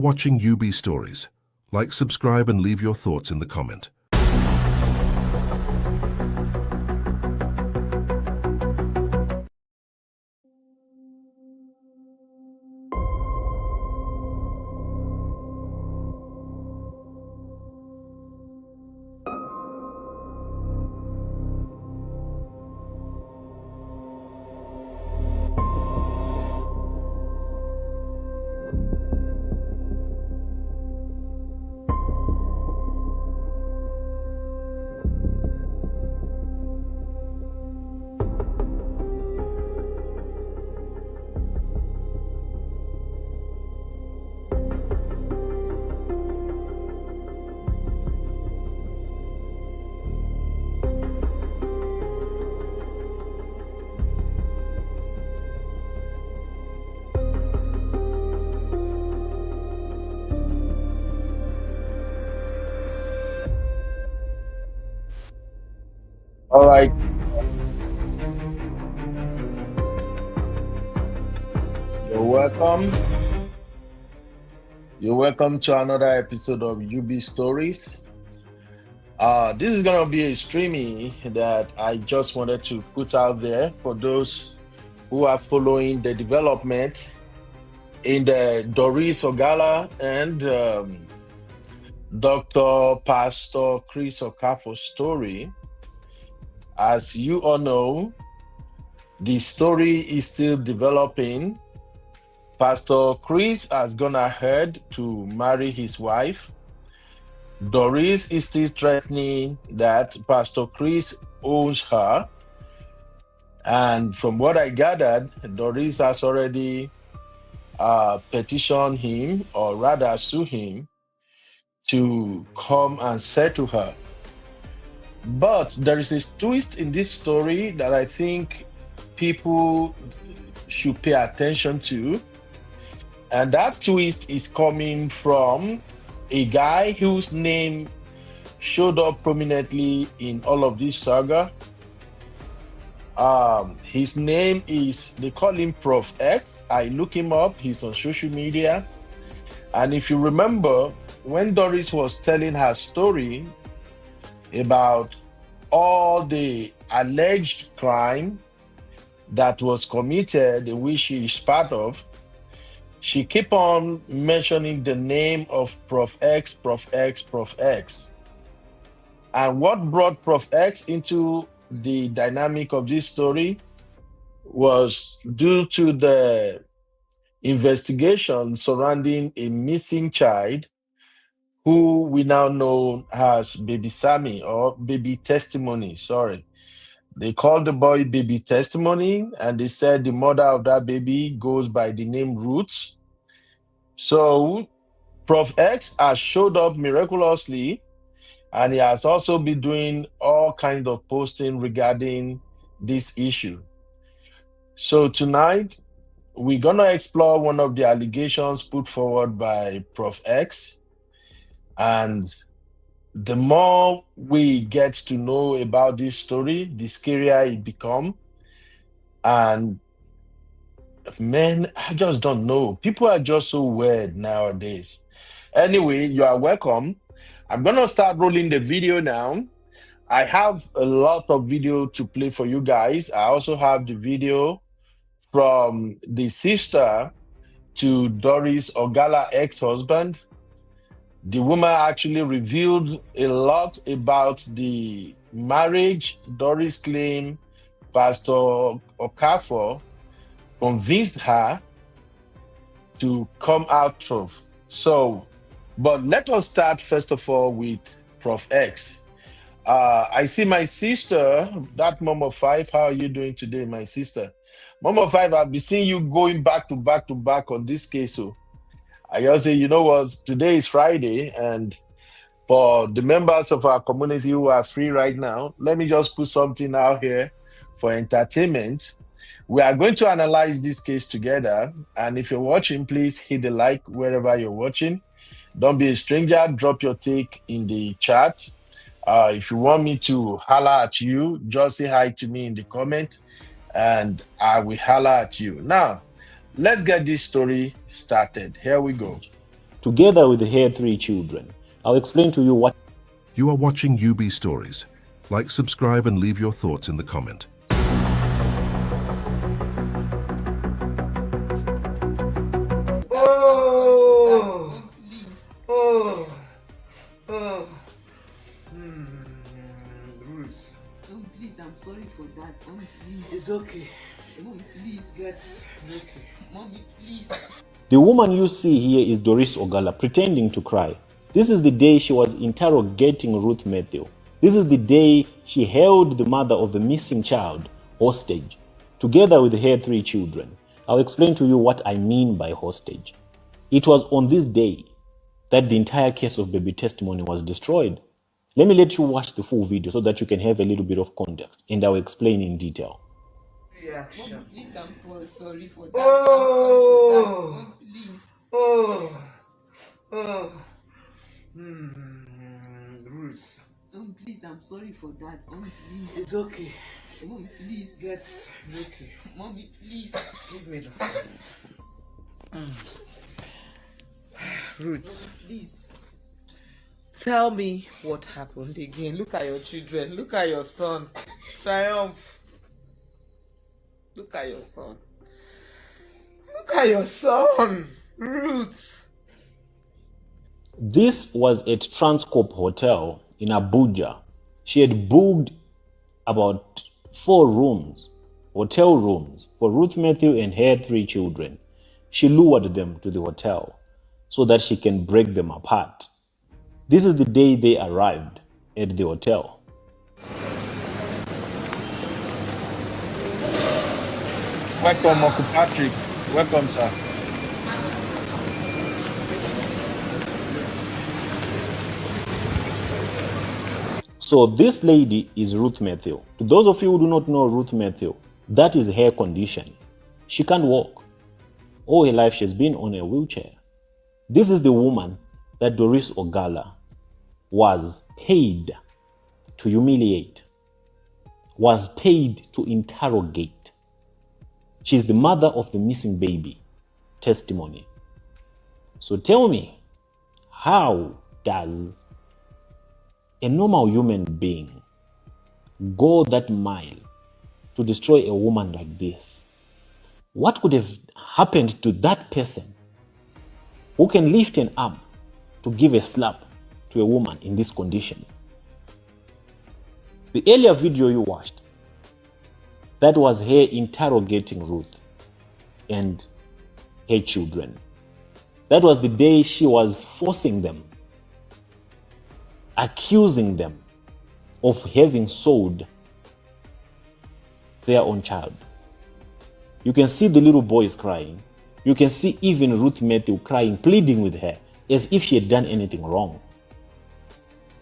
Watching UB Stories. Like, subscribe, and leave your thoughts in the comment. All right. You're welcome. You're welcome to another episode of UB Stories. This is going to be a streaming that I just wanted to put out there for those who are following the development in the Doris Ogala and Dr. Pastor Chris Okafor story. As you all know, the story is still developing. Pastor Chris has gone ahead to marry his wife. Doris is still threatening that Pastor Chris owns her. And from what I gathered, Doris has already petitioned him, or rather sue him, to come and settle her. But there is a twist in this story that I think people should pay attention to. And that twist is coming from a guy whose name showed up prominently in all of this saga. His name is, they call him Proff Ex. I look him up, he's on social media. And if you remember, when Doris was telling her story about all the alleged crime that was committed, in which she is part of, she kept on mentioning the name of Proff Ex, Proff Ex, Proff Ex. And what brought Proff Ex into the dynamic of this story was due to the investigation surrounding a missing child who we now know as Baby Sammy, or Baby Testimony, sorry. They called the boy Baby Testimony, and they said the mother of that baby goes by the name Ruth. So Proff Ex has showed up miraculously, and he has also been doing all kinds of posting regarding this issue. So tonight, we're going to explore one of the allegations put forward by Proff Ex. And the more we get to know about this story, the scarier it becomes. And man, I just don't know. People are just so weird nowadays. Anyway, you are welcome. I'm going to start rolling the video now. I have a lot of video to play for you guys. I also have the video from the sister to Doris Ogala ex-husband. The woman actually revealed a lot about the marriage Doris claimed Pastor Okafor convinced her to come out of. So, but let us start first of all with Proff Ex. I see my sister, that Mom of Five. How are you doing today, my sister? Mom of Five, I've been seeing you going back to back on this case. So I just say, you know what, today is Friday, and for the members of our community who are free right now, let me just put something out here for entertainment. We are going to analyze this case together, and if you're watching, please hit the like wherever you're watching. Don't be a stranger, drop your take in the chat. If you want me to holler at you, just say hi to me in the comment, and I will holler at you. Now, let's get this story started. Here we go. together with her 3 children. I'll explain to you what. You are watching UB Stories. Like, subscribe, and leave your thoughts in the comment. Bruce. Oh, please, I'm sorry for that. Oh, please. It's okay. Oh, please. That's okay. Mommy, please. The woman you see here is Doris Ogala pretending to cry. This is the day she was interrogating Ruth Matthew. This is the day she held the mother of the missing child hostage, together with her 3 children. I'll explain to you what I mean by hostage. It was on this day that the entire case of baby testimony was destroyed. Let me let you watch the full video so that you can have a little bit of context, and I'll explain in detail. Reaction. Mommy, please, I'm sorry for that. Oh. I'm sorry for that. Oh, please. Bruce. Oh, please, I'm sorry for that. Oh, please. It's okay. Oh, please. That's okay. Mommy, please. Give me the Ruth, Oh, please. tell me what happened again. Look at your children. Look at your son. Triumph. Look at your son. Look at your son. Ruth. This was at Transcorp Hotel in Abuja. She had booked about 4 rooms, hotel rooms, for Ruth Matthew and her 3 children. She lured them to the hotel so that she can break them apart. This is the day they arrived at the hotel. Welcome, Uncle Patrick. Welcome, sir. So this lady is Ruth Matthew. To those of you who do not know Ruth Matthew, that is her condition. She can't walk. All her life she's been on a wheelchair. This is the woman that Doris Ogala was paid to humiliate, was paid to interrogate. She's the mother of the missing baby testimony. So tell me, how does a normal human being go that mile to destroy a woman like this? What could have happened to that person who can lift an arm to give a slap to a woman in this condition? The earlier video you watched, that was her interrogating Ruth and her children. That was the day she was forcing them, accusing them of having sold their own child. You can see the little boys crying. You can see even Ruth Matthew crying, pleading with her as if she had done anything wrong.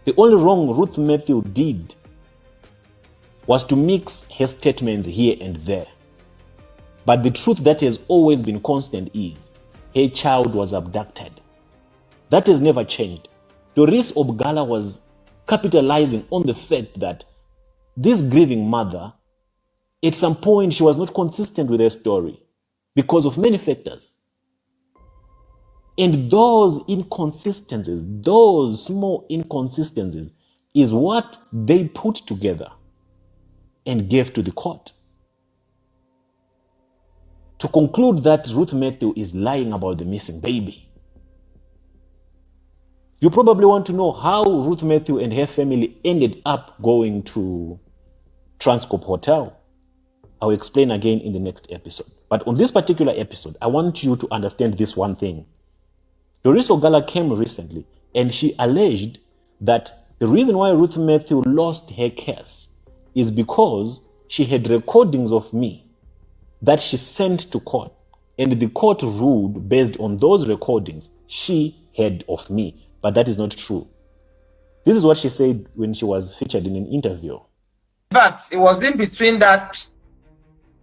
The only wrong Ruth Matthew did was to mix her statements here and there. But the truth that has always been constant is her child was abducted. That has never changed. Doris Ogala was capitalizing on the fact that this grieving mother, at some point, she was not consistent with her story because of many factors. And those inconsistencies, those small inconsistencies, is what they put together and gave to the court to conclude that Ruth Matthew is lying about the missing baby. You probably want to know how Ruth Matthew and her family ended up going to Transcorp Hotel. I'll explain again in the next episode. But on this particular episode, I want you to understand this one thing. Doris Ogala came recently and she alleged that the reason why Ruth Matthew lost her case is because she had recordings of me that she sent to court, and the court ruled based on those recordings she had of me. But that is not true. This is what she said when she was featured in an interview. In fact, it was in between that.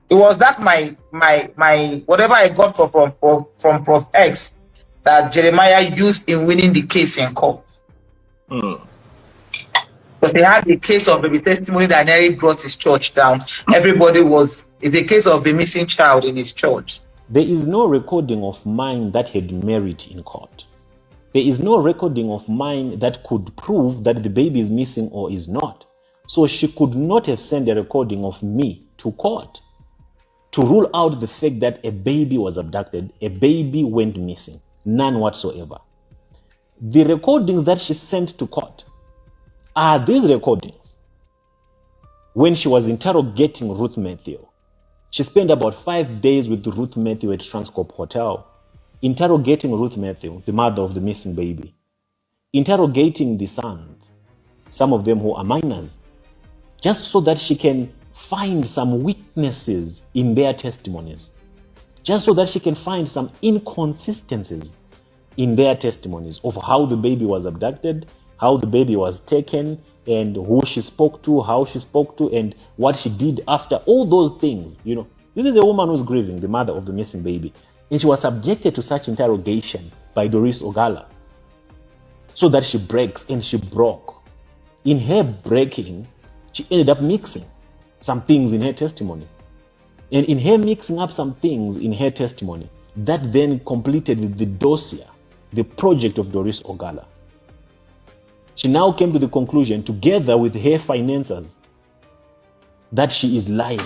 It was that my whatever I got from Proff Ex that Jeremiah used in winning the case in court. But they had the case of baby testimony that nearly brought his church down. Everybody was, it's a case of a missing child in his church. There is no recording of mine that had merit in court. There is no recording of mine that could prove that the baby is missing or is not. So she could not have sent a recording of me to court to rule out the fact that a baby was abducted, a baby went missing. None whatsoever. The recordings that she sent to court are these recordings. When she was interrogating Ruth Matthew, she spent about 5 days with Ruth Matthew at Transcorp Hotel, interrogating Ruth Matthew, the mother of the missing baby, interrogating the sons, some of them who are minors, just so that she can find some weaknesses in their testimonies, just so that she can find some inconsistencies in their testimonies of how the baby was abducted, how the baby was taken, and who she spoke to, how she spoke to, and what she did after. All those things, This is a woman who's grieving, the mother of the missing baby. And she was subjected to such interrogation by Doris Ogala, so that she breaks, and she broke. In her breaking, she ended up mixing some things in her testimony. And in her mixing up some things in her testimony, that then completed the dossier, the project of Doris Ogala. She now came to the conclusion, together with her financiers, that she is lying,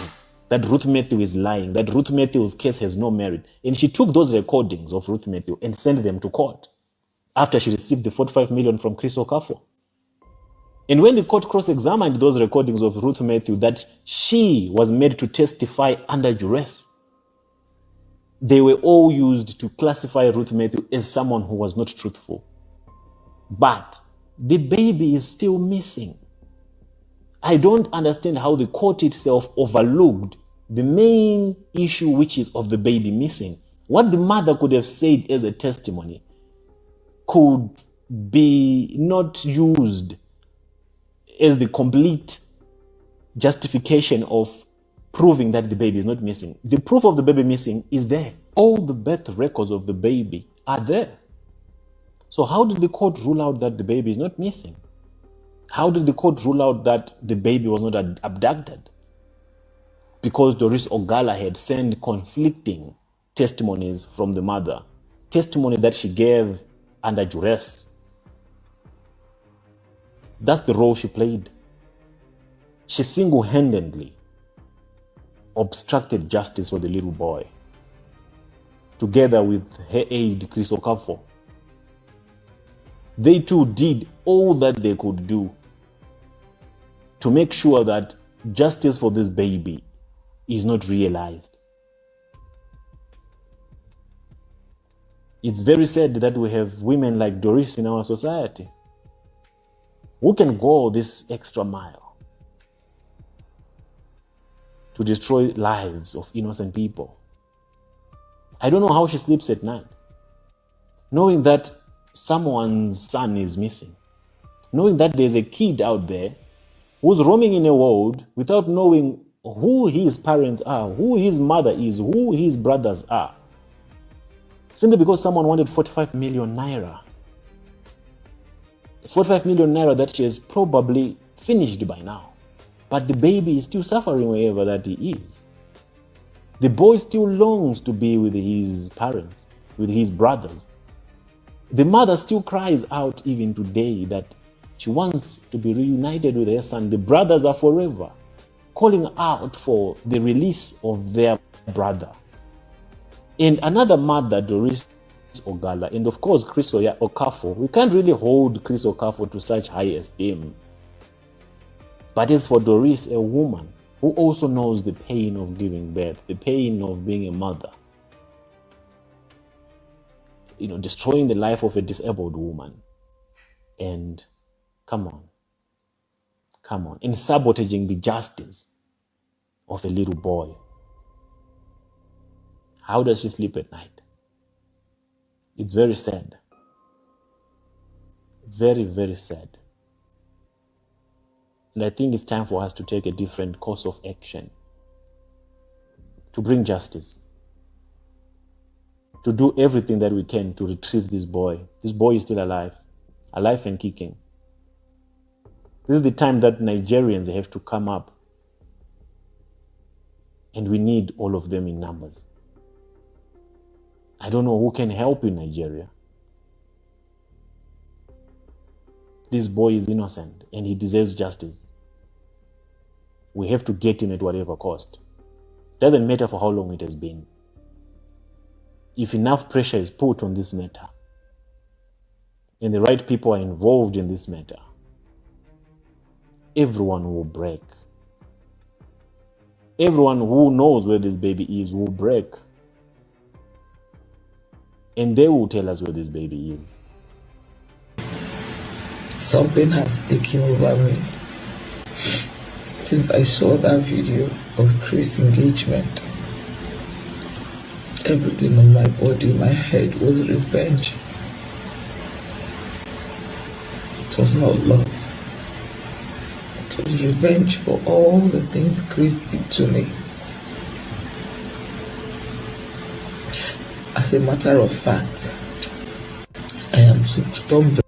that Ruth Matthew is lying, that Ruth Matthew's case has no merit. And she took those recordings of Ruth Matthew and sent them to court after she received the 45 million from Chris Okafor. And when the court cross-examined those recordings of Ruth Matthew that she was made to testify under duress, they were all used to classify Ruth Matthew as someone who was not truthful. But the baby is still missing. I don't understand how the court itself overlooked the main issue, which is of the baby missing. What the mother could have said as a testimony could be not used as the complete justification of proving that the baby is not missing. The proof of the baby missing is there. All the birth records of the baby are there. So how did the court rule out that the baby is not missing? How did the court rule out that the baby was not abducted? Because Doris Ogala had sent conflicting testimonies from the mother, testimony that she gave under duress. That's the role she played. She single-handedly obstructed justice for the little boy, together with her aide, Chris Okafor. They too did all that they could do to make sure that justice for this baby is not realized. It's very sad that we have women like Doris in our society who can go this extra mile to destroy lives of innocent people. I don't know how she sleeps at night, knowing that someone's son is missing, knowing that there's a kid out there who's roaming in a world without knowing who his parents are, who his mother is, who his brothers are, simply because someone wanted 45 million naira. 45 million naira that she has probably finished by now. But the baby is still suffering wherever that he is. The boy still longs to be with his parents, with his brothers. The mother still cries out even today that she wants to be reunited with her son. The brothers are forever calling out for the release of their brother. And another mother, Doris Ogala, and of course Chris Okafor. We can't really hold Chris Okafor to such high esteem. But as for Doris, a woman who also knows the pain of giving birth, the pain of being a mother, destroying the life of a disabled woman, and come on, and sabotaging the justice of a little boy. How does she sleep at night? It's very sad. Very, very sad. And I think it's time for us to take a different course of action to bring justice, to do everything that we can to retrieve this boy. This boy is still alive and kicking. This is the time that Nigerians have to come up, and we need all of them in numbers. I don't know who can help in Nigeria. This boy is innocent and he deserves justice. We have to get him at whatever cost. Doesn't matter for how long it has been. If enough pressure is put on this matter, and the right people are involved in this matter, everyone will break. Everyone who knows where this baby is will break. And they will tell us where this baby is. Something has taken over me since I saw that video of Chris' engagement. Everything on my body, my head was revenge. It was not love. It was revenge for all the things Chris did to me. As a matter of fact, I am stumbling.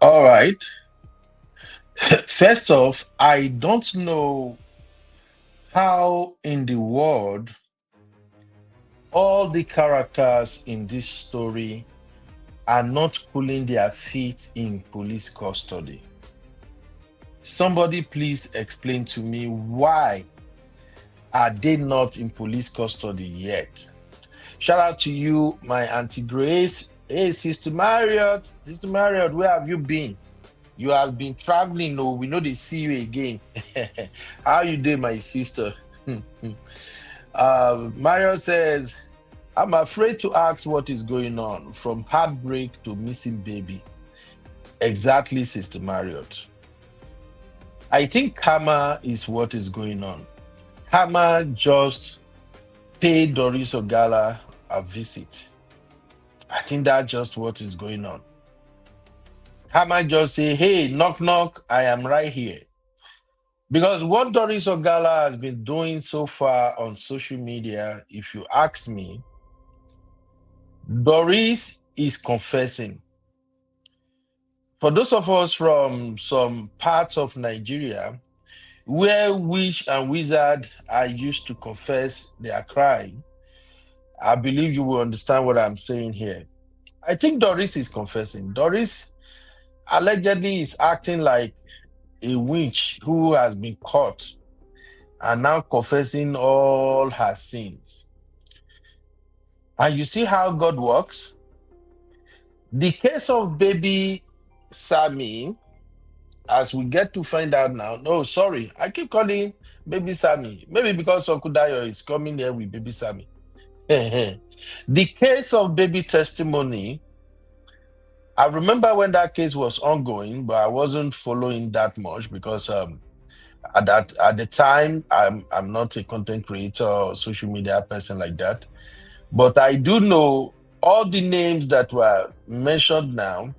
All right. First off, I don't know how in the world all the characters in this story are not cooling their feet in police custody. Somebody please explain to me, why are they not in police custody yet? Shout out to you, my Auntie Grace. Hey, Sister Marriott. Sister Marriott, where have you been? You have been traveling. No, we know they see you again. How you doing, my sister? Mario says, I'm afraid to ask what is going on, from heartbreak to missing baby. Exactly, Sister Marriott. I think karma is what is going on. Karma just paid Doris Ogala a visit. I think that's just what is going on. Karma just say, hey, knock, knock, I am right here. Because what Doris Ogala has been doing so far on social media, if you ask me, Doris is confessing. For those of us from some parts of Nigeria where witch and wizard are used to confess their crime, I believe you will understand what I'm saying here. I think Doris is confessing. Doris allegedly is acting like a witch who has been caught and now confessing all her sins. And you see how God works? The case of baby Sammy, as we get to find out now, no, sorry, I keep calling baby Sammy. Maybe because Uncle Dayo is coming here with baby Sammy. The case of baby testimony, I remember when that case was ongoing, but I wasn't following that much because at the time I'm not a content creator or social media person like that. But I do know all the names that were mentioned now,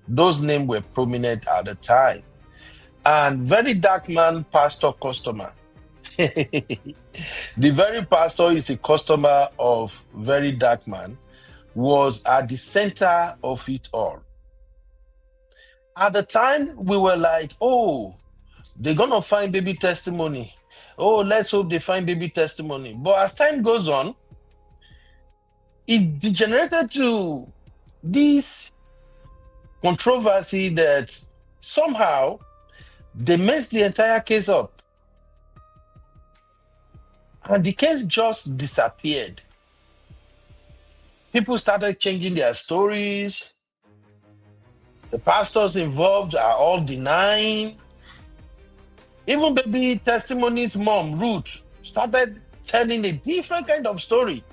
those names were prominent at the time. And very dark man, pastor, customer. The very pastor is a customer of very dark man, was at the center of it all. At the time, we were like, oh, they're going to find baby testimony. Oh, let's hope they find baby testimony. But as time goes on, it degenerated to this controversy that somehow they messed the entire case up. And the case just disappeared. People started changing their stories. The pastors involved are all denying. Even baby testimony's mom, Ruth, started telling a different kind of story.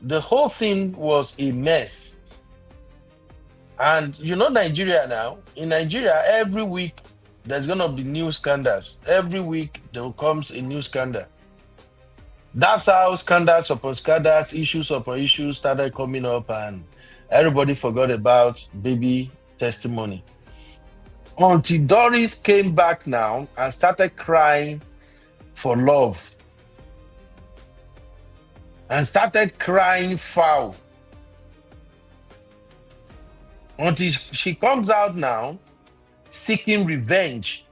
The whole thing was a mess. And you know Nigeria now. In Nigeria, every week there's going to be new scandals. Every week there comes a new scandal. That's how scandals upon scandals, issues upon issues started coming up, and everybody forgot about baby testimony. Until Doris came back now and started crying for love. And started crying foul. Until she comes out now seeking revenge.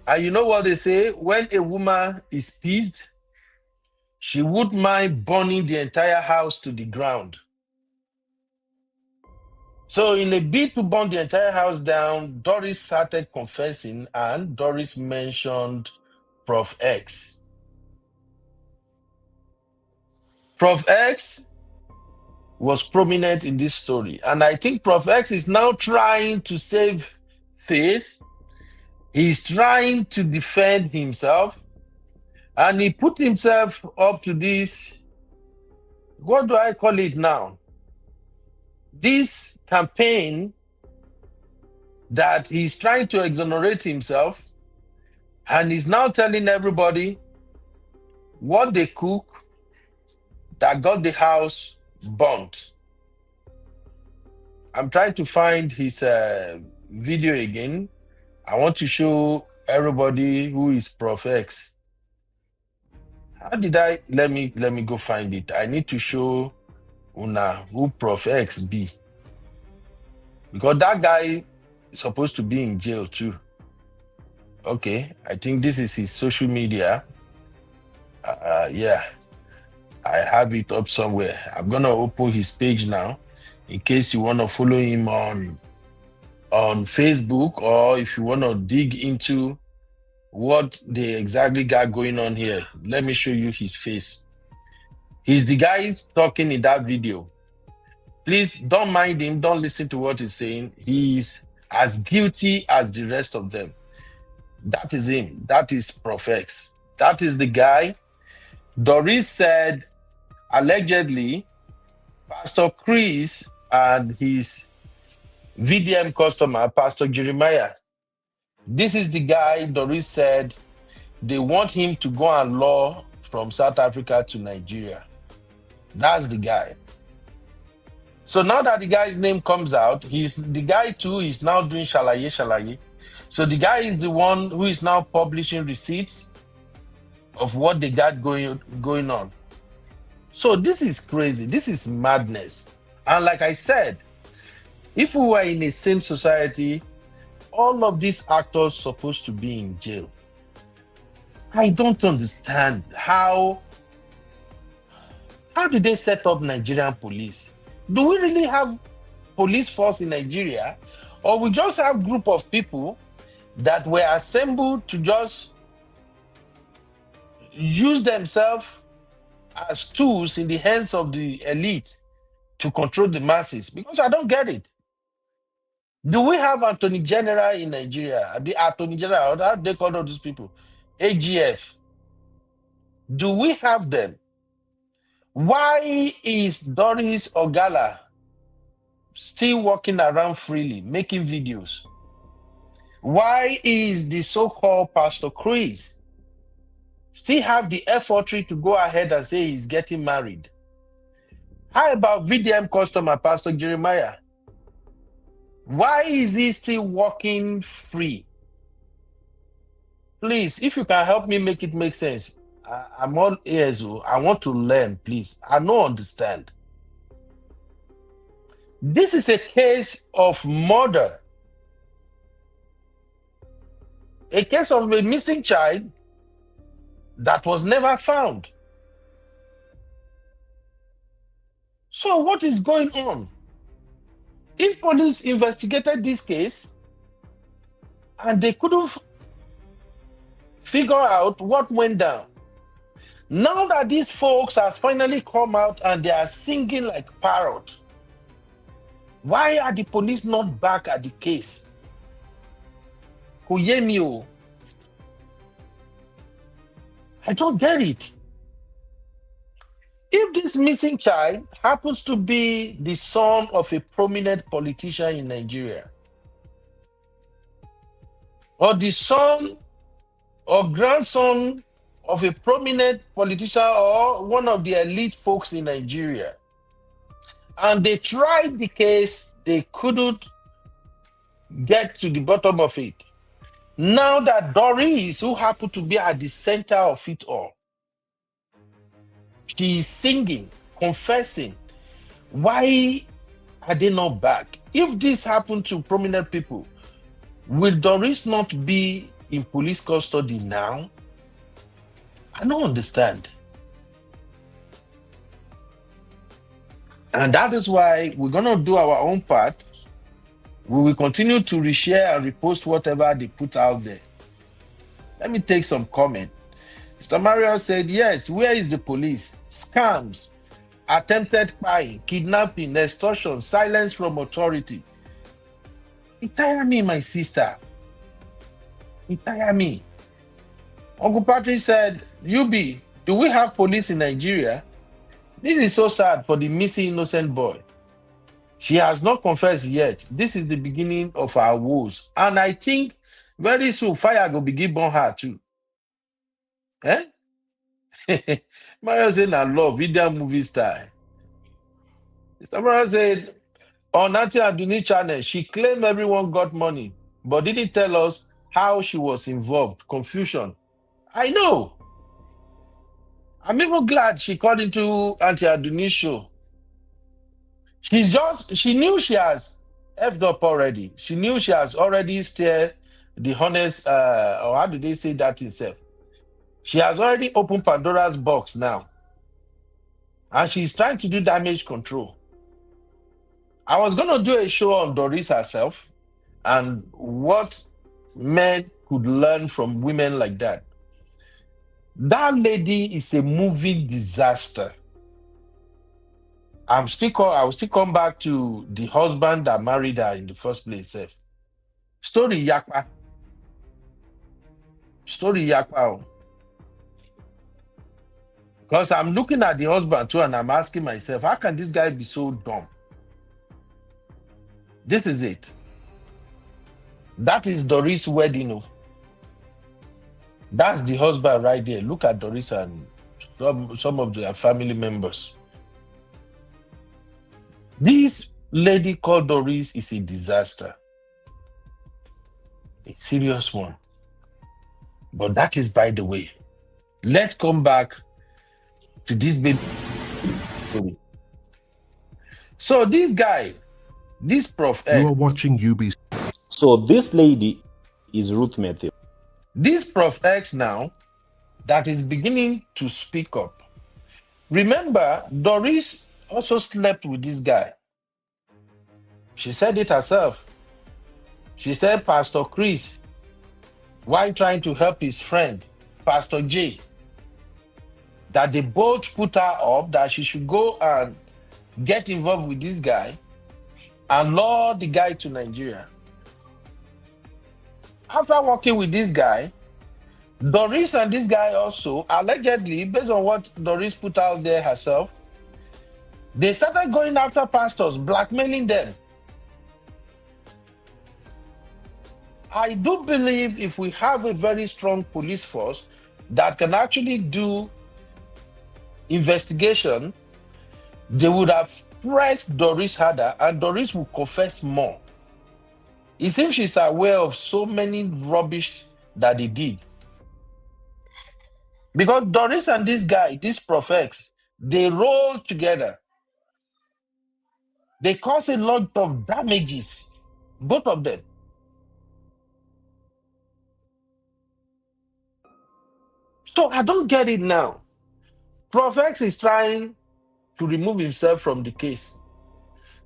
And you know what they say? When a woman is pissed, she wouldn't mind burning the entire house to the ground. So in a bid to burn the entire house down, Doris started confessing, and Doris mentioned Proff Ex. Proff Ex was prominent in this story, and I think Proff Ex is now trying to save face. He's trying to defend himself, and he put himself up to this, what do I call it now? This campaign that he's trying to exonerate himself, and he's now telling everybody what they cook that got the house burnt. I'm trying to find his video again. I want to show everybody who is Proff Ex. How did I let me go find it? I need to show Una who Proff Ex be, because that guy is supposed to be in jail too. Okay, I think this is his social media. Yeah, I have it up somewhere. I'm gonna open his page now, in case you want to follow him on Facebook, or if you want to dig into what they exactly got going on here. Let me show you his face. He's the guy talking in that video. Please don't mind him. Don't listen to what he's saying. He's as guilty as the rest of them. That is him. That is Proff Ex. That is the guy. Doris said, allegedly, Pastor Chris and his VDM customer, Pastor Jeremiah. This is the guy Doris said they want him to go and law from South Africa to Nigeria. That's the guy. So now that the guy's name comes out, the guy too is now doing shalaye. So the guy is the one who is now publishing receipts of what they got going on. So this is crazy. This is madness. And like I said, if we were in a sane society, all of these actors supposed to be in jail. I don't understand how did they set up Nigerian police? Do we really have police force in Nigeria, or we just have group of people that were assembled to just use themselves as tools in the hands of the elite to control the masses? Because I don't get it. Do we have Attorney General in Nigeria? The Attorney General, how do they call all those people? AGF. Do we have them? Why is Doris Ogala still walking around freely, making videos? Why is the so-called Pastor Chris still have the effortry to go ahead and say he's getting married? How about VDM customer, Pastor Jeremiah? Why is he still walking free? Please, if you can help me make it make sense. I'm all ears. I want to learn, please. I don't understand. This is a case of murder. A case of a missing child that was never found. So what is going on? If police investigated this case and they couldn't figure out what went down, now that these folks has finally come out and they are singing like parrot, why are the police not back at the case? Kuyemio. I don't get it. If this missing child happens to be the son of a prominent politician in Nigeria, or the son or grandson of a prominent politician or one of the elite folks in Nigeria, and they tried the case, they couldn't get to the bottom of it. Now that Doris, who happened to be at the center of it all, she is singing, confessing, why are they not back? If this happened to prominent people, will Doris not be in police custody now? I don't understand. And that is why we're going to do our own part We will continue to reshare and repost whatever they put out there. Let me take some comment. Mr. Mario said, yes, where is the police? Scams, attempted spying, kidnapping, extortion, silence from authority. It tire me, my sister. It tire me. Uncle Patrick said, UB, do we have police in Nigeria? This is so sad for the missing innocent boy. She has not confessed yet. This is the beginning of our woes. And I think very soon fire will begin burn her too. Eh? Mario said, I love video movie style. Mr. Mario said, on Auntie Aduni channel, she claimed everyone got money, but didn't tell us how she was involved. Confusion. I know. I'm even glad she called into Auntie Aduni's show. She knew she has effed up already. She knew she has already steered the honest, or how do they say that itself? She has already opened Pandora's box now. And she's trying to do damage control. I was going to do a show on Doris herself and what men could learn from women like that. That lady is a moving disaster. I will still come back to the husband that married her in the first place. Story yakpa. Because I'm looking at the husband too and I'm asking myself, how can this guy be so dumb? This is it. That is Doris' wedding. Oh. That's the husband right there. Look at Doris and some of their family members. This lady called Doris is a disaster. A serious one. But that is by the way. Let's come back to this baby. So this guy, this Proff Ex. You are watching UB. So this lady is Ruth Matthew. This Proff Ex now that is beginning to speak up. Remember, Doris also slept with this guy. She said it herself. She said Pastor Chris, while trying to help his friend, Pastor J, that they both put her up that she should go and get involved with this guy and lure the guy to Nigeria. After working with this guy, Doris and this guy also, allegedly, based on what Doris put out there herself, they started going after pastors, blackmailing them. I do believe if we have a very strong police force that can actually do investigation, they would have pressed Doris harder and Doris would confess more. It seems she's aware of so many rubbish that they did. Because Doris and this guy, this Proff Ex, they roll together. They cause a lot of damages, both of them. So I don't get it now. Proff Ex is trying to remove himself from the case.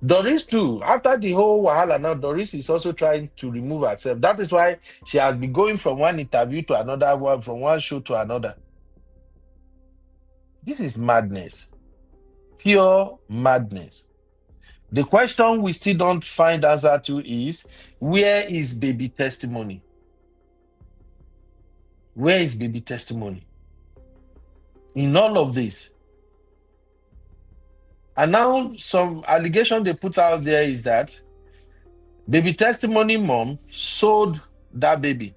Doris too, after the whole wahala now, Doris is also trying to remove herself. That is why she has been going from one interview to another one, from one show to another. This is madness. Pure madness. The question we still don't find answer to is, where is baby testimony? Where is baby testimony? In all of this. And now some allegation they put out there is that baby testimony mom sold that baby.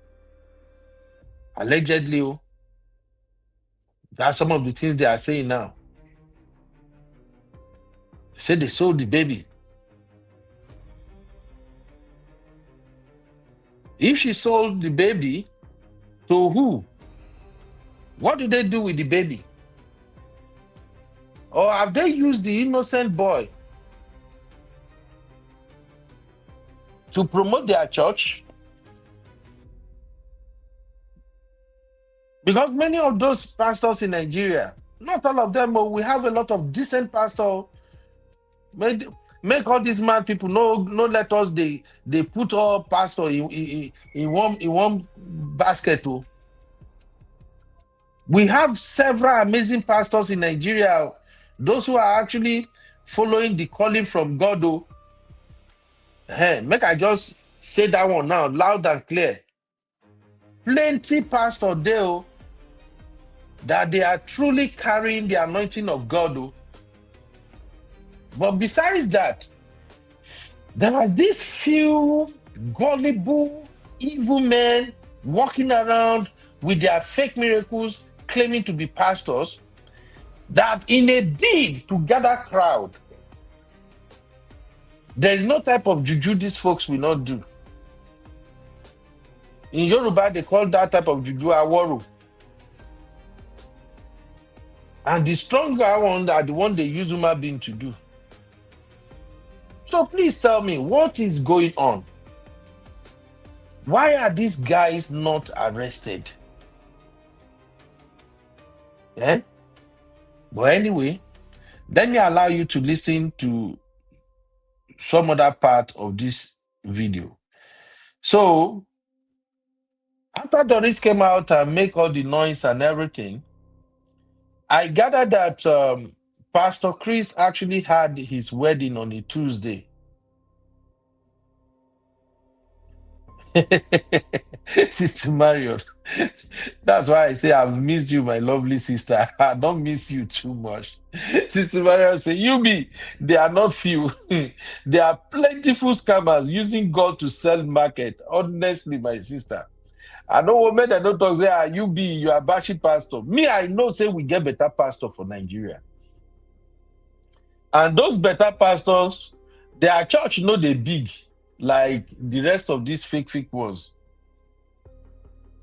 Allegedly. Oh. That's some of the things they are saying now. They say they sold the baby. If she sold the baby, to who? What did they do with the baby? Or have they used the innocent boy to promote their church? Because many of those pastors in Nigeria, not all of them, but we have a lot of decent pastors. Make all these mad people no let us they put all pastor in one basket. Oh. We have several amazing pastors in Nigeria. Those who are actually following the calling from God. Oh. Hey, make I just say that one now, loud and clear. Plenty pastors there oh, that they are truly carrying the anointing of God. Oh. But besides that, there are these few gullible, evil men walking around with their fake miracles, claiming to be pastors, that in a bid to gather crowd, there is no type of juju these folks will not do. In Yoruba, they call that type of juju aworu. And the stronger ones are the one they use human being to do. So please tell me, what is going on? Why are these guys not arrested? Yeah? But anyway, let me allow you to listen to some other part of this video. So, after Doris came out and make all the noise and everything, I gathered that Pastor Chris actually had his wedding on a Tuesday. Sister Marion, that's why I say I've missed you, my lovely sister. I don't miss you too much. Sister Marion say, they are not few. There are plentiful scammers using God to sell market. Honestly, my sister. I know women that don't talk say, you are bashing pastor. Me, I know say we get better pastor for Nigeria. And those better pastors, their church know they big, like the rest of these fake ones.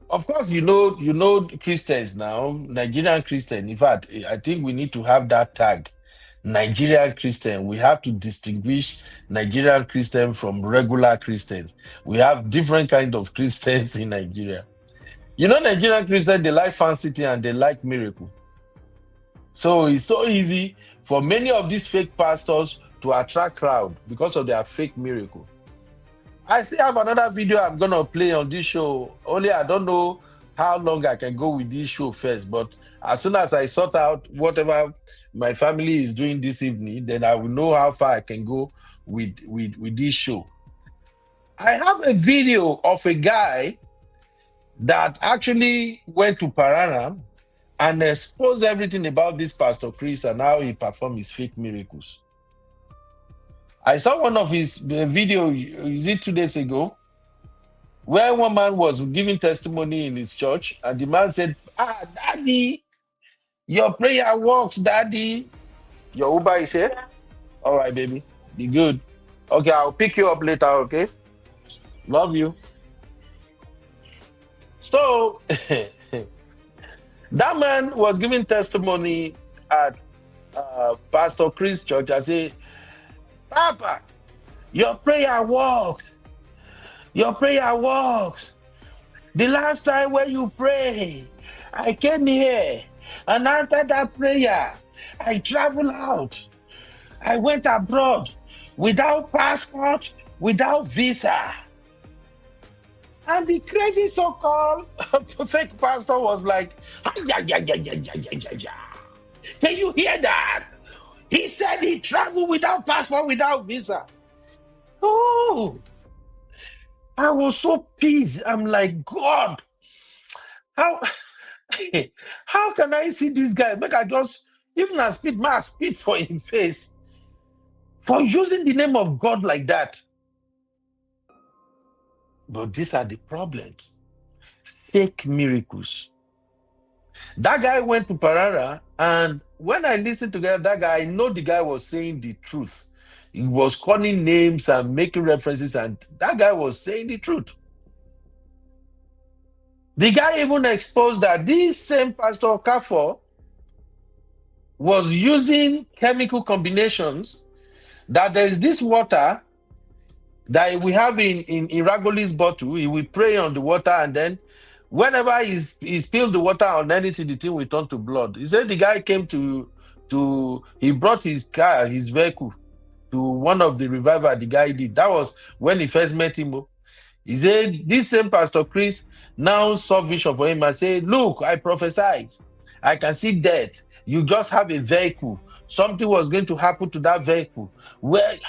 Of course, you know Christians now, Nigerian Christian. In fact, I think we need to have that tag, Nigerian Christian. We have to distinguish Nigerian Christian from regular Christians. We have different kind of Christians in Nigeria. You know, Nigerian Christians, they like fancy thing and they like miracle. So it's so easy for many of these fake pastors to attract crowd because of their fake miracle. I still have another video I'm going to play on this show. Only I don't know how long I can go with this show first. But as soon as I sort out whatever my family is doing this evening, then I will know how far I can go with this show. I have a video of a guy that actually went to Parana and exposed everything about this Pastor Chris and how he performed his fake miracles. I saw one of his video, is it 2 days ago, where one man was giving testimony in his church, and the man said, Daddy, your prayer works, Daddy. Your Uber is here? All right, baby. Be good. Okay, I'll pick you up later, okay? Love you. So, that man was giving testimony at Pastor Chris' church. I say, Papa, your prayer works. Your prayer works. The last time when you pray, I came here. And after that prayer, I traveled out. I went abroad without passport, without visa. And the crazy so-called fake pastor was like, can you hear that? He said he traveled without passport, without visa. Oh, I was so pissed. I'm like, God, how can I see this guy? Make I just, even I spit for his face for using the name of God like that. But these are the problems. Fake miracles. That guy went to Parara, and when I listened to that guy, I know the guy was saying the truth. He was calling names and making references, and that guy was saying the truth. The guy even exposed that this same Pastor Okafor was using chemical combinations, that there is this water that we have in Iragoli's bottle. He will pray on the water, and then whenever he spilled the water on anything, the thing will turn to blood. He said the guy came he brought his car, his vehicle, to one of the revival the guy did. That was when he first met him. He said, this same Pastor Chris now saw vision for him and said, look, I prophesied. I can see death. You just have a vehicle. Something was going to happen to that vehicle. Where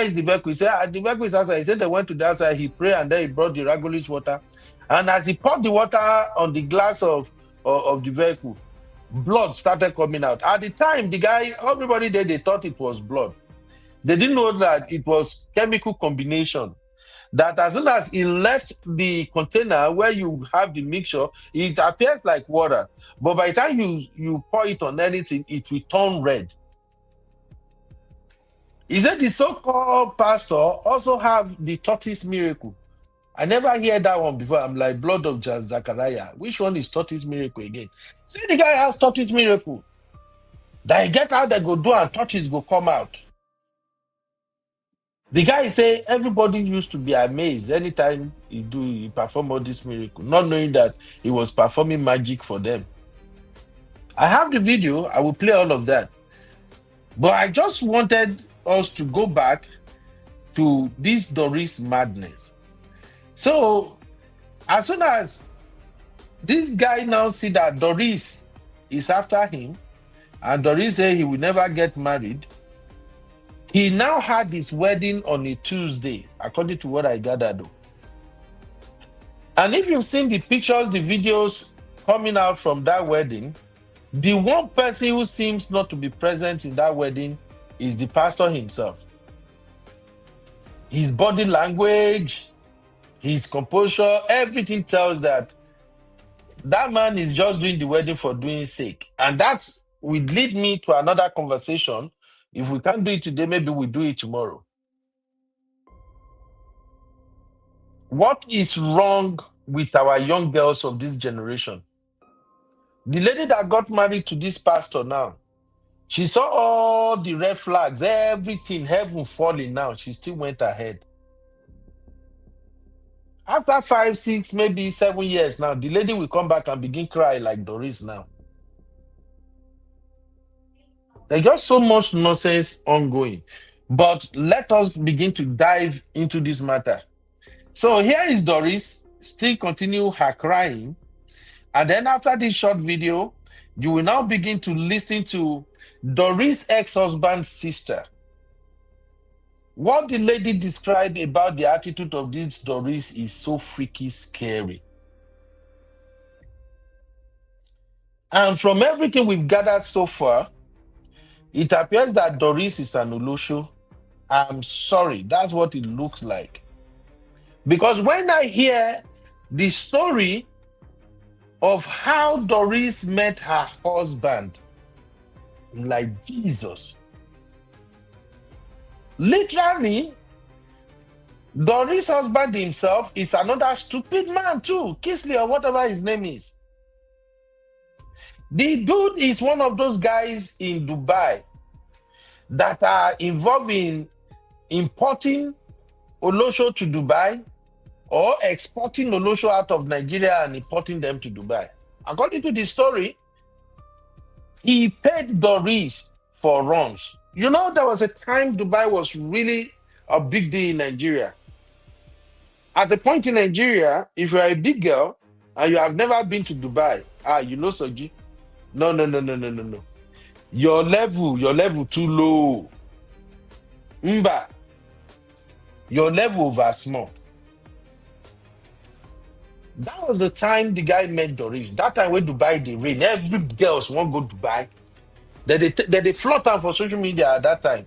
is the vehicle? He said, the vehicle is outside. He said they went to the outside. He prayed and then he brought the regulus water. And as he poured the water on the glass of the vehicle, blood started coming out. At the time, the guy, everybody there, they thought it was blood. They didn't know that it was chemical combination. That as soon as he left the container where you have the mixture, it appears like water. But by the time you pour it on anything, it will turn red. He said the so-called pastor also have the tortoise miracle. I never heard that one before. I'm like, blood of Zachariah. Which one is tortoise miracle again? See, the guy has tortoise miracle. That he get out, they go do and tortoise go come out. The guy say everybody used to be amazed anytime he perform all this miracle, not knowing that he was performing magic for them. I have the video. I will play all of that. But I just wanted us to go back to this Doris madness. So as soon as this guy now see that Doris is after him, and Doris say he will never get married, he now had his wedding on a Tuesday, according to what I gathered. And if you've seen the pictures, the videos coming out from that wedding, the one person who seems not to be present in that wedding is the pastor himself. His body language, his composure, everything tells that man is just doing the wedding for doing sake. And that will lead me to another conversation. If we can't do it today, maybe we'll do it tomorrow. What is wrong with our young girls of this generation? The lady that got married to this pastor now, she saw all the red flags, everything, heaven falling now. She still went ahead. After 5, 6, maybe 7 years now, the lady will come back and begin cry like Doris now. There's just so much nonsense ongoing. But let us begin to dive into this matter. So here is Doris, still continue her crying. And then after this short video, you will now begin to listen to Doris' ex-husband's sister. What the lady described about the attitude of this Doris is so freaky scary. And from everything we've gathered so far, it appears that Doris is an Olosho. I'm sorry, that's what it looks like. Because when I hear the story of how Doris met her husband, I'm like, Jesus. Literally, Doris' husband himself is another stupid man too, Kisley or whatever his name is. The dude is one of those guys in Dubai that are involved in importing Olosho to Dubai or exporting Olosho out of Nigeria and importing them to Dubai. According to the story, he paid Doris for runs. You know, there was a time Dubai was really a big deal in Nigeria. At the point in Nigeria, if you're a big girl and you have never been to Dubai, you know, Soji. No. Your level too low. Mba. Your level over small. That was the time the guy met Doris. That time when Dubai they rain, every girls want to go Dubai. They float out for social media at that time.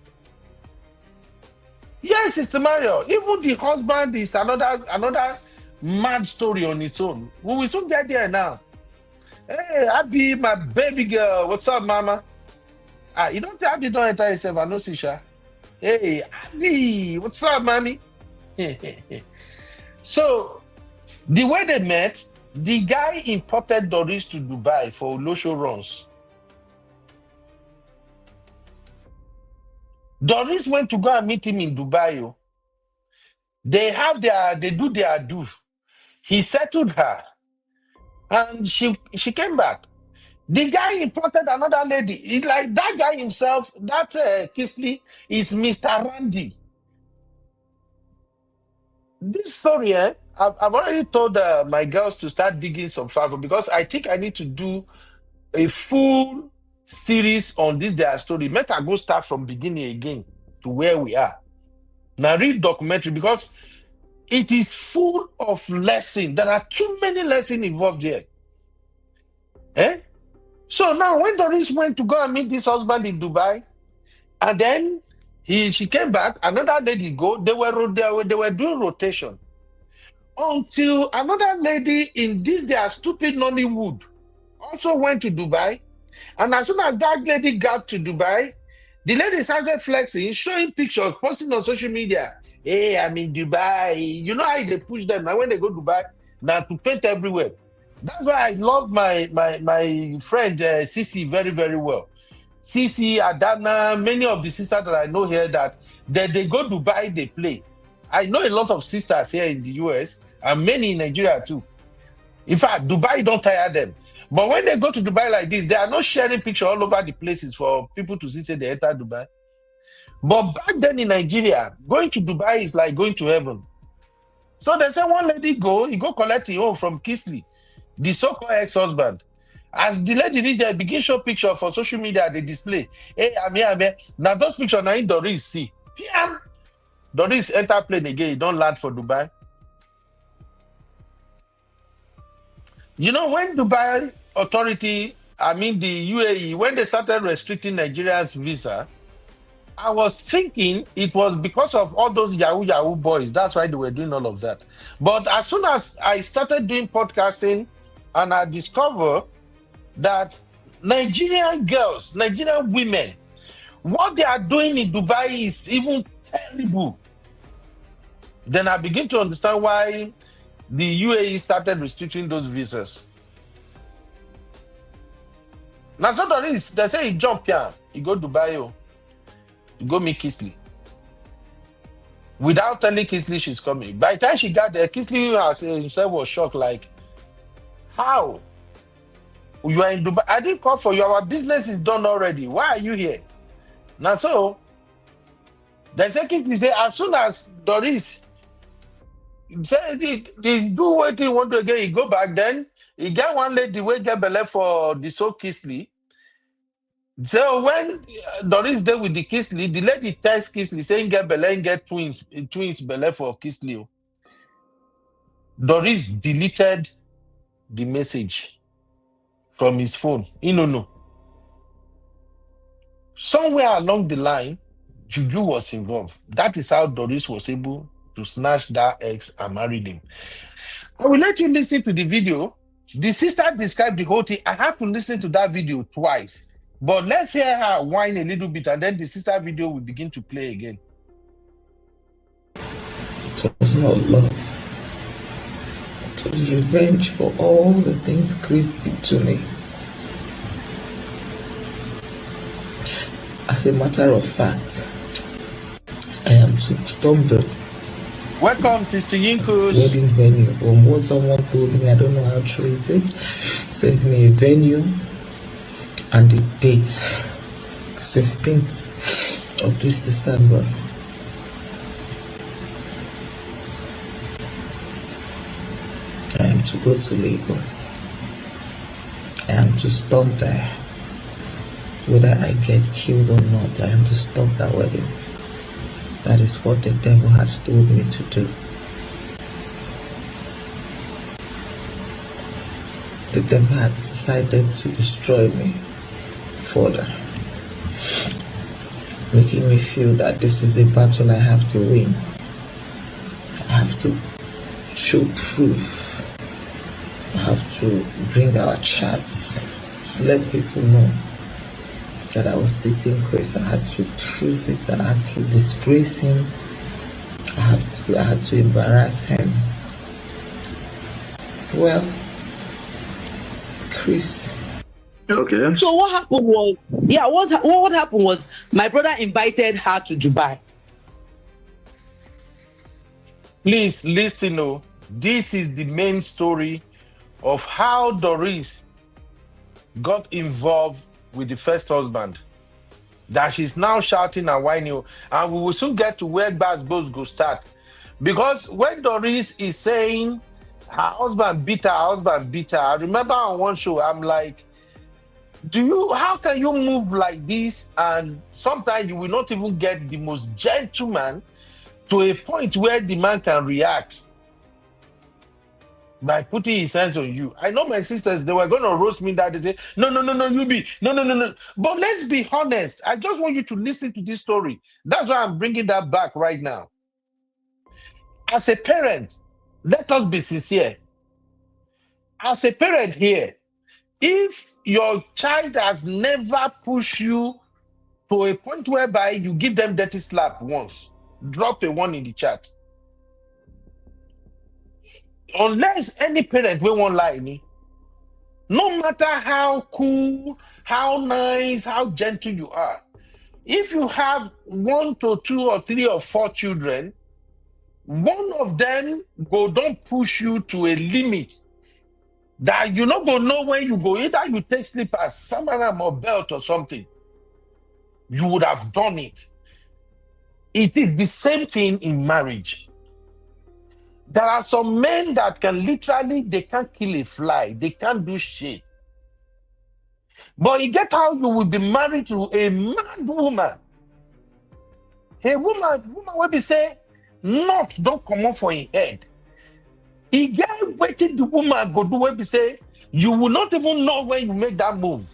Yes, Sister Mario. Even the husband is another mad story on its own. We will soon get there now. Hey, Abby, my baby girl. What's up, mama? You don't tell Abby, don't enter yourself. I know, Sisha. Hey, Abby, what's up, mommy? So, the way they met, the guy imported Doris to Dubai for Olosho runs. Doris went to go and meet him in Dubai. They do their do. He settled her. And she came back. The guy imported another lady. It's like that guy himself, that Kisley, is Mr. Randy. This story, I've already told my girls to start digging some further because I think I need to do a full series on this their story. Make I go start from beginning again to where we are. Now read documentary because it is full of lessons. There are too many lessons involved here. So now when Doris went to go and meet this husband in Dubai, and then she came back, another lady go, they were doing rotation. Until another lady in this their stupid Nollywood also went to Dubai. And as soon as that lady got to Dubai, the lady started flexing, showing pictures, posting on social media. Hey, I'm in Dubai. You know how they push them now when they go to Dubai, now to paint everywhere. That's why I love my friend Sisi very, very well. Sisi, Adana, many of the sisters that I know here that they go to Dubai, they play. I know a lot of sisters here in the US and many in Nigeria too. In fact, Dubai don't tire them. But when they go to Dubai like this, they are not sharing pictures all over the places for people to see say they enter Dubai. But back then in Nigeria, going to Dubai is like going to heaven. So they say one lady he go collect his own from Kisley, the so-called ex-husband. As the lady reach there, begin show picture for social media, they display. Hey, I'm here. Now those pictures now in Doris see. Piam! Doris enter plane again, he don't land for Dubai. You know, when Dubai authority, the UAE, when they started restricting Nigerians' visa, I was thinking it was because of all those Yahoo boys. That's why they were doing all of that. But as soon as I started doing podcasting and I discovered that Nigerian girls, Nigerian women, what they are doing in Dubai is even terrible. Then I begin to understand why the UAE started restricting those visas. Now, so there is, they say he jump here, he go Dubai, he go meet Kisley. Without telling Kisley she's coming. By the time she got there, Kisley himself was shocked, like, how? You are in Dubai. I didn't call for you. Our business is done already. Why are you here? Now, so, they say Kisley say, as soon as Doris say they do what he want to again, he go back, then he get one lady wey get belle for the so Kisley. So when Doris there with the Kisley, the lady text Kisley saying get belle and get twins belle for Kisley. Doris deleted the message from his phone. He no know. Somewhere along the line, Juju was involved. That is how Doris was able to snatch that ex and marry him. I will let you listen to the video. The sister described the whole thing. I have to listen to that video twice. But let's hear her whine a little bit, and then the sister video will begin to play again. It was not love. It was revenge for all the things Chris did to me. As a matter of fact, I am so stumbled. Welcome, Sister Yinkus. Wedding venue. From what someone told me, I don't know how true it is. Sent me a venue and the date, 16th of this December. I am to go to Lagos. I am to stop there. Whether I get killed or not, I am to stop that wedding. That is what the devil has told me to do. The devil had decided to destroy me further, making me feel that this is a battle I have to win. I have to show proof. I have to bring our chats to let people know that I was dating Chris. I had to prove it. I had to disgrace him. I had to embarrass him. Well, Chris. Okay. So what happened was, what happened was my brother invited her to Dubai. Please listen, this is the main story of how Doris got involved with the first husband, that she's now shouting and whining, and we will soon get to where Baz both go start. Because when Doris is saying her husband beat her, I remember on one show, I'm like, how can you move like this? And sometimes you will not even get the most gentleman to a point where the man can react by putting his hands on you. I know my sisters, they were going to roast me that they say, no, you be, no. But let's be honest. I just want you to listen to this story. That's why I'm bringing that back right now. As a parent, let us be sincere. As a parent here, if your child has never pushed you to a point whereby you give them dirty slap once, drop a 1 in the chat. Unless any parent will won't lie me, no matter how cool, how nice, how gentle you are, if you have 1 to 2 or 3 or 4 children, one of them don't push you to a limit that you not gonna know when you go. Either you take slippers, samaram or belt or something, you would have done it. It is the same thing in marriage. There are some men that can literally, they can't kill a fly, they can't do shit. But you get how you will be married to a mad woman. A woman will be say, not don't come on for his head. He get waiting the woman go do what be say, you will not even know when you make that move.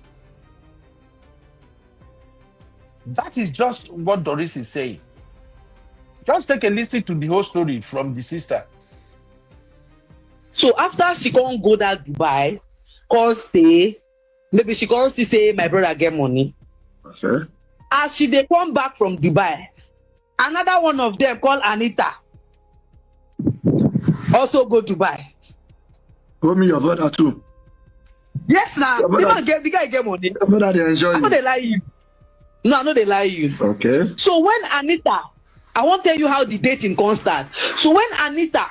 That is just what Doris is saying. Just take a listen to the whole story from the sister. So after she can't go that Dubai, can't stay, maybe she can't still say my brother get money. Okay. As she they come back from Dubai, another one of them called Anita also go to Dubai. Call me your brother too. Yes, now the guy get money. Your brother they enjoy I know they lie you. No, I know they lie you. Okay. So when Anita, I won't tell you how the dating can start. So when Anita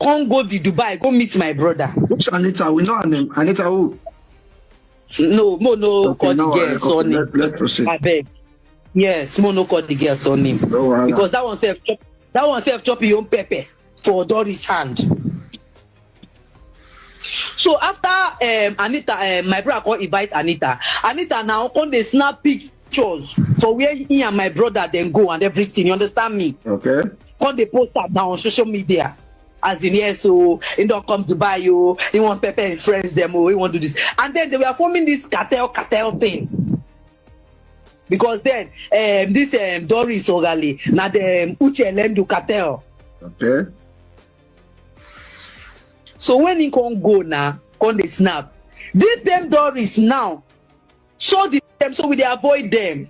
can't go to Dubai, go meet my brother. Which Anita? We know her name. Anita who? No, Okay, call no, the girl surname. Let's proceed. I beg. Yes, no call the girl surname. No, because that one self chop your own pepper for Doris' hand. So after Anita, my brother can't invite Anita. Anita now can't they snap pictures for where he and my brother then go and everything. You understand me? Okay. Can't they post that down on social media? As in, yes, so he don't come to buy you, he want pepper and friends them, he want to do this. And then they were forming this cartel thing. Because then, this Doris Ogala, now the Uche Lendu cartel. Okay. So when he can't go now, can't they snap? This same Doris now, show them so we they avoid them.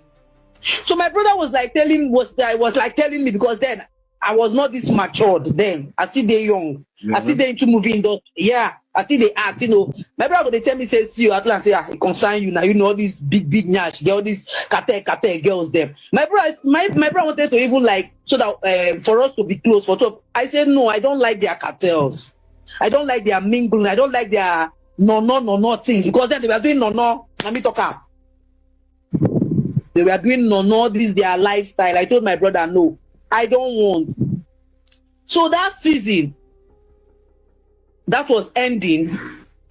So my brother was like telling me because then I was not this matured then. I still they young. I still they into movie industry. Yeah, I still they act. You know, my brother they tell me says you at last say it concern you now. You know all these big nyash, get all these cartel girls them. My brother wanted to even like so that for us to be close for top. I said no, I don't like their cartels. I don't like their mingling. I don't like their no things because then they were doing no. Let me talk up. They were doing no. This is their lifestyle. I told my brother no. I don't want. So that season, that was ending.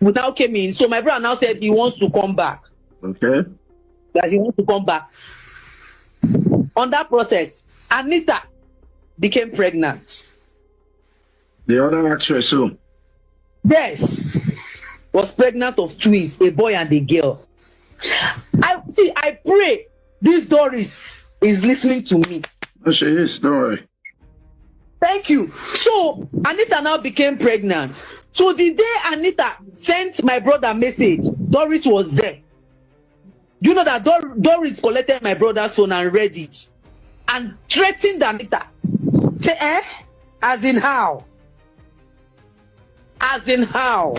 We now came in. So my brother now said he wants to come back. Okay. That he wants to come back. On that process, Anita became pregnant. The other actress too. Yes. Was pregnant of twins, a boy and a girl. I pray this Doris is listening to me. Oh, she is, don't worry. Thank you. So Anita now became pregnant. So the day Anita sent my brother a message, Doris was there. You know that Doris collected my brother's phone and read it and threatened Anita. Say, as in how? As in how?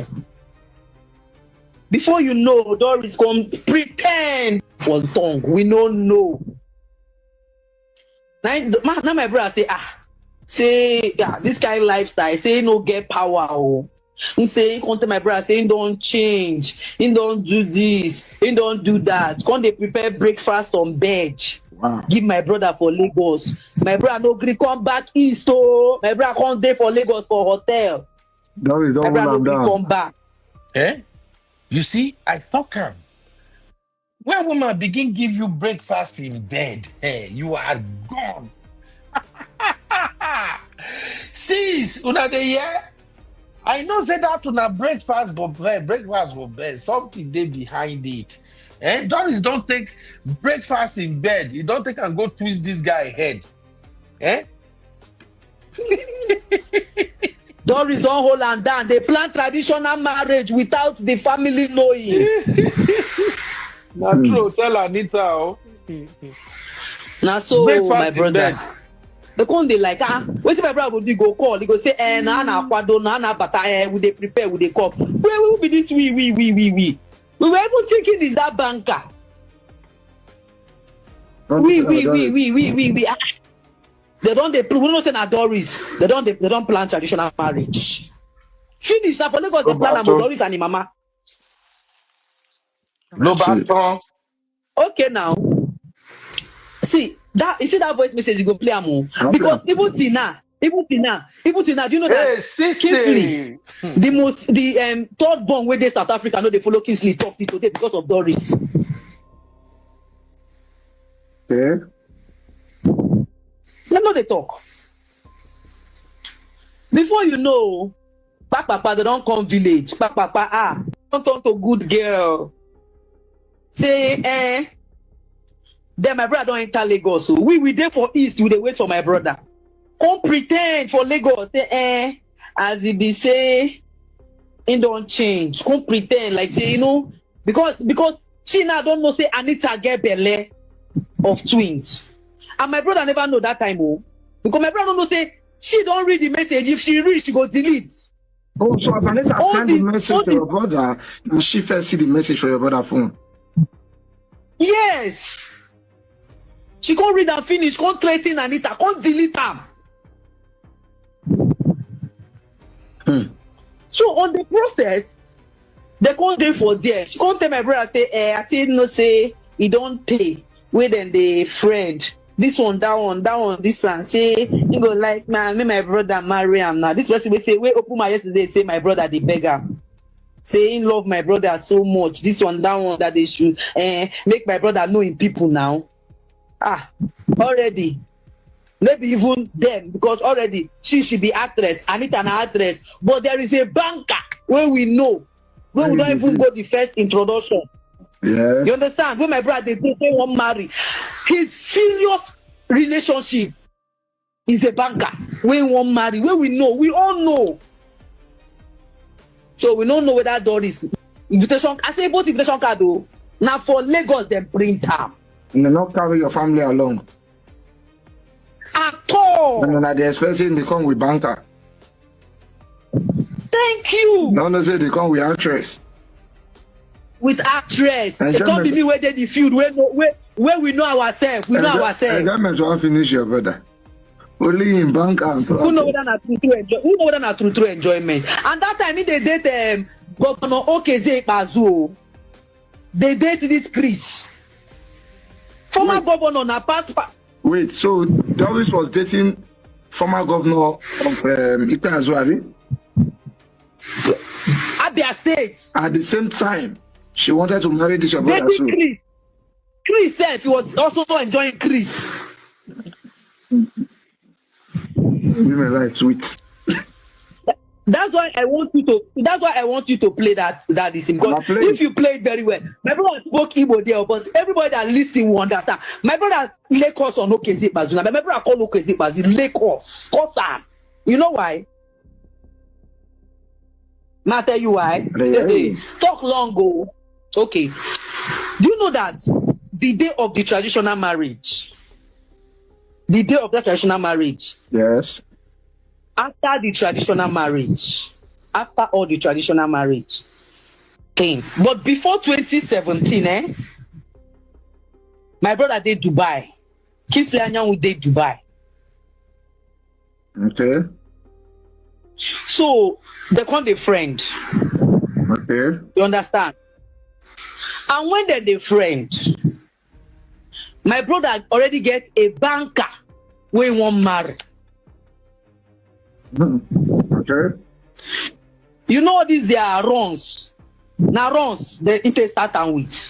Before you know, Doris come pretend for tongue. We don't know. Now my brother say, this kind of lifestyle, say no get power. Oh. He say, he come to my brother, say, he don't change, he don't do this, he don't do that. Come they prepare breakfast on bed. Wow. Give my brother for Lagos. My brother no gree come back east, oh. My brother come there for Lagos for hotel. Doris, My don't brother no hold him gree down. come back. Eh? You see, I talk him. When woman begin give you breakfast in bed, hey, you are gone. Sis, una dey hear? I know say that una breakfast go bed. Something dey behind it. Eh? Doris don't take breakfast in bed. You don't take and go twist this guy head. Eh? Doris don't hold am down. They plan traditional marriage without the family knowing. Na true, tell Anita. Oh. Now so Breakfast my in brother. bed. The con they like wait my brother go do go call. He go say na kwado na bata we dey prepare we dey come. Where will be this we. We were even thinking is that banker. We. They don't they prove we don't say na Doris. They don't plan traditional marriage. Finish now for Lagos they plan about Doris and him mama. Lobaton. Okay now. See that you see that voice message you go play am because even Tina, do you know that Kingsley, the third born where they South Africa know they follow Kingsley talk till today because of Doris. Yeah. They know they talk. Before you know, Papa they don't come village. Papa don't turn to good girl. Say then my brother don't enter Lagos. So we there for East, we dey wait for my brother. Come pretend for Lagos. Say as he be say, he don't change. Come pretend like say, you know, because she now don't know say Anita get belle of twins. And my brother never know that time, because my brother don't know say she don't read the message. If she read, she go delete. Oh, so as Anita send the message to your brother, and she first see the message for your brother phone. Yes. She can't read and finish, can't threaten Anita, can't delete them. So on the process, they can't do for there. She can't tell my brother say, I say no say he don't take. Wait then the friend. This one, that one, this one. Say he go like man, me my brother marry him now. This person will say, wait, open my yesterday, say my brother the beggar. Say he love my brother so much. This one, that they should make my brother know in people now. Already. Maybe even them, because already she should be actress, Anita an actress. But there is a banker where we know, where we don't even go the first introduction. Yeah. You understand? When my brother they won't marry, his serious relationship is a banker. When we won't marry, where we know, we all know. So we don't know whether Doris invitation. I say both invitation card though. Now for Lagos, they bring time. And not carry your family along. At all. And they're expecting they come with banker. Thank you. No, say they come with actress. With actress. And They can't be me where they the field where we know ourselves. We know ourselves. Government won't finish your brother. Only in banker and Who know whether not true enjoyment. And that time they date Governor Okeze Bazu. They date this Chris. Former governor na past. Wait, so Doris was dating former governor of Ikpe Azuari? Abia State. At the same time, she wanted to marry this your brother too. Chris. Chris said he was also enjoying Chris. Women like sweet. That's why I want you to play that this thing. Because if you play it very well, my brother spoke Igbo there, but everybody that listens will understand. My brother Lagos on Okeze Bazuna. My brother call Okeze Bazuna Lagos. You know why? May I tell you why? Talk long ago. Okay. Do you know that the day of the traditional marriage? The day of that traditional marriage. Yes. After the traditional marriage, after all the traditional marriage came, but before 2017, my brother did Dubai. Kingsley Anyang did Dubai. Okay. So they call the friend. Okay. You understand? And when they're the friend, my brother already get a banker where he won't marry. Okay. You know these they are runs. Now runs they into start and with.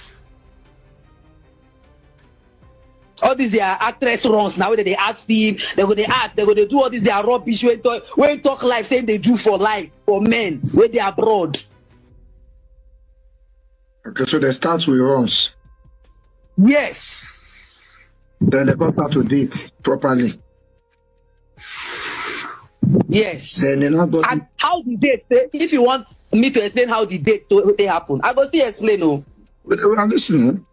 All these they are actress runs now they act film, they go they act, they go they do all these they are rubbish when talk life saying they do for life for men where they are abroad. Okay, so they start with runs. Yes. Then they got to date properly. Yes. Then they not got and how the date, if you want me to explain how the date to happen, I go still explain. Oh. I'm listening.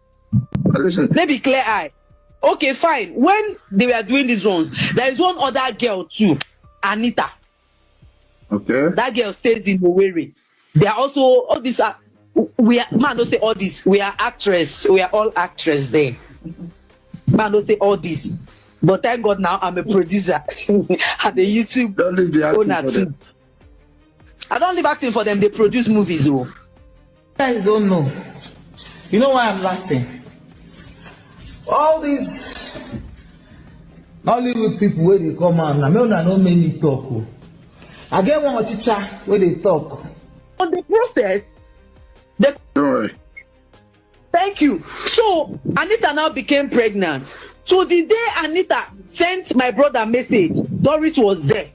Let me clear eye. Okay, fine. When they were doing these runs, there is one other girl too, Anita. Okay. That girl stayed in Owerri. They are also all these are we are man don't say all this. We are actress. We are all actress there. Man don't say all this. But thank God now I'm a producer and the YouTube owner too. I don't leave acting for them. They produce movies. Oh. You guys don't know. You know why I'm laughing? All these Hollywood people where they come out, now me don't make me talk. Oh. I get one teacher where they talk. On the process, the don't worry. Thank you. So Anita now became pregnant. So the day Anita sent my brother a message, Doris was there.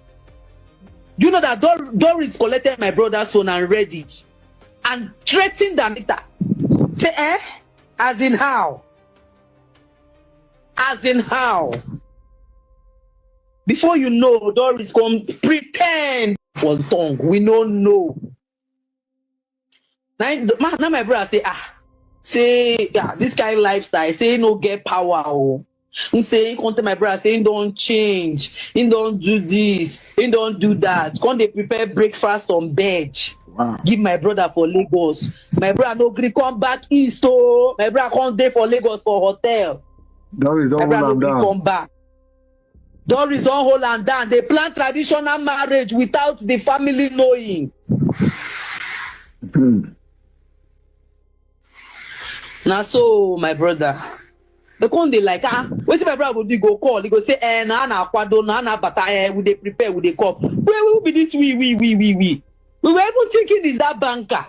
You know that Doris collected my brother's phone and read it and threatened Anita. Say, as in how? As in how? Before you know, Doris come pretend for tongue. We don't know. Now my brother say, this kind of lifestyle, say no get power. Oh. He say, he come to my brother, say, he don't change, he don't do this, he don't do that. Come they prepare breakfast on bed. Wow. Give my brother for Lagos. My brother no gree come back east. Oh, my brother come there for Lagos for hotel. Doris don't my brother hold no gree down. come back. Doris don't hold am down. They plan traditional marriage without the family knowing. Now so my brother. The con they like wait my brother go call. He go say na kwado na bata we they prepare we they call. Where will be this we we were even thinking is that banker.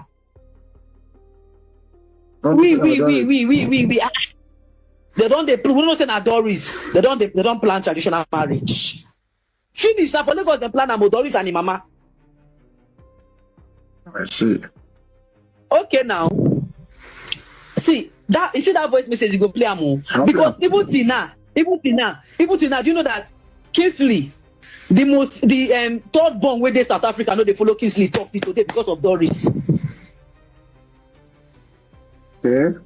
We. They don't we don't say na Doris. They don't plan traditional marriage. Finish now for Lagos they plan about Doris and mama. I see. Okay now. See that you see that voice message you go play am because even Tina, do you know that Kingsley, the third born where they South Africa know they follow Kingsley talk today because of Doris. Okay.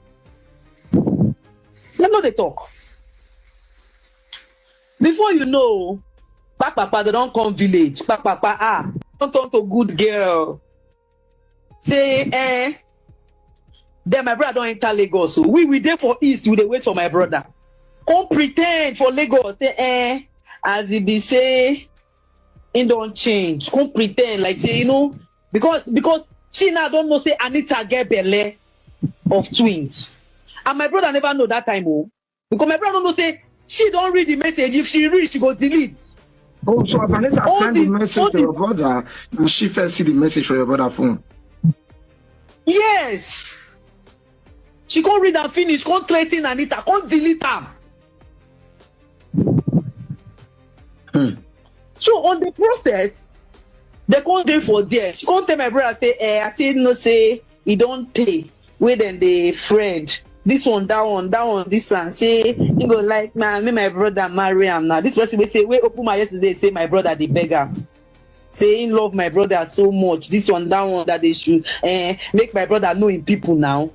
Let know they talk. Before you know, Papa they don't come village. Papa don't turn to good girl. Say then my brother don't enter Lagos. So we there for East, we dey wait for my brother. Come pretend for Lagos. Say as he be say, he don't change. Come pretend like say, you know, because she now don't know say Anita get belle of twins. And my brother never know that time, because my brother don't know say she don't read the message. If she read, she go delete. Oh, so as Anita send the message to your brother, and she first see the message for your brother's phone. Yes. She can't read and finish, can't threaten Anita, can't delete them. So on the process, they can't do for there. She can't tell my brother, say, I say no, say, he don't take. Wait then the friend. This one, that one, this one. Say, you go like, man, me my brother marry him now. This person will say, wait, open my yesterday, say my brother the beggar. Say, he love my brother so much. This one, that they should make my brother know in people now.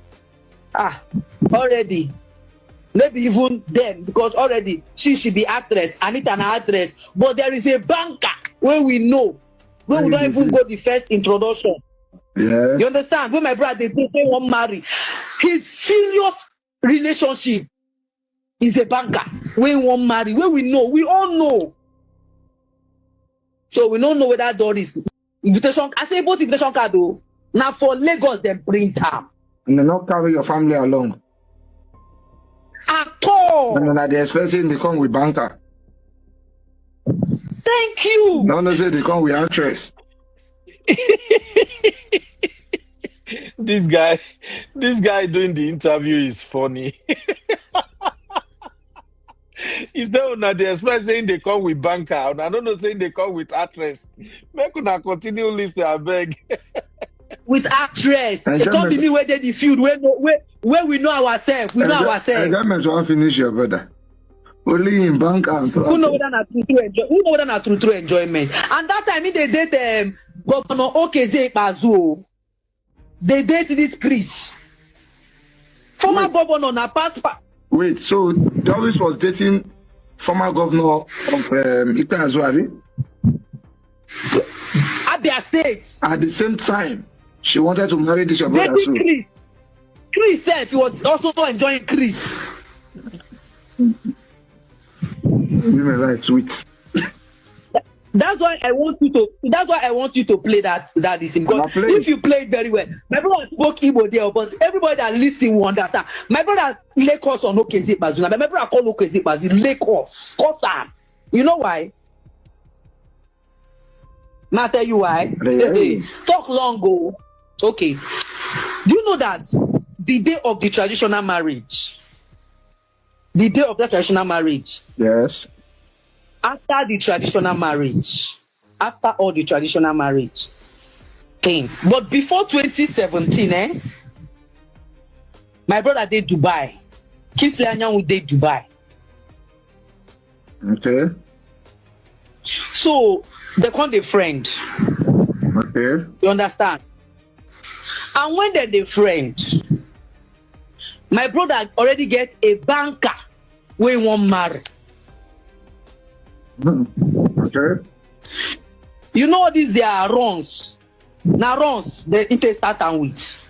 Already. Maybe even then, because already she should be actress, Anita an actress. But there is a banker where we know, where we don't even go the first introduction. Yeah. You understand? When my brother they won't marry, his serious relationship is a banker. When we won't marry, where we know, we all know. So we don't know whether Doris Invitation, I say both invitation card though. Now for Lagos, they bring them. And they not carry your family along. At all. And then they're expecting they come with banker. Thank you. No, say they come with actress. This guy doing the interview is funny. Is there una they expect saying they come with banker? And I don't know saying they come with actress. Make una continue listen, I beg. With actress. They can't be me where they the field where we know ourselves. We know ourselves. I got to finish your brother. Only in bank and who know whether not true enjoyment. And that time they date Governor Okeze Bazu. They date this Chris. Former governor na past. Wait, so Doris was dating former governor of Ikpeazu, Abia State. At the same time, she wanted to marry this your brother too. Chris said he was also enjoying Chris. Women like sweet. That's why I want you to play that this thing. Because if you play it very well, my brother spoke Igbo there, but everybody that listens will understand. My brother Lagos on Okeze Bazuna. My brother call Okeze Bazuna Lagos. You know why? I'll tell you why. Talk long ago. Okay. Do you know that the day of the traditional marriage? The day of that traditional marriage. Yes. After all the traditional marriage came. But before 2017, my brother did Dubai. Kids Lanyan did Dubai. Okay. So they call the friend. Okay. You understand? And when they're the friend, my brother already get a banker where he won't marry. Okay. You know these they are runs. Now runs they need to start and with.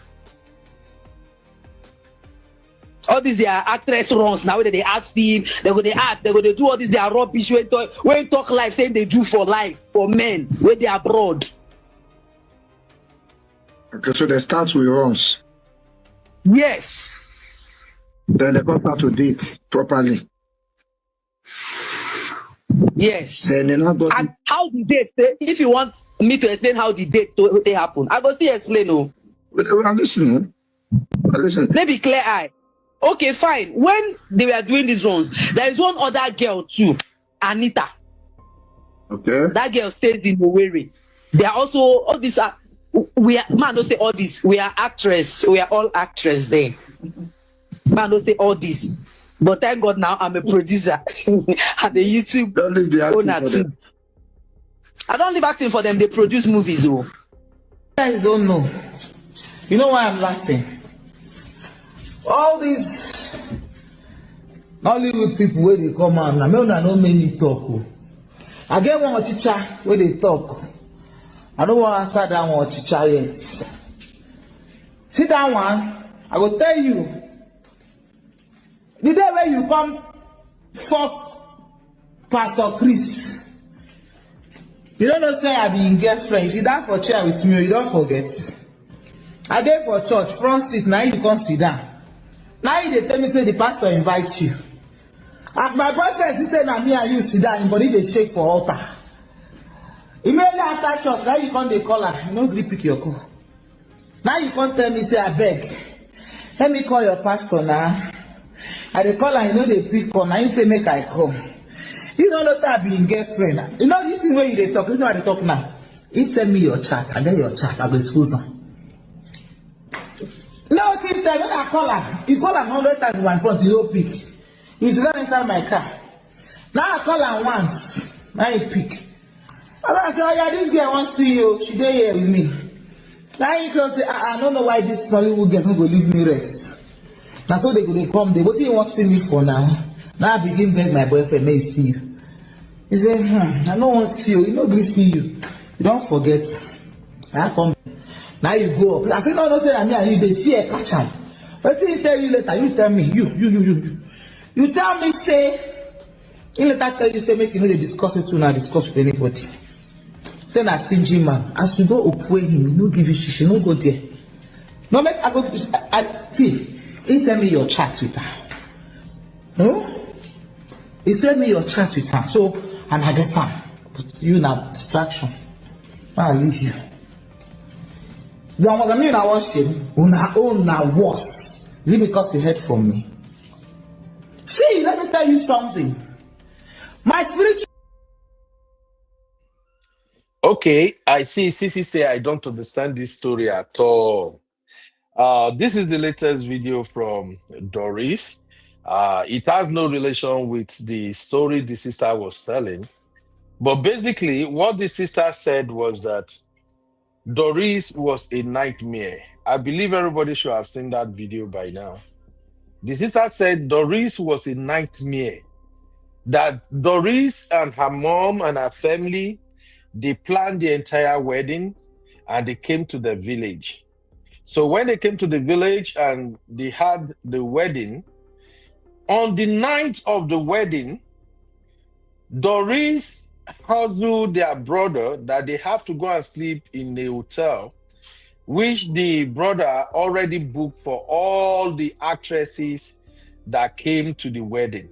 All these they are actress runs now where they act film, they go they act, they go they do all these they are rubbish when talk life saying they do for life for men where they are abroad. Okay, so they start with runs. Yes. Then they come start to date properly. Yes. Then they not go. And how the date? If you want me to explain how the date they happen, I go see explain. No. I'm listening. Let me clear eye. Okay, fine. When they were doing these runs, there is one other girl too, Anita. Okay. That girl stays in Owerri. They are also all these are we are man don't say all this. We are actress. We are all actress there. Man don't say all this. But thank God now I'm a producer and the YouTube don't leave the owner too. I don't leave acting for them. They produce movies. Oh. You guys don't know. You know why I'm laughing? All these Hollywood people where they come out now, I don't make me talk. Oh. I get one teacher where they talk. I don't want to answer that one teacher yet. See that one? I will tell you. The day when you come fuck Pastor Chris, you don't know say I be in girlfriend. You sit down for chair with me, you don't forget. I dey for church, front seat, now you come sit down. Now you dey tell me say the pastor invites you. As my boyfriend say na me and you sit down, him body dey shake for altar. Immediately after church, now you come dey call her, you no gree pick your call. Now you come tell me say abeg, let me call your pastor now. I dey call her, you know they pick call. Now you say make I come. You don't know say I be in girlfriend. You know this thing where you dey talk. This is what I dey talk now. He send me your chat. I get your chat. I go expose am. No, till time when I call her, you call her 100 times in my front, you don't pick. You sit down inside my car. Now I call her once. Now you pick. I say, oh yeah, this girl wants to see you. She dey here with me. Now you close the, I don't know why this Hollywood girl don't go leave me rest. Now so they come, what do you want to see me for now? Now I begin beg my boyfriend, may he see you. He say, I don't want to see you. You know, we see you. You don't forget. I come. Now you go up. I say, no, say that me and you, they fear catch am. What he tell you later? You tell me. You tell me, say, he later tell you, say, make you know they discuss it too now, discuss with anybody. say na stingy man. As you go upway him, he no give you shishi, no go there. No make I go. See, he send me your chat with her. No? He send me your chat with her. So and I get time. But you na distraction. I'll leave you. The one that me na watch him. Una own na worse. Is it because you heard from me? See, let me tell you something. My spiritual. Okay, I see. Sissy say I don't understand this story at all. This is the latest video from Doris. It has no relation with the story the sister was telling. But basically, what the sister said was that Doris was a nightmare. I believe everybody should have seen that video by now. The sister said Doris was a nightmare. That Doris and her mom and her family, they planned the entire wedding and they came to the village. So when they came to the village and they had the wedding, on the night of the wedding, Doris hustled their brother that they have to go and sleep in a hotel, which the brother already booked for all the actresses that came to the wedding.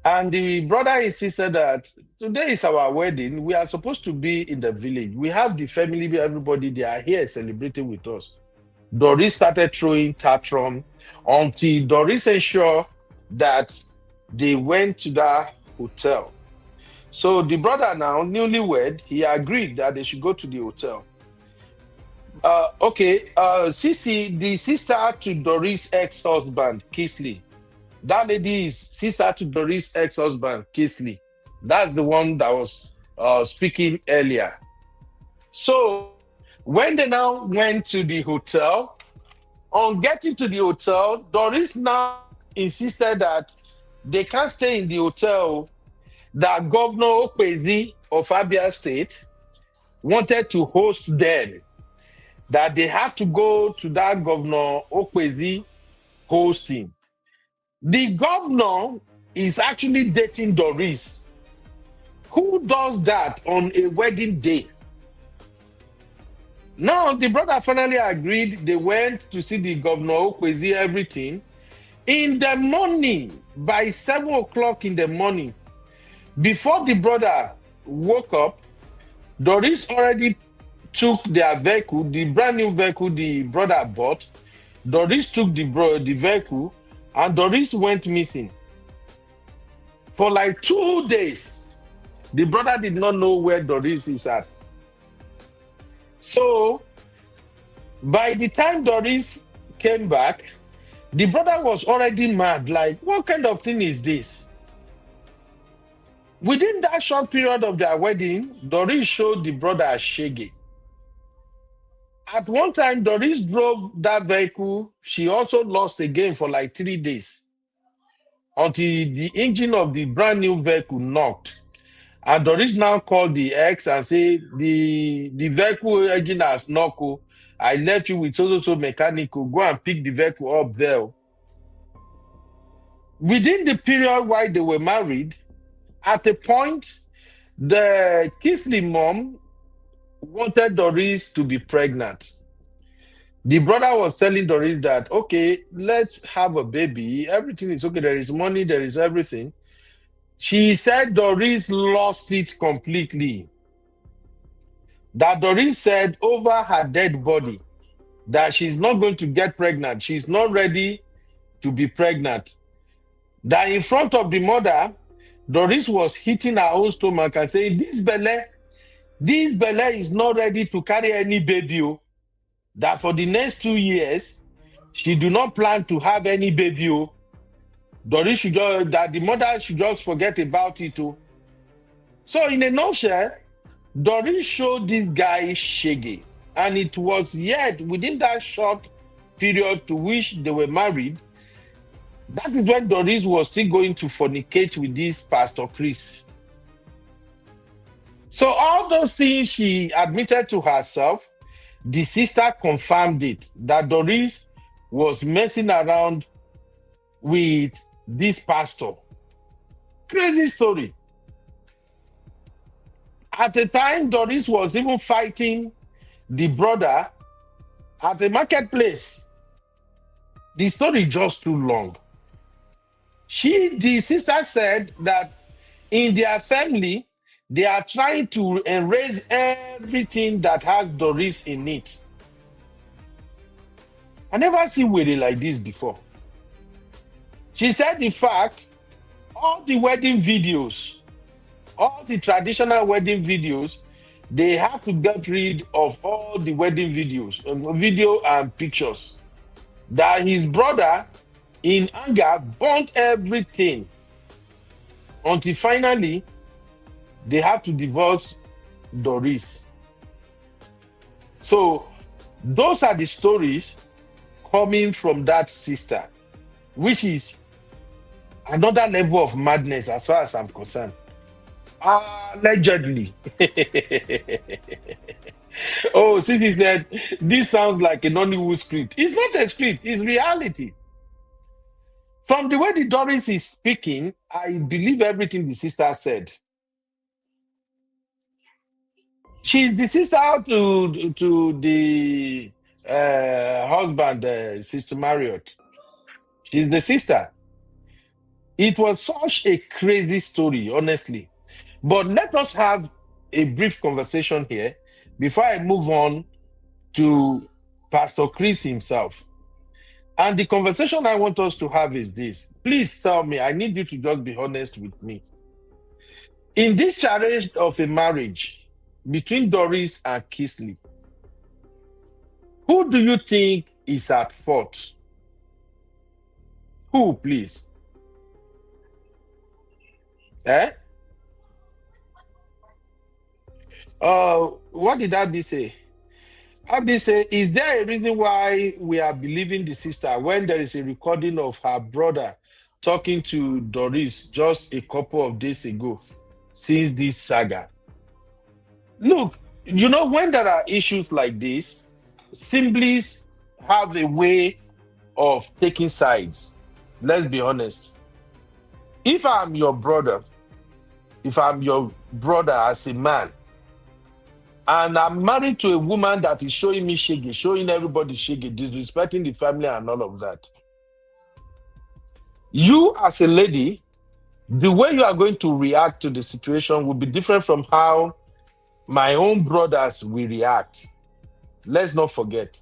And the brother insisted that today is our wedding. We are supposed to be in the village. We have the family, everybody, they are here celebrating with us. Doris started throwing tantrum until Doris ensured that they went to that hotel. So the brother now, newlywed, he agreed that they should go to the hotel. Sissy, the sister to Doris' ex-husband, Kisley. That lady is sister to Doris' ex-husband, Kisley. That's the one that was speaking earlier. So when they now went to the hotel, on getting to the hotel, Doris now insisted that they can't stay in the hotel, that Governor Okwezi of Abia State wanted to host them, that they have to go to that Governor Okwezi hosting. The governor is actually dating Doris. Who does that on a wedding day? Now, the brother finally agreed. They went to see the Governor Okwezi, everything. In the morning, by 7 o'clock in the morning, before the brother woke up, Doris already took their vehicle, the brand new vehicle the brother bought. Doris took the vehicle and Doris went missing. For like 2 days, the brother did not know where Doris is at. So, by the time Doris came back, the brother was already mad. Like, what kind of thing is this? Within that short period of their wedding, Doris showed the brother a shaggy. At one time, Doris drove that vehicle. She also lost again for like 3 days until the engine of the brand new vehicle knocked. And Doris now called the ex and said, the vehicle engine has knocked. I left you with so mechanical. Go and pick the vehicle up there. Within the period while they were married, at a point, the Kisley mom wanted Doris to be pregnant. The brother was telling Doris that, okay, let's have a baby. Everything is okay. There is money. There is everything. She said Doris lost it completely. That Doris said over her dead body that she's not going to get pregnant. She's not ready to be pregnant. That in front of the mother, Doris was hitting her own stomach and saying, this belly is not ready to carry any baby. That for the next 2 years, she do not plan to have any baby. Doris should just, that the mother should just forget about it too. So in a nutshell, Doris showed this guy shaggy. And it was yet within that short period to which they were married, that is when Doris was still going to fornicate with this Pastor Chris. So all those things she admitted to herself, the sister confirmed it, that Doris was messing around with this pastor. Crazy story. At the time, Doris was even fighting the brother at the marketplace. The story just too long. The sister said that in their family, they are trying to erase everything that has Doris in it. I never seen Were like this before. She said, in fact, all the wedding videos, all the traditional wedding videos, they have to get rid of all the wedding videos, video and pictures. That his brother, in anger, burnt everything until finally they have to divorce Doris. So those are the stories coming from that sister, which is another level of madness as far as I'm concerned. Allegedly. Oh, Sissy said, this sounds like a Nollywood script. It's not a script, it's reality. From the way the Doris is speaking, I believe everything the sister said. She's the sister to the husband, Sister Marriott. She's the sister. It was such a crazy story, honestly. But let us have a brief conversation here before I move on to Pastor Chris himself. And the conversation I want us to have is this. Please tell me, I need you to just be honest with me. In this challenge of a marriage between Doris and Kisley, who do you think is at fault? Who, please? What did Abby say? Abby say, is there a reason why we are believing the sister when there is a recording of her brother talking to Doris just a couple of days ago since this saga? Look, you know, when there are issues like this, symbols have a way of taking sides. Let's be honest. If I'm your brother as a man, and I'm married to a woman that is showing me shege, showing everybody shege, disrespecting the family and all of that, you as a lady, the way you are going to react to the situation will be different from how my own brothers will react. Let's not forget.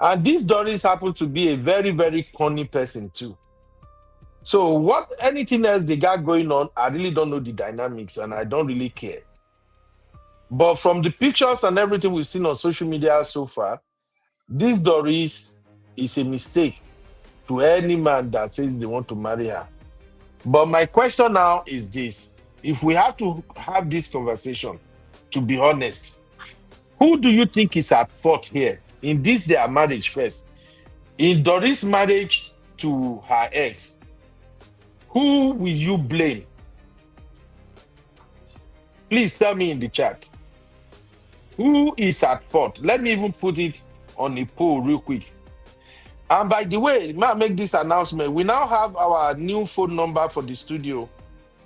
And this Doris happens to be a very, very corny person too. So anything else they got going on, I really don't know the dynamics and I don't really care. But from the pictures and everything we've seen on social media so far, this Doris is a mistake to any man that says they want to marry her. But my question now is this. If we have to have this conversation, to be honest, who do you think is at fault here in this their marriage first? In Doris' marriage to her ex, who will you blame? Please tell me in the chat. Who is at fault? Let me even put it on a poll real quick. And by the way, may I make this announcement? We now have our new phone number for the studio.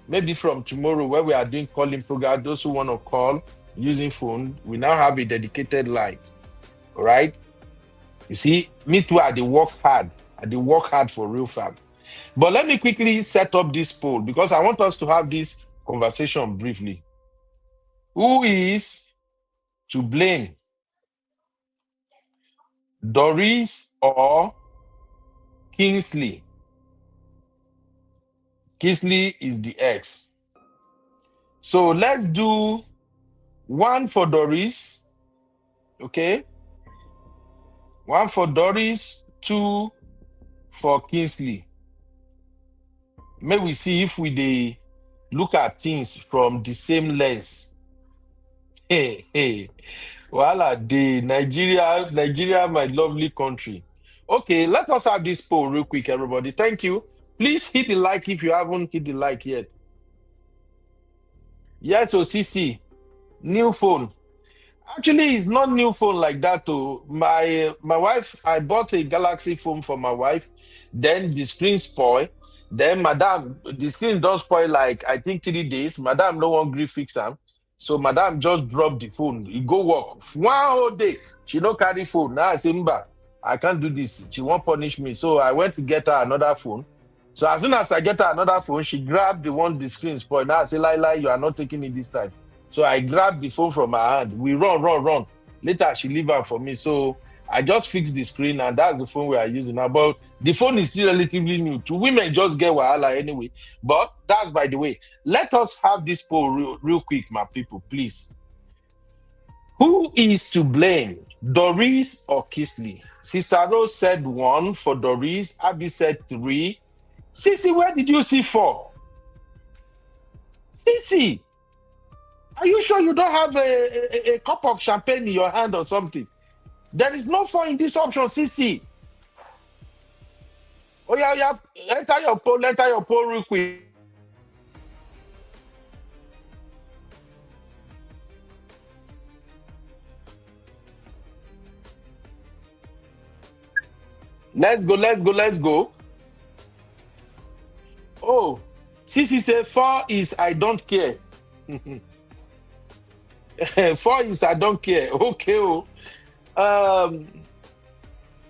Maybe from tomorrow, where we are doing calling program, those who want to call using phone, we now have a dedicated line. All right? You see, me too, I work hard. I work hard for real fam. But let me quickly set up this poll because I want us to have this conversation briefly. Who is to blame? Doris or Kingsley? Kingsley is the ex. So let's do 1 for Doris. Okay? 1 for Doris, 2 for Kingsley. May we see if we look at things from the same lens. Hey. Voila, Nigeria, my lovely country. Okay, let us have this poll real quick, everybody. Thank you. Please hit the like if you haven't hit the like yet. Yes, OCC, new phone. Actually, it's not new phone like that. My wife, I bought a Galaxy phone for my wife. Then the screen spoiled. Then, madam, the screen does spoil like, I think 3 days. Madam, no one agree fix them. So madam just drop the phone. He go work. One whole day, she no carry phone. Now I say, Mba, I can't do this. She won't punish me. So I went to get her another phone. So as soon as I get her another phone, she grabbed the one the screen spoiled. Now I say, Lai, you are not taking it this time. So I grabbed the phone from her hand. We run. Later, she leave her for me. So I just fixed the screen, and that's the phone we are using now. But the phone is still relatively new. To women, just get wahala anyway. But that's by the way. Let us have this poll real quick, my people, please. Who is to blame, Doris or Kisley? Sister Rose said 1 for Doris. Abby said 3. Sissy, where did you see 4? Sissy, are you sure you don't have a cup of champagne in your hand or something? There is no 4 in this option, Sissy. Oh, yeah. Enter your poll real quick. Let's go. Oh, Sissy said 4 is I don't care. 4 is I don't care. Okay.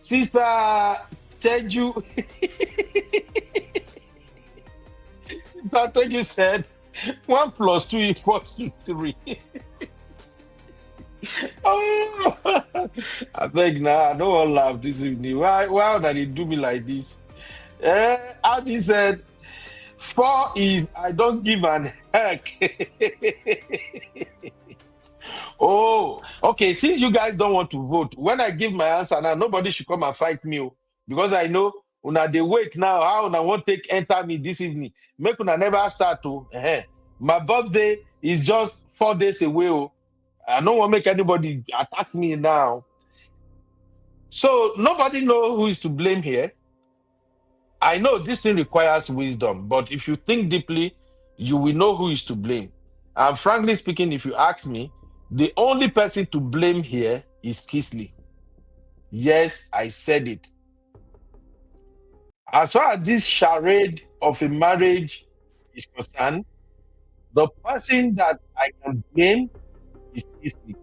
Sister Teju. Sister Teju said 1 + 2 = 3. Oh, I beg now. I don't want to laugh this evening. Why did he do me like this? Abby said 4 is I don't give an heck. Oh, okay. Since you guys don't want to vote, when I give my answer now, nobody should come and fight me. Because I know una they wait now. How una won't take enter me this evening. Make una never start to. My birthday is just 4 days away. I don't want to make anybody attack me now. So nobody know who is to blame here. I know this thing requires wisdom, but if you think deeply, you will know who is to blame. And frankly speaking, if you ask me, the only person to blame here is Kisley. Yes, I said it. As far as this charade of a marriage is concerned, the person that I can blame is Kisley.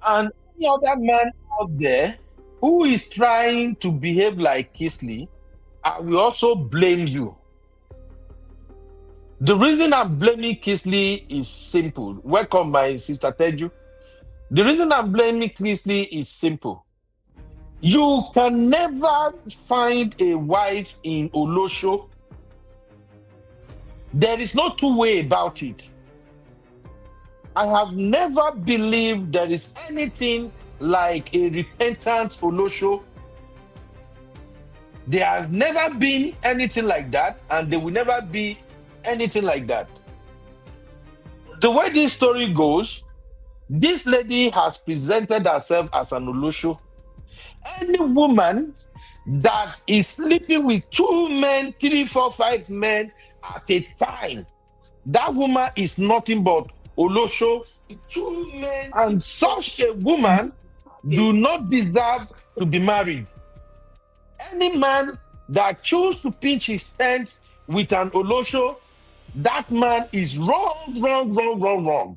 And any other man out there who is trying to behave like Kisley, I will also blame you. The reason I'm blaming Kisley is simple. Welcome, my sister Teju. The reason I'm blaming Kisley is simple. You can never find a wife in Olosho. There is no two way about it. I have never believed there is anything like a repentant Olosho. There has never been anything like that, and there will never be anything like that. The way this story goes, this lady has presented herself as an Olosho. Any woman that is sleeping with 2 men, 3, 4, 5 men at a time, that woman is nothing but Olosho. 2 men, and such a woman do not deserve to be married. Any man that chooses to pitch his tent with an Olosho, that man is wrong.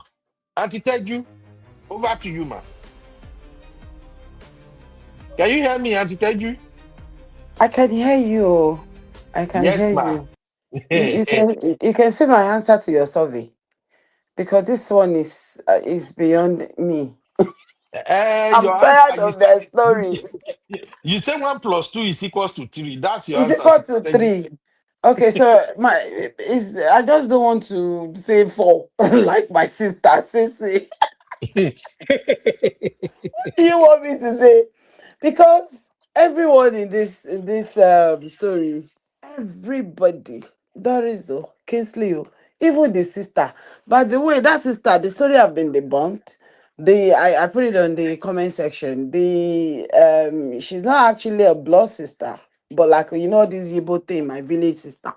Auntie Teju, over to you, man. Can you hear me, Auntie Teju? I can hear you. I can hear ma'am. you can see my answer to your survey, because this one is beyond me. I'm Your tired answer, of their stories. You say 1 + 2 = 3. That's your It's answer. equal to 3. Okay, so I just don't want to say 4 like my sister Sissy. What do you want me to say? Because everyone in this story, everybody, Doris, Kingsley, even the sister. By the way, that sister, the story have been debunked. I put it on the comment section. She's not actually a blood sister, but like this Yibo thing, my village sister.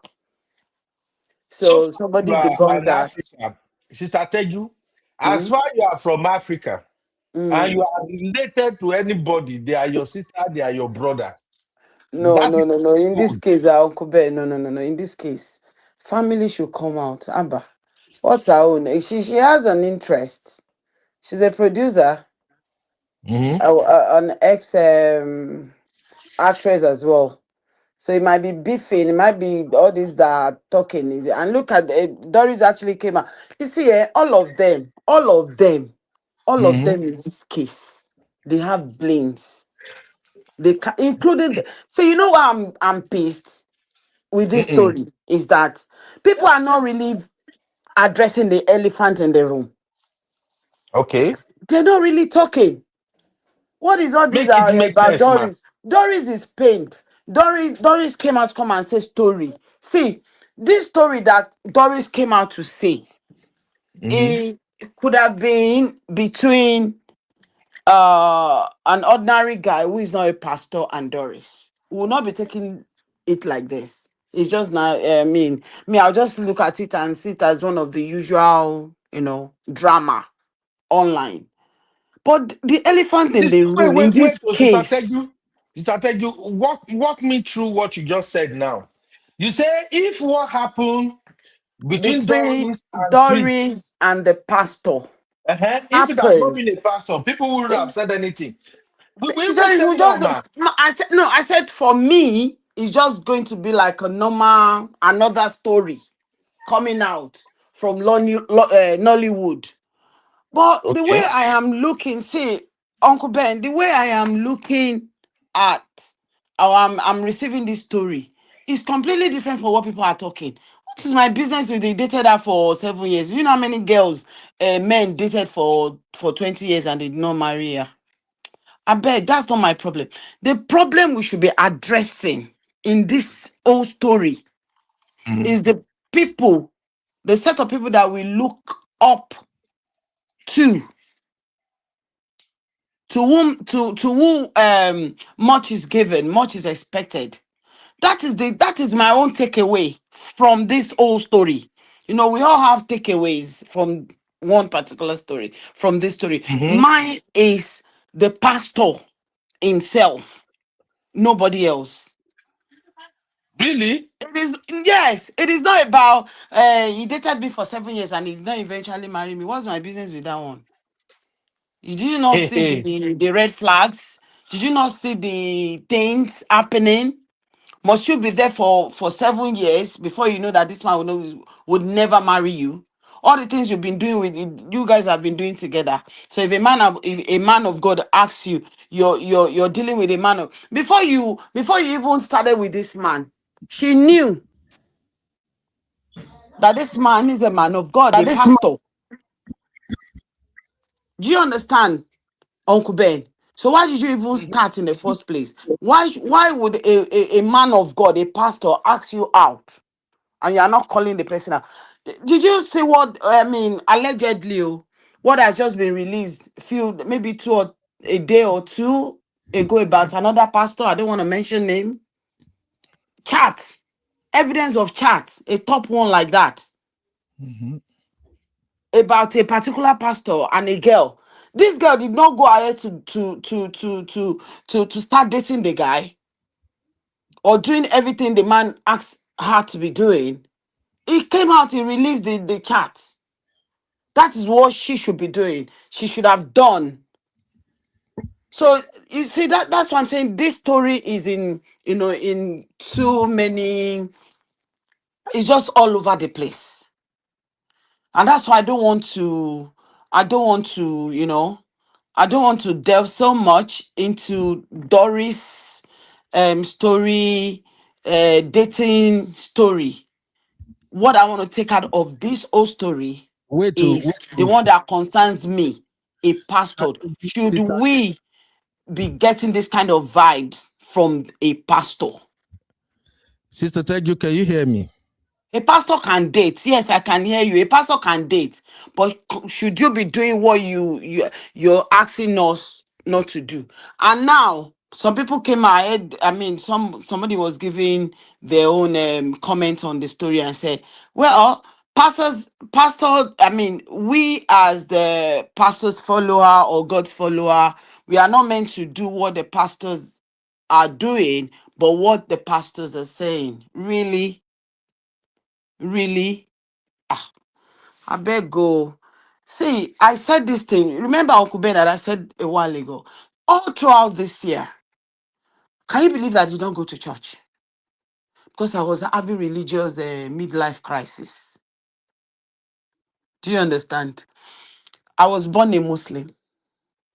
So somebody debunked that. Sister Teju, as far as you are from Africa and you are related to anybody, they are your sister, they are your brother. No. In this case, Uncle Bear, no. In this case, family should come out. Abba. What's her own? She has an interest. She's a producer, Mm-hmm. an ex actress as well. So it might be beefing, it might be all this that are talking. And look at Doris actually came out. You see, all of Mm-hmm. them in this case, they have blames. They including so you know why I'm pissed with this Mm-mm. story is that people are not really addressing the elephant in the room. Okay. They're not really talking. What is all this Make it make about sense, ma. Doris? Doris is pained. Doris came out to come and say story. See, this story that Doris came out to say, Mm-hmm. it could have been between an ordinary guy who is not a pastor and Doris. We will not be taking it like this. It's just not I'll just look at it and see it as one of the usual, drama online. But the elephant in the room in Wait, this oh, Sister case, Teju. Sister Teju, walk me through what you just said now. You say if what happened between between Doris and Chris, Doris and the pastor if it had not happened. been a pastor, people wouldn't have It, said anything. We it's even just, say we more, ma. just no, I said for me, it's just going to be like a normal another story coming out from Nollywood. But the way Okay. I am looking, see, Uncle Ben, the way I am looking at, or I'm receiving this story, is completely different from what people are talking. What is my business with they dated her for 7 years? You know how many girls, men dated for 20 years and they did not marry her? I bet that's not my problem. The problem we should be addressing in this whole story Mhm. is the people, the set of people that we look up to to whom much is given, much is expected. That is my own takeaway from this whole story. We all have takeaways from one particular story, from this story. Mhm. Mine is the pastor himself, nobody else. Really? It is, yes, it is not about he dated me for 7 years and he did not eventually marry me. What's my business with that one? Did you not Hey, see hey. the red flags? Did you not see the things happening? Must you be there for 7 years before you know that this man would never marry you? All the things you've been doing you guys have been doing together. So if a man of God asks you, you're dealing with a man of before you even started with this man, she knew that this man is a man of God, a This man, pastor. Do you understand? Uncle Ben. So why did you even start in the first place? Why would a man of God, a pastor, ask you out and you are not calling the person out? Did you see what I mean? Allegedly, what has just been released maybe a day or two ago about another pastor? I don't want to mention name. Chat, evidence of chat, a top one like that about a particular pastor and a girl. This girl did not go ahead to start dating the guy or doing everything the man asked her to be doing. He came out, he released the chat. That is what she should be doing. She should have done. So you see that's what I'm saying. This story is in too many, it's just all over the place. And that's why I don't want to, I don't want to delve so much into Doris story, dating story. What I want to take out of this whole story is the one that concerns me, a pastor. Should sister, we be getting this kind of vibes from a pastor? Sister Teju, can you hear me? A pastor can date. Yes, I can hear you. A pastor can date, but should you be doing what you're asking us not to do? And now some people came ahead. I mean, somebody was giving their own comment on the story and said, "Well, pastor. I mean, we as the pastor's follower or God's follower, we are not meant to do what the pastors are doing, but what the pastors are saying. Really." Really? I beg go. See, I said this thing. Remember Uncle Ben that I said a while ago. All throughout this year, can you believe that you don't go to church? Because I was having religious midlife crisis. Do you understand? I was born a Muslim.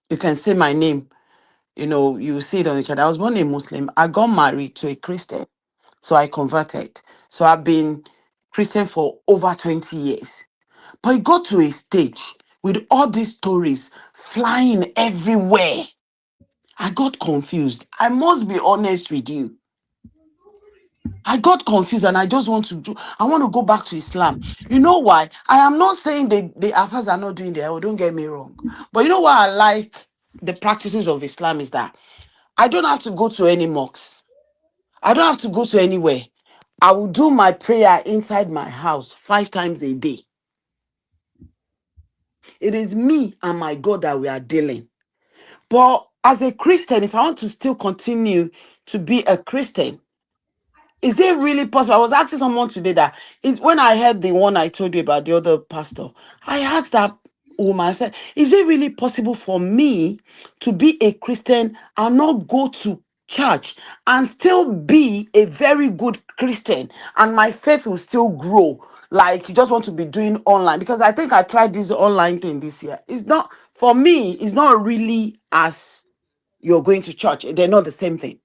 You can say my name. You see it on each other. I was born a Muslim. I got married to a Christian. So I converted. So I've been Christian for over 20 years. But it got to a stage with all these stories flying everywhere. I got confused. I must be honest with you. I got confused and I just I want to go back to Islam. You know why? I am not saying the Afars are not doing their own, don't get me wrong. But you know why I like the practices of Islam is that I don't have to go to any mosques. I don't have to go to anywhere. I will do my prayer inside my house 5 times a day. It is me and my God that we are dealing. But as a Christian, if I want to still continue to be a Christian, is it really possible? I was asking someone today that is when I heard the one I told you about the other pastor, I asked that woman, I said, is it really possible for me to be a Christian and not go to church and still be a very good Christian and my faith will still grow? Like you just want to be doing online, because I think I tried this online thing this year. It's not for me, it's not really as you're going to church. They're not the same thing.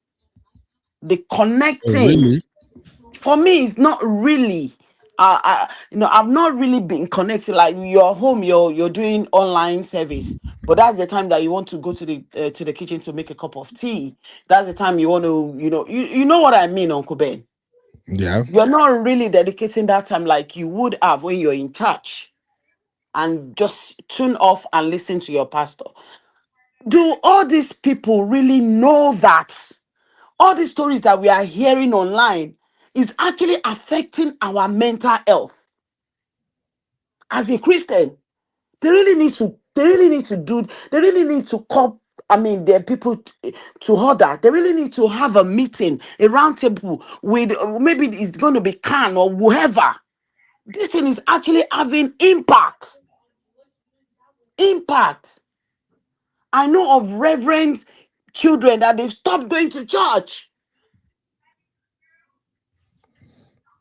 The Oh, connecting really? for me is not really I've not really been connected. Like you're home, you're doing online service, but that's the time that you want to go to the kitchen to make a cup of tea. That's the time you want to, you know what I mean, Uncle Ben. Yeah. You're not really dedicating that time like you would have when you're in church and just tune off and listen to your pastor. Do all these people really know that all these stories that we are hearing online is actually affecting our mental health? As a Christian, they really need to call, the people to order. They really need to have a meeting, a round table with maybe it's going to be Khan or whoever. This thing is actually having impact. I know of reverends, children that they've stopped going to church.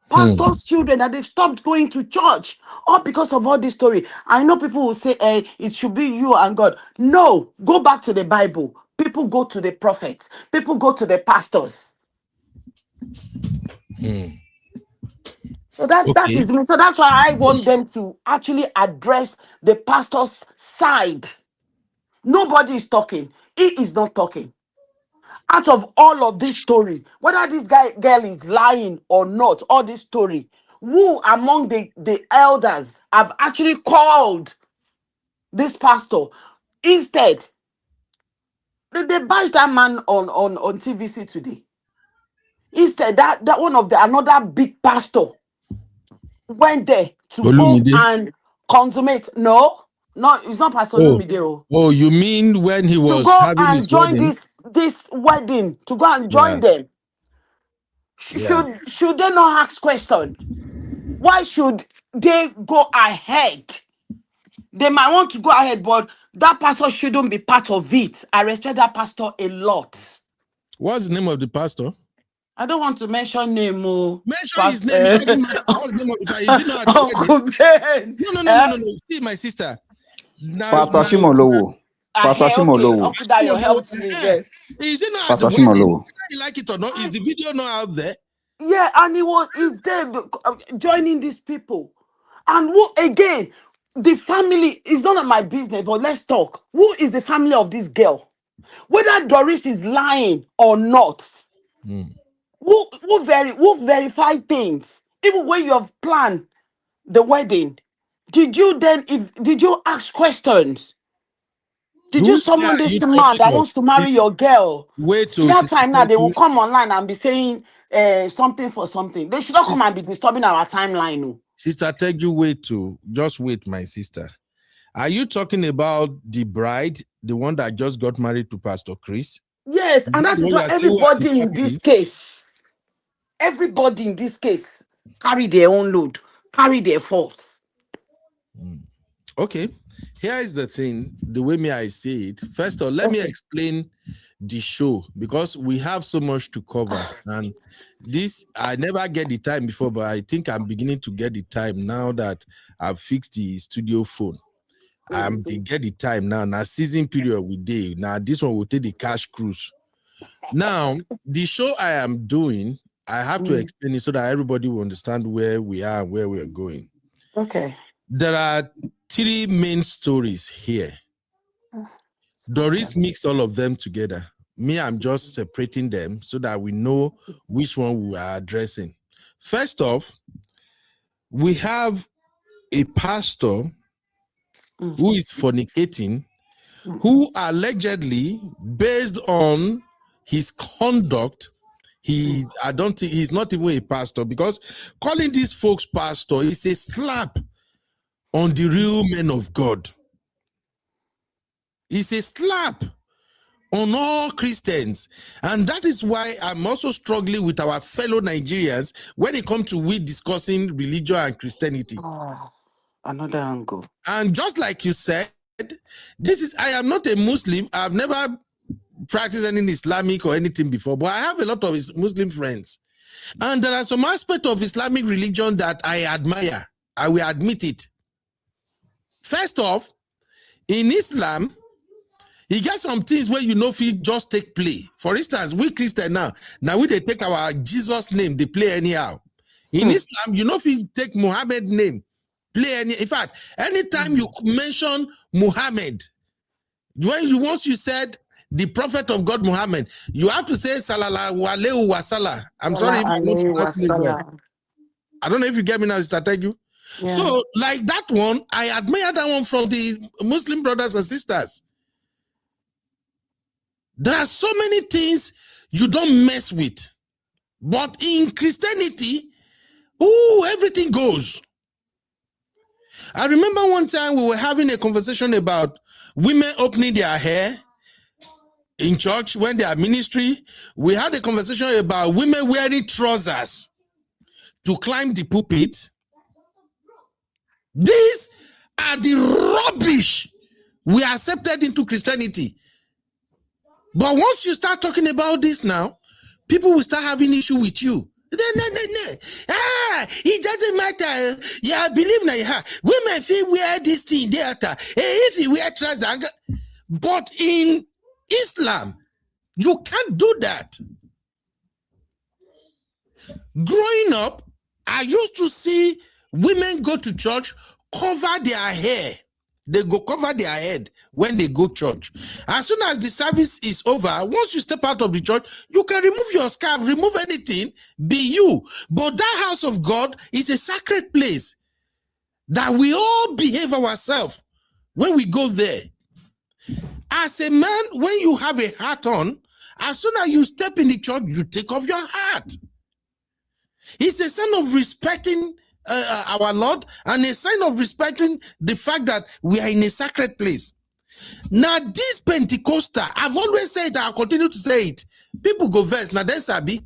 Pastors' children that they've stopped going to church, all because of all this story. I know people will say, it should be you and God. No, go back to the Bible. People go to the prophets. People go to the pastors. So that Okay. is me. So that's why I want them to actually address the pastor's side. Nobody is talking. He is not talking. Out of all of this story, whether this girl is lying or not, all this story, who among the elders have actually called this pastor? Instead, they bashed that man on TVC today. Instead, that one of another big pastor went there to go Olumide. and consummate. No, it's not Pastor Oh, Lumide. you mean when he To was go having and his join wedding? this wedding, to go and Yeah. join them. Yeah. Should they not ask questions? Why should they go ahead? They might want to go ahead, but that pastor shouldn't be part of it. I respect that pastor a lot. What's the name of the pastor? I don't want to mention name. Mention his name. It doesn't matter. What's the name of the pastor? Is he not at the wedding? Uncle Ben. No. See, my sister. Pastor Shimon Lowo. Pastor Shimon Okay, Lowo. Uncle Dayo, help me then. Is he not at the Pastor Shimon wedding? Lowo. Whether you like it or not, is the video not out there? Yeah, and he's there joining these people. And who again? The family is none of my business, but let's talk. Who is the family of this girl? Whether Doris is lying or not, who verify things? Even when you have planned the wedding, did you ask questions? Did you Whose guy summon are you this man talking that of? wants to marry your girl? Wait till Small Sister time now, they will Teju. come online and be saying something for something. They should not come and be disturbing our timeline. No. Sister Teju, just wait, my sister. Are you talking about the bride, the one that just got married to Pastor Chris? Yes, and that is why everybody in this case, carry their own load, carry their faults. Okay, here is the thing, the way I see it. First of all, let me explain the show, because we have so much to cover. And this, I never get the time before, but I think I'm beginning to get the time now that I've fixed the studio phone. I'm to get the time now. Now, season period with day. Now, this one will take the cash cruise. Now, the show I am doing, I have to explain it so that everybody will understand where we are and where we are going. Okay. There are 3 main stories here. Doris mixed all of them together. Me, I'm just separating them so that we know which one we are addressing. First off, we have a pastor who is fornicating, who allegedly, based on his conduct, I don't think he's not even a pastor, because calling these folks pastor is a slap on the real men of God. It's a slap on all Christians. And that is why I'm also struggling with our fellow Nigerians when it comes to we discussing religion and Christianity. Another angle. And just like you said, I am not a Muslim. I've never practiced any Islamic or anything before, but I have a lot of Muslim friends. And there are some aspects of Islamic religion that I admire. I will admit it. First off, in Islam, you get some things where if you just take play. For instance, we Christians now we they take our Jesus name, they play anyhow. In Islam, if you take Muhammad name, play any. In fact, anytime you mention Muhammad, once you said the prophet of God Muhammad, you have to say Sallallahu Alaihi Wasallam. I'm sorry if I'm not pronouncing it well. I don't know if you get me now, Sister Tegu. Yeah. So, like that one, I admire that one from the Muslim brothers and sisters. There are so many things you don't mess with. But in Christianity, everything goes. I remember one time we were having a conversation about women opening their hair in church when they are ministry. We had a conversation about women wearing trousers to climb the pulpit. These are the rubbish we accepted into Christianity. But once you start talking about this now, people will start having issue with you. No. It doesn't matter. Yeah, believe now. Women feel wear this thing there. If you wear trousers, but in Islam, you can't do that. Growing up, I used to see women go to church, cover their hair. They go cover their head when they go church. As soon as the service is over, once you step out of the church, you can remove your scarf, remove anything, be you. But that house of God is a sacred place that we all behave ourselves when we go there. As a man, when you have a hat on, as soon as you step in the church, you take off your hat. It's a sign of respecting our Lord and a sign of respecting the fact that we are in a sacred place. Now, this Pentecostal, I've always said that, I'll continue to say it. People go verse, now then Sabi.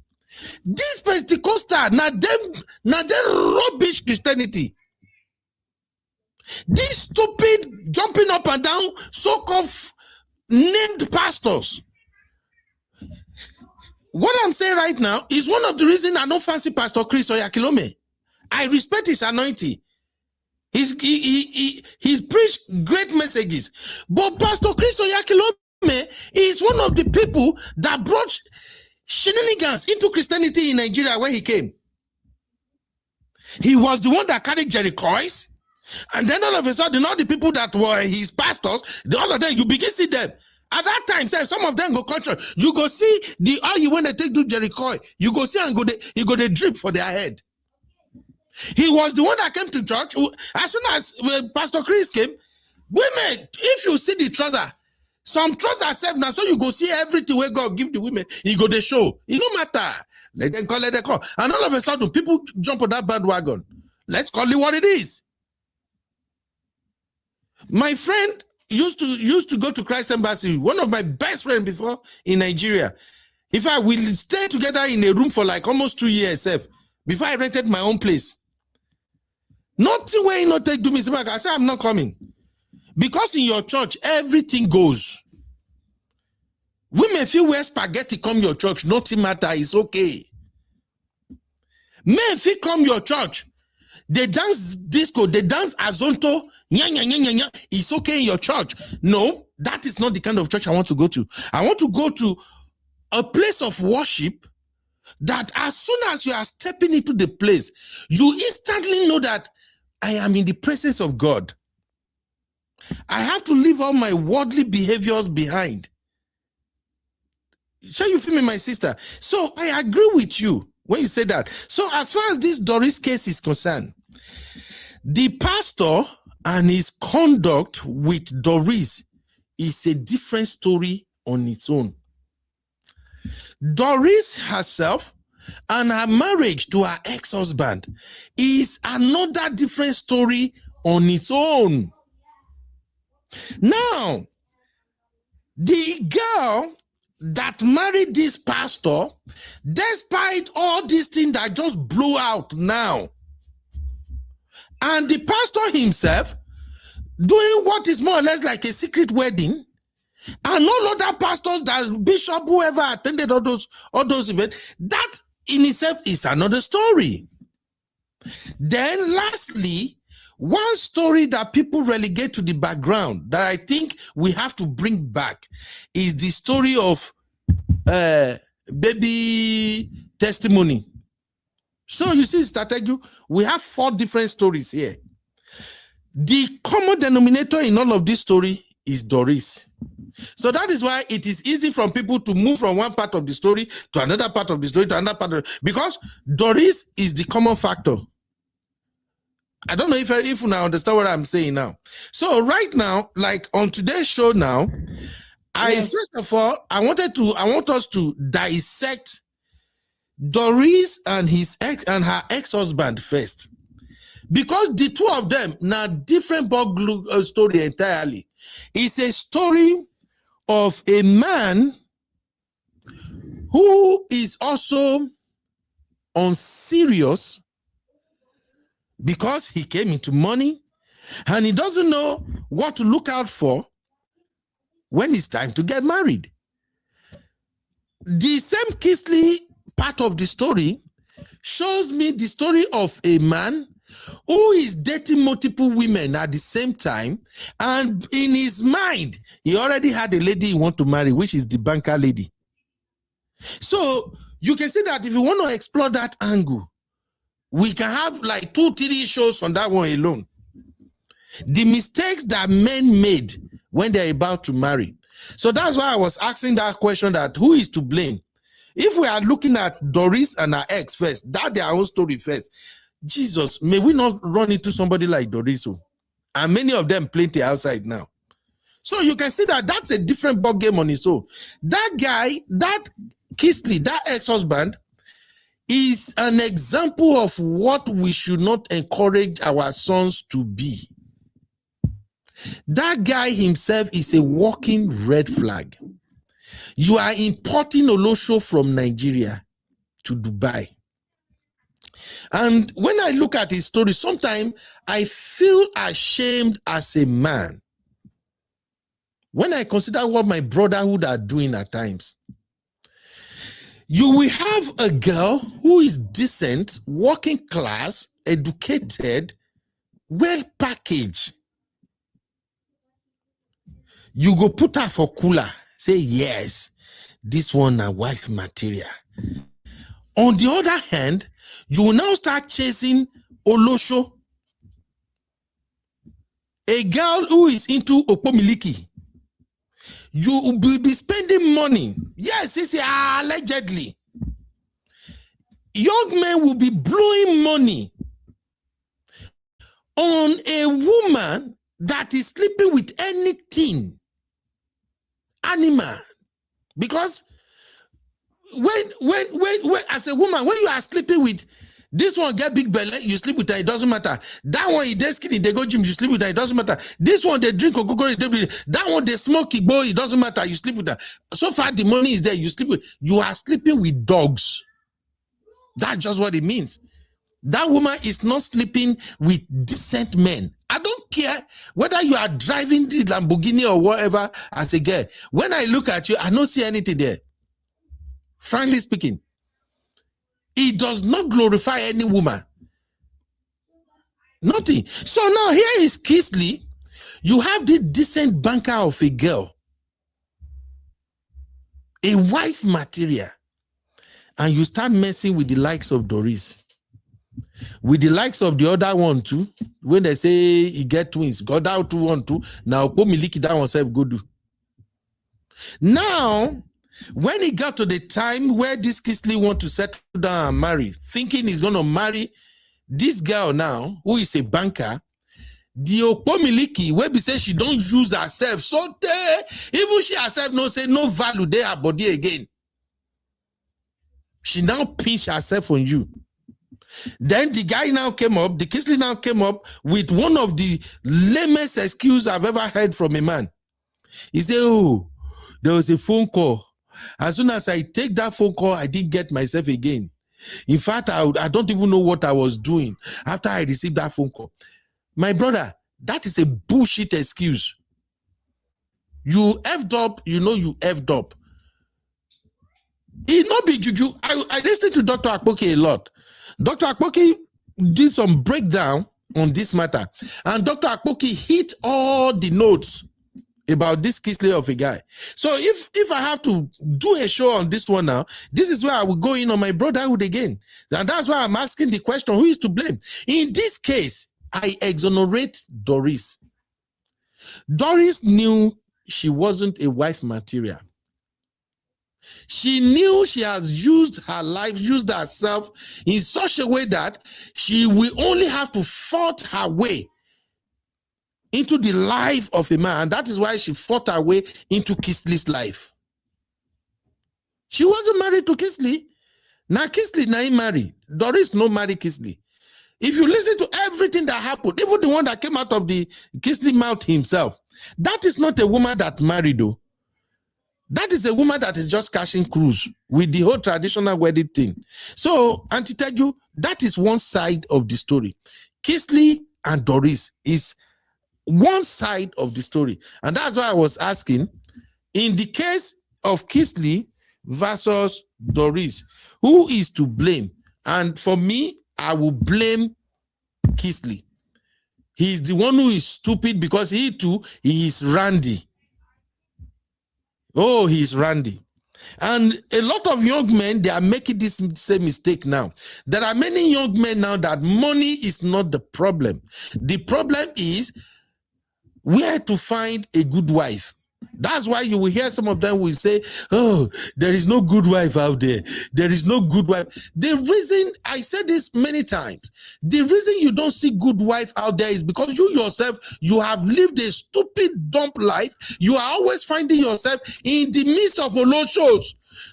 This Pentecostal, now them rubbish Christianity. These stupid jumping up and down, so-called named pastors. What I'm saying right now is one of the reasons I don't fancy Pastor Chris Okafor. I respect his anointing. He's preached great messages. But Pastor Chris Okafor is one of the people that brought shenanigans into Christianity in Nigeria when he came. He was the one that carried Jericho's. And then all of a sudden, all the people that were his pastors, all of them, you begin to see them. At that time, say some of them go country. You go see the oil when they take to Jericho. You go see and you go they drip for their head. He was the one that came to church. As soon as Pastor Chris came, women, if you see the trouser, some trousers safe now, so you go see everything where God give the women. You go they show. It no matter. Let them call. And all of a sudden, people jump on that bandwagon. Let's call it what it is. My friend used to go to Christ Embassy, one of my best friends before in Nigeria. In fact, we stayed together in a room for like almost 2 years before I rented my own place. Nothing where he not take to me. I said, I'm not coming. Because in your church, everything goes. Women feel wear spaghetti come your church, nothing matter, it's okay. Men feel come your church, they dance disco, they dance azonto, it's okay in your church. No, that is not the kind of church I want to go to. I want to go to a place of worship that as soon as you are stepping into the place, you instantly know that I am in the presence of God. I have to leave all my worldly behaviors behind. Shall you feel me, my sister? So I agree with you when you say that. So as far as this Doris case is concerned, the pastor and his conduct with Doris is a different story on its own. Doris herself and her marriage to her ex-husband is another different story on its own. Now, the girl that married this pastor, despite all these things that just blew out now, and the pastor himself doing what is more or less like a secret wedding, and all other pastors, that bishop, whoever attended all those events, that in itself is another story. Then lastly, one story that people relegate to the background that I think we have to bring back is the story of baby testimony. So you see, Strategy, we have 4 different stories here. The common denominator in all of this story is Doris. So that is why it is easy for people to move from one part of the story to another part of the story to another part of because Doris is the common factor. I don't know if you now understand what I'm saying now. So right now, like on today's show now, first of all, I want us to dissect Doris and her ex-husband first. Because the two of them now different story entirely. It's a story of a man who is also unserious because he came into money and he doesn't know what to look out for when it's time to get married. The same Kisley part of the story shows me the story of a man who is dating multiple women at the same time, and in his mind, he already had a lady he wants to marry, which is the banker lady. So you can see that if you want to explore that angle, we can have like 2-3 shows on that one alone. The mistakes that men made when they're about to marry. So that's why I was asking that question, that who is to blame? If we are looking at Doris and her ex first, that their own story first, Jesus, may we not run into somebody like Doris? And many of them plenty outside now. So you can see that that's a different ball game on its own. That guy, that Kisley, that ex-husband, is an example of what we should not encourage our sons to be. That guy himself is a walking red flag. You are importing Olosho from Nigeria to Dubai. And when I look at his story, sometimes I feel ashamed as a man when I consider what my brotherhood are doing at times. You will have a girl who is decent, working class, educated, well packaged. You go put her for cooler. Say, yes, this one a wife material. On the other hand, you will now start chasing Olosho, a girl who is into Opomiliki. You will be spending money. Yes, it's allegedly. Young men will be blowing money on a woman that is sleeping with anything, animal. Because when as a woman, when you are sleeping with this one, get big belly, you sleep with her, it doesn't matter. That one, he dead skinny, they go gym, you sleep with her, it doesn't matter. This one, they drink Coca-Cola, that one, they smoke Igbo, it doesn't matter, you sleep with her. So far, the money is there, you are sleeping with dogs. That's just what it means. That woman is not sleeping with decent men. I don't care whether you are driving the Lamborghini or whatever as a girl. When I look at you, I don't see anything there. Frankly speaking, it does not glorify any woman. Nothing. So now here is Kisley. You have the decent banker of a girl, a wife material, and you start messing with the likes of Doris. With the likes of the other one too, when they say he get twins, got that 2 1 2. Now Pomiliki that one self go do. Now, when he got to the time where this Kisley want to settle down and marry, thinking he's gonna marry this girl now, who is a banker, the Pomiliki, where we say she don't use herself, so even she herself no say no value there her body again. She now pinch herself on you. Then the guy now came up, the Kisley now came up with one of the lamest excuses I've ever heard from a man. He said, oh, there was a phone call. As soon as I take that phone call, I didn't get myself again. In fact, I don't even know what I was doing after I received that phone call. My brother, that is a bullshit excuse. You effed up, you know you effed up. It not be juju. I listened to Dr. Akpoke a lot. Dr. Akpoke did some breakdown on this matter, and Dr. Akpoke hit all the notes about this Kisley of a guy. So if I have to do a show on this one now, this is where I will go in on my brotherhood again. And that's why I'm asking the question, who is to blame? In this case, I exonerate Doris. Doris knew she wasn't a wife material. She knew she has used her life, used herself in such a way that she will only have to fight her way into the life of a man. That is why she fought her way into Kisley's life. She wasn't married to Kisley. Now Kisley now married. Doris no marry Kisley. If you listen to everything that happened, even the one that came out of the Kisley mouth himself, that is not a woman that married though. That is a woman that is just cashing cruise with the whole traditional wedding thing. So, Auntie Teju, that is one side of the story. Kisley and Doris is one side of the story. And that's why I was asking, in the case of Kisley versus Doris, who is to blame? And for me, I will blame Kisley. He's the one who is stupid because he is randy. Oh, he's randy. And a lot of young men, they are making this same mistake now. There are many young men now that money is not the problem. The problem is where to find a good wife. That's why you will hear some of them will say, oh, there is no good wife out there. There is no good wife. The reason, I said this many times, the reason you don't see good wife out there is because you yourself, you have lived a stupid, dumb life. You are always finding yourself in the midst of oloshos.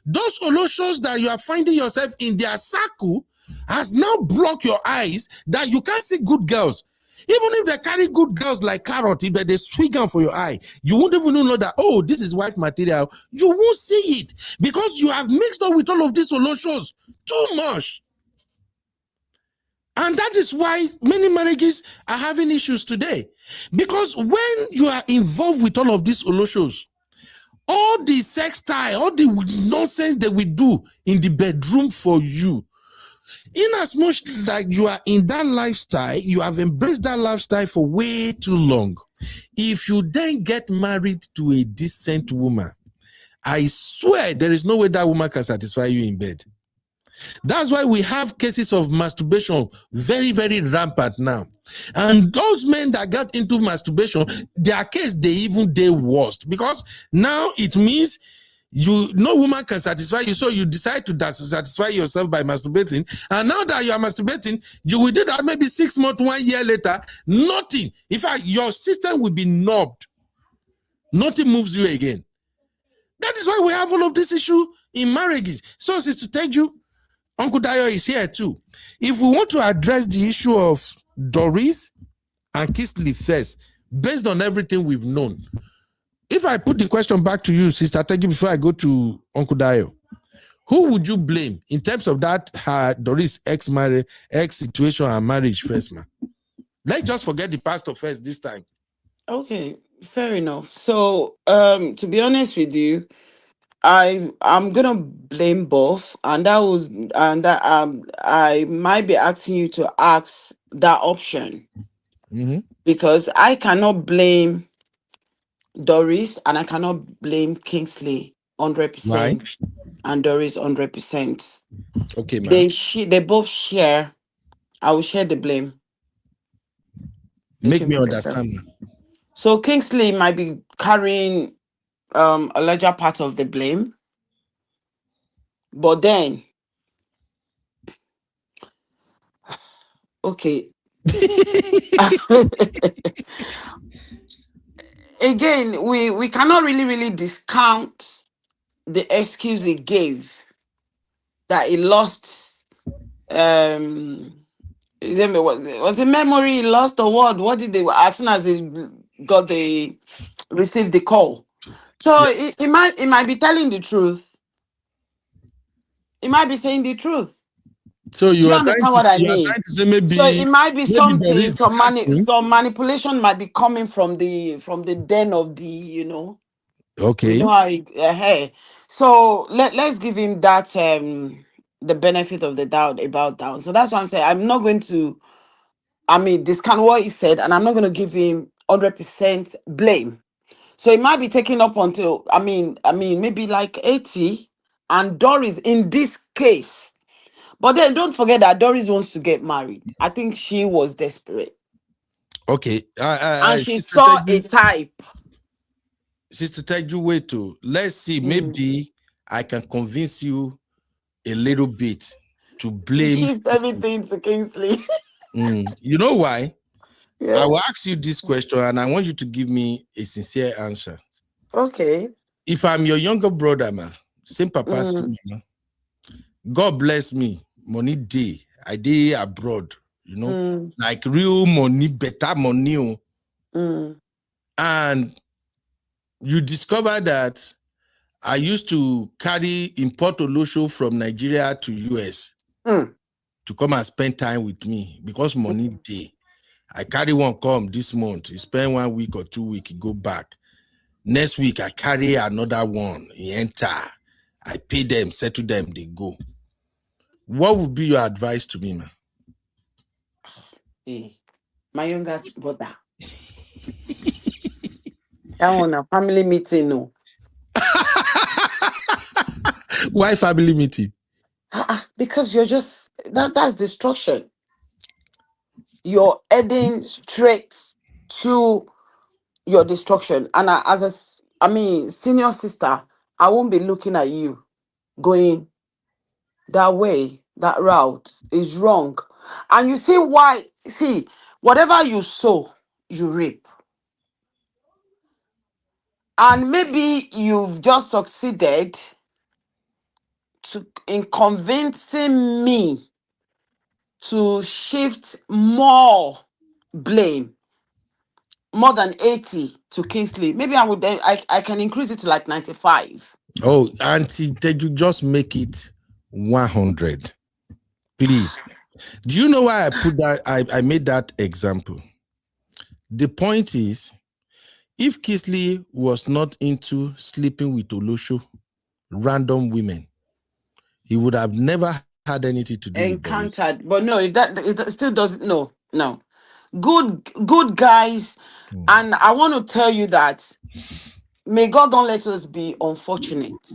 Those oloshos that you are finding yourself in their circle has now blocked your eyes that you can't see good girls. Even if they carry good girls like carrot, if they swing them for your eye, you won't even know that, oh, this is wife material. You won't see it because you have mixed up with all of these oloshos too much. And that is why many marriages are having issues today. Because when you are involved with all of these oloshos, all the sex style, all the nonsense that we do in the bedroom for you, in as much like you are in that lifestyle, you have embraced that lifestyle for way too long. If you then get married to a decent woman, I swear there is no way that woman can satisfy you in bed. That's why we have cases of masturbation very, very rampant now. And those men that got into masturbation, their case, they worst. Because now it means no woman can satisfy you, so you decide to satisfy yourself by masturbating. And now that you are masturbating, you will do that maybe 6 months, 1 year later, nothing. In fact, your system will be knobbed. Nothing moves you again. That is why we have all of this issue in marriages. So, Sister Teju, Uncle Dayo is here too. If we want to address the issue of Doris and Kisley first, based on everything we've known, if I put the question back to you, Sister Teju, before I go to Uncle Dayo, who would you blame in terms of that Doris ex situation and marriage first, man? Let's just forget the pastor first this time. Okay, fair enough. So, to be honest with you, I'm gonna blame both, and I might be asking you to ask that option because I cannot blame Doris and I cannot blame Kingsley 100% and Doris 100%. Okay, man. They both share. I will share the blame. Make me understand. So Kingsley might be carrying a larger part of the blame, but then okay. Again, we cannot really discount the excuse he gave that he lost. Was it memory he lost or what? What did they as soon as he received the call? So he might be telling the truth. He might be saying the truth. So Do you understand what I mean? Trying to say maybe so it might be something, some some manipulation might be coming from the den of the, you know. Okay. You know how so let's give him that the benefit of the doubt about that. So that's what I'm saying. I'm not going to discount what he said, and I'm not going to give him 100% blame. So it might be taken up until maybe like 80, and Doris in this case. But then don't forget that Doris wants to get married. I think she was desperate. Okay. And she saw a type. Sister Teju, wait to. Let's see. Maybe I can convince you a little bit to blame. Shift everything to Kingsley. You know why? Yeah. I will ask you this question and I want you to give me a sincere answer. Okay. If I'm your younger brother, man, same papa, same mama, God bless me, money day, I day abroad, you know, like real money, better money. And you discover that I used to carry import Olosho from Nigeria to US to come and spend time with me because money day. I carry one come this month, you spend 1 week or 2 weeks, you go back. Next week, I carry another one, he enter. I pay them, settle them, they go. What would be your advice to me, man? Hey, my youngest brother. That one a family meeting, no. Why family meeting? Because you're just that's destruction. You're heading straight to your destruction. And senior sister, I won't be looking at you going that way. That route is wrong. And you see why? See, whatever you sow, you reap. And maybe you've just succeeded in convincing me to shift more blame, more than 80 to Kingsley. Maybe I can increase it to like 95. Oh, Auntie, did you just make it 100? Please. Do you know why I put that? I made that example. The point is, if Kingsley was not into sleeping with Olosho, random women, he would have never had anything to do with Doris. But no, it still doesn't. No. Good guys, and I want to tell you that may God don't let us be unfortunate.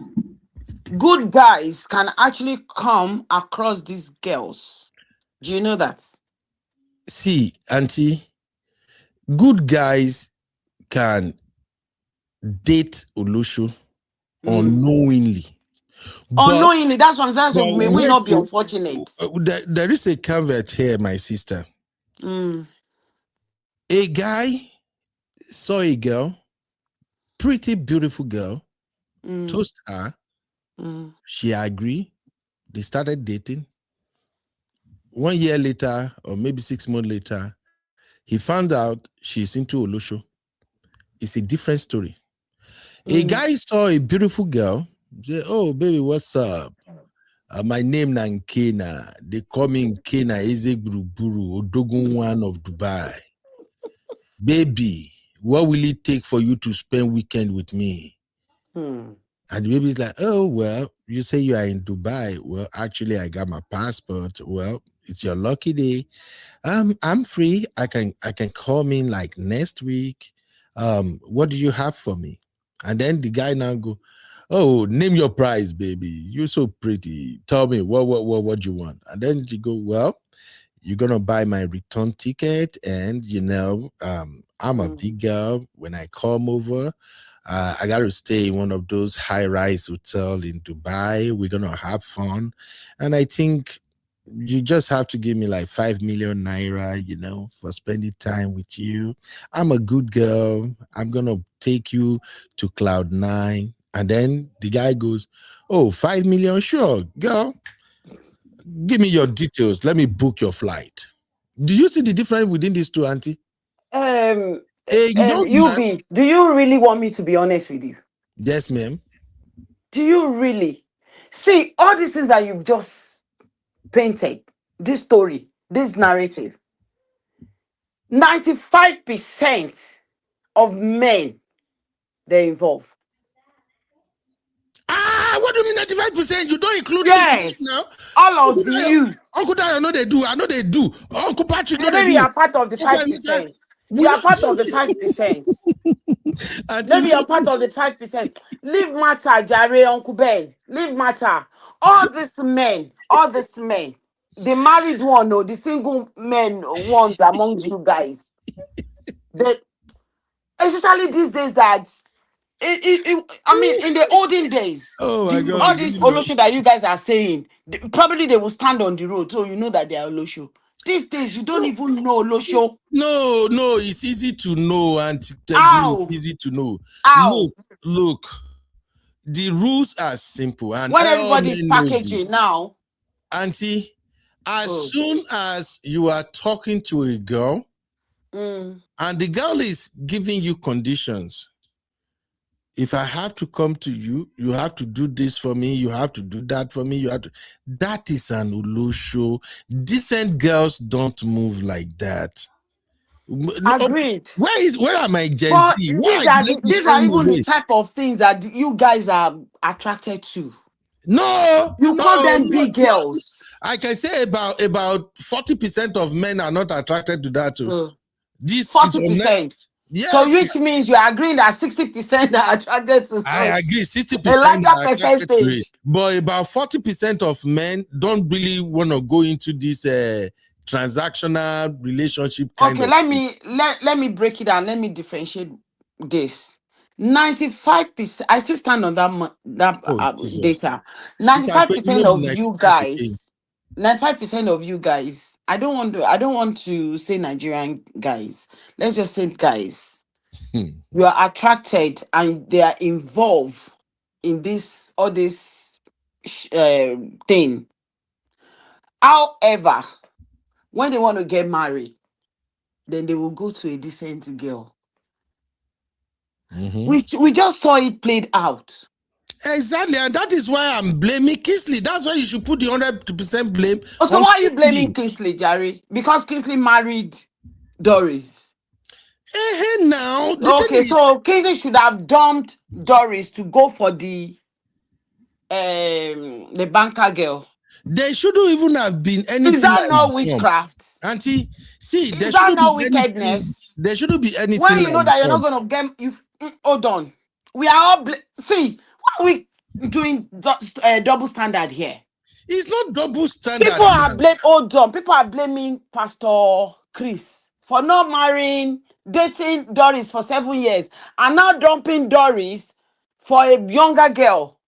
Good guys can actually come across these girls. Do you know that? See, Auntie, good guys can date Olosho unknowingly. Unknowingly, that's what I'm saying. May we not be unfortunate. There is a caveat here, my sister. A guy saw a girl, pretty beautiful girl, toast her. She agreed. They started dating. 1 year later, or maybe 6 months later, he found out she's into Olosho. It's a different story. A guy saw a beautiful girl. Say, oh, baby, what's up? My name na Nkena. They call me Nkena Ezegburu Odogun one of Dubai. Baby, what will it take for you to spend weekend with me? And the baby's like, oh, well, you say you are in Dubai. Well, actually, I got my passport. Well, it's your lucky day. I'm free. I can come in like next week. What do you have for me? And then the guy now go, oh, name your price, baby. You're so pretty. Tell me what you want. And then you go, well, you're gonna buy my return ticket, and I'm a big girl. When I come over, I gotta stay in one of those high-rise hotels in Dubai. We're gonna have fun, and I think you just have to give me like 5 million naira, for spending time with you. I'm a good girl. I'm gonna take you to Cloud9. And then the guy goes, oh, 5 million, sure, girl. Give me your details. Let me book your flight. Do you see the difference within these two, Auntie? UB, do you really want me to be honest with you? Yes, ma'am. Do you really? See, all these things that you've just painted, this story, this narrative, 95% of men, they're involved. What do you mean 95%? You don't include yes now? All of you. Uncle Dayo, I know they do. Uncle Patrick, know they maybe do. You are part of the 5%. You are part of the 5%. Maybe you're part of the 5%. Leave matter, Jare, Uncle Ben. Leave matter. All these men, the married one or the single men ones among you guys, especially these days that, I mean, in the olden days, oh my God, all these Olosho that you guys are saying, probably they will stand on the road, so you know that they are Olosho. These days, you don't even know Olosho. No, it's easy to know, and it's easy to know. Look, the rules are simple, and when everybody's packaging now, Auntie, as soon as you are talking to a girl, and the girl is giving you conditions. If I have to come to you, you have to do this for me, you have to do that for me, that is an Olosho. Decent girls don't move like that. Agreed. Where are my Gen Z? These are even the type of things that you guys are attracted to. You call them big girls. I can say about 40% of men are not attracted to that too. This 40%. Yes. So which means you are agreeing that 60% are attracted to such. I agree, 60% a larger percentage. But about 40% of men don't really want to go into this transactional relationship kind of let me break it down. Let me differentiate this. 95%. I still stand on that data. 95% of you guys. 95% of you guys. I don't want to say Nigerian guys. Let's just say guys. You are attracted and they are involved in this thing. However, when they want to get married, then they will go to a decent girl. We just saw it played out. Exactly, and that is why I'm blaming Kingsley. That's why you should put the 100% blame. So why are you blaming Kingsley, Jerry? Because Kingsley married Doris. Now. Okay, so Kingsley should have dumped Doris to go for the banker girl. There shouldn't even have been anything. Is that not witchcraft? Auntie, see, is that not wickedness? There shouldn't be anything. When you know that you're not going to get you. Hold on. We are all see. Why are we doing double standard here? It's not double standard. People are blaming. Hold on. People are blaming Pastor Chris for not dating Doris for 7 years, and now dumping Doris for a younger girl,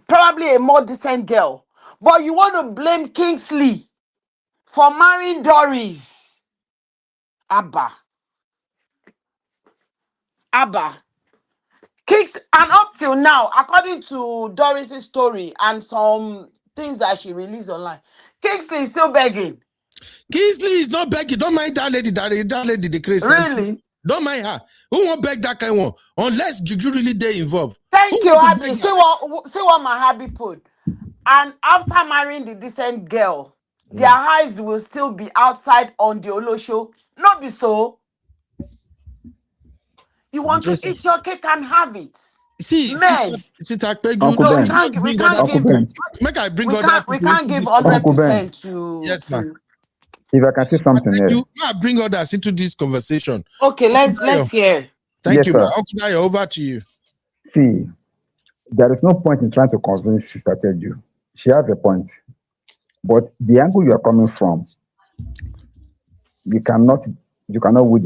probably a more decent girl. But you want to blame Kingsley for marrying Doris. Abba. And up till now, according to Doris's story and some things that she released online, Kingsley is still begging. Kingsley is not begging. Don't mind that lady, the crazy. Really? Don't mind her. Who won't beg that kind of one? Unless Juju really they involved. Thank you, Abby. See what my hubby put. And after marrying the decent girl, their eyes will still be outside on the Olosho. Not be so. You want to eat your cake and have it. See, Men. Sister Peju, Uncle No, we Ben, can't. We bring can't other Uncle give. people. Ben, Make I bring We other can't. We people can't into give this Uncle conversation. Ben, 100% to Yes, ma. if I can say Sister something here. Peju, may I bring others into this conversation? Okay, Uncle let's Dayo, hear. thank Yes, you, ma. sir. Uncle Dayo, over to you. See, there is no point in trying to convince Sister Teju. She has a point. But the angle you are coming from, you cannot win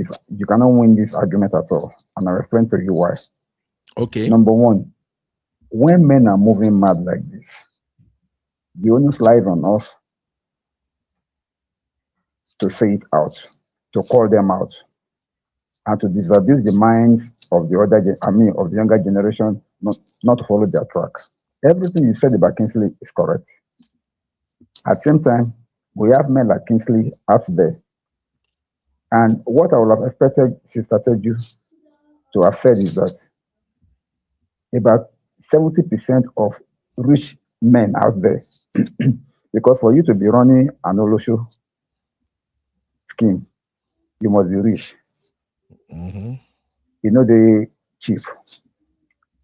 this argument at all. And I'll explain to you why. Okay. Number one, when men are moving mad like this, the onus lies on us to say it out, to call them out, and to disabuse the minds of the of the younger generation, not to follow their track. Everything you said about Kingsley is correct. At the same time, we have men like Kingsley out there. And what I would have expected Sister Teju to have said is that about 70% of rich men out there, because for you to be running an Olosho scheme, you must be rich. You know, they cheap.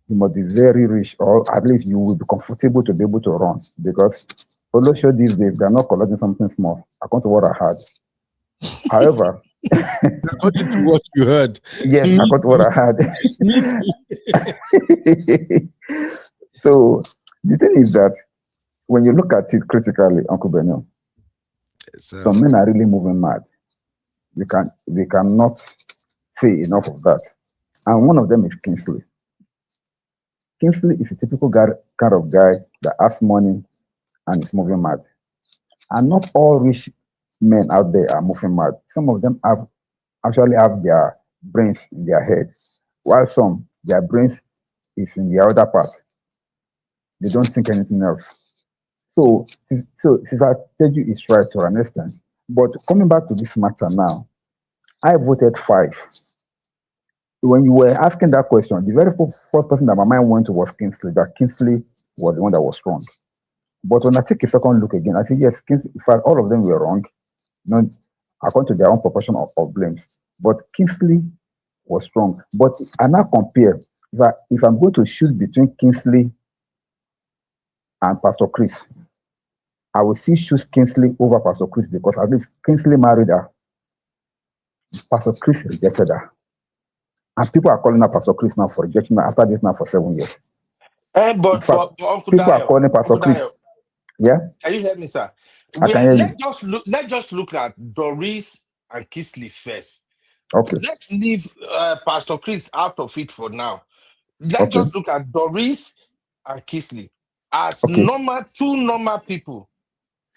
You must be very rich, or at least you will be comfortable to be able to run. Because Olosho these days, they're not collecting something small, according to what I heard. However, according to what you heard. Yes, according to what I heard. So the thing is that when you look at it critically, Uncle Benio, some men are really moving mad. We cannot say enough of that. And one of them is Kingsley. Kingsley is a typical kind of guy that has money and is moving mad. And not all rich men out there are moving mad. Some of them actually have their brains in their head, while some, their brains is in the other part. They don't think anything else. So Sister Teju is right to an extent. But coming back to this matter now, I voted 5. When you were asking that question, the very first person that my mind went to was Kingsley, that Kingsley was the one that was wrong. But when I take a second look again, I think, yes, Kingsley, in fact, all of them were wrong, according to their own proportion of blames. But Kingsley was wrong. But I now compare, if I'm going to choose between Kingsley and Pastor Chris, I will still choose Kingsley over Pastor Chris because at least Kingsley married her. Pastor Chris rejected her. And people are calling her Pastor Chris now for rejecting her after this now for 7 years. But Uncle people are calling Pastor Chris. Dayo, yeah? Can you hear me, sir? I can hear you. Let's just look at Doris and Kingsley first. Okay. Let's leave Pastor Chris out of it for now. Let's just look at Doris and Kingsley as two normal people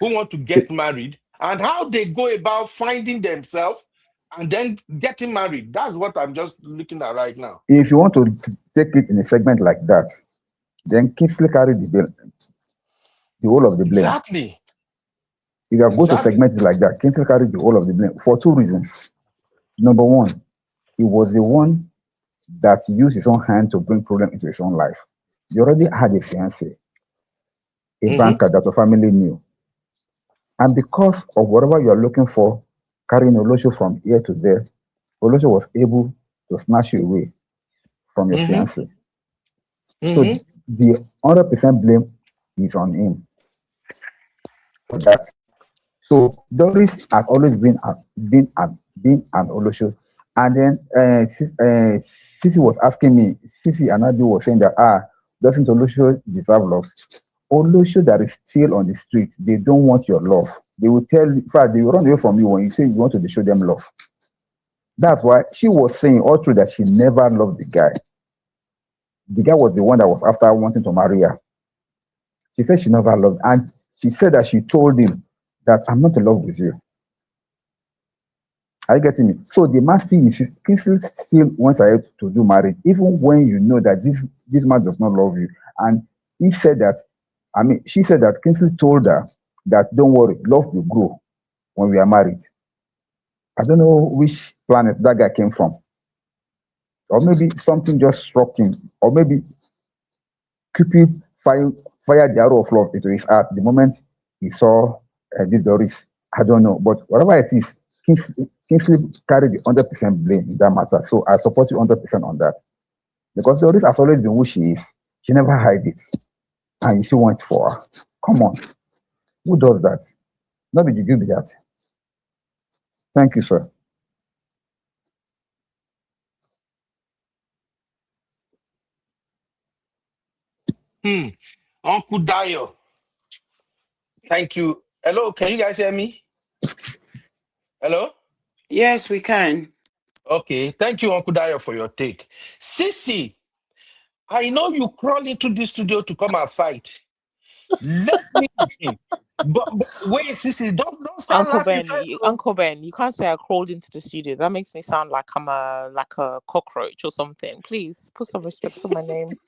who want to get married and how they go about finding themselves and then getting married. That's what I'm just looking at right now. If you want to take it in a segment like that, then Kingsley carried the whole of the blame. Exactly. If you are going to segment it like that, Kingsley carried the whole of the blame for 2 reasons. Number one, he was the one that used his own hand to bring problem into his own life. He already had a fiancé, a banker that the family knew. And because of whatever you are looking for, carrying Olosho from here to there, Olosho was able to snatch you away from your fiancé. So the 100% blame is on him for that. So Doris has always been an Olosho. And then Sisi was asking me, Sisi and Adu was saying that, doesn't Olosho deserve love? Olosho that is still on the streets, they don't want your love. They will tell you, in fact, they will run away from you when you say you want to show them love. That's why she was saying all through that she never loved the guy. The guy was the one that was after wanting to marry her. She said she never loved, and she said that she told him that I'm not in love with you. Are you getting me? So the man still wants her to do marriage, even when you know that this man does not love you. And he said that, she said that Kingsley told her that don't worry, love will grow when we are married. I don't know which planet that guy came from. Or maybe something just struck him. Or maybe Cupid fired the arrow of love into his heart the moment he saw this Doris. I don't know, but whatever it is, Kingsley carried the 100% blame in that matter. So I support you 100% on that. Because Doris has always been who she is. She never hid it. And you still went for her. Come on. Who does that? Not did you do that. Thank you, sir. Uncle Dio. Thank you. Hello, can you guys hear me? Hello? Yes, we can. Okay, thank you, Uncle Dio, for your take. Sissy, I know you crawl into the studio to come and fight. Let me in. But wait, Sissy, don't start Uncle laughing Ben, first. Uncle Ben, you can't say I crawled into the studio. That makes me sound like I'm a cockroach or something. Please put some respect on my name.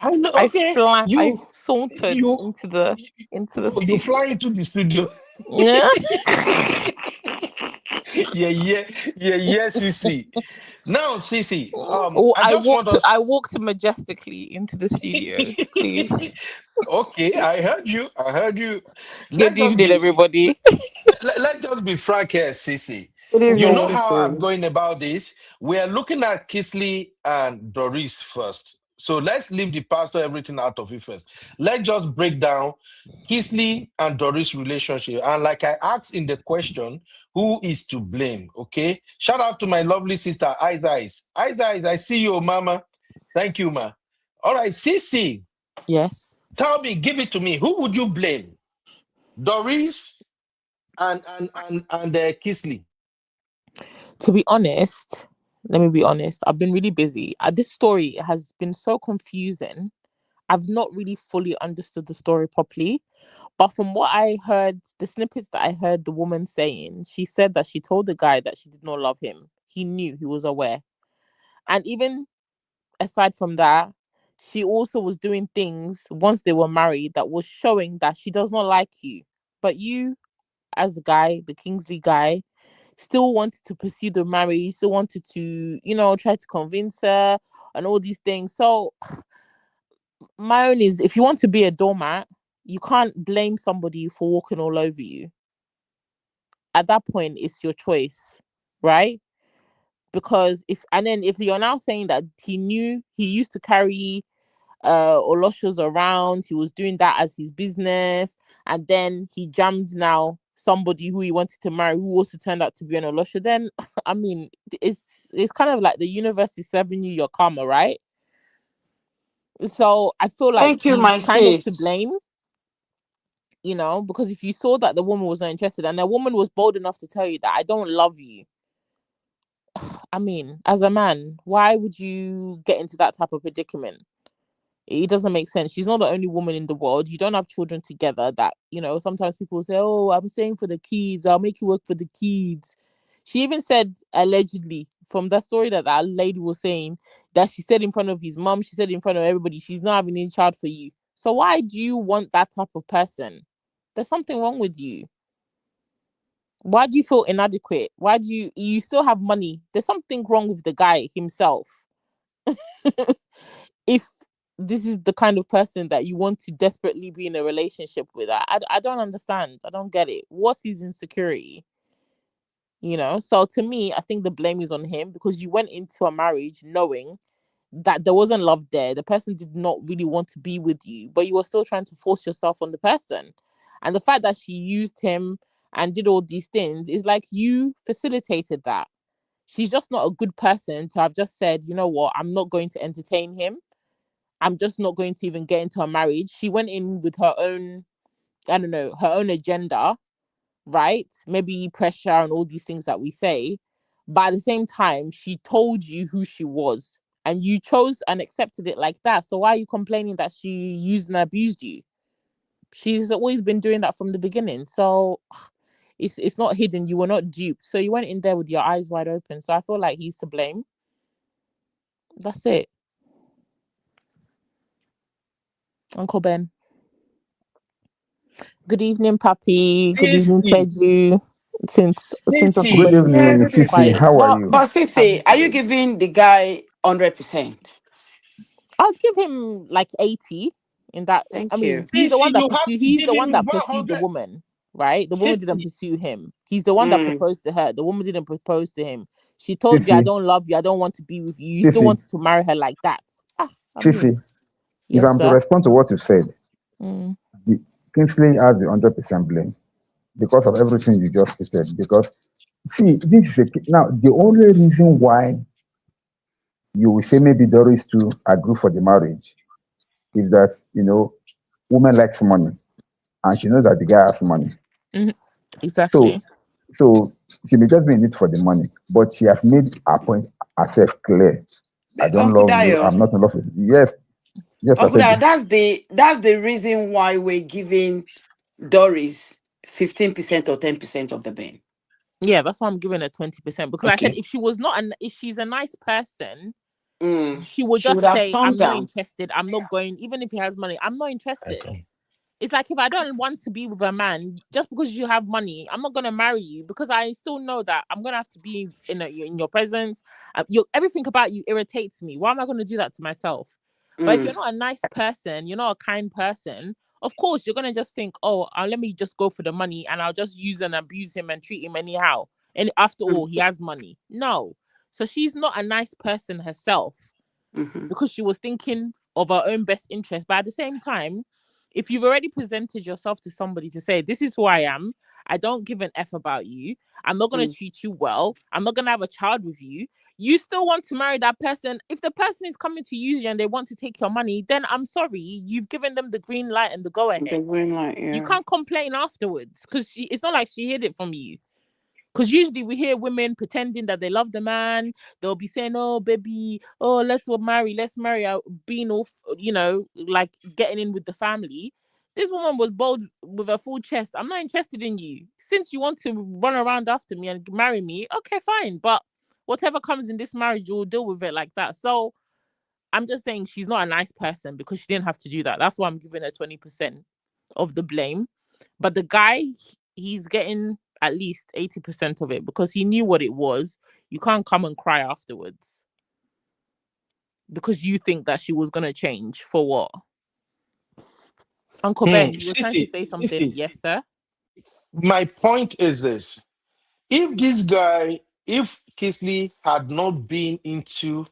I know. Okay, I sauntered you into the you studio. fly into the studio. Yeah. yeah, Sissy. Now, Sissy, I walked majestically into the studio. Please. Okay, I heard you. Good evening, everybody. Let's just be frank here, Sissy. Good You evening, know how I'm Sissy. going about this? We are looking at Kingsley and Doris first. So let's leave the pastor everything out of it first. Let's just break down Kingsley and Doris' relationship. And like I asked in the question, who is to blame? Okay. Shout out to my lovely sister, Eyes. I see you, Mama. Thank you, Ma. All right, Sissy. Yes. Tell me, give it to me. Who would you blame? Doris and Kingsley? To be honest, let me be honest. I've been really busy. This story has been so confusing. I've not really fully understood the story properly. But from what I heard, the snippets that I heard the woman saying, she said that she told the guy that she did not love him. He knew, he was aware. And even aside from that, she also was doing things once they were married that was showing that she does not like you. But you, as the guy, the Kingsley guy, still wanted to pursue the marriage, still wanted to, try to convince her and all these things. So my own is, if you want to be a doormat, you can't blame somebody for walking all over you. At that point, it's your choice, right? Because if you're now saying that he knew, he used to carry Oloshos around, he was doing that as his business, and then he jammed now somebody who he wanted to marry who also turned out to be an Olosho, then I mean, it's kind of like the universe is serving you your karma, right? So I feel like Thank you, he's my kind of to sis. blame, because if you saw that the woman was not interested and the woman was bold enough to tell you that I don't love you, I mean, as a man, why would you get into that type of predicament? It doesn't make sense. She's not the only woman in the world. You don't have children together that, sometimes people say, oh, I'm staying for the kids. I'll make you work for the kids. She even said, allegedly, from that story that lady was saying, that she said in front of his mom, she said in front of everybody, she's not having any child for you. So why do you want that type of person? There's something wrong with you. Why do you feel inadequate? Why do you still have money? There's something wrong with the guy himself. If this is the kind of person that you want to desperately be in a relationship with, I don't understand. I don't get it. What's his insecurity? So to me, I think the blame is on him, because you went into a marriage knowing that there wasn't love there. The person did not really want to be with you, but you were still trying to force yourself on the person. And the fact that she used him and did all these things is like you facilitated that. She's just not a good person to have just said, you know what, I'm not going to entertain him. I'm just not going to even get into a marriage. She went in with her own, her own agenda, right? Maybe pressure and all these things that we say. But at the same time, she told you who she was and you chose and accepted it like that. So why are you complaining that she used and abused you? She's always been doing that from the beginning. So it's not hidden. You were not duped. So you went in there with your eyes wide open. So I feel like he's to blame. That's it. Uncle Ben. Good evening, Papi. Good evening, Teju. Since Uncle Good Ben evening, is Sissy. quiet. How are you? But Sissy, are you giving the guy 100%? I'd give him like 80. In that, I Thank mean, you. he's the one Sissy, that you have pursued. to He's give the one him that pursued the 100. woman, right? The woman didn't Sissy, pursue him. He's the one that proposed to her. The woman didn't propose to him. She told you, "I Sissy, don't love you. I don't want to be with you." You still Sissy, wanted to marry her like that. I mean, Sissy, if yes, I'm to sir. respond to what you said, Mm. the Kingsley has the 100% blame because of everything you just stated. Because see, this is now the only reason why you will say maybe Doris to agree for the marriage is that woman likes money and she knows that the guy has money. Mhm. So Exactly. so she may just be in it for the money, but she has made her point herself clear. I don't Uncle love you. I'm Dayo, not in love with you. Yes, yes, I Uncle said Dayo, it. that's the reason why we're giving Doris 15% or 10% of the ban. Yeah, that's why I'm giving her 20% because I said Okay. if she's a nice person, Mm. she would She would just have say, turned "I'm not down. interested. I'm not going. Even if he has money, I'm not interested." okay. It's like if I don't want to be with a man just because you have money, I'm not gonna marry you because I still know that I'm gonna have to be in your presence. Everything about you irritates me. Why am I gonna do that to myself? But if you're Mm. not a nice person, you're not a kind person. Of course, you're gonna just think, "Oh, let me just go for the money, and I'll just use and abuse him and treat him anyhow." And after all, he has money. No, so she's not a nice person herself Mm-hmm. because she was thinking of her own best interest. But at the same time, if you've already presented yourself to somebody to say, "This is who I am, I don't give an F about you, I'm not going to Mm. treat you well, I'm not going to have a child with you," you still want to marry that person. If the person is coming to use you and they want to take your money, then I'm sorry, you've given them the green light and the go The ahead. green light, You yeah. can't complain afterwards because it's not like she hid it from you. Because usually we hear women pretending that they love the man. They'll be saying, "Oh, baby, oh, let's marry," being off, like getting in with the family. This woman was bold with her full chest. "I'm not interested in you. Since you want to run around after me and marry me, okay, fine. But whatever comes in this marriage, you'll deal with it like that." So I'm just saying she's not a nice person because she didn't have to do that. That's why I'm giving her 20% of the blame. But the guy, he's getting at least 80% of it because he knew what it was. You can't come and cry afterwards because you think that she was going to change for what? Uncle Ben, you were trying to Sissy, say something. Sissy, Yes, sir. my point is this. If Kisley had not been into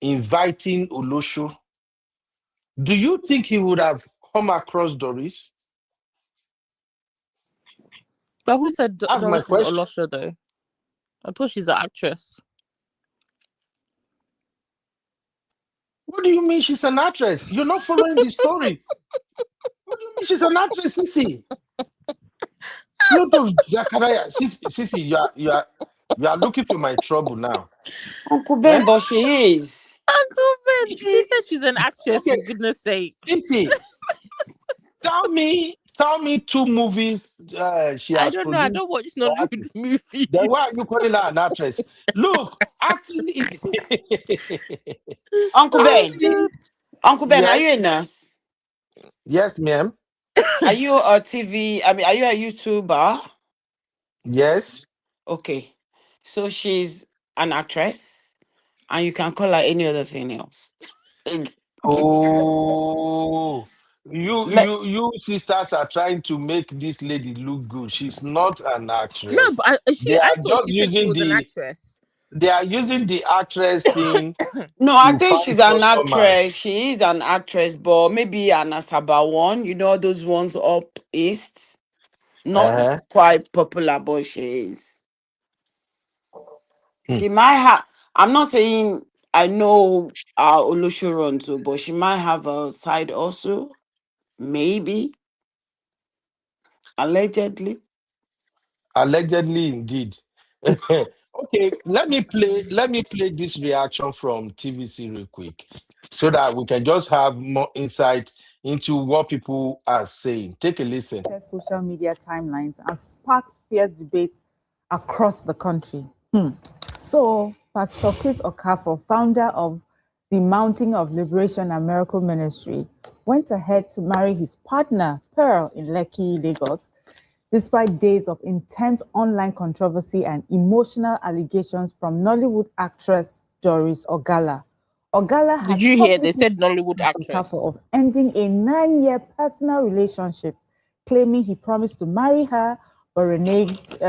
inviting Olosho, do you think he would have come across Doris? But who said That's my Doris is question. Olosho though? I thought she's an actress. What do you mean she's an actress? You're not following the story. What do you mean she's an actress, Sissy? Lot of Zachariah. Sissy, you are looking for my trouble now. Uncle Eh? Ben, but she is. Uncle Ben, she She- said she's an actress okay, for goodness sake. Sissy, tell me two movies she I has don't know. I produced don't watch or Nollywood acted. Then why are movies. you calling her an actress? Look, acting, Uncle Oh Ben. acting. God. Uncle Ben, are Yes, you a nurse? yes, ma'am. Are you a TV? I mean, are you a YouTuber? Yes. Okay. So she's an actress, and you can call her any other thing else. Oh, you Let, you you sisters are trying to make this lady look good. She's not an No, actress. but They I are thought just she said she using was an the actress. they are using the actress thing no, I to think find she's an customers. actress. She is an actress, but maybe an Asaba one. You know those ones up east. Not Uh-huh. quite popular, but she is. Hmm. She might have. I'm not saying I know Olusho runs, but she might have a side also. Maybe allegedly. Allegedly, indeed. Okay, let me play this reaction from TVC real quick so that we can just have more insight into what people are saying. Take a listen. Social media timelines and sparked fierce debates across the country. So, Pastor Chris Okafor, founder of the Mountain of Liberation and Miracle Ministry, went ahead to marry his partner, Pearl, in Lekki, Lagos, despite days of intense online controversy and emotional allegations from Nollywood actress Doris Ogala. Ogala Did had you hear? They publicly said Nollywood accused actress. Okafor of ending a 9-year personal relationship, claiming he promised to marry her, but reneged.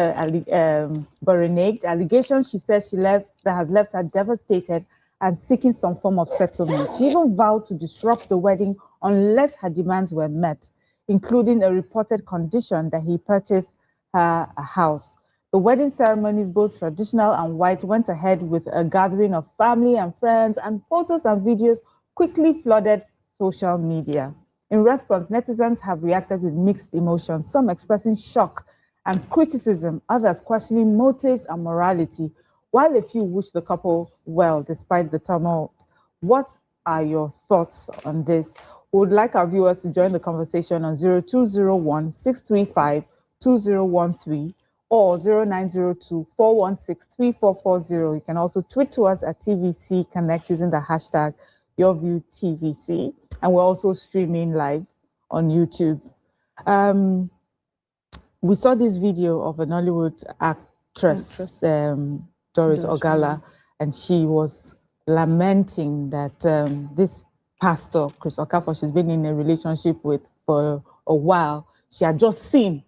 Allegations she says that has left her devastated and seeking some form of settlement. She even vowed to disrupt the wedding unless her demands were met, including a reported condition that he purchased her a house. The wedding ceremonies, both traditional and white, went ahead with a gathering of family and friends, and photos and videos quickly flooded social media. In response, netizens have reacted with mixed emotions, some expressing shock and criticism, others questioning motives and morality, while a few wish the couple well despite the turmoil. What are your thoughts on this? We would like our viewers to join the conversation on 0201 635 2013 or 0902 416 3440. You can also tweet to us at TVC Connect using the hashtag YourViewTVC. And we're also streaming live on YouTube. We saw this video of an Hollywood actress, Doris Ogala, and she was lamenting that this Pastor Chris Okafor she's been in a relationship with for a while. She had just seen,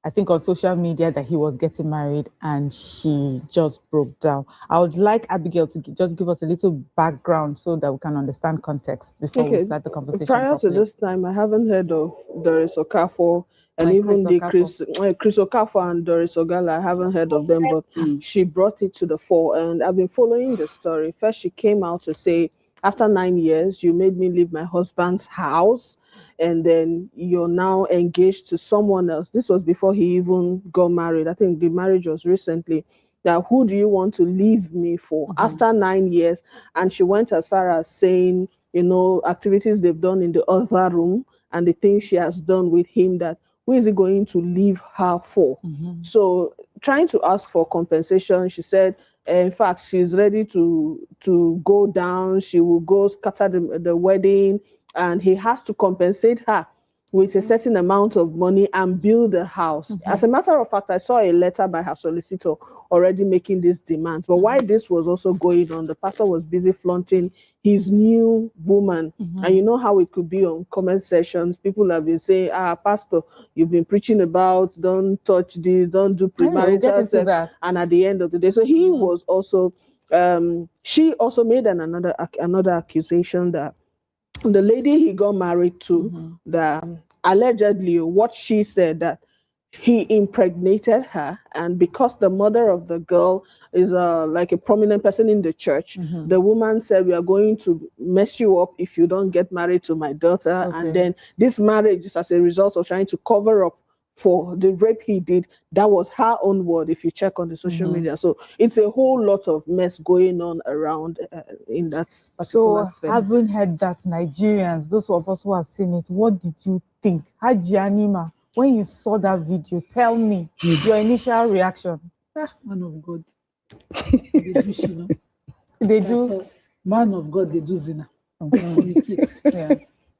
I think, on social media that he was getting married, and she just broke down. I would like Abigail to just give us a little background so that we can understand context before we start the conversation. Prior properly. to this time, I haven't heard of Doris Okafor and even Chris Okafor and Doris Ogala. I haven't heard of them, but she brought it to the fore, and I've been following the story. First, she came out to say, after 9 years, you made me leave my husband's house, and then you're now engaged to someone else. This was before he even got married. I think the marriage was recently. Now, who do you want to leave me for? After 9 years? And she went as far as saying, you know, activities they've done in the other room and the things she has done with him, that who is he going to leave her for? So trying to ask for compensation, she said, in fact, she's ready to go down. She will go scatter the wedding, and he has to compensate her with a certain amount of money and build a house. As a matter of fact, I saw a letter by her solicitor already making these demands. But while this was also going on, the pastor was busy flaunting his new woman. And you know how it could be on comment sessions. People have been saying, Pastor, you've been preaching about, don't touch this, don't do premarital sex. And at the end of the day, so he was also, she also made another accusation that the lady he got married to, that allegedly what she said, that he impregnated her, and because the mother of the girl is like a prominent person in the church, the woman said, we are going to mess you up if you don't get married to my daughter. And then this marriage is as a result of trying to cover up for the rape he did. That was her own word if you check on the social media. So it's a whole lot of mess going on around in that particular sphere. Having heard that, Nigerians, those of us who have seen it, what did you think? Haji Anima, when you saw that video, tell me your initial reaction. Man of God. They do. Man of God, they do zina.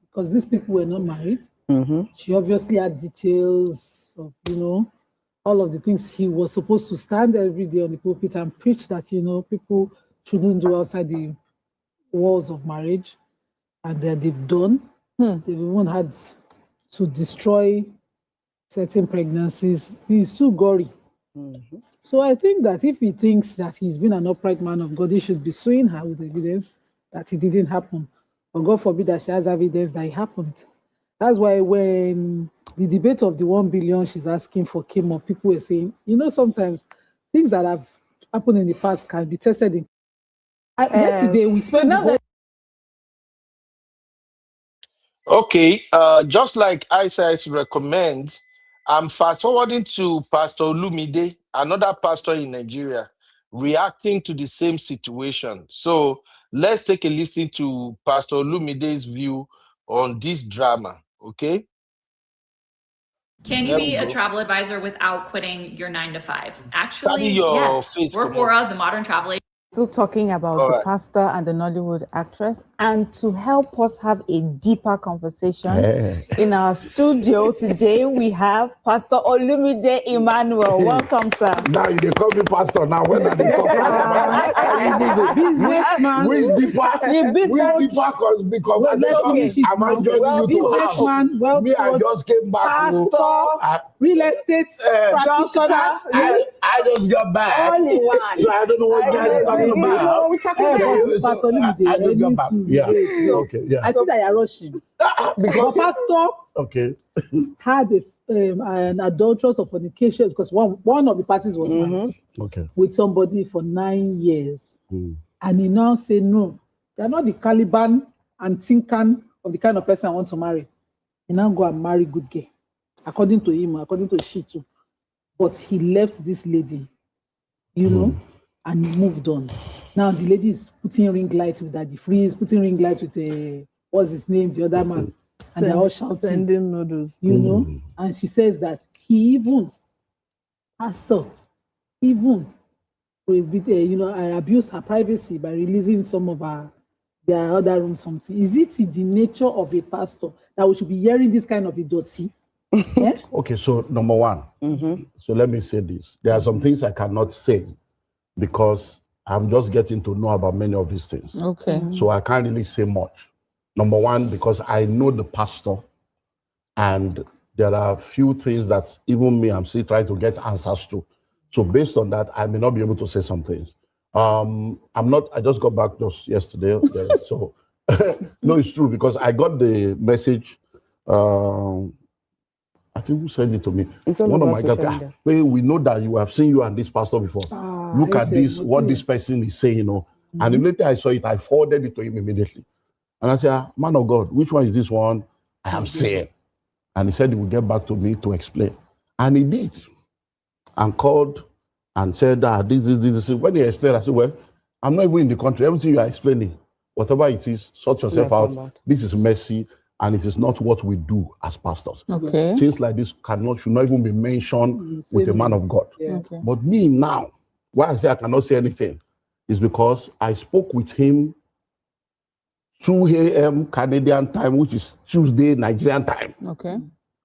Because these people were not married. She obviously had details of, you know, all of the things he was supposed to stand every day on the pulpit and preach that, you know, people shouldn't do outside the walls of marriage. And that they've done. They've even had to destroy certain pregnancies. He's too gory. So I think that if he thinks that he's been an upright man of God, he should be suing her with evidence that it didn't happen. Or God forbid that she has evidence that it happened. That's why when the debate of the 1 billion she's asking for came up, people were saying, you know, sometimes things that have happened in the past can be tested in. Yesterday, we spent the whole... Okay, just like ISIS recommends, I'm fast forwarding to Pastor Olumide, another pastor in Nigeria, reacting to the same situation. So let's take a listen to Pastor Olumide's view on this drama, okay? Can you be a travel advisor without quitting your 9 to 5? Actually, yes. We're Fora, the modern travel agent. still talking about All the right. pastor and the Nollywood actress. And to help us have a deeper conversation, in our studio today, we have Pastor Olumide Emmanuel. Welcome, sir. Now you call me pastor. Now when I talk pastor, are you busy? Businessman. Which deeper because am I joining you to house? Me, I just came back. Pastor, real estate practitioner. Yes. I just got back. All in one. So I don't know what you guys are talking about. Pastor Olumide, I just got back. Yeah. Okay. Yeah. I see that you're rushing. Because but Pastor had an adulterous of fornication because one of the parties was married with somebody for 9 years. And he now say, no, they're not the Caliban and Tinkan of the kind of person I want to marry. He now go and marry good girl. According to him, according to she too. But he left this lady, you know, and he moved on. Now the lady is putting ring light with Daddy Freeze, putting ring light with what's his name, the other man. And they're all shouting. Sending noodles. You know, and she says that he even, Pastor, even abused her privacy by releasing some of their other room something. Is it in the nature of a pastor that we should be hearing this kind of idiocy? Yeah? Okay, so number one, so let me say this. There are some things I cannot say because I'm just getting to know about many of these things. Okay. So I can't really say much. Number one, because I know the pastor and there are a few things that even me, I'm still trying to get answers to. So based on that, I may not be able to say some things. I just got back just yesterday. So no, it's true because I got the message. I think who sent it to me? One of my guys. We know that you have seen you and this pastor before. Look at this, what this person is saying, you know. And immediately I saw it, I forwarded it to him immediately. And I said, man of God, which one is this one I am saying? And he said he would get back to me to explain. And he did. And called and said, this. When he explained, I said, well, I'm not even in the country. Everything you are explaining, whatever it is, sort yourself out. This is messy. And it is not what we do as pastors. Okay. Things like this should not even be mentioned with a man of God. Yeah. Okay. But me now, why I say I cannot say anything is because I spoke with him 2 a.m. Canadian time, which is Tuesday, Nigerian time. Okay.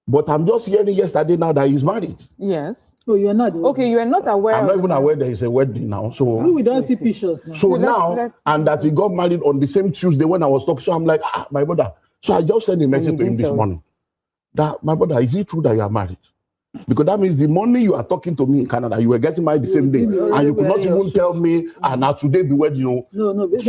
But I'm just hearing yesterday now that he's married. Yes. Oh, you're not. Okay, you are not aware. I'm not even aware there is a wedding now. So we don't see pictures now. So and that he got married on the same Tuesday when I was talking. So I'm like, my brother. So I just sent a message to him this morning. That, my brother, is it true that you are married? Because that means the morning you are talking to me in Canada, you were getting married the same day. And you could not even tell me, now today be wedding, you know. No,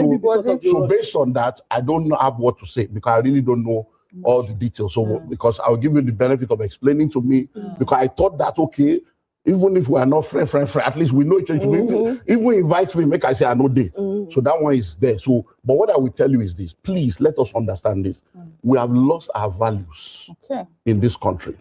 so based on that, I don't have what to say because I really don't know all the details. So because I'll give you the benefit of explaining to me, because I thought that, okay, even if we are not friend, at least we know each other. If we invite me, make I say I know day. So that one is there. So, but what I will tell you is this: please let us understand this. We have lost our values in this country,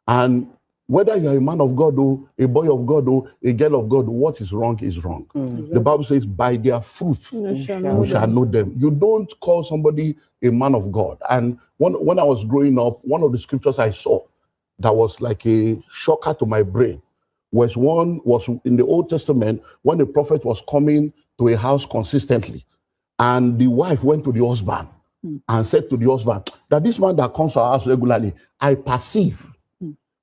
and whether you are a man of God or a boy of God or a girl of God, what is wrong is wrong. The Bible says, "By their fruit we shall know them." You don't call somebody a man of God. And when I was growing up, one of the scriptures I saw that was like a shocker to my brain was in the Old Testament when the prophet was coming to a house consistently, and the wife went to the husband and said to the husband that this man that comes to our house regularly, I perceive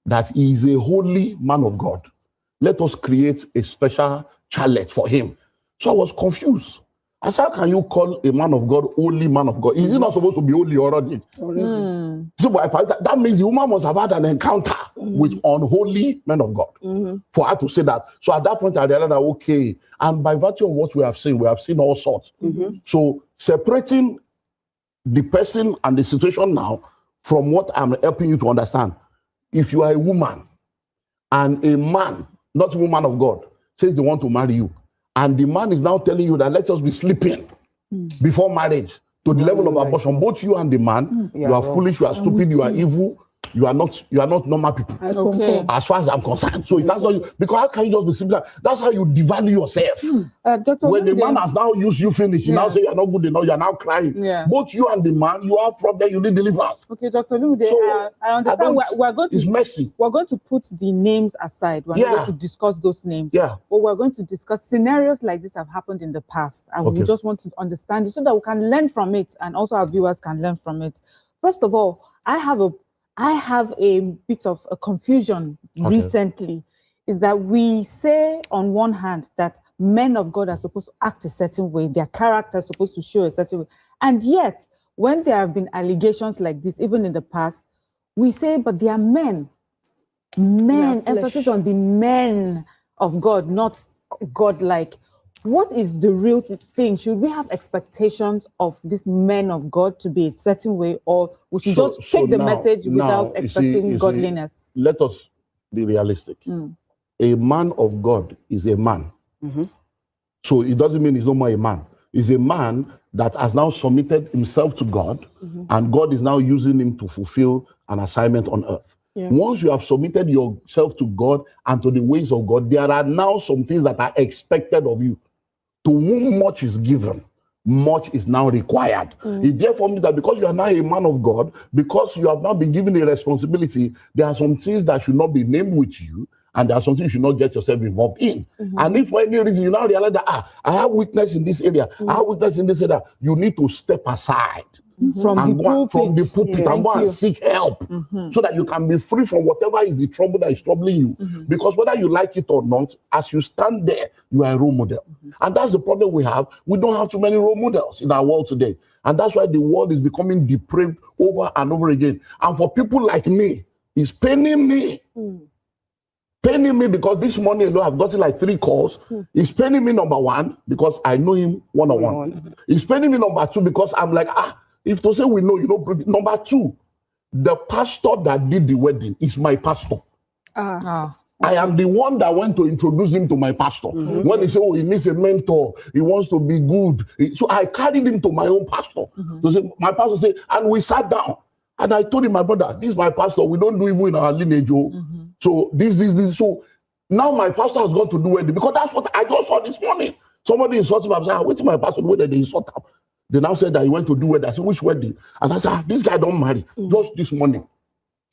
that he is a holy man of God. Let us create a special chalet for him. So I was confused. I said, how can you call a man of God holy man of God? Is he not supposed to be holy already? So that means the woman must have had an encounter with unholy men of God for her to say that. So at that point, I realized that, okay, and by virtue of what we have seen all sorts. So separating the person and the situation now from what I'm helping you to understand. If you are a woman and a man, not a woman of God, says they want to marry you, and the man is now telling you that let us be sleeping before marriage to the level of abortion, both you and the man, you are foolish, you are stupid, you are evil. you are not normal people. Okay. As far as I'm concerned. So that's not you, because how can you just be simple? That's how you devalue yourself. Dr. When the man Lunde, has now used you finish, you now say you're not good enough, you're now crying. Yeah. Both you and the man, you have problem, you need deliverance. Okay, Dr. Lunde, So, I understand we're going to it's messy. We're going to put the names aside. We're not going to discuss those names. Yeah. But we're going to discuss scenarios like this have happened in the past. And we just want to understand it so that we can learn from it and also our viewers can learn from it. First of all, I have a bit of a confusion recently, is that we say on one hand that men of God are supposed to act a certain way, their character is supposed to show a certain way. And yet, when there have been allegations like this, even in the past, we say, but they are men. Men, emphasis on the men of God, not God-like. What is the real thing? Should we have expectations of these men of God to be a certain way, or we should just take the message without expecting godliness? Let us be realistic. A man of God is a man. So it doesn't mean he's no more a man. He's a man that has now submitted himself to God, and God is now using him to fulfill an assignment on earth. Once you have submitted yourself to God and to the ways of God, there are now some things that are expected of you. To whom much is given, much is now required. It therefore means that because you are now a man of God, because you have now been given a responsibility, there are some things that should not be named with you, and there are some things you should not get yourself involved in. And if for any reason you now realize that, I have weakness in this area, I have weakness in this area, you need to step aside. From the pulpit and go and seek help so that you can be free from whatever is the trouble that is troubling you. Because whether you like it or not, as you stand there, you are a role model. And that's the problem we have. We don't have too many role models in our world today. And that's why the world is becoming depraved over and over again. And for people like me, it's paining me. Paining me because this morning alone I've gotten like 3 calls. It's paining me, number one, because I know him one-on-one. It's paining me, number two, because I'm like, if to say we know, number two, the pastor that did the wedding is my pastor. I am the one that went to introduce him to my pastor. When he said, he needs a mentor, he wants to be good. So I carried him to my own pastor. So say, my pastor said, and we sat down. And I told him, my brother, this is my pastor. We don't do evil in our lineage. So this. So now my pastor has gone to do wedding, because that's what I just saw this morning. Somebody insulted me. I said, wait, my pastor, whether they insult him. They now said that he went to do wedding. I said, which wedding? And I said, this guy don't marry. Just this morning.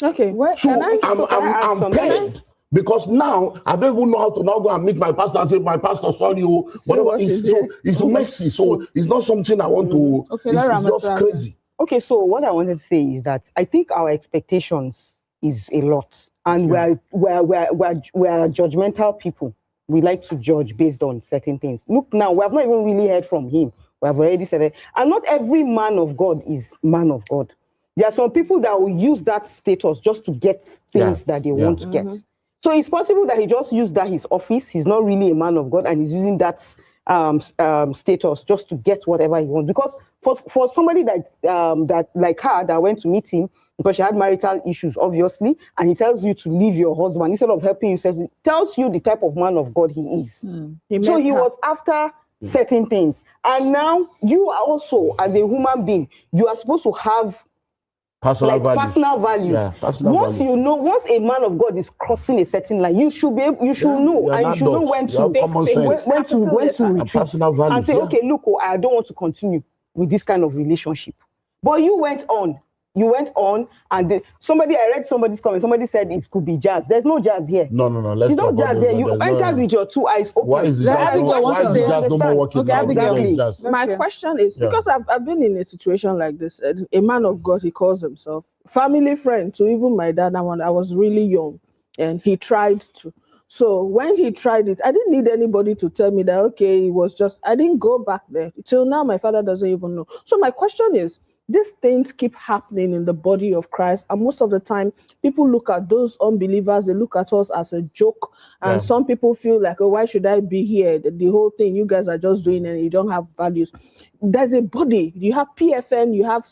Okay. So I'm paid. Because now I don't even know how to now go and meet my pastor and say, my pastor, sorry, whatever. It's messy. So it's not something I want to. It's just crazy. Okay, so what I wanted to say is that I think our expectations is a lot, and we're judgmental people. We like to judge based on certain things. Look, now we have not even really heard from him. We have already said it, and not every man of God is man of God. There are some people that will use that status just to get things that they want to get. So it's possible that he just used that his office. He's not really a man of God, and he's using that status just to get whatever he wants. Because for somebody that like her that went to meet him because she had marital issues, obviously, and he tells you to leave your husband instead of helping you, tells you the type of man of God he is. He was after certain things, and now you are also, as a human being, you are supposed to have personal values. Once a man of God is crossing a certain line, you should know, and you should know when to retreat and say, okay, look, I don't want to continue with this kind of relationship. But you went on, and I read somebody's comment. Somebody said it could be jazz. There's no jazz here. No. It's not jazz here. You entered with your 2 eyes open. Why is jazz no more working? Exactly. My question is, because I've been in a situation like this. A man of God, he calls himself, family friend to even my dad. I was really young, and he tried to. So when he tried it, I didn't need anybody to tell me that, okay, it was just, I didn't go back there. Till now, my father doesn't even know. So my question is, these things keep happening in the body of Christ, and most of the time, people look at those unbelievers, they look at us as a joke, and some people feel like, oh, why should I be here? The whole thing you guys are just doing, and you don't have values. There's a body. You have PFN, you have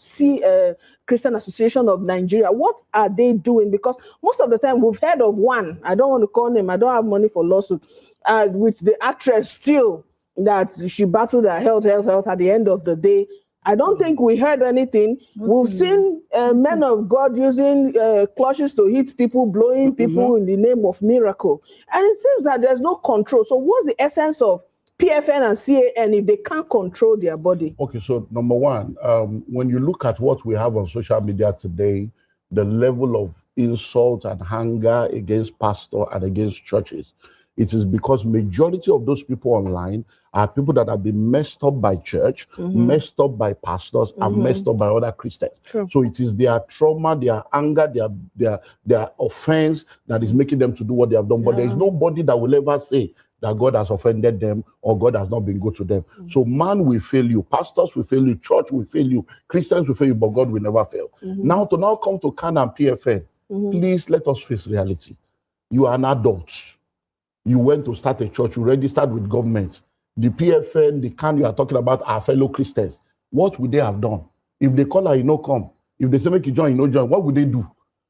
Christian Association of Nigeria. What are they doing? Because most of the time, we've heard of one. I don't want to call him. I don't have money for lawsuit. With the actress still, that she battled her health. At the end of the day, I don't think we heard anything. We've seen men of God using clutches to hit people, blowing people in the name of miracle. And it seems that there's no control. So what's the essence of PFN and CAN if they can't control their body? Okay, so number one, when you look at what we have on social media today, the level of insult and anger against pastors and against churches, it is because majority of those people online are people that have been messed up by church, messed up by pastors, and messed up by other Christians. True. So it is their trauma, their anger, their offense that is making them to do what they have done. But there is nobody that will ever say that God has offended them or God has not been good to them. So man will fail you, pastors will fail you, church will fail you, Christians will fail you, but God will never fail. Now to come to CAN and PFN, please let us face reality. You are an adult. You went to start a church, you registered with government. The PFN, the CAN you are talking about are fellow Christians. What would they have done? If they call her, you know, come. If they say make you join, you know, join, what would they do?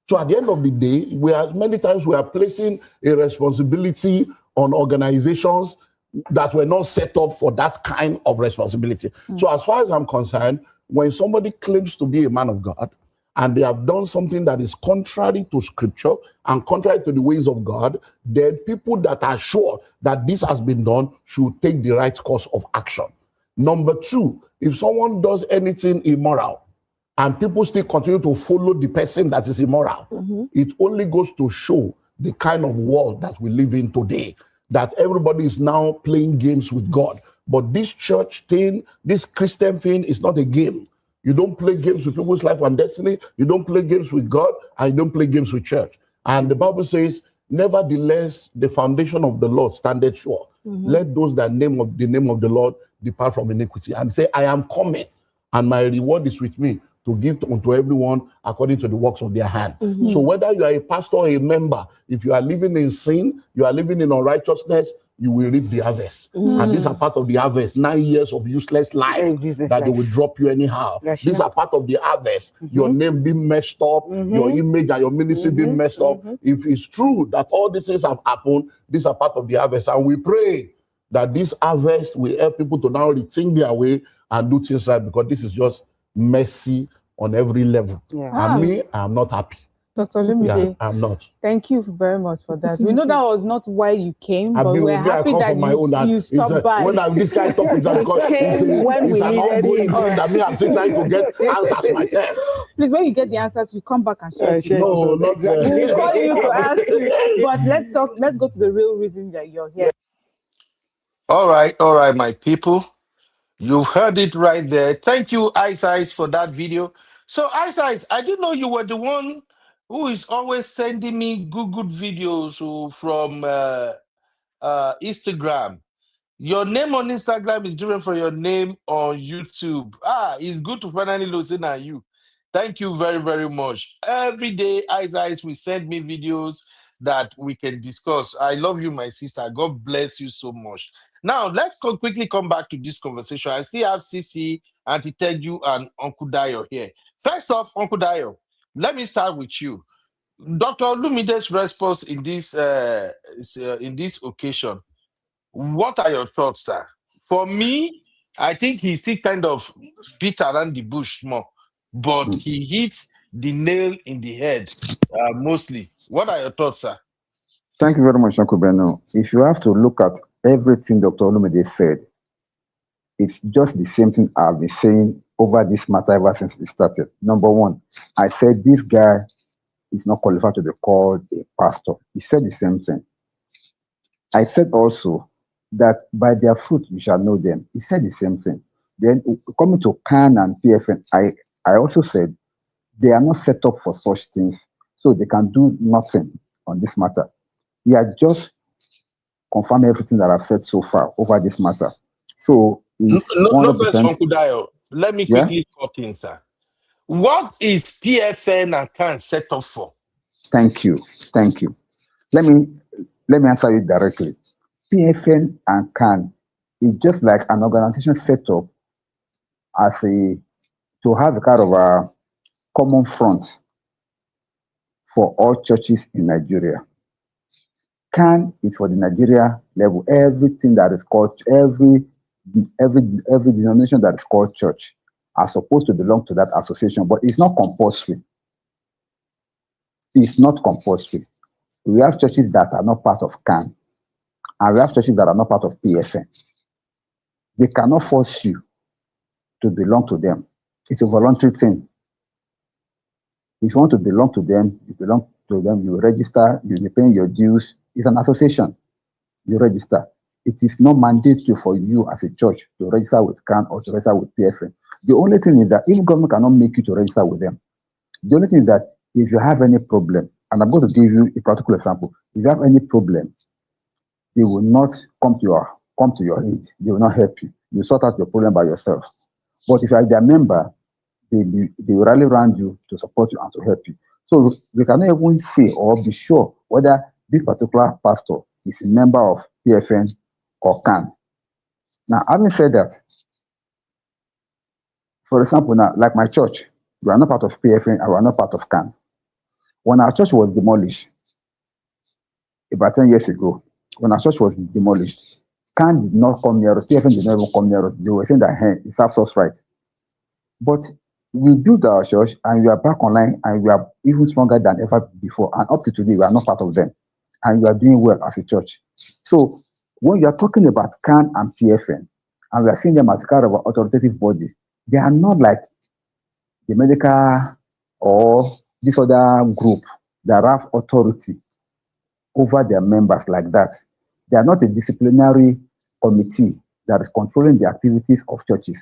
So at the end of the day, many times we are placing a responsibility on organizations that were not set up for that kind of responsibility. So as far as I'm concerned, when somebody claims to be a man of God, and they have done something that is contrary to scripture and contrary to the ways of God, then people that are sure that this has been done should take the right course of action. Number two, if someone does anything immoral and people still continue to follow the person that is immoral, it only goes to show the kind of world that we live in today, that everybody is now playing games with God. But this church thing, this Christian thing is not a game. You don't play games with people's life and destiny. You don't play games with God, and you don't play games with church. And the Bible says, nevertheless, the foundation of the Lord standeth sure. Let those that name of the name of the Lord depart from iniquity. And say, I am coming, and my reward is with me to give unto everyone according to the works of their hand. So whether you are a pastor or a member, if you are living in sin, you are living in unrighteousness, you will reap the harvest. And these are part of the harvest. 9 years of useless life that they will drop you anyhow. These are part of the harvest. Your name being messed up, your image and your ministry being messed up. If it's true that all these things have happened, these are part of the harvest. And we pray that this harvest will help people to now rethink their way and do things right, because this is just messy on every level. And me, I'm not happy. Dr. Olumide, I'm not. Thank you very much for that. We know that was not why you came, but we're happy that you stopped by. When this guy talks, it's an ongoing thing that me, I'm still trying to get answers myself. Please, when you get the answers, you come back and share. No, not We'll call you to ask you. But let's go to the real reason that you're here. All right, my people. You've heard it right there. Thank you, Ice, for that video. So, Ice, I didn't know you were the one who is always sending me good videos from Instagram. Your name on Instagram is different from your name on YouTube. It's good to finally listen to you. Thank you very, very much. Every day, Ice will send me videos that we can discuss. I love you, my sister. God bless you so much. Now, let's quickly come back to this conversation. I still have Sisi, Auntie Teju, and Uncle Dayo here. First off, Uncle Dayo, let me start with you. Dr. Lumide's response in this occasion. What are your thoughts, sir? For me, I think he still kind of beat around the bush more, but he hits the nail in the head mostly. What are your thoughts, sir? Thank you very much, Uncle Beno. If you have to look at everything Dr. Olumide said, it's just the same thing I've been saying over this matter ever since we started. Number one, I said this guy is not qualified to be called a pastor. He said the same thing. I said also that by their fruit you shall know them. He said the same thing. Then coming to CAN and PFN, I also said they are not set up for such things, so they can do nothing on this matter. He had just confirmed everything that I've said so far over this matter. So no first, Uncle Dayo. Let me quickly cut in, sir. What is PFN and CAN set up for? Thank you. Let me answer you directly. PFN and CAN is just like an organization set up as to have a kind of a common front for all churches in Nigeria. CAN is for the Nigeria level. Everything that is called every denomination that is called church are supposed to belong to that association, but it's not compulsory. It's not compulsory. We have churches that are not part of CAN, and we have churches that are not part of PFN. They cannot force you to belong to them. It's a voluntary thing. If you want to belong to them, you register, you be paying your dues. It's an association. You register. It is not mandatory for you as a church to register with CAN or to register with PFN. The only thing is that if government cannot make you to register with them, the only thing is that if you have any problem, and I'm going to give you a practical example, if you have any problem, they will not come to your aid. They will not help you. You sort out your problem by yourself. But if you are their member, they will rally around you to support you and to help you. So we cannot even say or be sure whether this particular pastor is a member of PFN or CAN. Now, having said that, for example, now, like my church, we are not part of PFN and we are not part of CAN. When our church was demolished, about 10 years ago, when our church was demolished, CAN did not come near us, PFN did not even come near us. They were saying that, hey, it serves us right. But we built our church and we are back online and we are even stronger than ever before. And up to today, we are not part of them. And we are doing well as a church. So when you are talking about CAN and PFN, and we are seeing them as kind of authoritative bodies, they are not like the medical or this other group that have authority over their members like that. They are not a disciplinary committee that is controlling the activities of churches.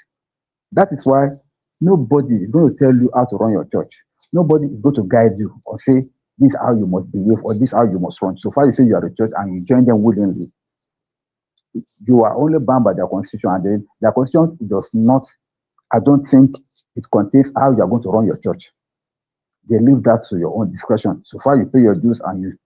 That is why nobody is going to tell you how to run your church. Nobody is going to guide you or say, this is how you must behave or this is how you must run. So far you say you are a church and you join them willingly, you are only bound by their constitution, and then their constitution does not, I don't think it contains how you are going to run your church. They leave that to your own discretion. So far you pay your dues and you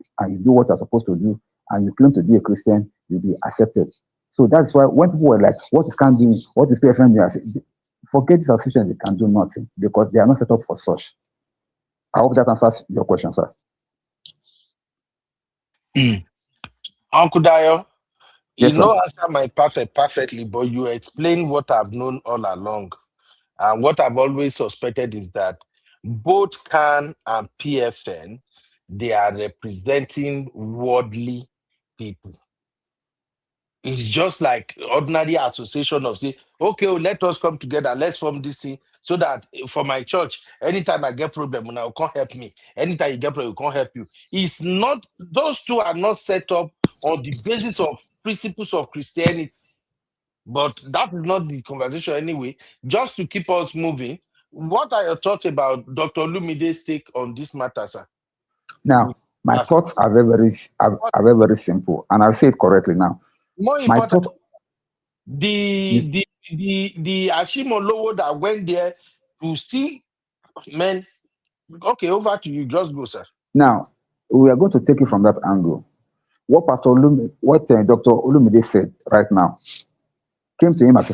do what you're supposed to do, and you claim to be a Christian, you'll be accepted. So that's why when people were like, what is CAN doing? What is PFN doing? Forget this association, they can do nothing because they are not set up for such. I hope that answers your question, sir. Uncle Dayo, Yes, you sir. answer my perfectly, but you explain what I've known all along. And what I've always suspected is that both CAN and PFN, they are representing worldly people. It's just like ordinary association of say, okay, let us come together, let's form this thing, so that for my church, anytime I get problem, now can't help me. Anytime you get problem, you can't help you. It's not, those two are not set up on the basis of principles of Christianity. But that is not the conversation anyway. Just to keep us moving, what are your thoughts about Dr. Lumide's take on this matter, sir? Now, my thoughts are very simple, and I'll say it correctly now. More important, the Ashimolowo that went there to see men. Okay, over to you. Just go, sir. Now, we are going to take it from that angle. What Dr. Olumide said right now came to him as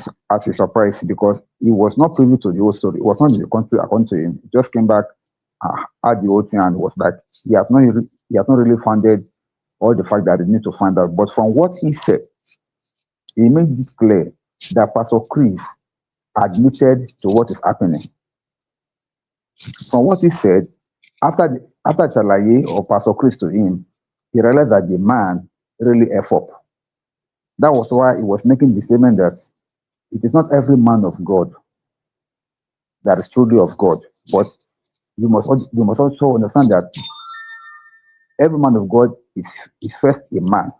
a surprise because he was not privy to the whole story. It was not in the country according to him. He just came back, had the whole thing, and was like, he has not really funded all the fact that he need to find out. But from what he said, he made it clear that Pastor Chris admitted to what is happening. From what he said, after Chalaye or Pastor Chris to him, he realized that the man really F up. That was why he was making the statement that it is not every man of God that is truly of God, but you must also understand that every man of God is first a man.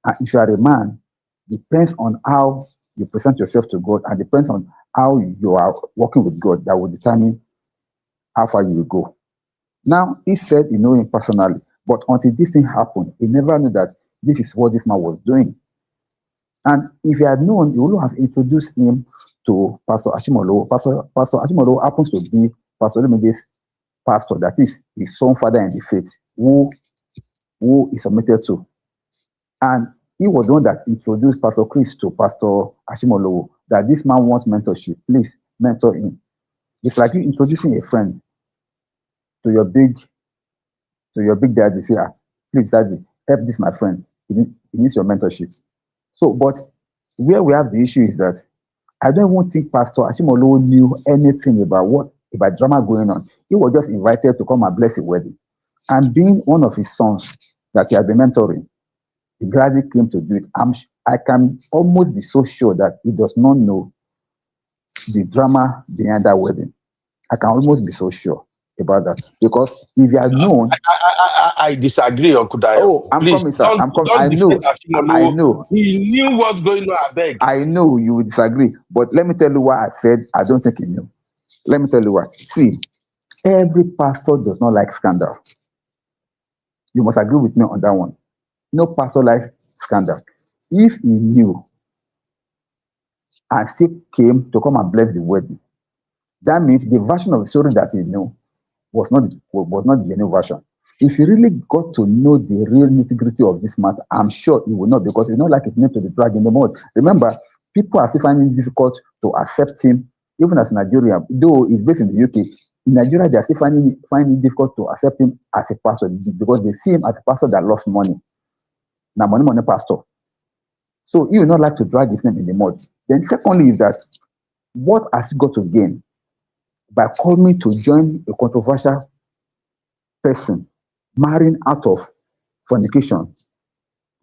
And if you are a man, depends on how you present yourself to God and depends on how you are working with God that will determine how far you will go. Now, he said he knew him personally, but until this thing happened, he never knew that this is what this man was doing. And if he had known, he would have introduced him to Pastor Ashimolowo. Pastor Ashimolowo happens to be Pastor Olumide's pastor, that is his son father in the faith, who is submitted to. And he was the one that introduced Pastor Chris to Pastor Ashimolowo, that this man wants mentorship. Please mentor him. It's like you introducing a friend to your big daddy. Say, please, daddy, help this my friend. He needs your mentorship. So, but where we have the issue is that I don't even think Pastor Ashimolowo knew anything about drama going on. He was just invited to come and bless the wedding. And being one of his sons that he had been mentoring, he gladly came to do it. I can almost be so sure that he does not know the drama behind that wedding. I can almost be so sure about that. Because if he had known... I disagree, Uncle Dayo. Oh, I'm Please, coming, sir. I'm coming. I know. I know. He knew what's going on, I beg. I know you will disagree. But let me tell you why I said I don't think he knew. Let me tell you why. See, every pastor does not like scandal. You must agree with me on that one. No pastor likes scandal. If he knew and still came to come and bless the wedding, that means the version of the story that he knew was not the genuine version. If he really got to know the real nitty-gritty of this matter, I'm sure he would not, because it's not like it's meant to be dragged in the mud. Remember, people are still finding it difficult to accept him, even as Nigerian, though he's based in the UK. In Nigeria, they are still finding it difficult to accept him as a pastor because they see him as a pastor that lost money. Now, money pastor. So he would not like to drag his name in the mud. Then secondly is that, what has he got to gain by coming to join a controversial person, marrying out of fornication,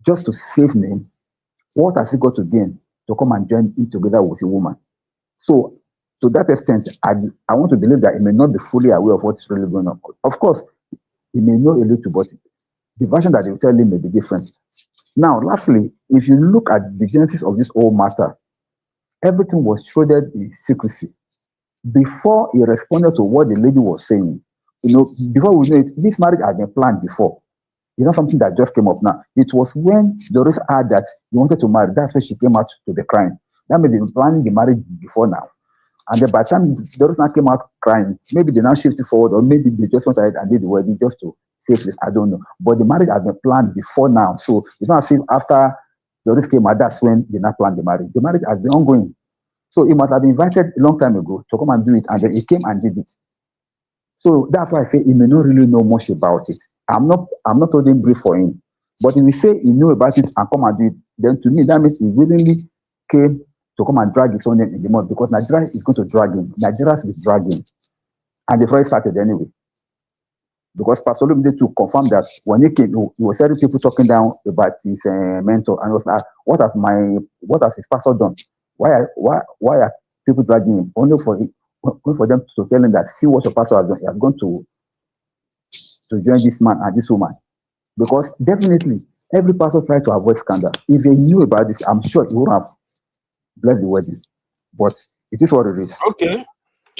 just to save name? What has he got to gain to come and join in together with a woman? So, to that extent, I want to believe that he may not be fully aware of what is really going on. Of course, he may know a little, but the version that they will tell him may be different. Now, lastly, if you look at the genesis of this whole matter, everything was shrouded in secrecy. Before he responded to what the lady was saying, before we know it, this marriage had been planned before. It's not something that just came up now. It was when Doris heard that he wanted to marry, that's when she came out to the crying. That means they were planning the marriage before now. And then by the time Doris now came out crying, maybe they now shifted forward, or maybe they just went ahead and did the wedding just to save this. I don't know. But the marriage had been planned before now. So it's not as if after Doris came out, that's when they now planned the marriage. The marriage has been ongoing. So he must have been invited a long time ago to come and do it, and then he came and did it. So that's why I say he may not really know much about it. I'm not holding brief for him. But if we say he knew about it and come and do it, then to me that means he willingly came to come and drag his own name in the mud, because Nigeria is going to drag him. Nigerians will drag him. And they've already started anyway. Because Pastor Lumide too confirmed that when he came, he was hearing people talking down about his mentor, and he was like, what has his pastor done? Why are people dragging him? Only for them to tell him that, see what your pastor has done. He has gone to join this man and this woman. Because definitely, every pastor tried to avoid scandal. If he knew about this, I'm sure he would have blessed the wedding. But it is what it is. Okay.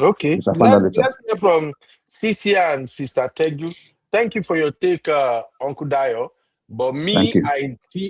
Let's hear from Cynthia and Sister Teju. Thank you for your take, Uncle Dayo. But me,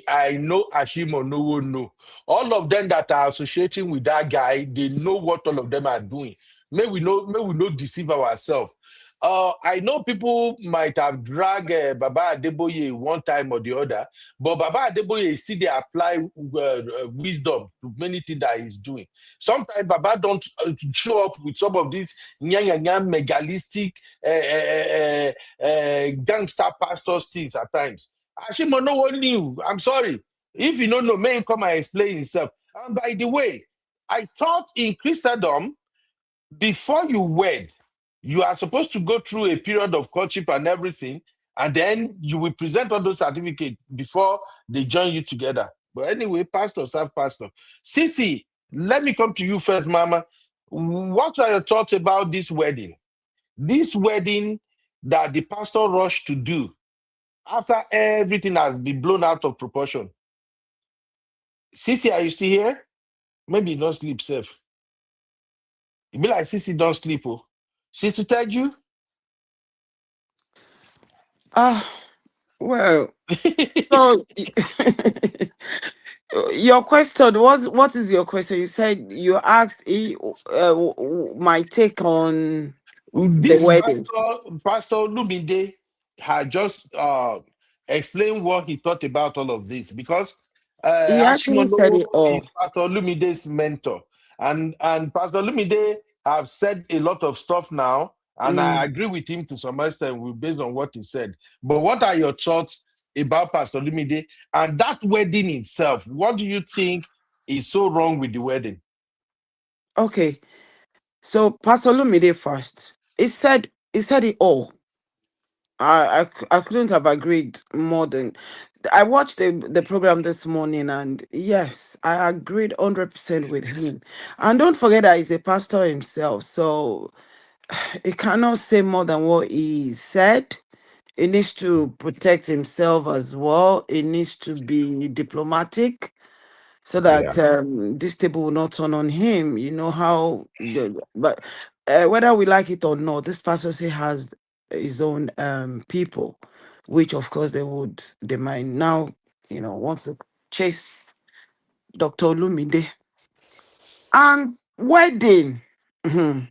I know Ashimo no. All of them that are associating with that guy, they know what all of them are doing. May we not deceive ourselves. I know people might have dragged Baba Adeboye one time or the other, but Baba Adeboye still they apply wisdom to many things that he's doing. Sometimes Baba don't show up with some of these megalistic gangster pastors things at times. Ashimo no one knew. I'm sorry. If you don't know, may come and explain himself. And by the way, I thought in Christendom, before you wed, you are supposed to go through a period of courtship and everything, and then you will present all those certificates before they join you together. But anyway, pastors have pastor. Sisi, let me come to you first, Mama. What are your thoughts about this wedding? This wedding that the pastor rushed to do after everything has been blown out of proportion. Sisi, are you still here? Maybe you don't sleep safe. It be like Sisi don't sleep. Oh. Sister Teju? Well, so your question was, what is your question? You said you asked my take on the This wedding. Pastor Lumide had just explained what he thought about all of this, because He actually said Ashimono it all. is Pastor Lumide's mentor, and Pastor Lumide have said a lot of stuff now, and I agree with him to some extent based on what he said. But what are your thoughts about Pastor Lumide and that wedding itself? What do you think is so wrong with the wedding? Okay, so Pastor Lumide first. He said it all. I couldn't have agreed more than. I watched the program this morning, and yes, I agreed 100% with him. And don't forget that he's a pastor himself, so he cannot say more than what he said. He needs to protect himself as well. He needs to be diplomatic so Yeah. that this table will not turn on him. You know how, but whether we like it or not, this pastor still has his own people, which of course they might now, want to chase Dr. Olumide. And wedding. Mhm.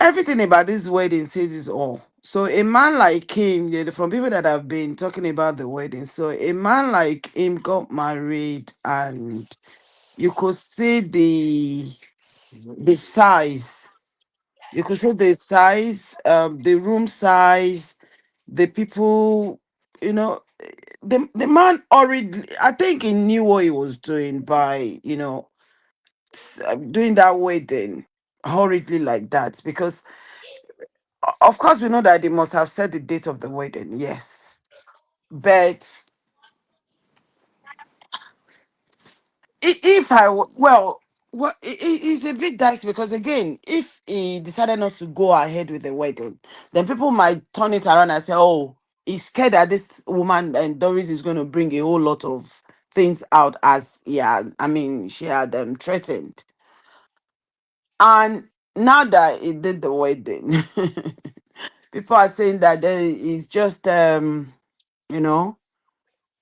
Everything about this wedding says is all. So a man like him, from people that have been talking about the wedding, so a man like him got married, and you could see the size. You could see the size, the room size, the people, the man already, I think he knew what he was doing by, doing that wedding hurriedly like that, because of course we know that they must have set the date of the wedding, yes. But if it's a bit dicey, because again, if he decided not to go ahead with the wedding, then people might turn it around and say, "Oh, he's scared that this woman and Doris is going to bring a whole lot of things out, as yeah, I mean, she had threatened." And now that he did the wedding, people are saying that there is just you know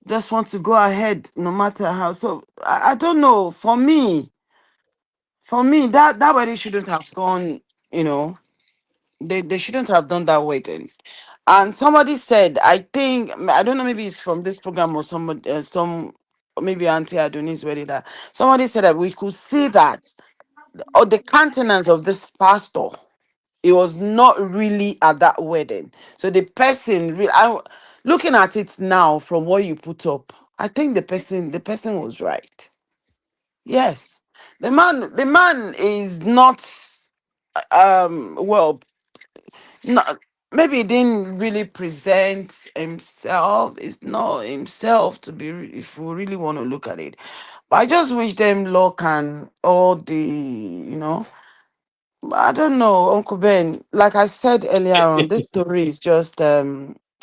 just want to go ahead no matter how. So I don't know. For me, that wedding shouldn't have gone, they shouldn't have done that wedding. And somebody said, I don't know, maybe it's from this program or somebody, maybe Auntie Adoni's wedding, that somebody said that we could see that, or the countenance of this pastor, it was not really at that wedding. So the person, looking at it now from what you put up, I think the person was right. Yes, the man is not well, not, maybe he didn't really present himself. It's not himself, to be if we really want to look at it. But I just wish them luck and all I don't know, Uncle Ben. Like I said earlier on, this story is just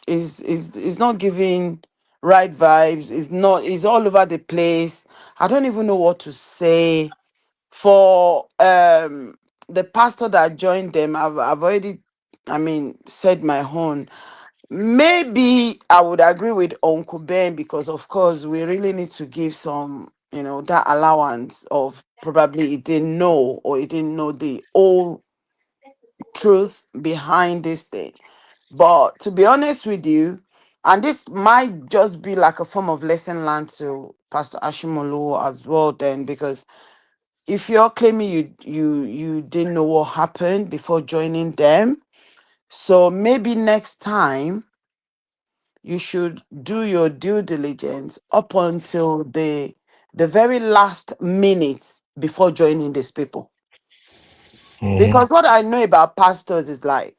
is not giving right vibes. It's all over the place. I don't even know what to say. For the pastor that joined them, I've already, I mean, said my own. Maybe I would agree with Uncle Ben, because of course we really need to give some, that allowance of probably he didn't know, or he didn't know the whole truth behind this thing. But to be honest with you, and this might just be like a form of lesson learned to Pastor Ashimolu as well, then, because if you're claiming you didn't know what happened before joining them, so maybe next time you should do your due diligence up until the very last minute before joining these people. Mhm. Because what I know about pastors is like,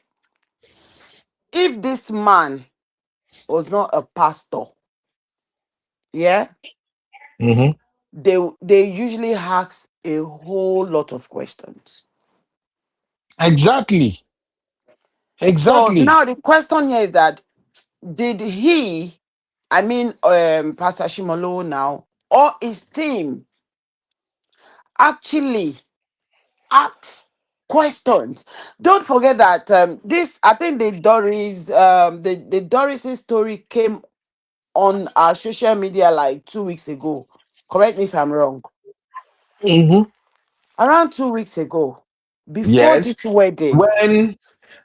if this man was not a pastor, yeah, Mhm. they usually ask a whole lot of questions. Exactly. So Exactly. now the question here is that, did he, I mean, Pastor Shimolo now, or his team actually ask questions? Don't forget that this, I think the Doris's story came on our social media like 2 weeks ago. Correct me if I'm wrong. Mhm. Around 2 weeks ago, before Yes. this wedding. When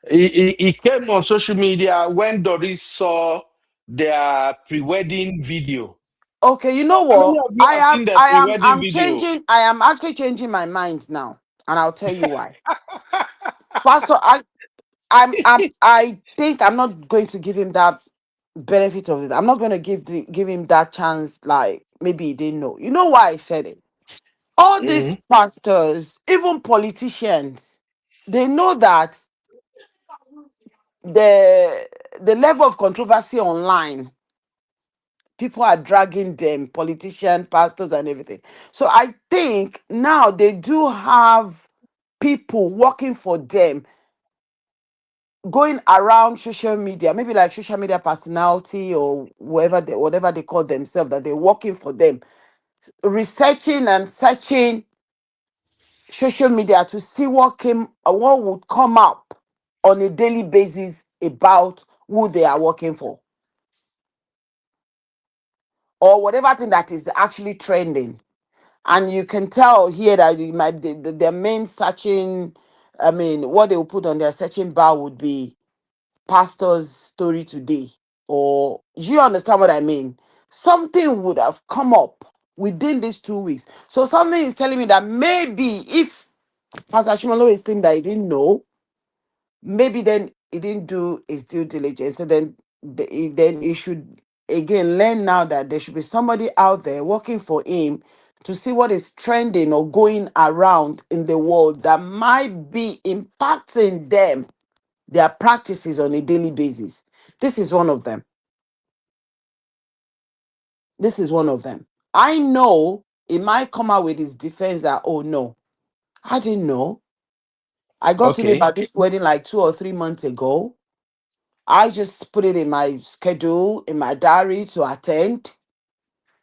he came on social media, when Doris saw their pre-wedding video. Okay, you know How many what? of you have seen the pre-wedding video? I am actually changing my mind now, and I'll tell you why. Pastor, I think I'm not going to give him that benefit of it. I'm not going to give him that chance. Like maybe he didn't know. You know why I said it? All these pastors, even politicians, they know that the level of controversy online, people are dragging them, politicians, pastors, and everything. So I think now they do have people working for them, going around social media, maybe like social media personality or whatever they call themselves, that they're working for them, researching and searching social media to see what would come up on a daily basis about who they are working for, or whatever thing that is actually trending. And you can tell here that their main searching, what they will put on their searching bar would be pastor's story today. Or do you understand what I mean? Something would have come up within these 2 weeks. So something is telling me that maybe if Pastor Shimolo is thinking that he didn't know, maybe then he didn't do his due diligence. So then he should again learn now that there should be somebody out there working for him to see what is trending or going around in the world that might be impacting them, their practices on a daily basis. This is one of them. This is one of them. I know it might come out with his defense that, oh no, I didn't know. I got to know about this wedding like 2 or 3 months ago. I just put it in my schedule, in my diary to attend.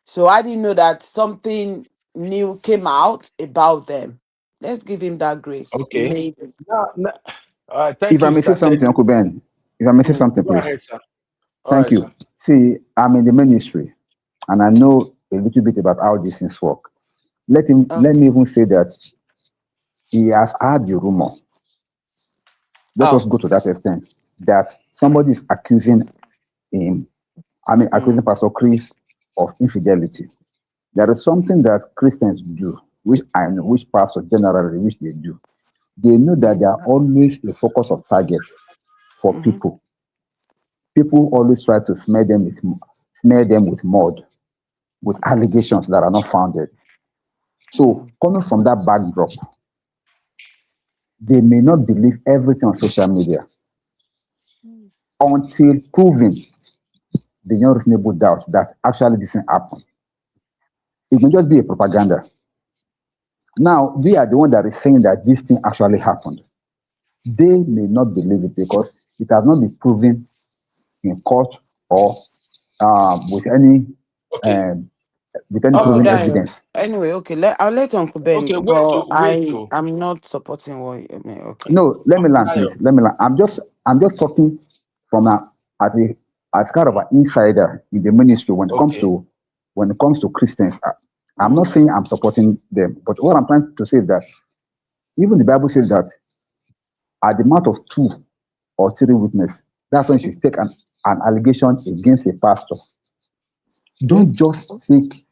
So I didn't know that something new came out about them. Let's give him that grace. Maybe. Thank If I you, may say sir. something, Uncle Ben, if I may say something, Go please. ahead, sir. Thank you. See, I'm in the ministry, and I know a little bit about how these things work. Let me even say that he has heard the rumor. Let us go to that extent that somebody is accusing him. Accusing Pastor Chris of infidelity. There is something that Christians do, which I know, which pastors generally, which they do. They know that they are always the focus of target for people. People always try to smear them with mud, with allegations that are not founded. So, coming from that backdrop, they may not believe everything on social media until proven beyond reasonable doubt that actually this didn't happen. It may just be a propaganda. Now, we are the one that is saying that this thing actually happened. They may not believe it because it has not been proven in court or with any proven evidence. Anyway, okay, I'll let Uncle Ben. Okay, but I'm not supporting what you mean. Okay. No, let me land, please. Let me land. I'm just talking from as kind of an insider in the ministry when it comes to Christians. I'm not saying I'm supporting them, but what I'm trying to say is that even the Bible says that at the mouth of 2 or 3 witnesses, that's when you should take an allegation against a pastor. Don't just take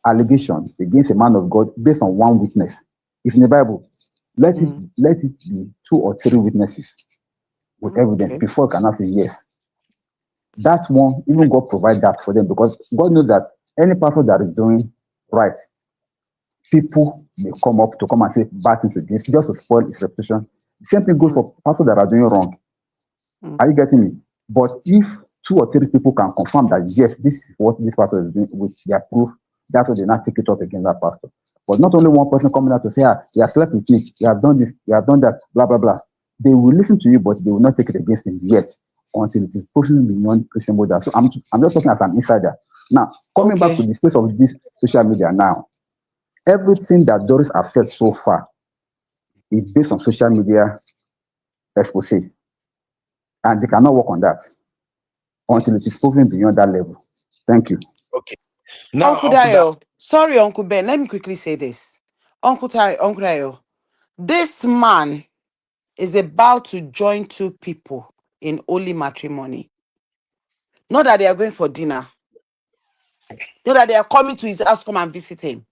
allegation against a man of God based on 1 witness. It's in the Bible. Let it be 2 or 3 witnesses with evidence before you can say yes. That's one, even God provide that for them because God knows that any pastor that is doing right, people may come and say bad things against just to spoil his reputation. The same thing goes for pastors that are doing wrong. Are you getting me? But if 2 or 3 people can confirm that yes, this is what this pastor is doing with their proof, that's what they not take it up against that pastor. But not only one person coming out to say, he has slept with me, he has done this, he has done that, blah, blah, blah. They will listen to you, but they will not take it against him yet until it is proven beyond Christian model. So I'm just talking as an insider. Now, coming back to the space of this social media now, everything that Doris has said so far is based on social media expose. And they cannot work on that until it is proven beyond that level. Thank you. Okay. Now, Uncle Dayo, sorry, Uncle Ben, let me quickly say this. Uncle Dayo, this man is about to join 2 people in holy matrimony. Not that they are going for dinner. Not that they are coming to his house, come and visit him.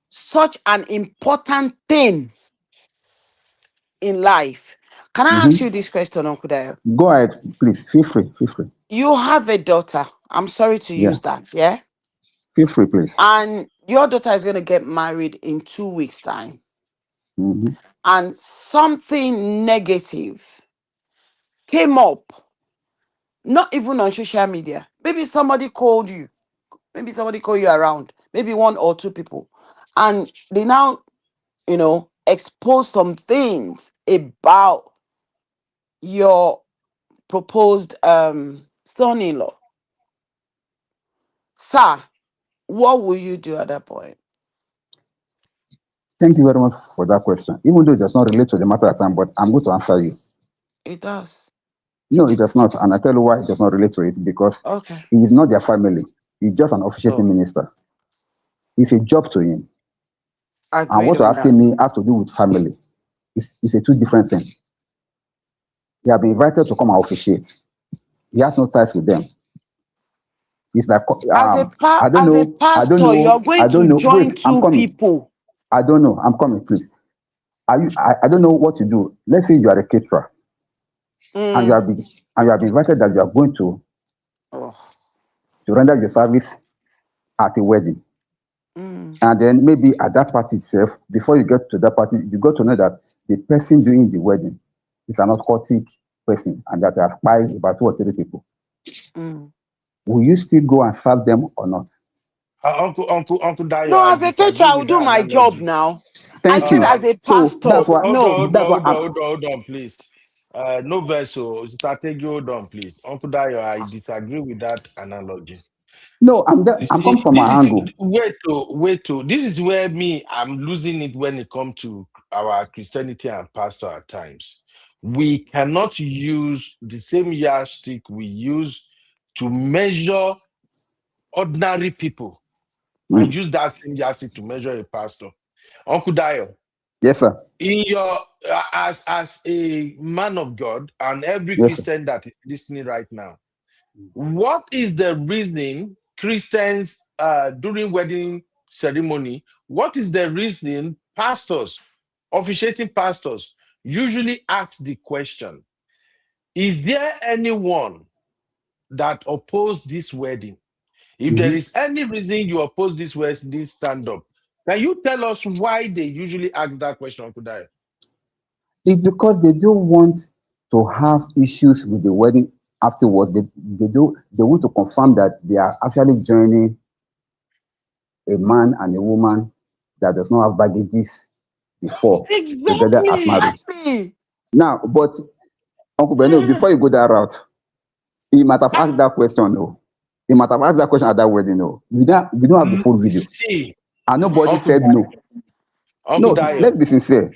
Such an important thing in life. Can I ask you this question, Uncle Dayo? Go ahead, please. Feel free. You have a daughter. I'm sorry to use that, yeah? Feel free, please. And your daughter is going to get married in 2 weeks' time, Mhm. and something negative came up, not even on social media. Maybe somebody called you. Maybe somebody called you around. Maybe 1 or 2 people. And they now, expose some things about your proposed son-in-law. Sir, what will you do at that point? Thank you very much for that question. Even though it does not relate to the matter at hand, but I'm going to answer you. It does. No, it does not. And I tell you why it does not relate to it. Because Okay. he is not their family. He's just an officiating minister. It's a job to him. And Agreed what you're on that. asking me has to do with family. It's a 2 different thing. He has been invited to come and officiate. He has no ties with them. It's like As a I don't know. pastor, you're going to join Wait, I'm 2 coming. people. I don't know. I'm coming, please. I don't know what you do. Let's say you are a caterer and you have been invited that you are going to render your service at a wedding. And then maybe at that party itself, before you get to that party, you got to know that the person doing the wedding is an occultic person and that has spied about 2 or 3 people. Will you still go and serve them or not? Uncle Dayo, No, I as a disagree caterer, I will with do that my job analogy. now. Thank I said you. as a So pastor. that's what. Hold That's what. on, please. No vessel, strategy, hold on, please. Uncle Dayo, I disagree with that analogy. No, I'm coming from my angle. Wait. This is where I'm losing it when it comes to our Christianity and pastor at times. We cannot use the same yardstick we use to measure ordinary people and use that same yardstick to measure a pastor. Uncle Dayo. Yes, sir. In your as a man of God and every Yes, sir. Christian that is listening right now, what is the reason Christians during wedding ceremony? What is the reason pastors, officiating pastors, usually ask the question: is there anyone that opposed this wedding? If there is any reason you oppose this wedding, stand up. Can you tell us why they usually ask that question, Uncle Dayo? It's because they don't want to have issues with the wedding afterwards. They want to confirm that they are actually joining a man and a woman that does not have baggages before together as married. Exactly. Now, but Uncle Beno, before you go that route, he might have asked that question. No, he might have asked that question at that wedding. No, we don't have the full video, and nobody said no. Uncle No, Dayo, let's be sincere.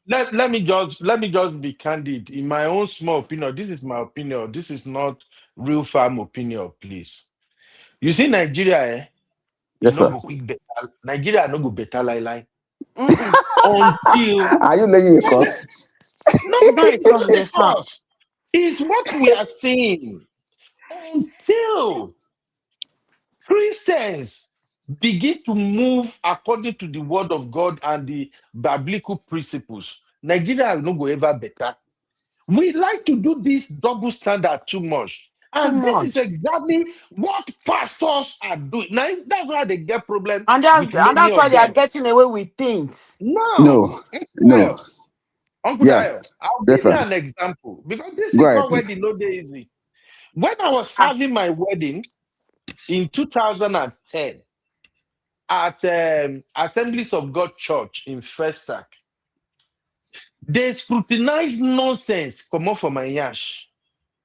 Let me just be candid. In my own small opinion, this is my opinion. This is not real firm opinion, please. You see, Nigeria, Yes, sir. Nigeria no go better like until. Are you laying a curse? No, it's a curse. It's what we are seeing until Christians begin to move according to the word of God and the biblical principles. Nigeria no go ever better. We like to do this double standard too much. And this is exactly what pastors are doing. Now, that's why they get problems. And that's why they are getting away with things. No. Uncle Dayo, I'll give you an example. Because this is called wedding, no day easy. When I was having my wedding in 2010 at Assemblies of God Church in Festac, they scrutinized nonsense come off from my yash.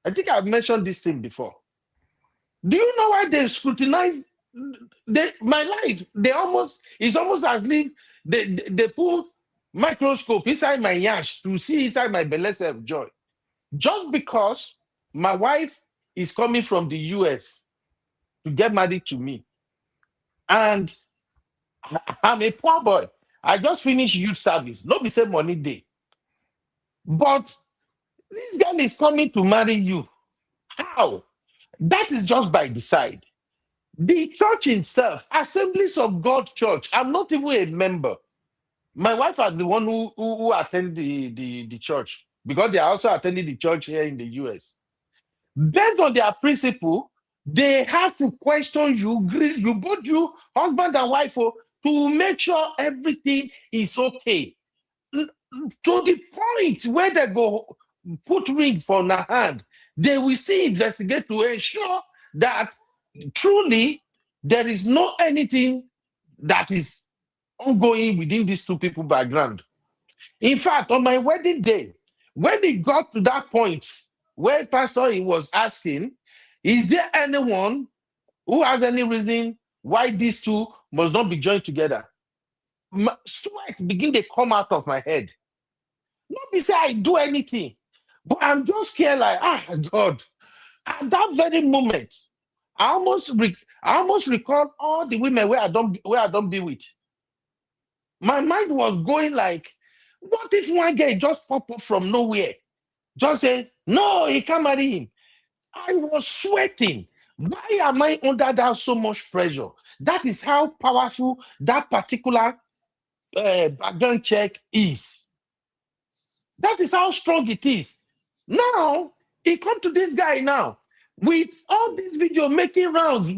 I think I've mentioned this thing before. Do you know why they scrutinized my life? It's almost as if they put microscope inside my yash to see inside my blessed of joy. Just because my wife is coming from the US to get married to me. And I'm a poor boy. I just finished youth service. Not the same money day. But this girl is coming to marry you. How? That is just by the side. The church itself, Assemblies of God Church, I'm not even a member. My wife is the one who attended the church because they also attended the church here in the US. Based on their principle, they have to question you, both you, husband and wife, to make sure everything is okay. To the point where they go put ring for the hand, they will still investigate to ensure that truly there is no anything that is ongoing within these two people background. In fact, on my wedding day, when it got to that point where Pastor he was asking, is there anyone who has any reason why these two must not be joined together? Sweat begin to come out of my head. Not be say I do anything, but I'm just here like, God. At that very moment, I almost recall all the women where I don't be with. My mind was going like, what if one guy just pop up from nowhere? Just say, no, he can't marry him. I was sweating. Why am I under that so much pressure? That is how powerful that particular background check is. That is how strong it is. Now, he come to this guy now. With all these video making rounds,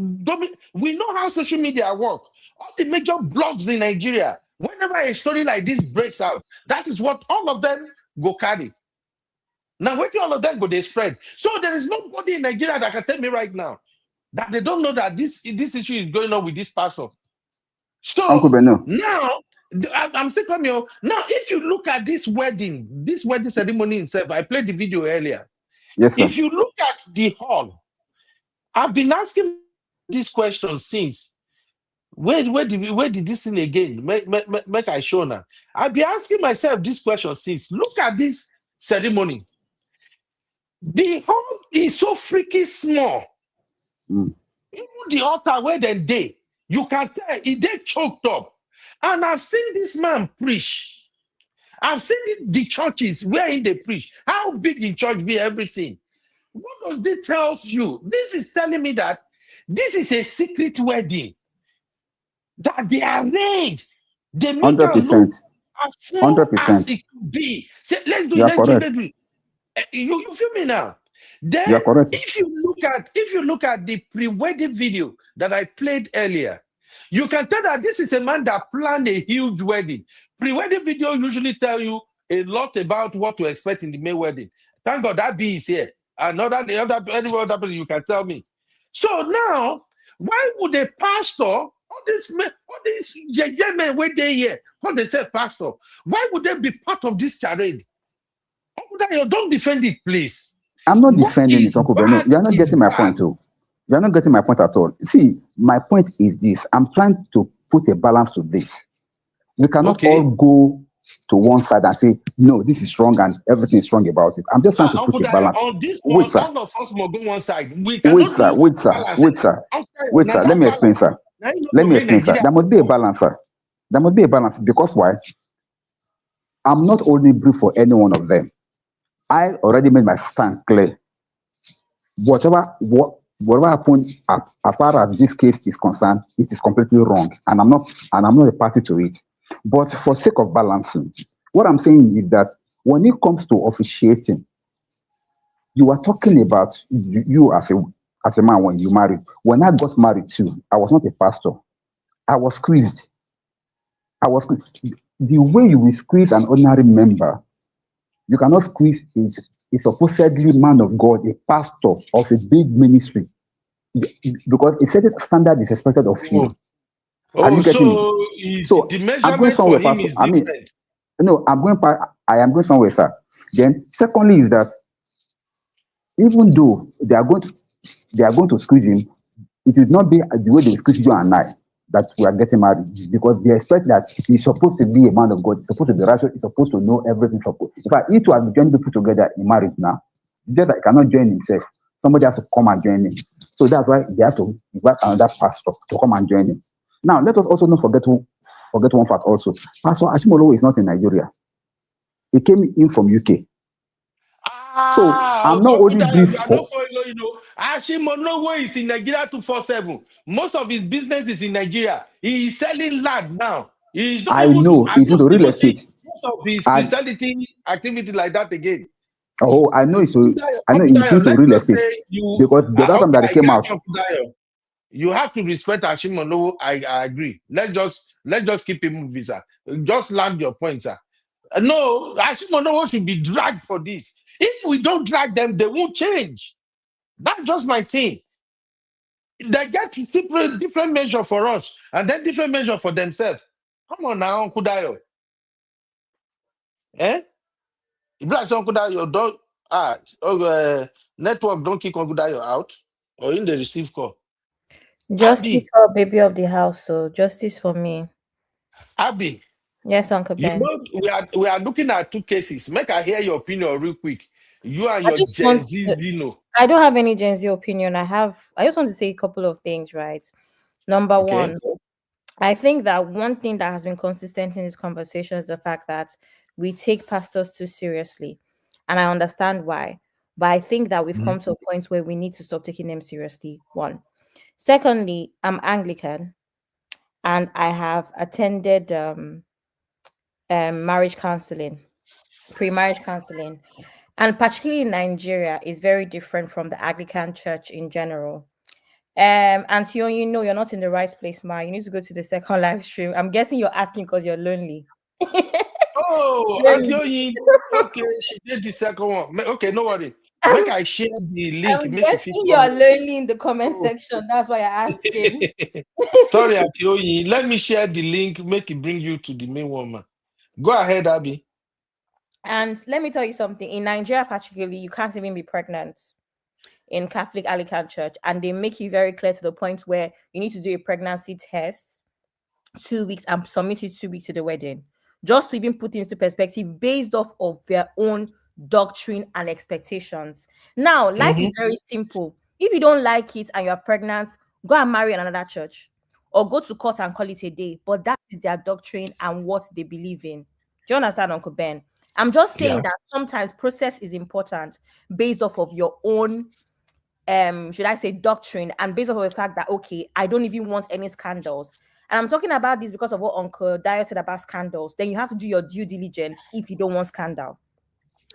we know how social media work. All the major blogs in Nigeria, whenever a story like this breaks out, that is what all of them go carry. Now, wait till all of them go, they spread. So there is nobody in Nigeria that can tell me right now that they don't know that this issue is going on with this pastor. So Uncle Beno. now, I'm still coming. Now, if you look at this wedding ceremony itself, I played the video earlier. Yes, sir. If you look at the hall, I've been asking this question since. Where did this thing again? Make I show now. I've been asking myself this question since. Look at this ceremony. The hall is so freaking small. Even the altar where they you can tell they choked up. And I've seen this man preach. I've seen the churches where they preach. How big in church be everything. What does this tell you? This is telling me that this is a secret wedding. That they arrange. They make 100%. as small 100%. as it could be. Say, let's do You are let's correct. do. You feel me now? Then You are correct. if you look at the pre-wedding video that I played earlier, you can tell that this is a man that planned a huge wedding. Pre-wedding video usually tell you a lot about what to expect in the main wedding. Thank God that B is here. Any other person you can tell me. So now, why would a pastor, all these men where they here, what they say pastor, why would they be part of this charade? Don't defend it, please. I'm not defending it, Uncle Beno. You're not getting my point, too. You're not getting my point at all. See, my point is this. I'm trying to put a balance to this. We cannot all go to one side and say, no, this is strong and everything is strong about it. I'm just trying to put a balance. On this Wait, one, sir. all of us will go one side. Wait, sir. Let me explain, sir. There must be a balance, sir. There must be a balance. Because why? I'm not only brief for any one of them. I already made my stand clear. Whatever happened as far as this case is concerned, it is completely wrong, and I'm not a party to it. But for sake of balancing, what I'm saying is that when it comes to officiating, you are talking about you as a man when you married. When I got married too, I was not a pastor. I was squeezed. The way you will squeeze an ordinary member, you cannot squeeze a supposedly man of God, a pastor of a big ministry, because a certain standard is expected of you. Are you getting me? So the I'm going measurement somewhere, for him pastor. is different. I am going somewhere, sir. Then, secondly, is that even though they are going to squeeze him, it will not be the way they squeeze you and I that we are getting married, because they expect that he's supposed to be a man of God, he's supposed to be righteous, he's supposed to know everything. In fact, he to have joined people together in marriage now, just that he cannot join himself. Somebody has to come and join him. So that's why they have to invite another pastor to come and join him. Now, let us also not forget one fact also. Pastor Ashimolowo is not in Nigeria. He came in from UK. So I'm not only brief for. Ashimolowo is in Nigeria 247. Most of his business is in Nigeria. He is selling land now. He's not I know he's into real estate. Most of his Christianity activity like that again. Oh, I know he's into real estate because the other time that he came out. You have to respect Ashimono. I agree. Let's just keep him moving, sir. Just land your point, sir. No, Ashimono should be dragged for this. If we don't drag them, they won't change. That's just my thing. They get different measure for us, and then different measure for themselves. Come on now, Uncle Dayo. Eh? If like Uncle Dayo don't network don't kick Uncle Dayo out or in the receive call. Justice for baby of the house, so justice for me. Abby. Yes, Uncle You Ben. know, we are looking at two cases. Make I hear your opinion real quick. You and your Gen Z Dino. I don't have any Gen Z opinion. I just want to say a couple of things, right? Number one, I think that one thing that has been consistent in this conversation is the fact that we take pastors too seriously. And I understand why. But I think that we've come to a point where we need to stop taking them seriously. One. Secondly, I'm Anglican and I have attended marriage counseling, pre-marriage counseling. And particularly in Nigeria is very different from the Anglican church in general. And so you know you're not in the right place, Ma. You need to go to the second live stream. I'm guessing you're asking because you're lonely. Oh, okay, she did the second one. Okay, no worry. Make I share the link. I'm guessing you're lonely in the comment section. That's why you're asking. Sorry, Atioyi. Let me share the link. Make it bring you to the main woman. Go ahead, Abby. And let me tell you something. In Nigeria, particularly, you can't even be pregnant in Catholic Anglican Church, and they make you very clear to the point where you need to do a pregnancy test 2 weeks and submit it 2 weeks to the wedding, just to even put into perspective based off of their own doctrine and expectations. Now, life is very simple. If you don't like it and you're pregnant, go and marry in another church or go to court and call it a day. But that is their doctrine and what they believe in. Do you understand, Uncle Ben? I'm just saying that sometimes process is important based off of your own should I say doctrine, and based off of the fact that, okay, I don't even want any scandals. And I'm talking about this because of what Uncle Dio said about scandals. Then you have to do your due diligence if you don't want scandal.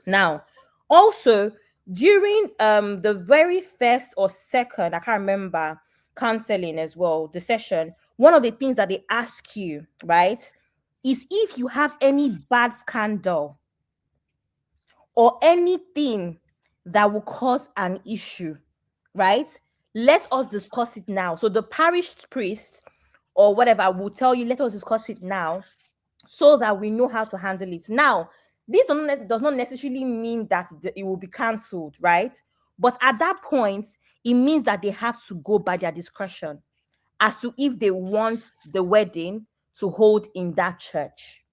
Now, also, during the very first or second, I can't remember, counseling as well, the session, one of the things that they ask you, right, is if you have any bad scandal or anything that will cause an issue, right? Let us discuss it now. So the parish priest or whatever will tell you, let us discuss it now so that we know how to handle it. Now, this does not necessarily mean that it will be cancelled, right? But at that point, it means that they have to go by their discretion as to if they want the wedding to hold in that church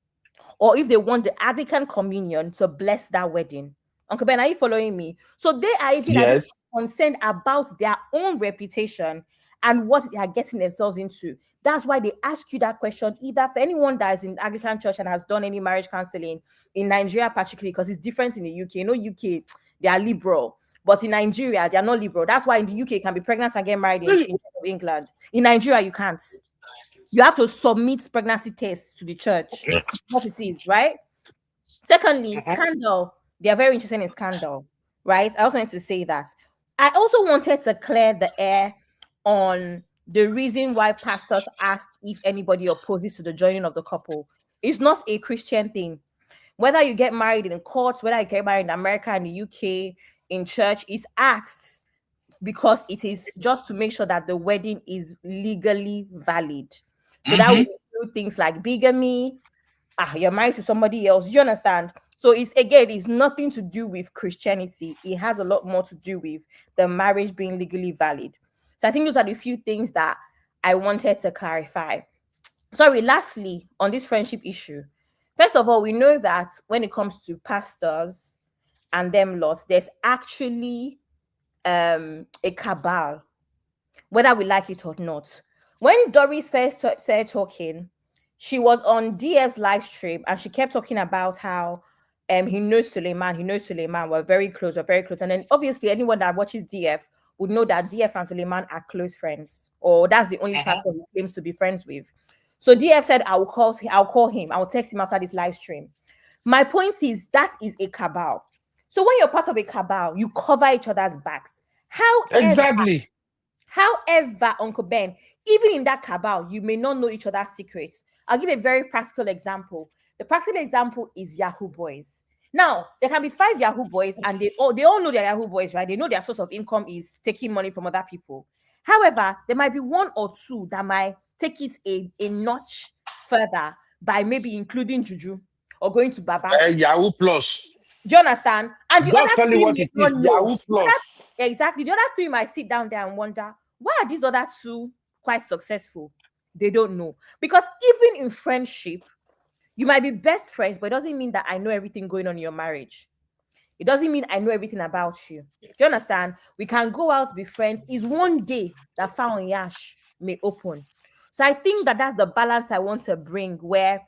or if they want the Anglican communion to bless that wedding. Uncle Ben, are you following me? So they are even concerned about their own reputation and what they are getting themselves into. That's why they ask you that question, either for anyone that is in Anglican church and has done any marriage counseling in Nigeria, particularly because it's different in the UK. You know, UK, they are liberal, but in Nigeria, they are not liberal. That's why in the UK, you can be pregnant and get married in England. In Nigeria, you can't. You have to submit pregnancy tests to the church. What it is, right? Secondly, scandal. They are very interested in scandal, right? I also wanted to say that. I also wanted to clear the air on the reason why pastors ask if anybody opposes to the joining of the couple. It's not a Christian thing. Whether you get married in courts, whether you get married in America, in the UK, in church, it's asked because it is just to make sure that the wedding is legally valid. So that would include things like bigamy. You're married to somebody else. Do you understand? So it's nothing to do with Christianity. It has a lot more to do with the marriage being legally valid. So I think those are the few things that I wanted to clarify. Sorry, lastly, on this friendship issue. First of all, we know that when it comes to pastors and them lots, there's actually a cabal, whether we like it or not. When Doris first started talking, she was on DF's live stream and she kept talking about how he knows Suleiman, we're very close. And then obviously anyone that watches DF would know that DF and Suleiman are close friends, or that's the only pastor he claims to be friends with. So DF said, I'll call him, I'll text him after this live stream. My point is that is a cabal. So when you're part of a cabal, you cover each other's backs. However, However, Uncle Ben, even in that cabal, you may not know each other's secrets. I'll give a very practical example. The practical example is Yahoo Boys. Now, there can be 5 Yahoo Boys, and they all know their Yahoo Boys, right? They know their source of income is taking money from other people. However, there might be 1 or 2 that might take it a notch further by maybe including Juju or going to Baba. Yahoo Plus. Do you understand? And the Just other tell you 3 what may it not is. know. Yahoo Plus. Exactly. The other 3 might sit down there and wonder, why are these other 2 quite successful? They don't know. Because even in friendship, you might be best friends, but it doesn't mean that I know everything going on in your marriage. It doesn't mean I know everything about you. Do you understand? We can go out, be friends. Is one day that Found Yash may open. So I think that that's the balance I want to bring, where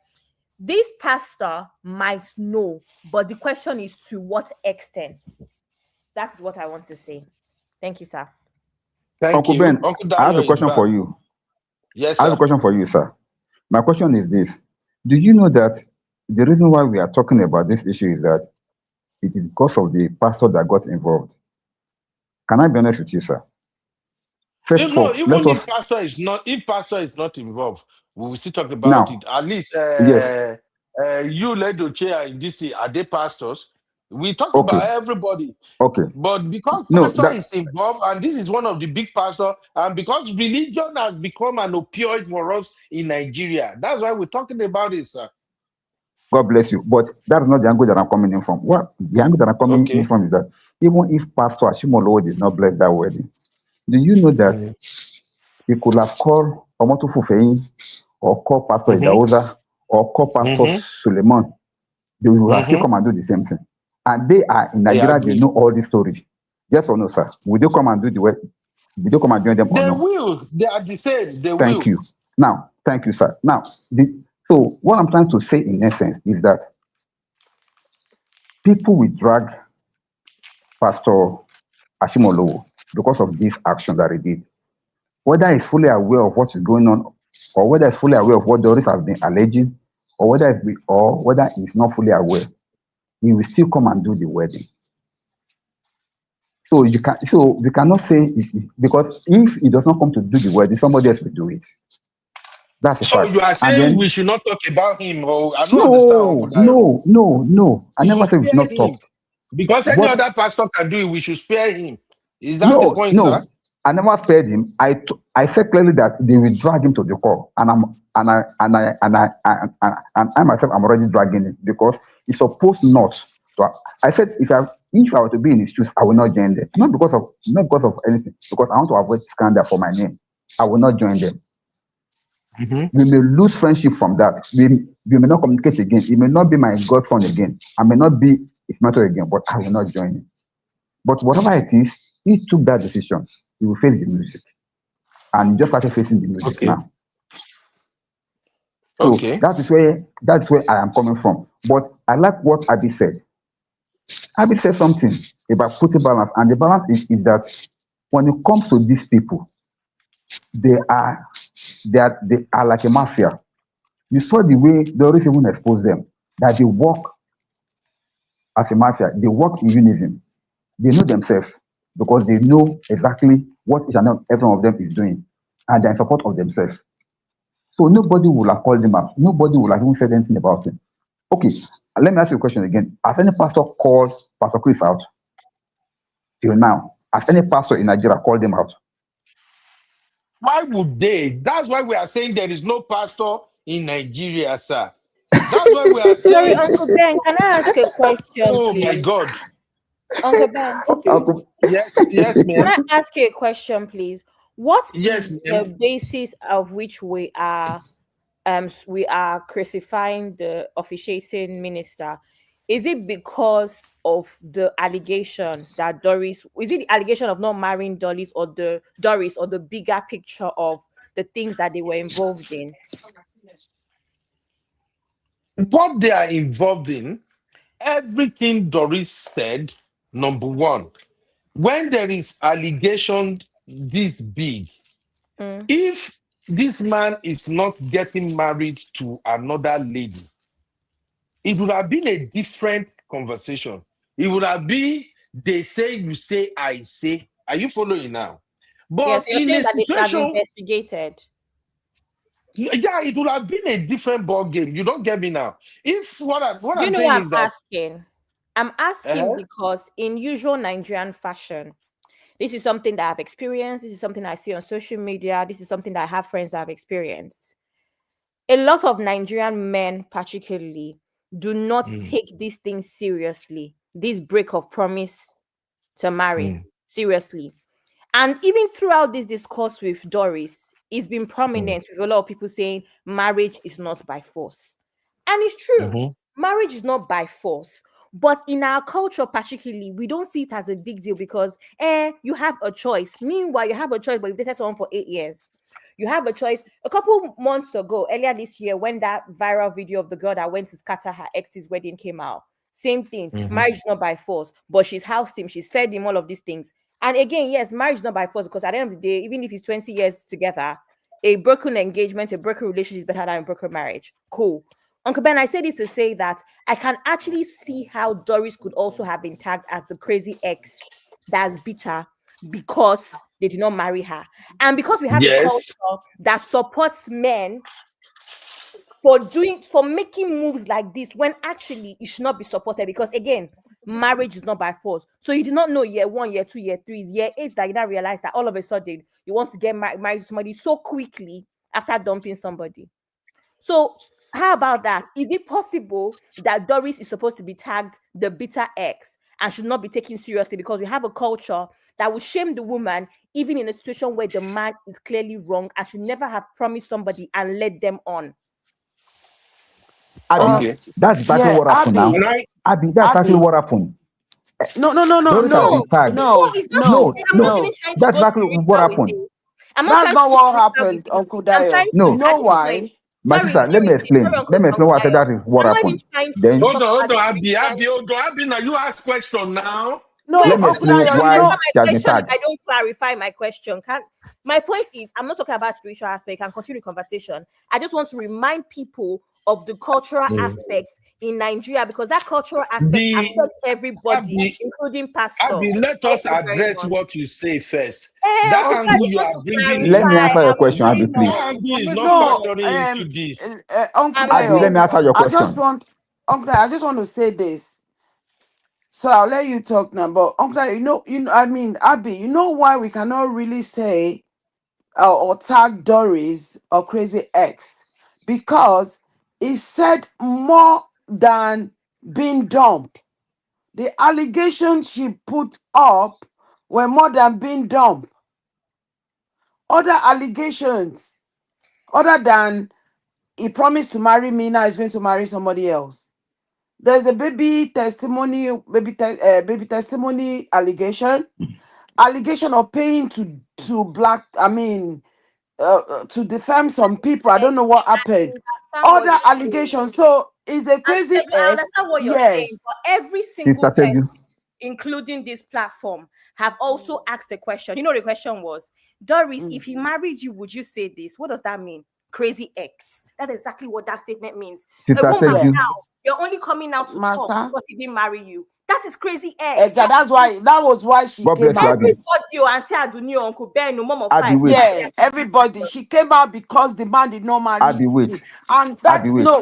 this pastor might know, but the question is to what extent. That's what I want to say. Thank you, sir. Thank Uncle you. Ben, Uncle I have Dayo a question is for back. you. Yes, I have a sir. question for you, sir. My question is this. Do you know that the reason why we are talking about this issue is that it is because of the pastor that got involved? Can I be honest with you, sir? First No, off, even let if us pastor is not involved, we will still talk about now. it. At least Yes. you led the chair in this thing. Are they pastors? We talk Okay. about everybody. Okay. But because No, pastor that is involved, and this is one of the big pastors, and because religion has become an opioid for us in Nigeria, that's why we're talking about it, sir. God bless you. But that's not the angle that I'm coming in from. What the angle that I'm coming in Okay. from is that even if Pastor Ashimolowo did not bless that wedding, do you know that he could have called Omoto Fufeyin or called Pastor Idahosa or called Pastor Suleiman? They will have still come and do the same thing. And they are in Nigeria, they know all the stories. Yes or no, sir? Will they come and do the work? Will they come and join them or They no? will. They are the same. They Thank will. you. Now, thank you, sir. Now, so what I'm trying to say in essence is that people will drag Pastor Ashimolowo because of this action that he did. Whether he's fully aware of what is going on, or whether he's fully aware of what Doris has been alleging, or whether he's not fully aware, he will still come and do the wedding. So we cannot say because if he does not come to do the wedding, somebody else will do it. That's a So fact. you are saying then, we should not talk about him, or I don't understand, Uncle Dayo. No. I We never should said we should spare not him. talk. Because any But other pastor can do it, we should spare him. Is that the point, sir? No. I never spared him. I said clearly that they will drag him to the court, and I myself am already dragging him because he's supposed not to. I said if I were to be in his shoes, I will not join them. Not because of anything, because I want to avoid scandal for my name. I will not join them. We may lose friendship from that. We may not communicate again. He may not be my godson again. I may not be his mentor again, but I will not join him. But whatever it is, he took that decision. He will face the music. And he just started facing the music now. So that is where I am coming from. But I like what Abby said. Abby said something about putting balance. And the balance is that when it comes to these people, they are like a mafia. You saw the way Doris even exposed them, that they work as a mafia. They work in unison. They know themselves because they know exactly what each and every one of them is doing, and they're in support of themselves. So nobody will have called him out. Nobody will have even said anything about him. Okay, let me ask you a question again. Has any pastor called Pastor Chris out till now? Has any pastor in Nigeria called him out? Why would they? That's why we are saying there is no pastor in Nigeria, sir. That's why we are saying. Sorry, Uncle Ben, can I ask a question, Oh please? my God. Uncle Ben. Yes, Can ma'am. I ask you a question, please? What Yes, is ma'am. the basis of which we are crucifying the officiating minister? Is it because of the allegations that Doris? Is it the allegation of not marrying Doris, or the bigger picture of the things that they were involved in? What they are involved in, everything Doris said, number one, when there is allegation this big, if this man is not getting married to another lady, it would have been a different conversation. It would have been they say, you say, I say. Are you following now? But Yes, you're in saying a that they should have situation, investigated. yeah, it would have been a different ball game. You don't get me now. If what You I'm know what saying I'm is that asking? I'm asking because in usual Nigerian fashion, this is something that I've experienced. This is something I see on social media. This is something that I have friends that have experienced. A lot of Nigerian men, particularly, do not take these things seriously. This break of promise to marry seriously. And even throughout this discourse with Doris, it's been prominent with a lot of people saying marriage is not by force. And it's true. Marriage is not by force. But in our culture, particularly, we don't see it as a big deal because you have a choice. Meanwhile, you have a choice, but you've dated someone for 8 years. You have a choice. A couple months ago, earlier this year, when that viral video of the girl that went to scatter her ex's wedding came out, same thing. Marriage is not by force, but she's housed him, she's fed him, all of these things. And again, yes, marriage is not by force because at the end of the day, even if it's 20 years together, a broken engagement, a broken relationship is better than a broken marriage. Cool. Uncle Ben, I say this to say that I can actually see how Doris could also have been tagged as the crazy ex that's bitter because they did not marry her. And because we have a culture that supports men for making moves like this when actually it should not be supported because again, marriage is not by force. So you do not know year 1, year 2, year 3, year 8 that you now realize that all of a sudden you want to get married to somebody so quickly after dumping somebody. So how about that? Is it possible that Doris is supposed to be tagged the bitter ex and should not be taken seriously because we have a culture that would shame the woman even in a situation where the man is clearly wrong and should never have promised somebody and led them on? Abby, that's exactly what happened now. Abby, that's exactly what happened. No. Doris has been tagged. No. That's exactly what happened. That's not what happened, Uncle Dayo. No. You know why? My sister, let me explain. Let me explain what I said. That is what happened. Then hold on, Abby, now you ask question now. No, let me explain why she has been tagged. I don't clarify my question. My point is, I'm not talking about spiritual aspect. I can continue the conversation. I just want to remind people of the cultural aspects in Nigeria because that cultural aspect affects everybody, including pastor. Abby, let us address what you say first. That angle you are bringing. Let me answer your question, Abby, please. That angle is not factoring into this. Uncle Abby, let me answer your question. I just want to say this. So I'll let you talk now. But Uncle, Abby, you know why we cannot really say or tag Doris or Crazy X? Because it said more than being dumped. The allegations she put up were more than being dumped. Other allegations, other than he promised to marry me, now he's going to marry somebody else. There's a baby testimony allegation of paying to defame some people. I don't know what happened. Other allegations. So is a crazy ex. I understand what you're saying, but every single person, including this platform, have also asked the question. You know, the question was, Doris, if he married you, would you say this? What does that mean? Crazy ex. That's exactly what that statement means. A woman now, you're only coming out to talk because he didn't marry you. That is crazy ex. Exactly. That was why she came out. Everybody. She came out because the man did not marry you. And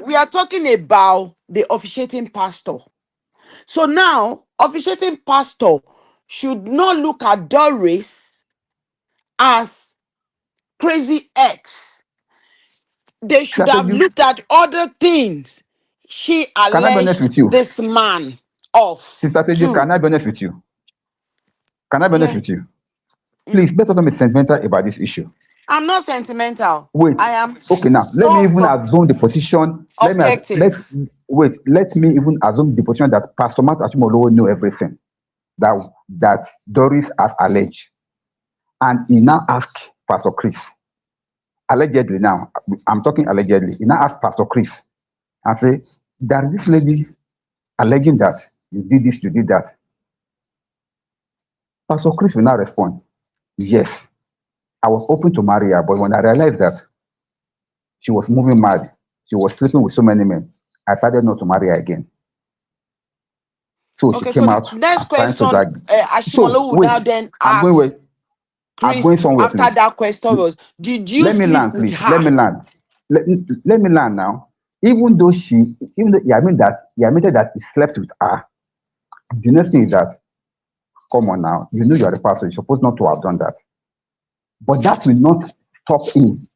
we are talking about the officiating pastor. So now, officiating pastor should not look at Doris as crazy ex. They should have looked at other things she alleged this man of. Sister Teju, can I be honest with you? Can I be honest with you? Please, let us not be sentimental about this issue. I'm not sentimental. Wait. I am. Okay, now let me even assume the position. Let me even assume the position that Pastor Matt Ashimolowo knew everything that Doris has alleged, and he now asked Pastor Chris. Allegedly, now I'm talking allegedly. He now asked Pastor Chris and say, "There is this lady alleging that you did this, you did that." Pastor Chris will now respond, "Yes, I was open to marry her, but when I realized that she was moving mad, she was sleeping with so many men, I decided not to marry her again." So she came out. Next question, Ashimolowo now then asks, Chris, somewhere, after please. that question was, did you Let me sleep land, with please. her? Let me land. Let me land now. Even though he admitted that he slept with her, the next thing is that, come on now, you know you are a pastor, you're supposed not to have done that. But that will not stop him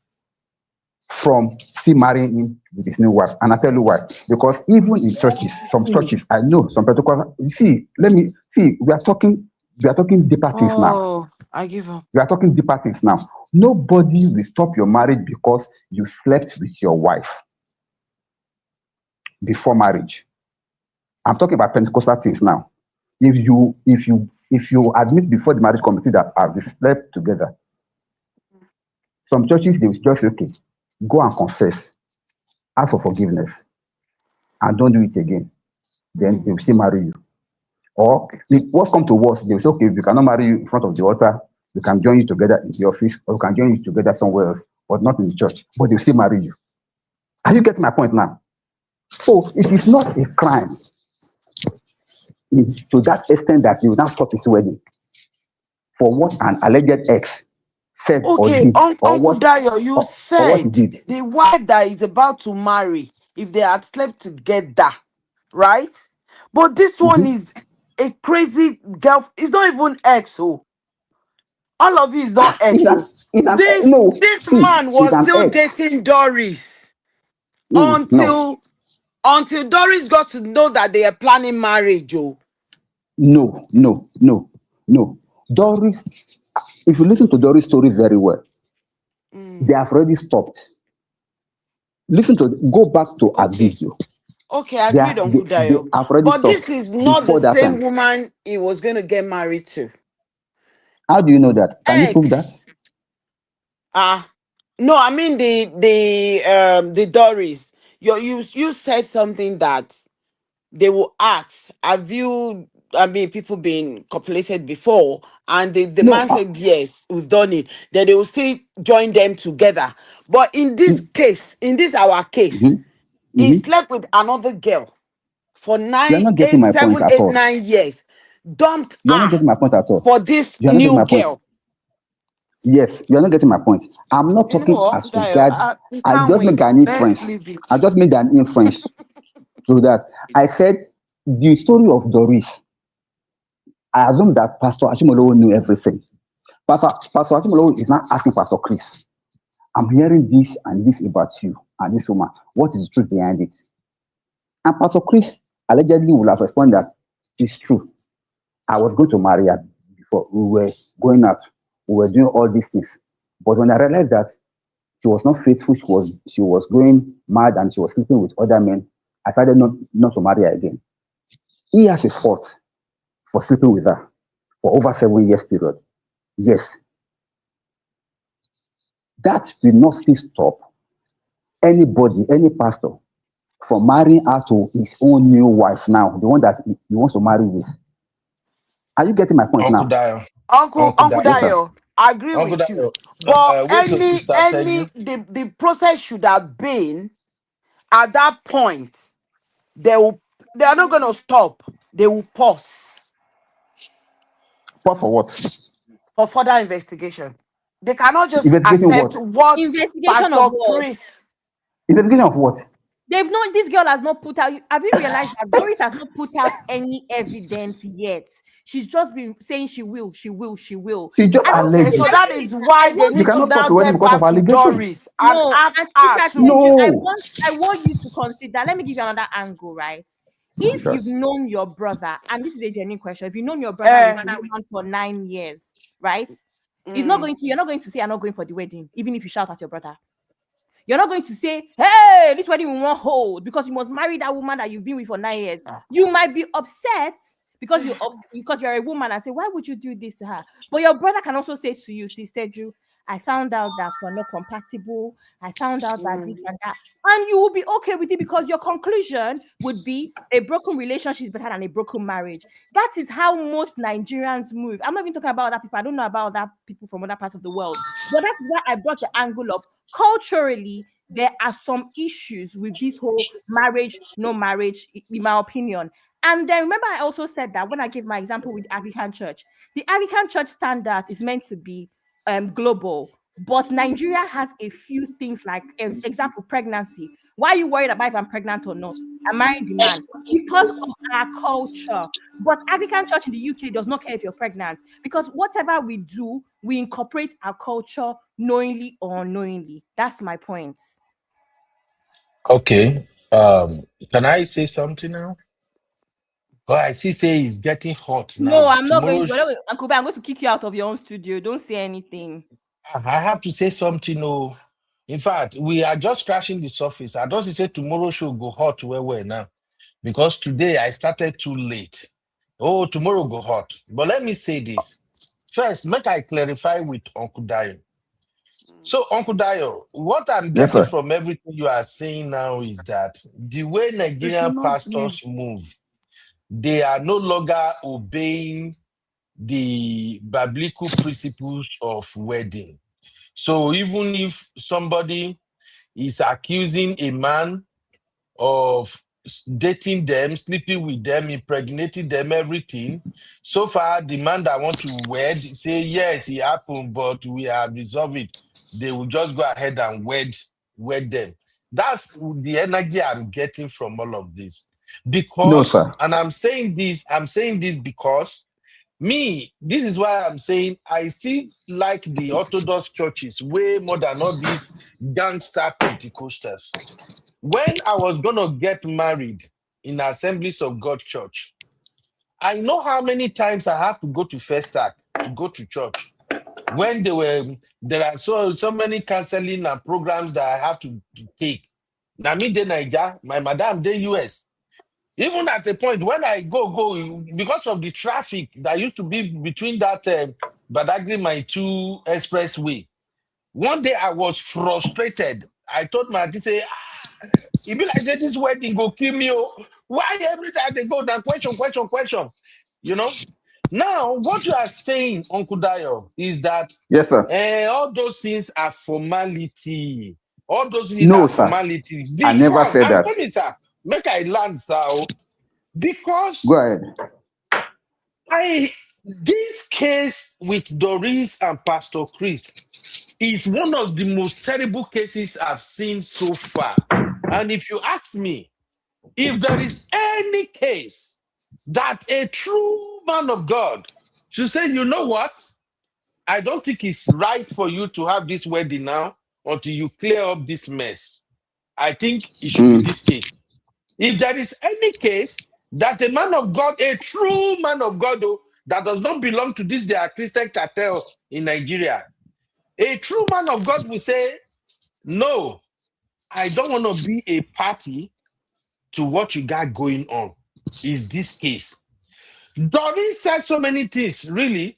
from still marrying him with his new wife. And I tell you why. Because even in churches, some churches, I know some people, we are talking deeper things now. Oh, I give up. We are talking deeper things now. Nobody will stop your marriage because you slept with your wife before marriage. I'm talking about Pentecostal things now. If you admit before the marriage committee that we slept together, some churches they will just say, okay, go and confess, ask for forgiveness, and don't do it again. Then they will still marry you. Or if worst come to worst, they will say, okay, we cannot marry you in front of the altar, we can join you together in the office, or we can join you together somewhere else, but not in the church. But they will still marry you. Are you getting my point now? So it is not a crime to that extent that you will now stop his wedding for what an alleged ex said or Okay, did, or Uncle what Dayo, you or what he said did. the wife that is about to marry, if they had slept together, right? But this one is a crazy girl. It's not even ex, oh. All of you is not ex, oh. This man He's was an still ex. dating Doris No, until Doris got to know that they are planning marriage, oh. no. Doris, if you listen to Doris' story very well, they have already stopped. Go back to a video. Okay, I They agreed, Uncle they Dayo. have already But this stopped is not the before that same time. woman he was going to get married to. How do you know that? Can you prove that? No, I mean the Doris. You said something that they will ask, have you, I mean, people been copulated before? And the man said, yes, we've done it. Then they will still join them together. But in this case, our case, he slept with another girl for You are not getting my point at all. 9 years, dumped You are not her getting my point at all. for this You are not getting new my point. girl. Yes, you are not getting my point. I'm not You know talking what, as Dayo, regard. we I can't just make win. an Let's inference. leave it. I just made an inference to that. I said the story of Doris. I assume that Pastor Ashimolowo knew everything. Pastor Ashimolowo is not asking Pastor Chris, I'm hearing this and this about you and this woman. What is the truth behind it? And Pastor Chris allegedly will have responded that it's true. I was going to marry her before. We were going out. We were doing all these things. But when I realized that she was not faithful, she was going mad and she was sleeping with other men, I decided not to marry her again. He has a fault for sleeping with her for over 7 years period. Yes. That will not still stop anybody, any pastor, from marrying her to his own new wife now, the one that he wants to marry with. Are you getting my point Uncle now? Dayo. Uncle Yes, sir. Dayo, I agree Uncle with you. Dayo. But Wait till sister tell you. the process should have been at that point. They are not gonna stop. They will pause Pause for what? for further investigation. They cannot just Investigating accept what? what Investigation of Pastor what? Chris. Investigation of what? They've not. This girl has not put out. Have you realized that Doris has not put out any evidence yet? She's just been saying she will. She just And Okay, so alleged. that is why I they want You need to cannot stop now the wedding get because of back to allegation. Doris and no, ask and her sister too. Teju, No. I want you to consider. Let me give you another angle, right? If Okay. you've known your brother, and this is a genuine question, if you've known your brother with a woman for 9 years, right? You're not going to say, I'm not going for the wedding, even if you shout at your brother. You're not going to say, hey, this wedding we won't hold because you must marry that woman that you've been with for 9 years. You might be upset because you're a woman and say, why would you do this to her? But your brother can also say to you, Sister Ju, I found out that we're not compatible. I found out that this and that. And you will be okay with it because your conclusion would be a broken relationship is better than a broken marriage. That is how most Nigerians move. I'm not even talking about other people. I don't know about other people from other parts of the world. But that's why I brought the angle of culturally, there are some issues with this whole marriage, no marriage, in my opinion. And then remember, I also said that when I gave my example with the Anglican Church, the Anglican Church standard is meant to be global. But Nigeria has a few things like, example, pregnancy. Why are you worried about if I'm pregnant or not? I'm marrying the man because of our culture. But Anglican Church in the UK does not care if you're pregnant, because whatever we do, we incorporate our culture knowingly or unknowingly. That's my point. Okay. Can I say something now? Oh, I see. Say it's getting hot No, now. I'm not going Tomorrow, to. Uncle Ben, I'm going to kick you out of your own studio. Don't say anything. I have to say something. Oh, in fact, we are just scratching the surface. I don't say tomorrow should go hot where we're now, because today I started too late. Oh, tomorrow go hot. But let me say this first. Make I clarify with Uncle Dayo. So, Uncle Dayo, what I'm Yes, getting sir. from everything you are saying now is that the way Nigerian pastors move, they are no longer obeying the biblical principles of wedding. So even if somebody is accusing a man of dating them, sleeping with them, impregnating them, everything, so far the man that want to wed say yes, it happened, but we have resolved it. They will just go ahead and wed them. That's the energy I'm getting from all of this. No, Because, sir. and I'm saying this because this is why I'm saying I still like the Orthodox churches way more than all these gangster Pentecostals. When I was going to get married in Assemblies of God Church, I know how many times I have to go to First Act to go to church. When there are so many counseling and programs that I have to take. Now, me, de Niger, my madam, de US. Even at the point when I go, because of the traffic that used to be between that Badagry, my 2 expressway. One day I was frustrated. I told my auntie, say, if you like say this wedding go kill me, oh, why every time they go down, question? You know? Now, what you are saying, Uncle Dayo, is that Yes, sir. all those things are formality. All those things No, are sir. formality. I never Because, said I'm that. coming, sir. Make I land, sir. Because Go ahead. this case with Doris and Pastor Chris is one of the most terrible cases I've seen so far. And if you ask me, if there is any case that a true man of God should say, you know what? I don't think it's right for you to have this wedding now until you clear up this mess. I think it should be this case. If there is any case that a man of God, a true man of God, though, that does not belong to this their Christian cartel in Nigeria, a true man of God will say, no, I don't want to be a party to what you got going on. Is this case? Doris said so many things, really,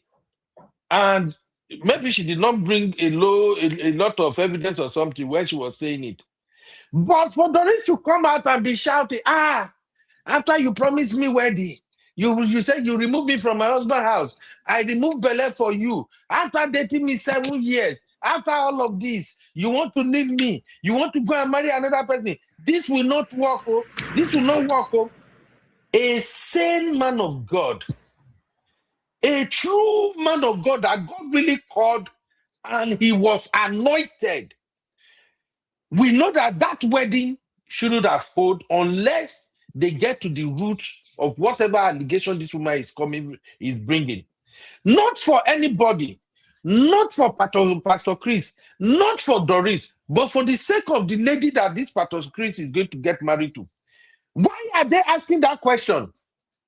and maybe she did not bring a lot of evidence or something when she was saying it. But for Doris to come out and be shouting, after you promised me wedding, you said you remove me from my husband's house. I removed Bele for you. After dating me 7 years, after all of this, you want to leave me. You want to go and marry another person. This will not work. Oh. This will not work. Oh. A sane man of God, a true man of God that God really called and he was anointed. We know that wedding shouldn't have held unless they get to the root of whatever allegation this woman is bringing. Not for anybody, not for Pastor Chris, not for Doris, but for the sake of the lady that this Pastor Chris is going to get married to. Why are they asking that question?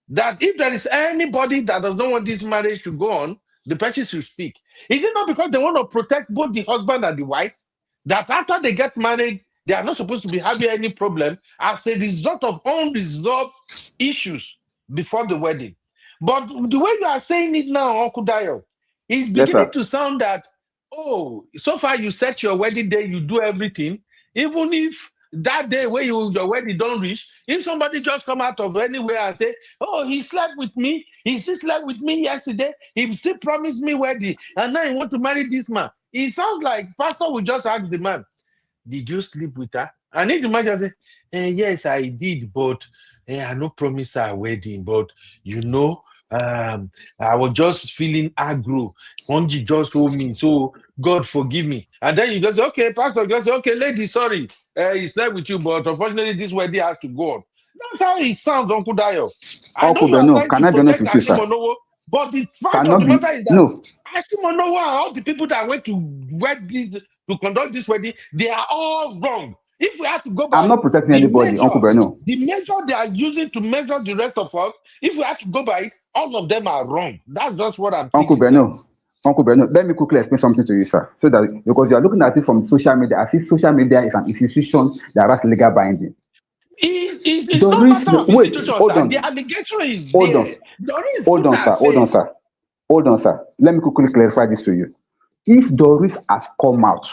That if there is anybody that does not want this marriage to go on, the person should speak. Is it not because they want to protect both the husband and the wife? That after they get married, they are not supposed to be having any problem as a result of unresolved issues before the wedding. But the way you are saying it now, Uncle Dayo, is beginning to sound that, oh, so far you set your wedding day, you do everything, even if that day where your wedding don't reach, if somebody just come out of anywhere and say, oh, he slept with me, he still slept with me yesterday, he still promised me wedding, and now he want to marry this man. It sounds like pastor will just ask the man, did you sleep with her? And if the man just say, yes, I did, but I no promise her a wedding. But I was just feeling aggro. Onji just told me, so God forgive me. And then you just say, okay, Pastor, just say, okay, lady, sorry, he slept with you, but unfortunately, this wedding has to go on. That's how it sounds, Uncle Dio. I know Uncle you are Beno, trying can to I be honest protect with you, sir? Ashimonowo, but the fact of Cannot the be, matter is that no, Ashimonowo and all the people that went to to conduct this wedding, they are all wrong. If we have to go I'm by not protecting anybody, Uncle Beno. the measure they are using to measure the rest of us, if we have to go by it, all of them are wrong. That's just what I'm Uncle thinking, sir. Uncle Beno, let me quickly explain something to you, sir. So that, because you are looking at it from social media, I see social media is an institution that has legal binding. It's no matter of institutions, hold sir. on. The allegation is Hold on. there. Doris Hold put on, sir. Hold on, says. sir. Hold on, sir. Let me quickly clarify this to you. If Doris has come out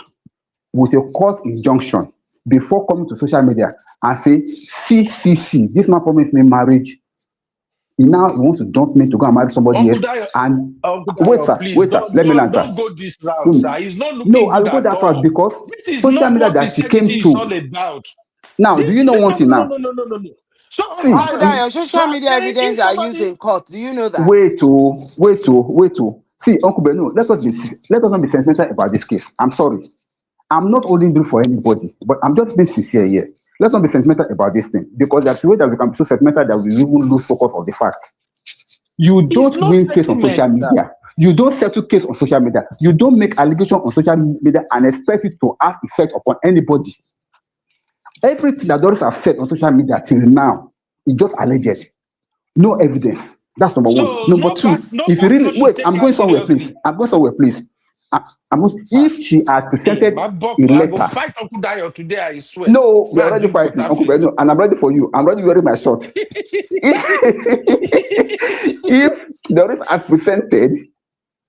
with a court injunction before coming to social media and say, see, this man promised me marriage. He wants to dump me to go and marry somebody else. And wait, sir. Let me answer. Don't go this route, sir. It's not looking No, good I'll go at that route all. because This is social not media what that she came Christianity is to. all about. Now, do you know one thing now? No. So, See, Uncle Dio, you social are media saying evidence if are used somebody in court. Do you know that? wait. See, Uncle Beno, let us not be sentimental about this case. I'm sorry. I'm not holding bill for anybody, but I'm just being sincere here. Let's not be sentimental about this thing because there's a way that we can be so sentimental that we even lose focus of the fact. You don't no win case on sentiment, social media. You don't settle case on social media. You don't make allegation on social media and expect it to have effect upon anybody. Everything that Doris has said on social media till now is just alleged. No evidence. That's number one. Number two, if you really wait, I'm going somewhere, please. If she had presented a I letter. go fight Uncle Dio today, I swear. No, we're already fighting, Uncle Beno, and I'm ready for you. I'm already wearing my shorts. If Doris had presented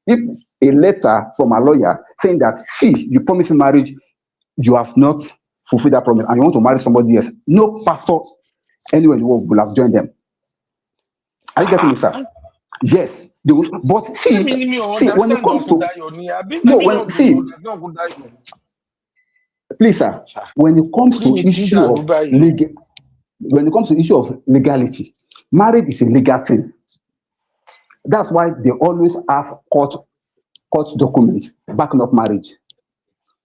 a letter from a lawyer saying that, see, you promised me marriage, you have not fulfilled that promise, and you want to marry somebody else, no pastor anywhere in the world will have joined them. Are you getting me, sir? Yes, they will, but see, when it comes to please, sir, when it comes to issue of legality, marriage is a legal thing. That's why they always have court documents backing up marriage.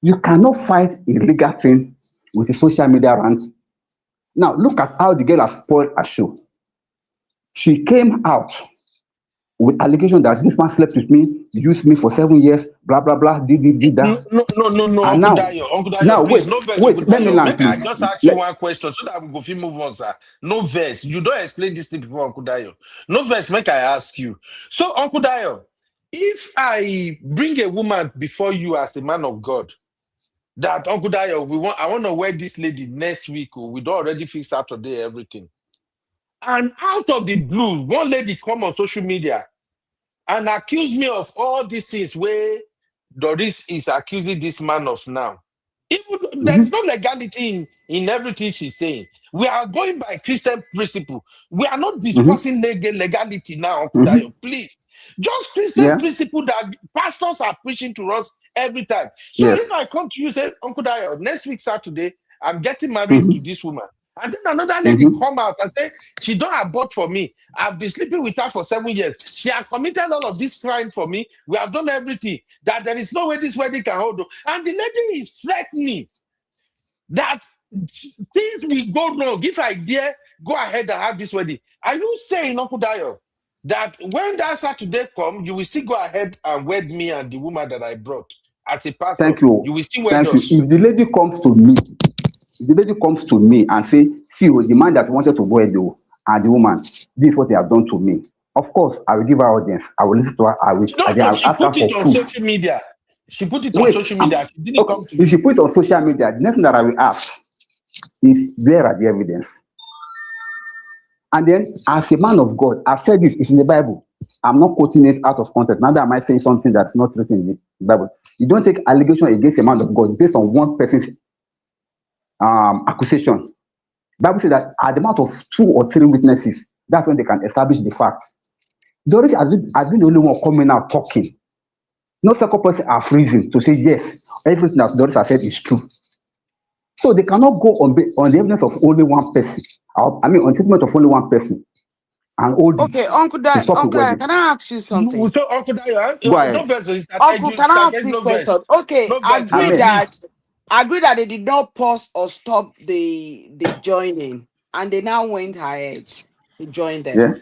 You cannot fight a legal thing with a social media rant. Now look at how the girl has spoiled her show. She came out with allegation that this man slept with me, used me for 7 years, blah blah blah, did this, did that. No, and Uncle Dio, please, no verse, wait, let me land, I please. just ask you one question so that we go move on, sir. No verse. You don't explain this thing before, Uncle Dio. No verse, make I ask you. So, Uncle Dio, if I bring a woman before you as a man of God, that Uncle Dio, I want to wear this lady next week, we don't already fix Saturday, everything. And out of the blue, one lady come on social media and accuse me of all these things where Doris is accusing this man of now. Even there is no legality in everything she's saying. We are going by Christian principle. We are not discussing legality now, Uncle Dio. Please. Just Christian principle that pastors are preaching to us every time. So if I come to you and say, Uncle Dio, next week Saturday, I'm getting married to this woman. And then another lady come out and say, she don't abort for me. I've been sleeping with her for 7 years. She has committed all of this crime for me. We have done everything. That there is no way this wedding can hold. And the lady is threatening that things will go wrong if I dare go ahead and have this wedding. Are you saying, Uncle Dio, that when that Saturday comes, you will still go ahead and wed me and the woman that I brought as a pastor? Thank you. You will still wed us. If the lady comes to me, and say, see, the man that wanted to wed you and the woman, this is what they have done to me. Of course, I will give her audience. I will listen to her. I will ask her for proof. Social media. She put it on social media. She didn't come to me. If she put it on social media, the next thing that I will ask is, where are the evidence? And then, as a man of God, I've said this, it's in the Bible. I'm not quoting it out of context. Neither am I saying something that's not written in the Bible. You don't take allegation against a man of God based on one person's accusation. The Bible says that at the amount of 2 or 3 witnesses, that's when they can establish the facts. Doris has been the only one coming out talking. No second person are freezing to say, yes, everything that Doris has said is true. So they cannot go on the evidence of only one person. On the statement of only one person and hold Okay, it Uncle to stop the Uncle Dai, wedding. can I ask you something? So Uncle Dayo, Go no ahead. verse. It's Uncle, can I ask this no verse. question? Okay, No verse now, Amen. please. agree that they did not pause or stop the joining, and they now went ahead to join them. Yeah.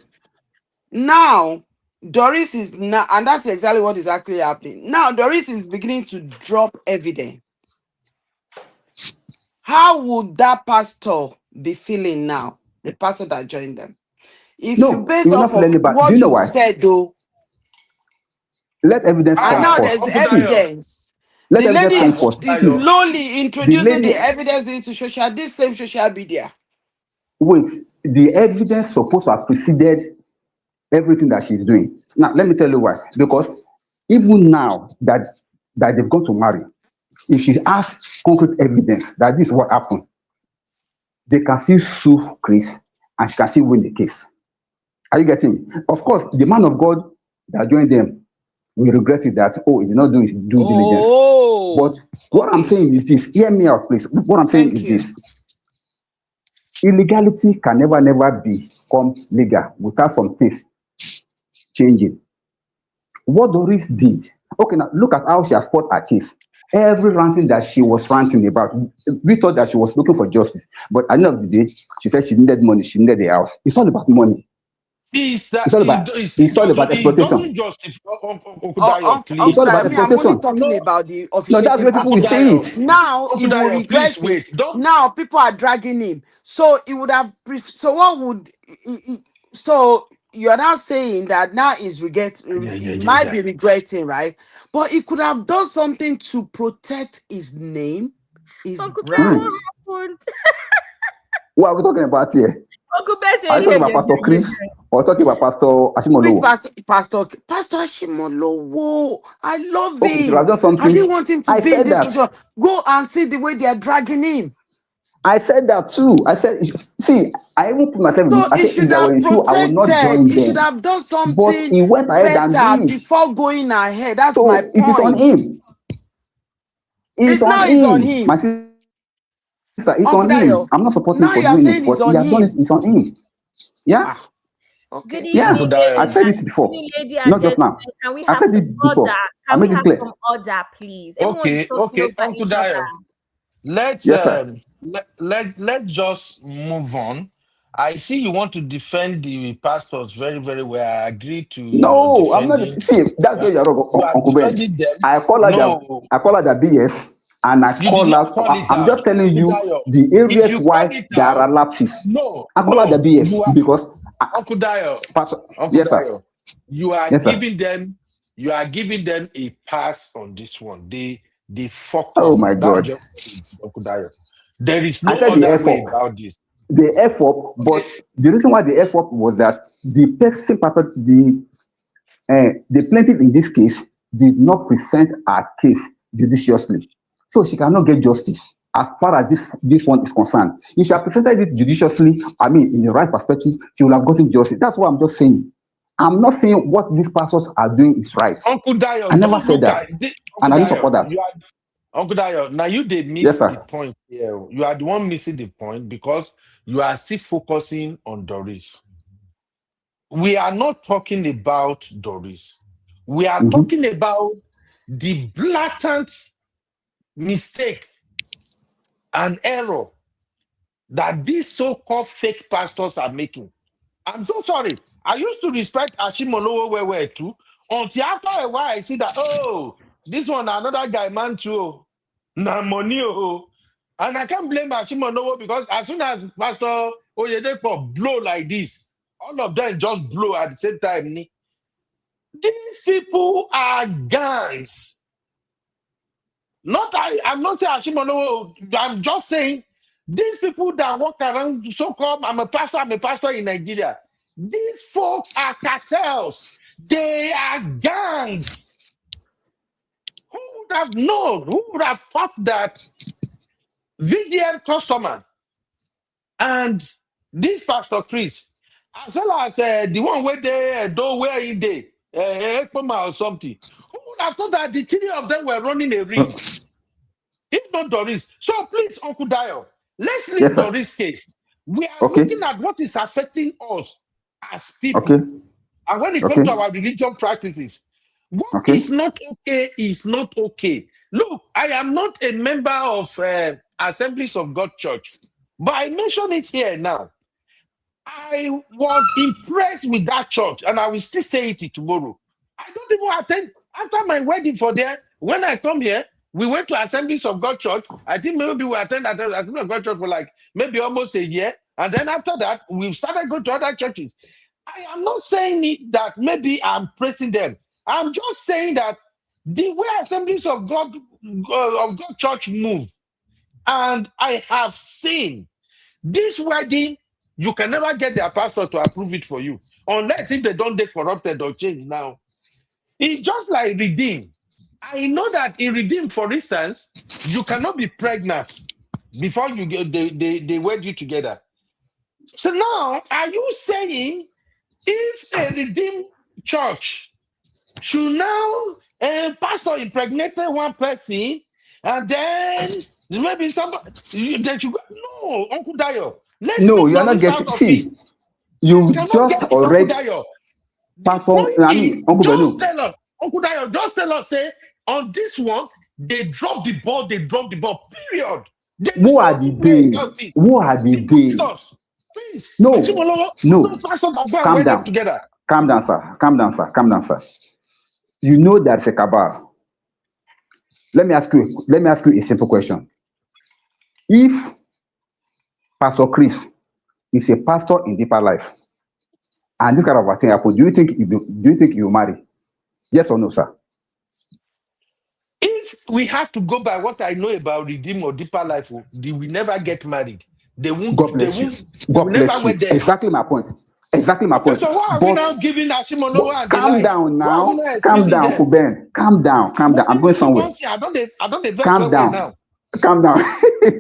Now, Doris is now, and that's exactly what is actually happening. Now, Doris is beginning to drop evidence. How would that pastor be feeling now? The pastor that joined them. If you No, base he will off not feel of any bad. Do what you know you why? said, though, Let evidence and come now first. there's See, evidence. let The lady evidence come is, first. is See, slowly the introducing the lady, evidence into this same social media. wait, the evidence supposed to have preceded everything that she's doing. Now, let me tell you why. Because even now that they've gone to marry, if she has concrete evidence that this is what happened, they can still sue Chris and she can still win the case. Are you getting me? Of course, the man of God that joined them will regret it that, oh, he did not do his due diligence. But what I'm saying is this, hear me out, please. What I'm saying is this. Illegality can never become legal without some things changing. What Doris did, okay, now look at how she has fought her case. Every ranting that she was ranting about, we thought that she was looking for justice. But at the end of the day, she said she needed money, she needed the house. It's all about money. It's that It's all about it exploitation. doesn't justify Uncle Dayo, It's please. all about I'm only exploitation. talking about the No, that's officiating where people will pastor. say it. Now he Uncle will Dayo, please regret wait. it. Don't. Now people are dragging him. So he would have. So what would? So you are now saying that now he's he might be regretting, right? But he could have done something to protect his name, his Uncle Ben, brand. what happened? What are we talking about here? Uncle Ben Are said, you talking about Pastor Chris or talking about Pastor Ashimolowo? Pastor Ashimolowo, I love Okay, should I have him. done something? I didn't want him to I be in said this that. situation. Go and see the way they are dragging him. I said that too. I said, see, I even put myself in So this. I he said, if should I were have in shoe, I would not protected. join He should them. have done But something he went ahead and better did it. before going ahead. That's my So it is on point. him. It's Now on it's on him. him. My sister, it's Uncle on him. Dayo, I'm not supporting now for you are doing saying it, but it's he on has done it. him. It's on him. Yeah. Good Yeah. evening, I've said it before. lady and Not just gentlemen. now. Can we I have said some it before. order? I Can we made it have clear. some order, please? Everyone's Okay, talking over Uncle each other. Dayo. Let's Yes, sir. let's just move on. I see you want to defend the pastors very, very well. I agree to your No, I'm not. defending. See, that's where you're wrong, You are Uncle Ben. defending them. I call her the BS, and I You did call not her. call it I'm out. just telling Uncle you Dayo, the if areas you call why it there out, are lapses. no, I call her the BS you are because Uncle Dayo. Pastor. Uncle Yes, sir. Dayo, you are Yes, sir. giving them a pass on this one. They fuck Oh up. my That's God. just Uncle Dayo. There is I no said the other F way up. about this. The F up, but the reason why the F up was that the person, the plaintiff in this case did not present her case judiciously, so she cannot get justice as far as this one is concerned. If she had presented it judiciously, I mean in the right perspective, she would have gotten justice. That's what I'm just saying. I'm not saying what these pastors are doing is right. Uncle Dayo, I never don't said look that, at this. and I Uncle don't support Dayo, that. Uncle Dayo, now you they Yes, miss the sir. point here. You are the one missing the point because you are still focusing on Doris. We are not talking about Doris. We are talking about the blatant mistake and error that these so-called fake pastors are making. I'm so sorry. I used to respect Ashimolowo well too. Until after a while, I see that, oh, this one, another guy, man, too. Na money, oh. And I can't blame Ashimolowo because as soon as Pastor Oyedepo blow like this, all of them just blow at the same time. These people are gangs. I'm not saying Ashimolowo, I'm just saying these people that walk around so-called, I'm a pastor in Nigeria. These folks are cartels. They are gangs. Who would have known? Who would have thought that VDM customer and this Pastor Chris, as well as the one where they don't wear in day, or something, who would have thought that the three of them were running a ring? If not Doris. So please, Uncle Dayo, let's leave Yes, sir. Doris' case. We are looking at what is affecting us. as people. Okay. And when it Okay. comes to our religion practices, what is not okay is not okay. Look, I am not a member of Assemblies of God Church, but I mention it here now. I was impressed with that church, and I will still say it tomorrow. I don't even attend after my wedding for there. When I come here, we went to Assemblies of God Church. I think maybe we attended Assemblies of God Church for like maybe almost a year, and then after that, we've started going to other churches. I am not saying it that maybe I'm praising them. I'm just saying that the way Assemblies of God Church move, and I have seen this wedding, you can never get their pastor to approve it for you unless if they don't get corrupted or change now. It's just like Redeem. I know that in Redeem, for instance, you cannot be pregnant before you get they wed you together. So now, are you saying if a Redeemed church should now pastor impregnated one person and then maybe somebody that you no, Uncle Dayo, let's No, leave you are not Doris out getting. of See, it. you Cannot just get it, Uncle already Dayo. perform. I mean, Uncle Just Benu. tell us, Uncle Dayo, just tell us, say on this one, they dropped the ball, period. There is Who are no the two way day? about it. Who are the The day? pastors, please, No, those pastors that go and calm wear them down. together. Calm down, sir. Calm down, sir. Calm down, sir. You know there's a cabal. Let me ask you a simple question. If Pastor Chris is a pastor in deeper life, and this kind of thing happen, do you think you marry? Yes or no, sir? If we have to go by what I know about Redeem or Deeper Life, they will never get married. They won't. God bless you. They God will never bless you. wed them. Exactly my point. Exactly my Okay, point. so why are we now giving Ashimono and the Calm like? down Why are we now. not Calm excusing down, them? Kuben. Calm down. Calm down. I'm going somewhere. I don't vex Calm well down. now. Calm down.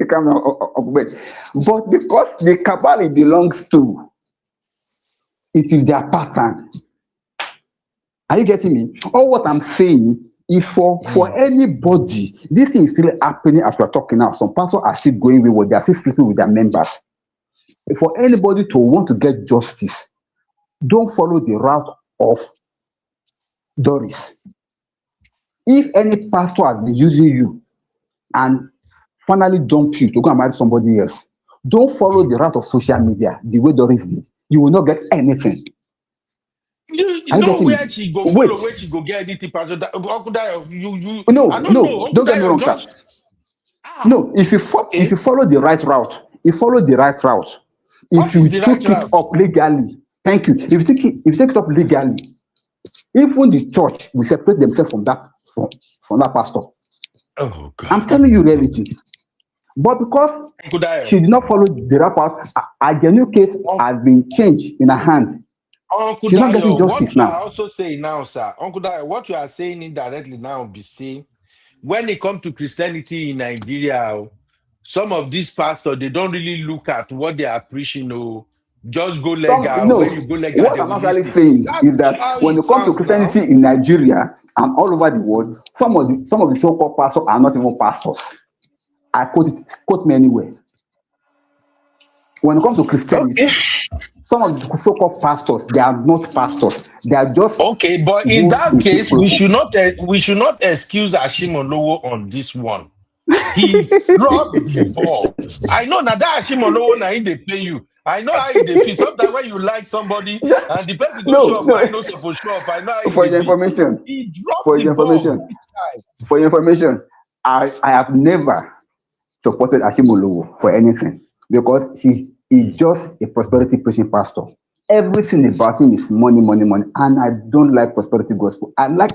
Calm down, Kuben. But because the cabal it belongs to, it is their pattern. Are you getting me? All what I'm saying is for anybody, this thing is still happening as we're talking now. Some pastors are still going with, they are still sleeping with their members. For anybody to want to get justice, don't follow the route of Doris. If any pastor has been using you and finally dump you to go and marry somebody else, don't follow the route of social media the way Doris did. You will not get anything. You know where she go follow, where she go get anything, Pastor. Uncle Dayo, you. No, I don't know. Uncle don't get me Dayo wrong, sir. No, if you follow the right route, if you take it up legally, thank you. If you take it up legally, even the church will separate themselves from that pastor. Oh God! I'm telling you reality. But because she did not follow the right path, a genuine case has been changed in her hand. Uncle She's not getting Dayo, justice what you are now. also saying now, sir, Uncle Dayo, what you are saying indirectly now be saying, when it comes to Christianity in Nigeria, some of these pastors, they don't really look at what they are preaching. No, just go legal. When you go legal, What they I'm will actually listen. saying That's is that how when it it comes to sounds now. Christianity in Nigeria and all over the world, some of the so-called pastors are not even pastors. I quote me anywhere. When it comes to Christianity, some of the so-called pastors, they are not pastors. They are just okay. But in that case, we should not excuse Ashimolowo on this one. He dropped the ball. I know now that Ashimolowo now he dey play you. I know how they feel. Sometimes when you like somebody and the person don't show up, why you not supposed to show up? I know how For your be. information, He dropped the ball. For your information, I have never supported Ashimolowo for anything because he is just a prosperity preaching pastor. Everything about him is money, money, money, and I don't like prosperity gospel. I like.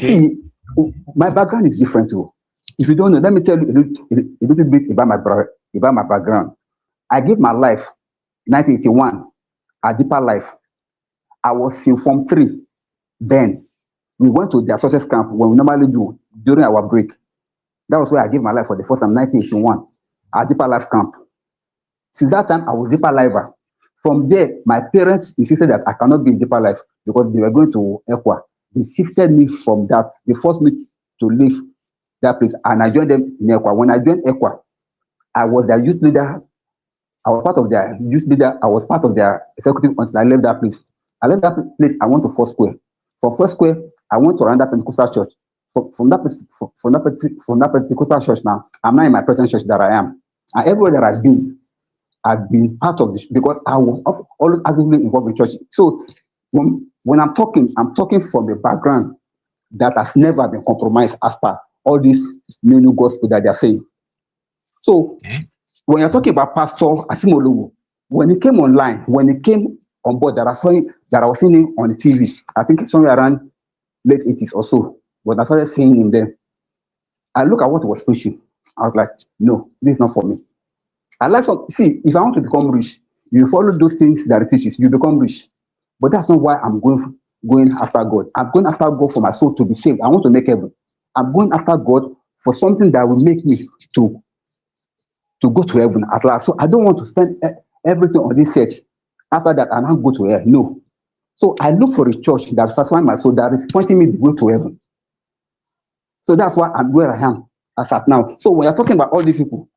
See, my background is different too. If you don't know, let me tell you a little bit about my background. I gave my life 1981, a deeper life. I was in Form 3. Then we went to the success camp when we normally do during our break. That was where I gave my life for the first time, 1981, a deeper life camp. Since that time, I was deeper lifer. From there, my parents insisted that I cannot be in deeper life because they were going to Equa. They shifted me from that. They forced me to leave that place, and I joined them in Equa. When I joined Equa, I was their youth leader I was part of their youth leader. I was part of their executive until I left that place. I left that place. I went to Four Square. From Four Square, I went to another Pentecostal church. From that Pentecostal church now, I'm now in my present church that I am. And everywhere that I've been part of this because I was always actively involved in church. So when I'm talking from the background that has never been compromised as per all this new gospel that they're saying. So when you're talking about Pastor Asimolowo, when he came online, when he came on board, that I was seeing him on the TV, I think somewhere around late 80s or so, when I started seeing him then, I look at what he was preaching. I was like, no, this is not for me. I like if I want to become rich, you follow those things that it teaches, you become rich. But that's not why I'm going after God. I'm going after God for my soul to be saved. I want to make heaven. I'm going after God for something that will make me to go to heaven at last. So I don't want to spend everything on this set. After that, I now go to hell. No. So I look for a church that satisfies my soul, that is pointing me to go to heaven. So that's why I'm where I am as at now. So when you're talking about all these people,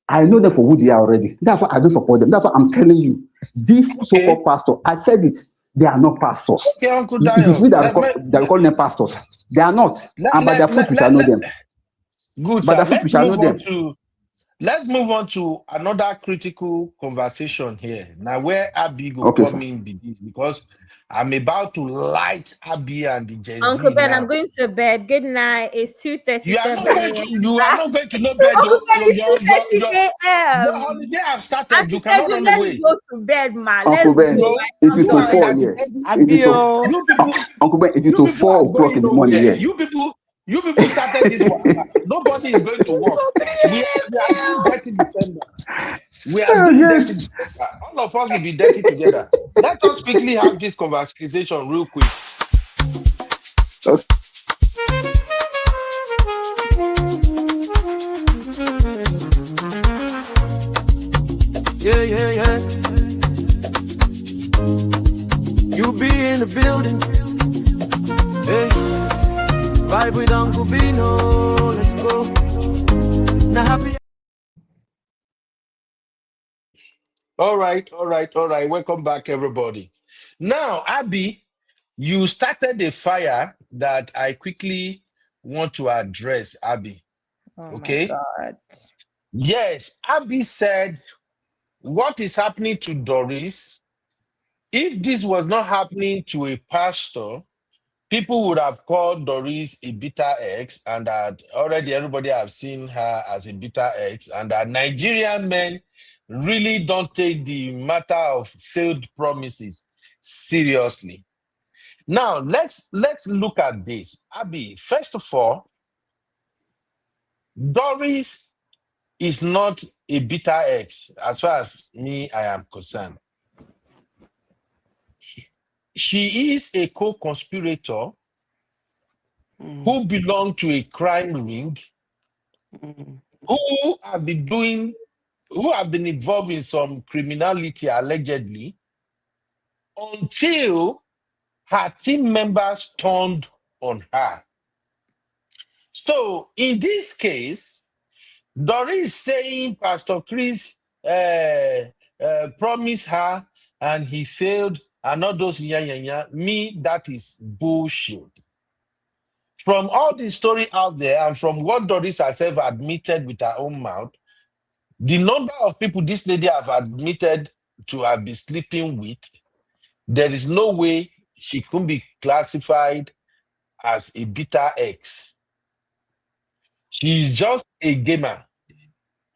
I know them for who they are already. That's why I don't support them. That's why I'm telling you. This so-called pastor, I said it, they are not pastors. Okay, Uncle It is Dayo. we that we call them pastors. They are not. And by their fruit we shall know them. Good, By sir. their fruit we shall know them. Let's move on to another critical conversation here. Now, where Abby will Okay, come in because I'm about to light Abby and the Gen Uncle Z Ben, now. I'm going to bed. Good night. It's 2:37. You are not going to no bed. Uncle Ben, it's 2:30 a.m. Your holiday have started. Auntie You cannot Teju, run let's away. go to bed, man. Uncle Let's Ben, go. it is to 4 Auntie here. Teju, It is to you people, Uncle Ben, it is to 4 o'clock in the morning here. You people started this wahala. Nobody is going to work. We are doing dirty December. We are doing dirty December. All of us will be dirty together. Let us quickly have this conversation real quick. Okay. Yeah. You be in the building. Hey. Vibe with Uncle Bino. Let's go. Now happy. All right. Welcome back, everybody. Now, Abby, you started a fire that I quickly want to address, Abby. Oh Okay? my God. Yes, Abby said, what is happening to Doris? If this was not happening to a pastor, people would have called Doris a bitter ex, and that already everybody have seen her as a bitter ex, and that Nigerian men really don't take the matter of failed promises seriously. Now, let's look at this. Abby, first of all, Doris is not a bitter ex, as far as I am concerned. She is a co-conspirator who belong to a crime ring, who have been involved in some criminality allegedly, until her team members turned on her. So in this case, Doris saying Pastor Chris promised her and he failed, and all those me, that is bullshit. From all the story out there and from what Doris herself admitted with her own mouth, the number of people this lady have admitted to have been sleeping with, there is no way she could be classified as a bitter ex. She is just a gamer.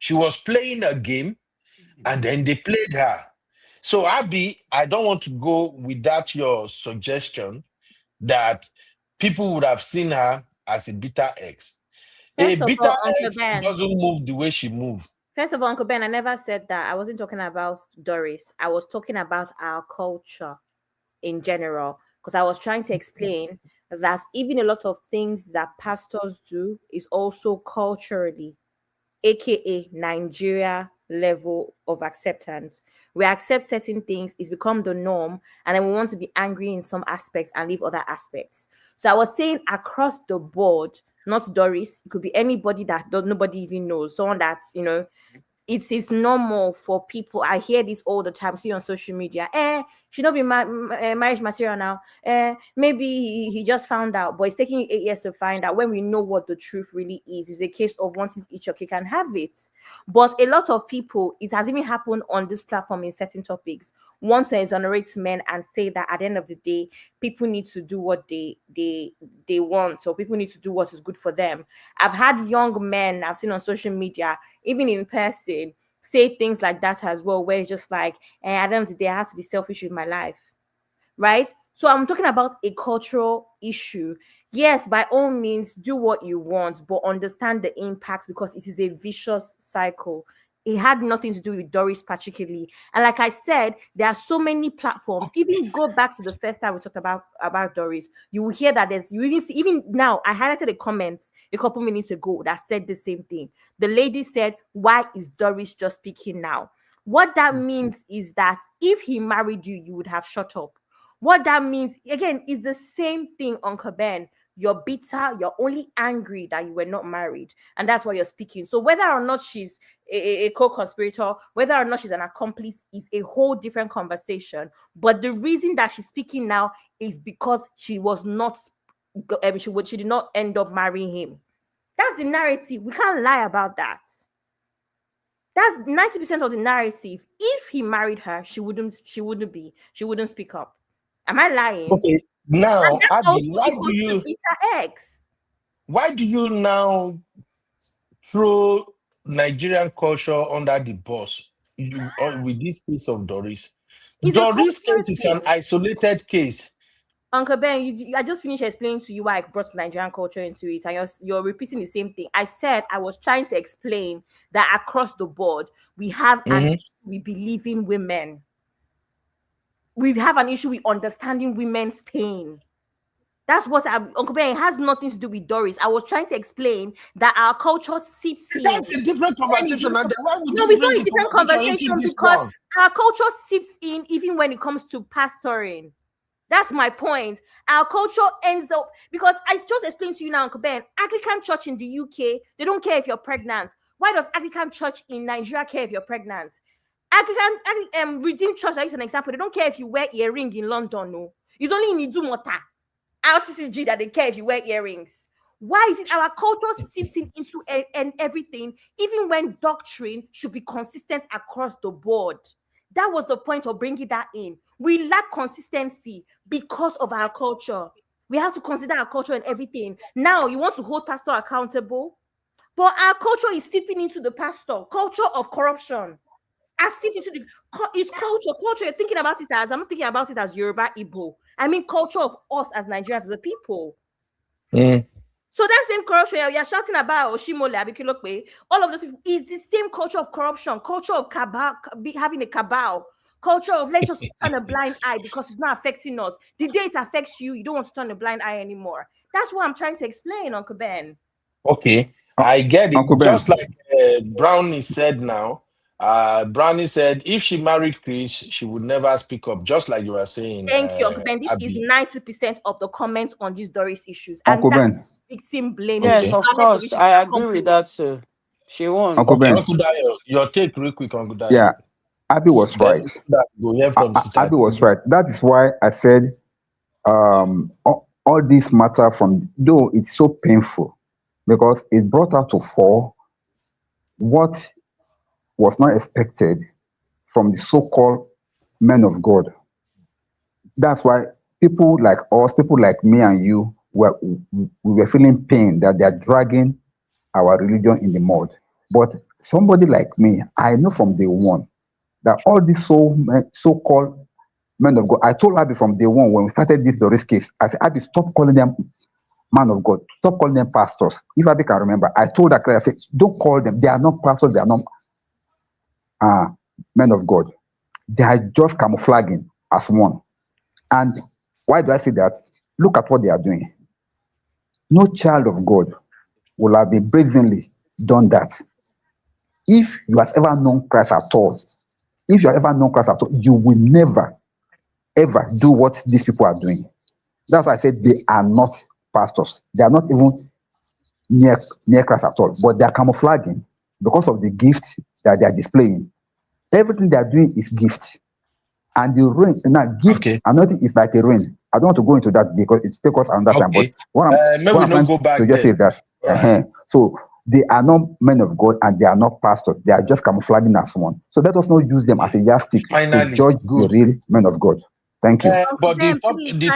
She was playing a game and then they played her. So Abby, I don't want to go without your suggestion that people would have seen her as a bitter ex. A First of bitter all, Uncle ex Ben. doesn't move the way she moves. First of all, Uncle Ben, I never said that. I wasn't talking about Doris. I was talking about our culture in general, because I was trying to explain that even a lot of things that pastors do is also culturally, aka Nigeria level of acceptance. We accept certain things, it's become the norm, and then we want to be angry in some aspects and leave other aspects. So I was saying across the board, not Doris, it could be anybody that nobody even knows, someone that it is normal for people. I hear this all the time, see on social media. Should not be marriage material now. Maybe he just found out, but it's taking you 8 years to find out. When we know what the truth really is, it's a case of wanting to eat your cake and have it. But a lot of people, it has even happened on this platform in certain topics, want to exonerate men and say that at the end of the day, people need to do what they want, or people need to do what is good for them. I've had young men I've seen on social media, even in person, say things like that as well, where it's just like, at the end of the day, I have to be selfish with my life, right? So I'm talking about a cultural issue. Yes, by all means, do what you want, but understand the impact, because it is a vicious cycle. It had nothing to do with Doris particularly. And like I said, there are so many platforms. Even go back to the first time we talked about Doris, you will hear that you even see, even now, I highlighted a comment a couple minutes ago that said the same thing. The lady said, why is Doris just speaking now? What that means is that if he married you, you would have shut up. What that means, again, is the same thing, Uncle Ben. You're bitter, you're only angry that you were not married, and that's why you're speaking. So whether or not she's a co-conspirator, whether or not she's an accomplice, is a whole different conversation. But the reason that she's speaking now is because she was not, she did not end up marrying him. That's the narrative. We can't lie about that. That's 90% of the narrative. If he married her, she wouldn't speak up. Am I lying? Okay, now, Abby, why do you now throw Nigerian culture under the bus with this case of Doris? Doris' case is an isolated case. Uncle Ben, I just finished explaining to you why I brought Nigerian culture into it, and you're repeating the same thing. I said I was trying to explain that across the board, we have an issue with believing women. We have an issue with understanding women's pain. That's what Uncle Ben, it has nothing to do with Doris. I was trying to explain that our culture seeps in. That's a different conversation. No, it's not a different conversation because our culture seeps in even when it comes to pastoring. That's my point. Our culture ends up, because I just explained to you now, Uncle Ben, Anglican church in the UK, they don't care if you're pregnant. Why does Anglican church in Nigeria care if you're pregnant? Anglican Redeemed Church, I use an example, they don't care if you wear earring in London, no. It's only in Idumota, RCCG, that they care if you wear earrings. Why is it our culture seeps into and everything, even when doctrine should be consistent across the board? That was the point of bringing that in. We lack consistency because of our culture. We have to consider our culture and everything. Now, you want to hold pastor accountable, but our culture is seeping into the pastor. Culture of corruption. It's culture. Culture, you're thinking about it as, I'm not thinking about it as Yoruba, Igbo. I mean culture of us as Nigerians, as a people. So that same corruption you're shouting about, Oshimole, Abikilokwe, all of those people, is the same culture of corruption, culture of cabal, having a cabal, culture of let's just turn a blind eye because it's not affecting us. The day it affects you, you don't want to turn a blind eye anymore. That's what I'm trying to explain, Uncle Ben. Okay, I get it. Uncle Ben. Just like Brownie said now, Brownie said if she married Chris, she would never speak up, just like you were saying. Thank you, Uncle Ben. This is 90% of the comments on these Doris issues. Uncle Ben. Victim blaming. Yes, of course. I agree with that, sir. She won. Uncle Ben. Uncle Dayo, your take real quick, Uncle Dayo. Yeah, Abby was right. Abby was right. That is why I said all this matter from, though it's so painful, because it brought out to fore what was not expected from the so-called men of God. That's why people like us, people like me and you, we were feeling pain that they are dragging our religion in the mud. But somebody like me, I know from day one that all these so-called men of God, I told Abby from day one when we started this Doris case, I said, Abby, stop calling them man of God, stop calling them pastors. If Abby can remember, I told her, I said, don't call them, they are not pastors, they are not men of God. They are just camouflaging as one. And why do I say that? Look at what they are doing. No child of God will have been brazenly done that. If you have ever known Christ at all, you will never, ever do what these people are doing. That's why I said they are not pastors. They are not even near Christ at all, but they are camouflaging because of the gift that they are displaying. Everything they are doing is gift. And the rain, now gift, anointing is like a rain. I don't want to go into that because it takes us another time. But what May I'm we not trying go back to just say there. is that, so they are not men of God and they are not pastors. They are just camouflaging as one. So let us not use them as a yardstick to Finally, judge the good. real men of God. Thank you. But the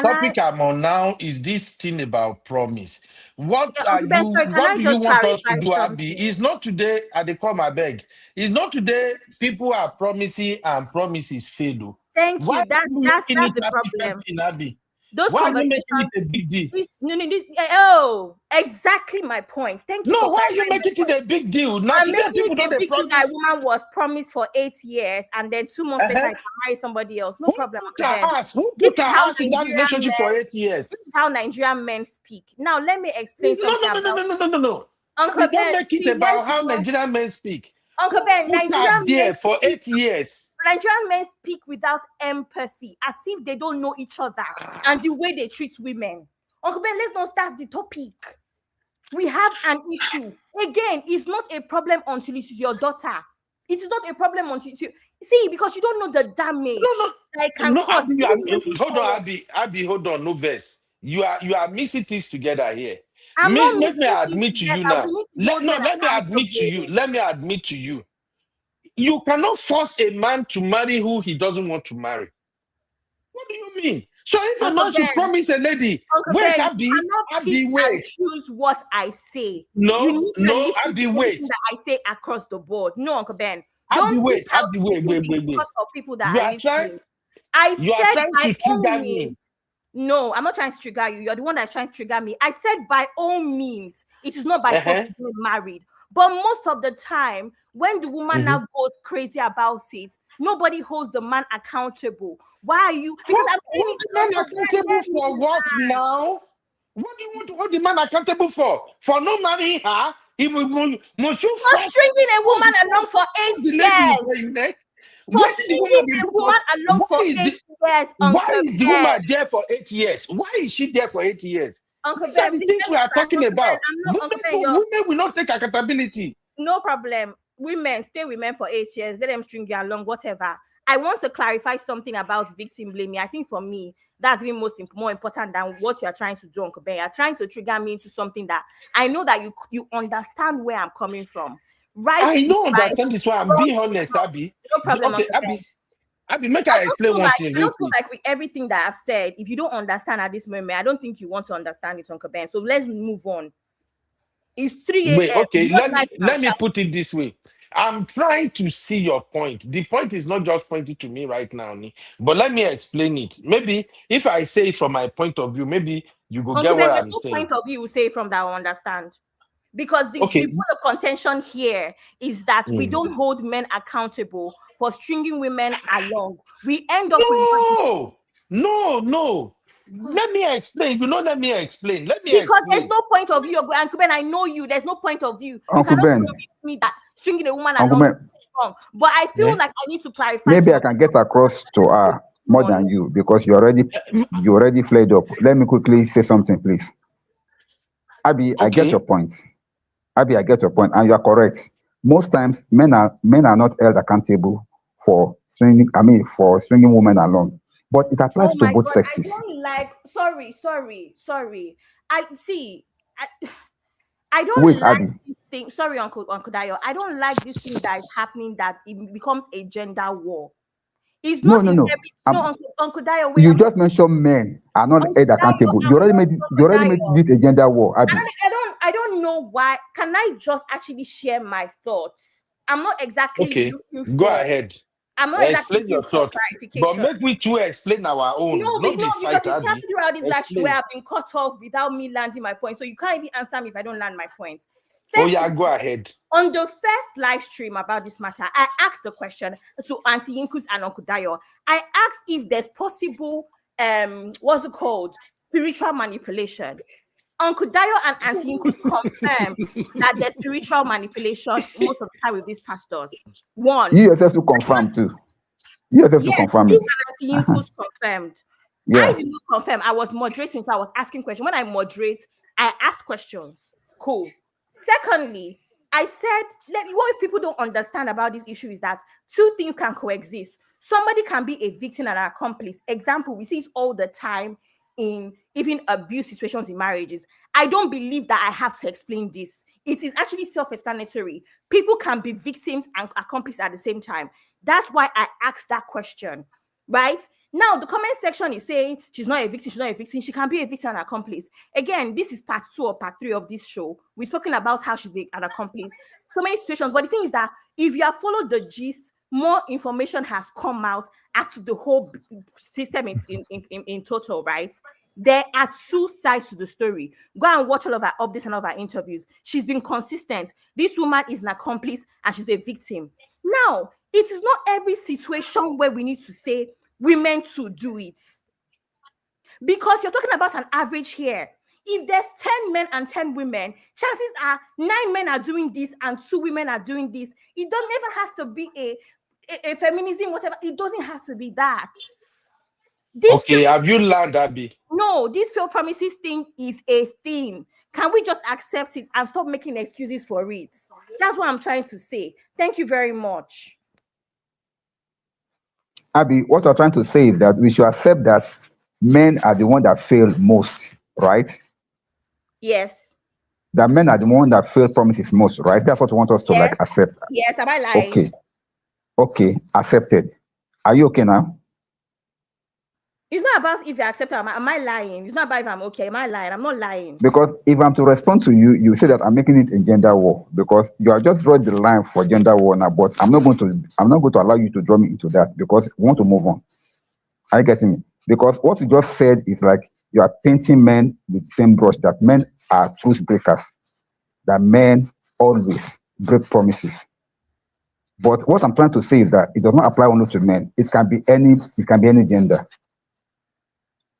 topic I'm on now is this thing about promise. What Uncle Ben, sorry, can what I do you just want us to clarify do, Abby? something? It's not today at the come, I beg. It's not today people are promising and promises fail. Oh. Thank Why you. are you That's making it the African problem. thing, Abby? Those Why are you making conversations. it a big deal? Oh, exactly my point. Thank you No, for why are you clarifying making it a big deal? Now I'm today making people it don't a they big deal that a promise. woman was promised for 8 years and then 2 months later I can marry somebody else. No problem. Who put her ass in that Nigerian relationship for men, 8 years? this is how Nigerian men speak. Now let me explain something No. Uncle Abby, don't Ben. make it See, about how Nigerian men speak. Uncle Ben, Put her there for 8 years. Nigerian men speak without empathy, as if they don't know each other and the way they treat women. Uncle Ben, let's not start the topic. We have an issue. Again, it's not a problem until it is your daughter. It is not a problem until you see, because you don't know the damage that it can cause. Hold on, Abby, hold on, no verse. You are mixing things together here. I'm not Let me mixing admit things to you together. now. We need to hold men Let me admit to you. accountable. Let me admit to you. You cannot force a man to marry who he doesn't want to marry. What do you mean? So if a man should promise a lady, wait, Abby, you cannot pick and wait. choose what I say. No, you need to listen Abby, to wait. everything that I say across the board. No, Uncle Ben. Abby, Don't wait. pick out Abby, wait. because of people that You are are trying. listening. I You are said trying by to all trigger means. me. No, I'm not trying to trigger you. You're the one that's trying to trigger me. I said by all means. It is not by force to get married. But most of the time, when the woman now goes crazy about it, nobody holds the man accountable. Why are you? Because I'm saying the man accountable for what now? What do you want to hold the man accountable for? For not marrying her? Must you for stringing a woman along for 8 years? For stringing a woman along for 8 years, Why is the woman there for 8 years? Why is she there for 8 years? Uncle These are the things we are talking about. Women will not take accountability. No problem. Women, stay with men for 8 years. Let them string you along, whatever. I want to clarify something about victim blaming. I think for me, that's even more important than what you're trying to do, Uncle Ben. You're trying to trigger me into something that I know that you understand where I'm coming from. Right? I don't understand this why I'm being honest, Abby. No problem. Okay, Abby, make I explain one thing. I don't feel like with everything that I've said, if you don't understand at this moment, I don't think you want to understand it, Uncle Ben. So let's move on. It's 3 a.m. Wait, okay, let me put it this way. I'm trying to see your point. The point is not just pointing to me right now, but let me explain it. Maybe if I say it from my point of view, maybe you will get what I'm saying. Point of view you say from that I understand. Because the point of contention here is that we don't hold men accountable for stringing women along. We end up with no. Let me explain. Let me explain. Because there's no point of view, Uncle Ben. I know you. There's no point of view. You Uncle cannot Ben. convince me that stringing a woman Uncle along Ben. is wrong. But I feel like I need to clarify. Maybe I can get across to her more than you because you already flared up. Let me quickly say something, please. Abby, I get your point. Abby, I get your point, and you are correct. Most times, men are not held accountable for stringing women along. But it applies to both sexes. I don't like. Sorry. I don't Wait, like Abby. this thing. Sorry, Uncle Dayo. I don't like this thing that is happening, that it becomes a gender war. It's not No. Uncle Dayo. You just mentioned men are not held accountable. You already made it a gender war, Abby. I don't know why. Can I just actually share my thoughts? I'm not exactly looking for. Go ahead. I'm not exactly explain your thoughts, clarification. but make me too explain our own. Because you can't figure out this lecture where I've been cut off without me landing my point. So you can't even answer me if I don't land my point. Go ahead. On the first live stream about this matter, I asked the question to Auntie Yinkus and Uncle Dayo. I asked if there's possible, spiritual manipulation. Uncle Dayo and Auntie Yinkus confirmed that there's spiritual manipulation most of the time with these pastors. One. You yourself to confirm too. You yourself to confirm it. Auntie Yinkus confirmed. Yeah. I did not confirm. I was moderating, so I was asking questions. When I moderate, I ask questions. Cool. Secondly, I said, what people don't understand about this issue is that two things can coexist. Somebody can be a victim and an accomplice. Example, we see it all the time in even abuse situations in marriages. I don't believe that I have to explain this. It is actually self-explanatory. People can be victims and accomplices at the same time. That's why I asked that question, right? Now, the comment section is saying she's not a victim, she's not a victim. She can be a victim and accomplice. Again, this is part 2 or part 3 of this show. We've spoken about how she's an accomplice. So many situations. But the thing is that if you have followed the gist, more information has come out as to the whole system in total, right? There are two sides to the story. Go and watch all of our updates and all of our interviews. She's been consistent. This woman is an accomplice and she's a victim. Now, it is not every situation where we need to say women to do it. Because you're talking about an average here. If there's 10 men and 10 women, chances are 9 men are doing this and 2 women are doing this. It doesn't ever has to be a feminism, whatever. It doesn't have to be that. Okay, have you learned, Abby? No, this failed promises thing is a thing. Can we just accept it and stop making excuses for it? That's what I'm trying to say. Thank you very much. Abby, what I'm trying to say is that we should accept that men are the one that fail most, right? Yes. That men are the one that fail promises most, right? That's what we want us to like accept. Yes, am I lying? Okay. Okay, accepted. Are you okay now? It's not about if you accept it. Am I lying? It's not about if I'm okay. Am I lying? I'm not lying. Because if I'm to respond to you, you say that I'm making it a gender war because you are just drawing the line for gender war now. But I'm not going to allow you to draw me into that because we want to move on. Are you getting me? Because what you just said is like you are painting men with the same brush, that men are truth breakers, that men always break promises. But what I'm trying to say is that it does not apply only to men. It can be any gender.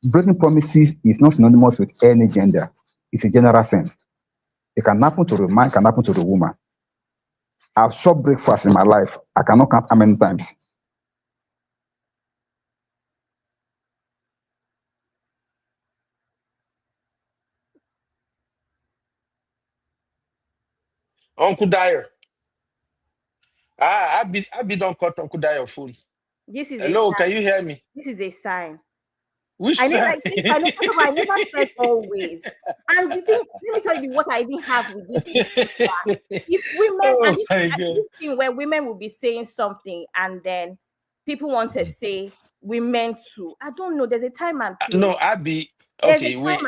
Breaking promises is not synonymous with any gender. It's a general thing. It can happen to the man, it can happen to the woman. I've short breakfast in my life. I cannot count how many times. Uncle Dyer. Abby don't cut Uncle Dyer phone. This is Hello, can you hear me? This is a sign. Which I sign? I never said always. And the thing, let me tell you what I even have with this. If women, this thing where women will be saying something and then people want to say women too. I don't know. There's a time and place. No, Abby. Okay, wait.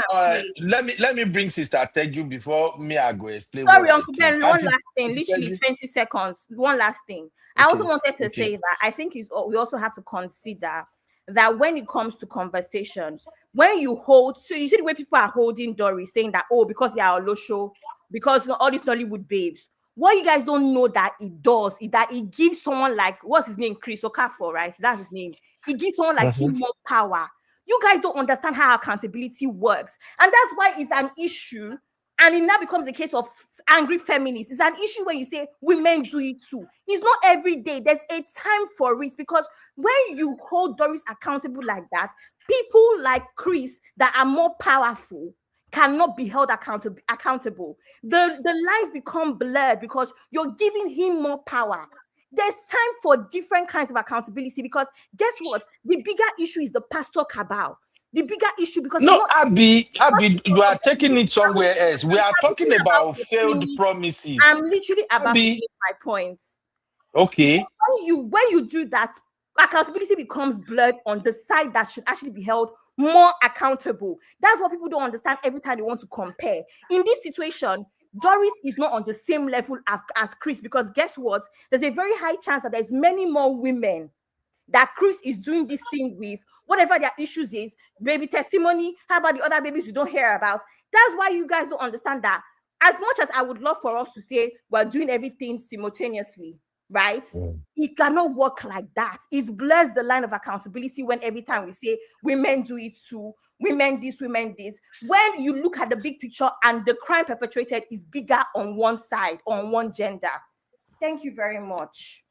Let me bring Sister Teju before me. I go explain. Sorry, Uncle Ben. One last thing, literally 20 seconds. One last thing. Okay. I also wanted to say that I think we also have to consider that when it comes to conversations, when you hold, so you see the way people are holding Doris, saying that, oh, because they are a low show, because all these Nollywood babes. What you guys don't know that it does is that it gives someone like, what's his name? Chris Okafor, right? That's his name. It gives someone like him more power. You guys don't understand how accountability works. And that's why it's an issue. And it now becomes a case of angry feminists. It's an issue when you say women do it too. It's not every day. There's a time for it, because when you hold Doris accountable like that, people like Chris that are more powerful cannot be held accountable. The lines become blurred because you're giving him more power. There's time for different kinds of accountability, because guess what? The bigger issue is the pastor cabal. The bigger issue, because Abby, you are taking it somewhere else. We are talking about failed promises. I'm literally about to make my points. Okay. So when you do that, accountability becomes blurred on the side that should actually be held more accountable. That's what people don't understand every time they want to compare. In this situation, Doris is not on the same level as Chris, because guess what? There's a very high chance that there's many more women that Chris is doing this thing with, whatever their issues is, baby testimony, how about the other babies you don't hear about? That's why you guys don't understand that. As much as I would love for us to say we're doing everything simultaneously, right? It cannot work like that. It blurs the line of accountability when every time we say women do it too, women this, women this. When you look at the big picture and the crime perpetrated is bigger on one side, on one gender. Thank you very much.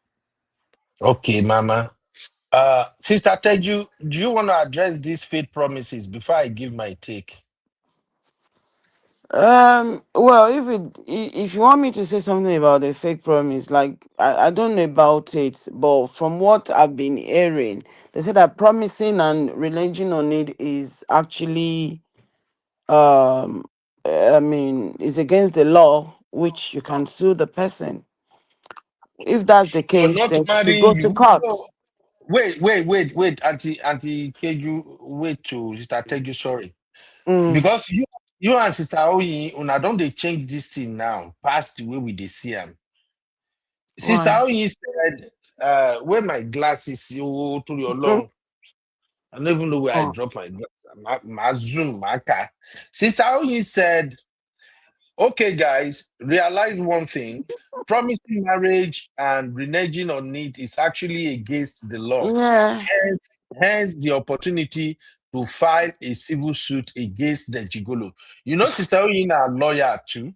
Okay, Mama. Sister Teju, do you want to address these faith promises before I give my take? Well, if you want me to say something about the fake promise, like I don't know about it, but from what I've been hearing, they say that promising and relying on it is actually is against the law, which you can sue the person. If that's the For case, not then she should marrying go to you. court. No, wait, Auntie Keju, wait to Sister Teju, sorry. Mm. Because you and Sister Oyi, una don't they change this thing now, past the way we they see them. Sister Why? Oyi said, wear my glasses, you to your Mm. long. I don't even know where I Oh. drop my glasses. My Zoom, my car. Sister Oyi said, okay, guys, realize one thing. Promising marriage and reneging on it is actually against the law. Yeah. Hence the opportunity to file a civil suit against the gigolo. You know, Sister Oyina, a lawyer too.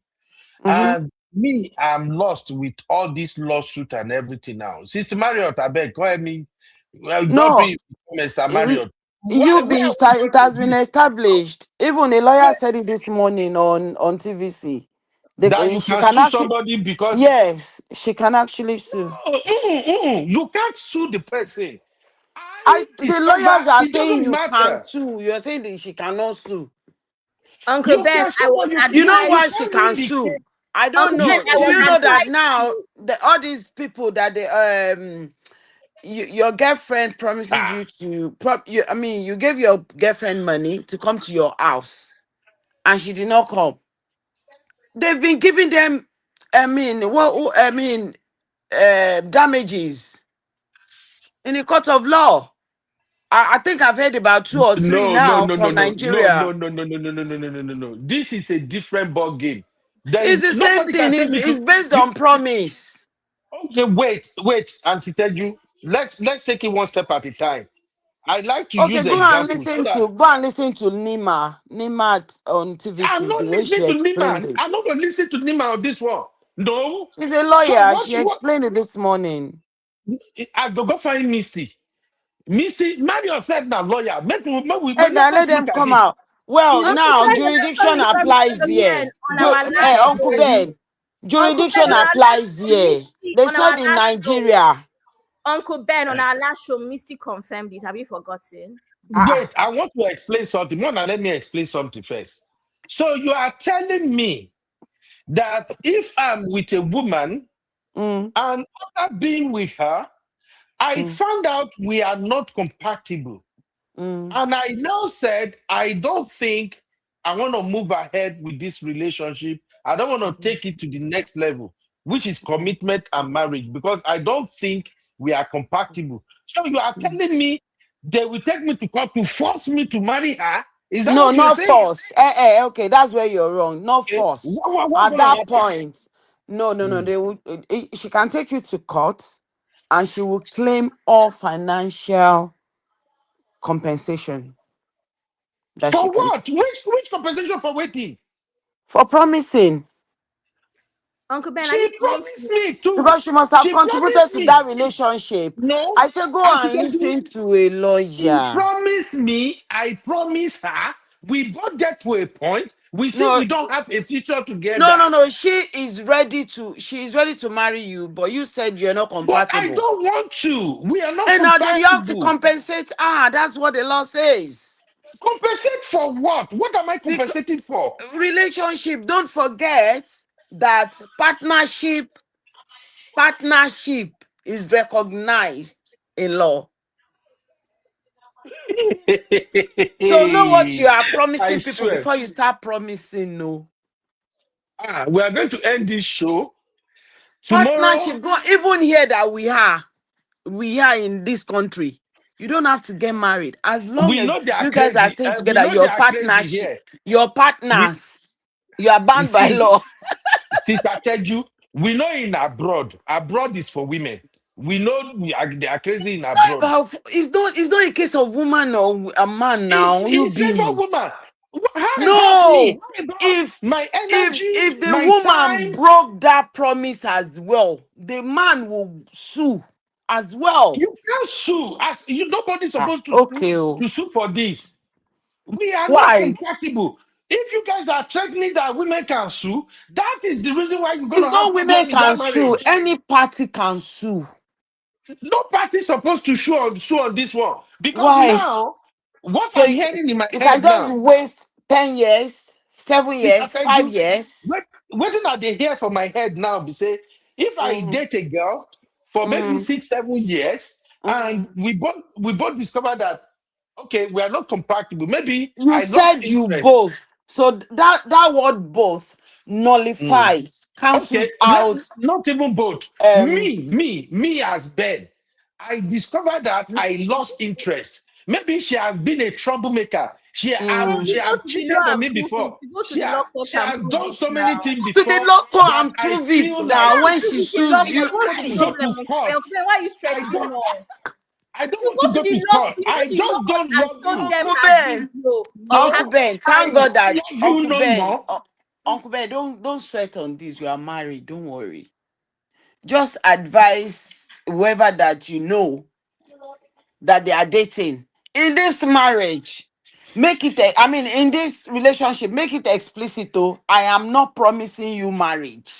Mm-hmm. And me, I'm lost with all this lawsuit and everything now. Sister Marriott, I beg, call me. Well, don't No, be Mr. Marriott. you Where be are we it going has with been this? established. Even a lawyer said it this morning on TVC. That you She can can sue actually, somebody because yes, she can actually sue. you can't sue the person. I I the discover lawyers are it saying doesn't you can matter. sue. You're saying that she cannot sue. Uncle You Ben, can I sue, was but You know advised. you why she can't can win the sue? case. I don't Uncle Ben, know. I Do was you know that advised now to. all these people that your girlfriend promises Ah, you to you gave your girlfriend money to come to your house and she did not come. They've been giving them damages in the court of law. I think I've heard about two or three no, no, now no, no, from no, no, no, Nigeria. no, no, no, no, no, no, no, no, no, no. This is a different ball game. There It's is the same nobody can thing. tell me It's to based you. on promise. Okay, wait, Auntie tell you. Let's take it one step at a time. I like to Okay, use examples so that go and listen to on I'm TVC, the not way she listening to explained Nima. it. I'm not going to listen to Nima on this one. No. She's a So lawyer. what She you want? explained it this morning. I go find Misty. Misty, Mario said now lawyer. And Let let us look them at come it. out. Well, If Uncle now Ben, let me tell jurisdiction you something, applies Uncle Ben, here. on our last Uncle show. Ben, Uncle Ben, jurisdiction on our last applies show, here. Missy, They on our said in last show. Nigeria. Uncle Ben, on our last show, Missy confirmed it. Have you forgotten? wait, I want to explain something. Mona, let me explain something first. So you are telling me that if I'm with a woman Mm, and after being with her, I mm, found out we are not compatible. mm, And I now said, I don't think I want to move ahead with this relationship. I don't want to take it to the next level, which is commitment and marriage, because I don't think we are compatible. So you are mm. telling me they will take me to court to force me to marry her? Is that No, what you're not saying? forced. Okay, that's where you're wrong. Not Okay. forced. What's At going to that happen? point, no. Hmm. They will. She can take you to court, and she will claim all financial compensation that she For can what? Which compensation for waiting? for promising. Uncle Ben, I She didn't promised mention. me too. Because she must have She contributed promised to me. that relationship. No, I said, go Auntie and Teju, listen to a he lawyer. promised me, I promised her. We both get to a point. We see No, we don't have a future together. no. She is ready to marry you, but you said you're not But I compatible. don't want to. We are not And now then you have to compatible. compensate. That's what the law says. Compensate for what? What am I Because compensating for? relationship, don't forget that partnership is recognized in law. So know what you are I promising people swear. before you start promising no. We are going to end this show tomorrow. Partnership, go even here that we are in this country. You don't have to get married as long We as know they are you guys are crazy. staying We together. know they are crazy here. Your We, partners, you are you bound by see, law. Sister Keju, we know in abroad. Abroad is for women. We know they are crazy in abroad. It's not a case of woman or a man It's now. You in favor be woman. How about me? no. How about If my energy, if the my woman time? broke that promise as well, the man will sue as well. You can't sue. As you, nobody's supposed to Okay. sue for this. We are not Why? compatible. If you guys are threatening that women can sue, that is the reason why you're going It's to have not women problem in that can sue. marriage. Any party can sue. No party is supposed to sue on this one. Because Why? now, what So I'm you, hearing in my you can head just now, waste 10 years, 7 if I years, tell 5 you, years. waiting at the hair for my head now, be say, if I Mm, date a girl for maybe mm, 6-7 years, and mm. we both discover that, okay, we are not compatible. Maybe You I lost said you interest. both. So that word both Mm. nullifies, Okay, cancels out. not even both. Um, Me as Ben. I discovered that I lost interest. Maybe she has been a troublemaker. Then She you go have to the law cheated on and me prove it. before. You go to the law court She and has prove done it so many now. things to the before doctor that and I prove it feel Go now like and when prove she it in law sues court. you. What's I the Aye. go problem? to court. Why are you I stressing don't us? I don't You want go to to go the to law, court. you go I to the law just court don't and love show you. them Uncle that Ben, video of No, Uncle having Ben, I thank marriage. God don't that love you Uncle no Ben, more. Uncle Ben, don't sweat on this. You are married. Don't worry. Just advise whoever that you know that they are dating in this marriage. Make it, I mean, in this relationship, make it explicit. Oh, I am not promising you marriage.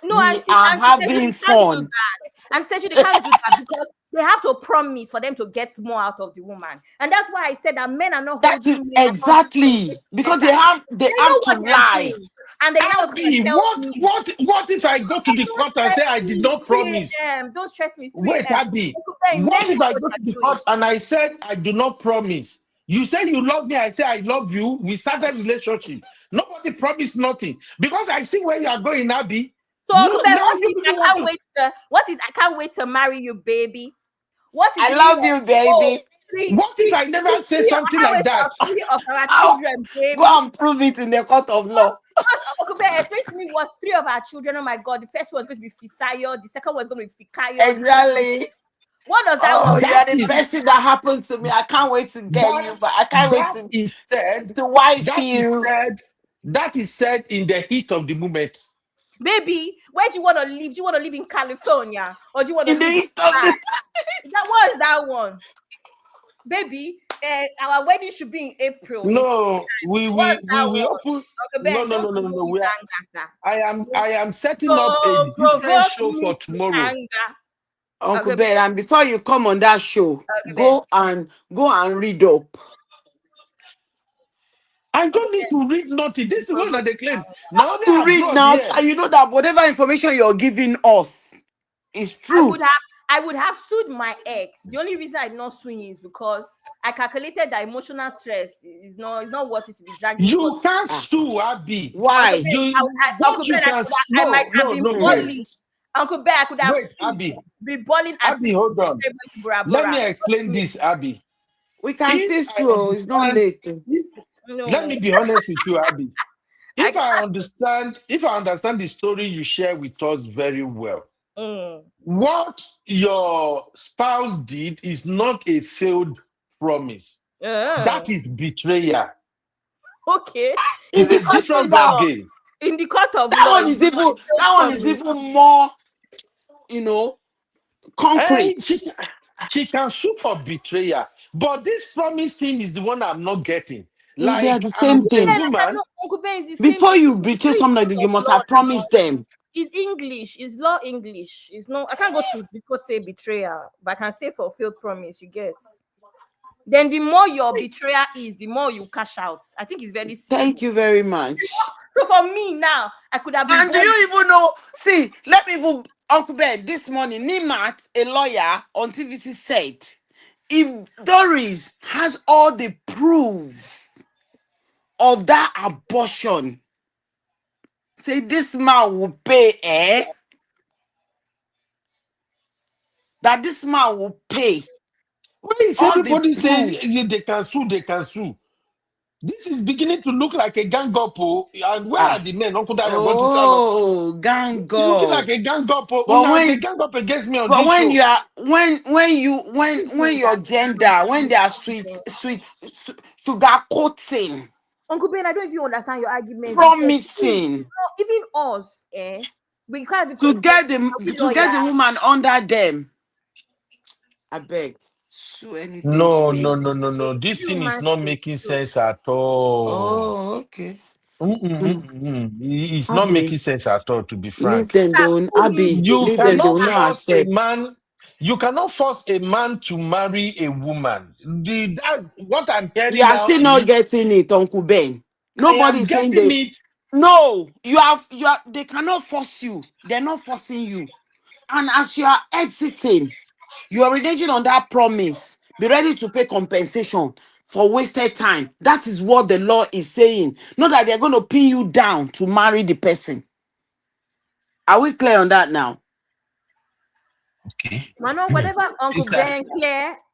No, We are Auntie Teju, having they can't do fun. that. Auntie Teju, they can't do that because they have to promise for them to get more out of the woman. And that's why I said that men are not That is holding men accountable exactly because better. they They know have to what they're lie. doing. And then you know what's going to Abby, tell me. what if I go to the Don't court and stress say I did me. not It's 3 promise? a.m. Don't stress me. It's 3 Wait, a.m. Abby, Men what if know I what go to the they're doing. court and I said I do not promise? You say you love me, I say I love you. We started relationship. Nobody promised nothing because I see where you are going, Abby. So You Uncle Ben, now you really want to. what is I can't wait to marry you, baby? What is I the meaning love of you, baby. What if I never say something I can't like wait that? for 3 of our I'll children, go baby? and prove it in the court of law. Uncle Ben, explain to me what 3 of our children. Oh my God, the first one is going to be Fisayo, the second one is going to be Fikayo. Exactly. What does that Oh, one you mean? are the best thing that happened to me. I can't wait to get That you, but I can't wait that is said. to wife That is you said. That is said in the heat of the moment. Baby, where do you want to live? Do you want to live in California or do you want to in the live in heat of Dubai? the. What is that one? Baby, our wedding should be in April. No, What's that we one? open. Uncle No, Ben, no, don't no, no, no, provoke no. me to anger, sir. I am setting up a Don't different provoke show me for to tomorrow. anger. Uncle Uncle Ben, Ben, and before you come on that show, Uncle Ben, go and read up. I Uncle don't need Ben, to read nothing. This is provoke one that they me to claim. anger. Now they To read abroad now, here. and you know that whatever information you're giving us is true. I would have sued my ex. The only reason I did not sue him is because I calculated that emotional stress is not worth it to be dragging for. You can't sue Abby. Uncle Why? Ben, What you can I might no, have no, been no, wait. balling. Uncle Ben, I could have Wait, Abby. be balling and Abby, hold on. Bora Let Bora. me explain this, Abby. We can If still I sue. It's not understand, late. let No. me be honest with you, Abby. If I understand the story you share with us very well, what your spouse did is not a failed promise. That is betrayal. Okay. It's It's the a court of different ball law. game. In the court of That law, one is even more, concrete. She can sue for betrayal, but this promise thing is the one I'm not getting. They are Like the I'm same with a thing. woman. Uncle Ben is the same Before thing. you betray somebody, you must have promised them. It's English. It's law English. It's no. I can't go to the court say betrayal, but I can say fulfilled promise. You get. Then the more your betrayal is, the more you cash out. I think it's very simple. Thank you very much. So for me now, I could have been. And do you even know? See, let me even Uncle Ben this morning. Nimat, a lawyer on TVC, said, if Doris has all the proof of that abortion, say this man will pay, that this man will pay. Why is all the everybody saying proof. they can sue? They can sue. This is beginning to look like a gang up. And where are the men? Uncle Dayo going to stand up. Gang It's looking up. like a gang up. But They gang up against me on but this when show. you are when your gender, when they are sweet sugar coating, Uncle Ben, I don't even understand your argument. promising Even us, we can't to get the woman under them. I beg. sue anything. No, Sue. no, no, no, no. This thing is not making sense at all. Oh, okay. It's not Abby, making sense at all, to be leave frank. them. They will, Abby, You leave them. They cannot will not force a accept. man. You cannot force a man to marry a woman. What I'm You hearing are now still not is getting it, Uncle Ben. I Nobody am is saying getting they. it. No, you have. You are. They cannot force you. They're not forcing you. And as you are exiting, you are reneging on that promise. Be ready to pay compensation for wasted time. That is what the law is saying. Not that they're going to pin you down to marry the person. Are we clear on that now? Okay. Mano, whatever Uncle Sister.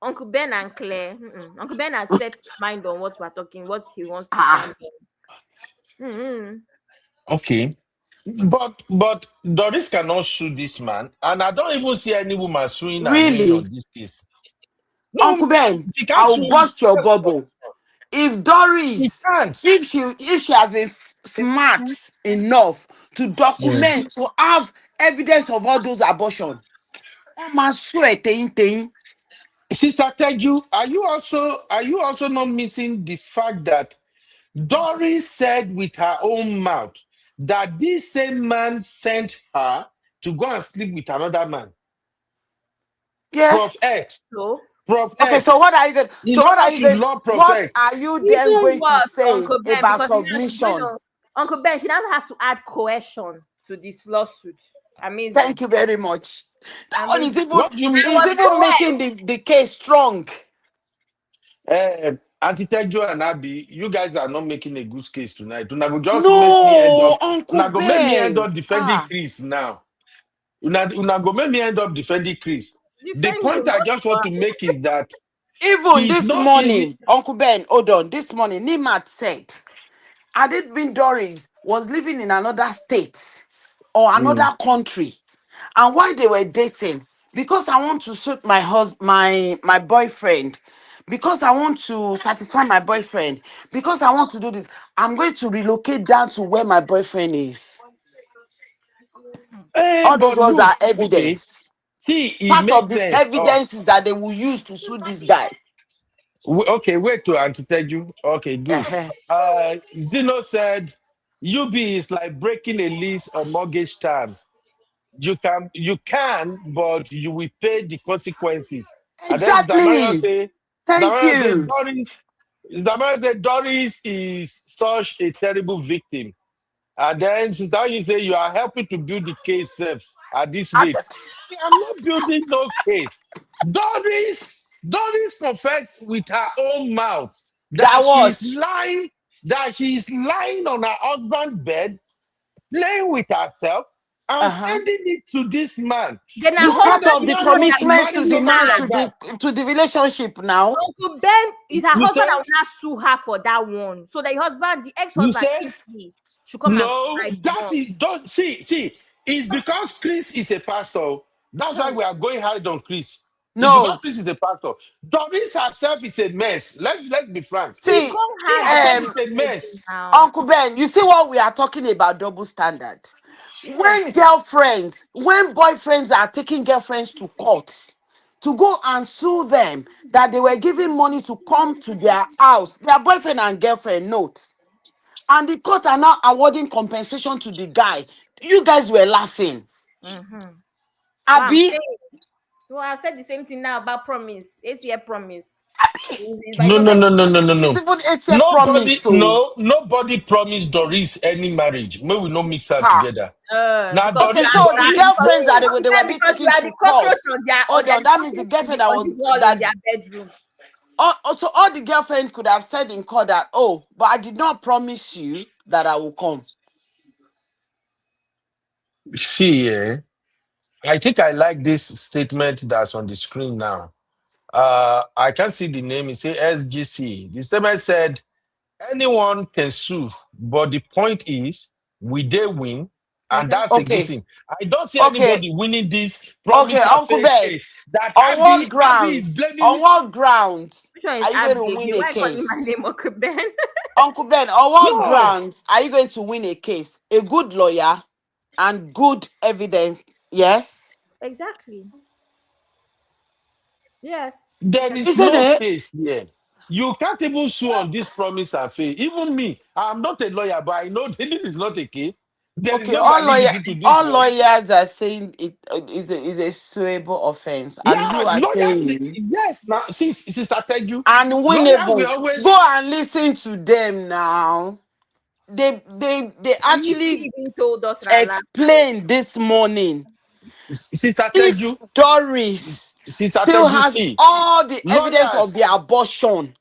Uncle Ben and Claire, Uncle Ben has set his mind on what we're talking, what he wants to stand on. Okay. But Doris cannot sue this man, and I don't even see any woman suing her name Really? on this case. Uncle No, Ben, she can't I'll sue. bust your bubble. If Doris, can't. if she has been smart enough to document, to have evidence of all those abortion, Sister Teju, are you also not missing the fact that Doris said with her own mouth that this same man sent her to go and sleep with another man? Yeah. Prof X. So Prof Okay, X. so what are you going? In So what are order you to going? law Prof What X. are you then Even going to worse, say Uncle Ben, about because submission? Uncle Ben, she now has to add coercion to this lawsuit. Amazing. Thank you very much. That one is even What do you mean? making the case strong. Auntie Tejo and Abby, you guys are not making a good case tonight. Una go just make me end No, up. Uncle Una go make me end Ben. up defending Chris now. Una go make me end up defending Chris. The point I just want to make is that Even it's this not easy. morning, Uncle Ben, hold on. This morning, Nimat said, had it been Doris was living in another state or another country, and while they were dating, because I want to suit my husband, my boyfriend, because I want to satisfy my boyfriend, because I want to do this, I'm going to relocate down to where my boyfriend is. All those But ones look, are okay. evidence. See, it Part of makes the sense. evidence is that they will use to sue this guy. Okay, wait to Auntie Teju. Okay, good. Zeno said, UB is like breaking a lease or mortgage term. You can, but you will pay the consequences. And then Exactly. Thank you. Doris is such a terrible victim. And then Sister you say you are helping to build the case at this rate. I'm not building no case. Doris confessed with her own mouth that she's lying on her husband's bed, playing with herself, and sending it to this man. It's part of the commitment to the man like that. to the relationship now. Uncle Ben is her You husband said? that will not sue her for that one. So the husband, the You ex-husband, said? should come and No, sue that is don't see. It's because Chris is a pastor. That's why we are going hard on Chris. It's No. because Chris is a pastor. Doris herself is a mess. Let's be frank. See, She herself is a mess. Uncle Ben, you see what we are talking about, double standard. When boyfriends are taking girlfriends to court to go and sue them that they were giving money to come to their house, their boyfriend and girlfriend notes, and the court are now awarding compensation to the guy. You guys were laughing. Abby? So I said the same thing now about promise. 8-year promise. No. Nobody promised Doris any marriage. May we not mix her together. Now, Okay, so the girlfriends that they were being taken to court. Hold on, that means the girlfriend that was in their bedroom. So all the girlfriend could have said in court that, oh, but I did not promise you that I will come. See, I think I like this statement that's on the screen now. I can't see the name. It says SGC. The statement said, anyone can sue, but the point is, will they win? And that's a good thing. I don't see anybody winning this promise Uncle Ben. case. That On what Abby is grounds? blaming. On what grounds Which one is are you Abby going to win again? a Why calling case? my name Uncle Ben? Uncle Ben, on what grounds are you going to win a case? A good lawyer and good evidence, yes? Exactly. Yes. There is Isn't no it? case here. You can't even sue on this promise and faith. Even me, I'm not a lawyer, but I know this is not a case. There is Okay, no validity to this all one. lawyers are saying it is a suable offense, and Yeah, you are lawyer. saying Yes, now since I tell you, lawyer will unwinnable. always. Go and listen to them now. They You actually even told us that last. explained this morning. Since I tell If you, Doris since I tell still you, has see, all the evidence of lawyers. the abortion,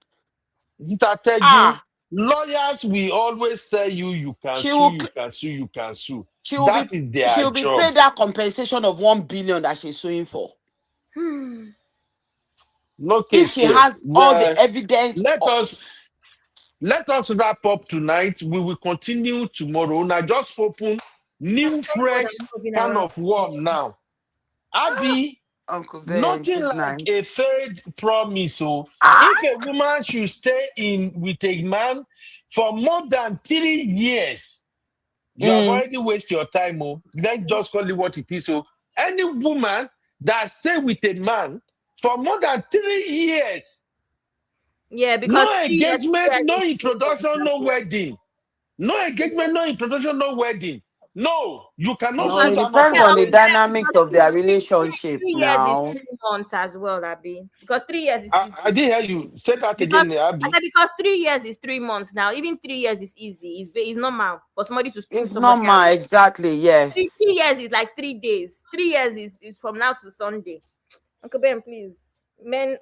Since I tell you, ah, lawyers will always tell you you can she sue, will you can sue, you can sue. she will be That is their she will be job. paid that compensation of 1 billion that she's suing for. No If case she here. has all the Well, evidence, let us wrap up tonight. We will continue tomorrow. Now just open new fresh can of worm now. Abby, Uncle Ben, nothing good like night. a failed promise. So Ah, if a woman should stay in with a man for more than 3 years, you have already wasted your time. Oh, let's just call it what it is. So any woman that stay with a man for more than 3 years, Yeah, because no 3 years, engagement, no is 3 months introduction, as no well. wedding. No engagement, no introduction, no wedding. No, you cannot no, sue it that man depends for on the failure. dynamics of their relationship 3 years is now. 3 months as well, Abby. Because 3 years is easy. I didn't hear you say that Because again, I Abby. said because 3 years is 3 months now. Even 3 years is easy. It's normal for somebody to choose It's somebody. normal, exactly, Three, yes. 3 years is like 3 days. 3 years is from now to Sunday. Uncle Ben, please. Men,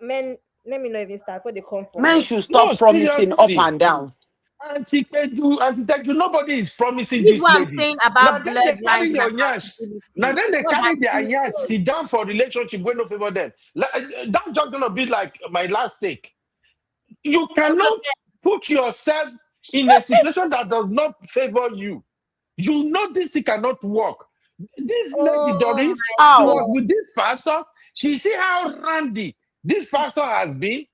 let me know if it's time for the come for Men more. should No, stop promising up seriously. and down. Anti-Teju, nobody is promising This is these what I'm ladies. saying Now about then they carry bloodlines and your nyash. Now accountability. then they Not that carry their three nyash, years. sit down for relationship when no favor them. That's just gonna be like my last take. You cannot put yourself in a situation that does not favor you. You know this thing cannot work. This lady Oh Doris, my she Ow. was God. with this pastor. She see how randy this pastor has been,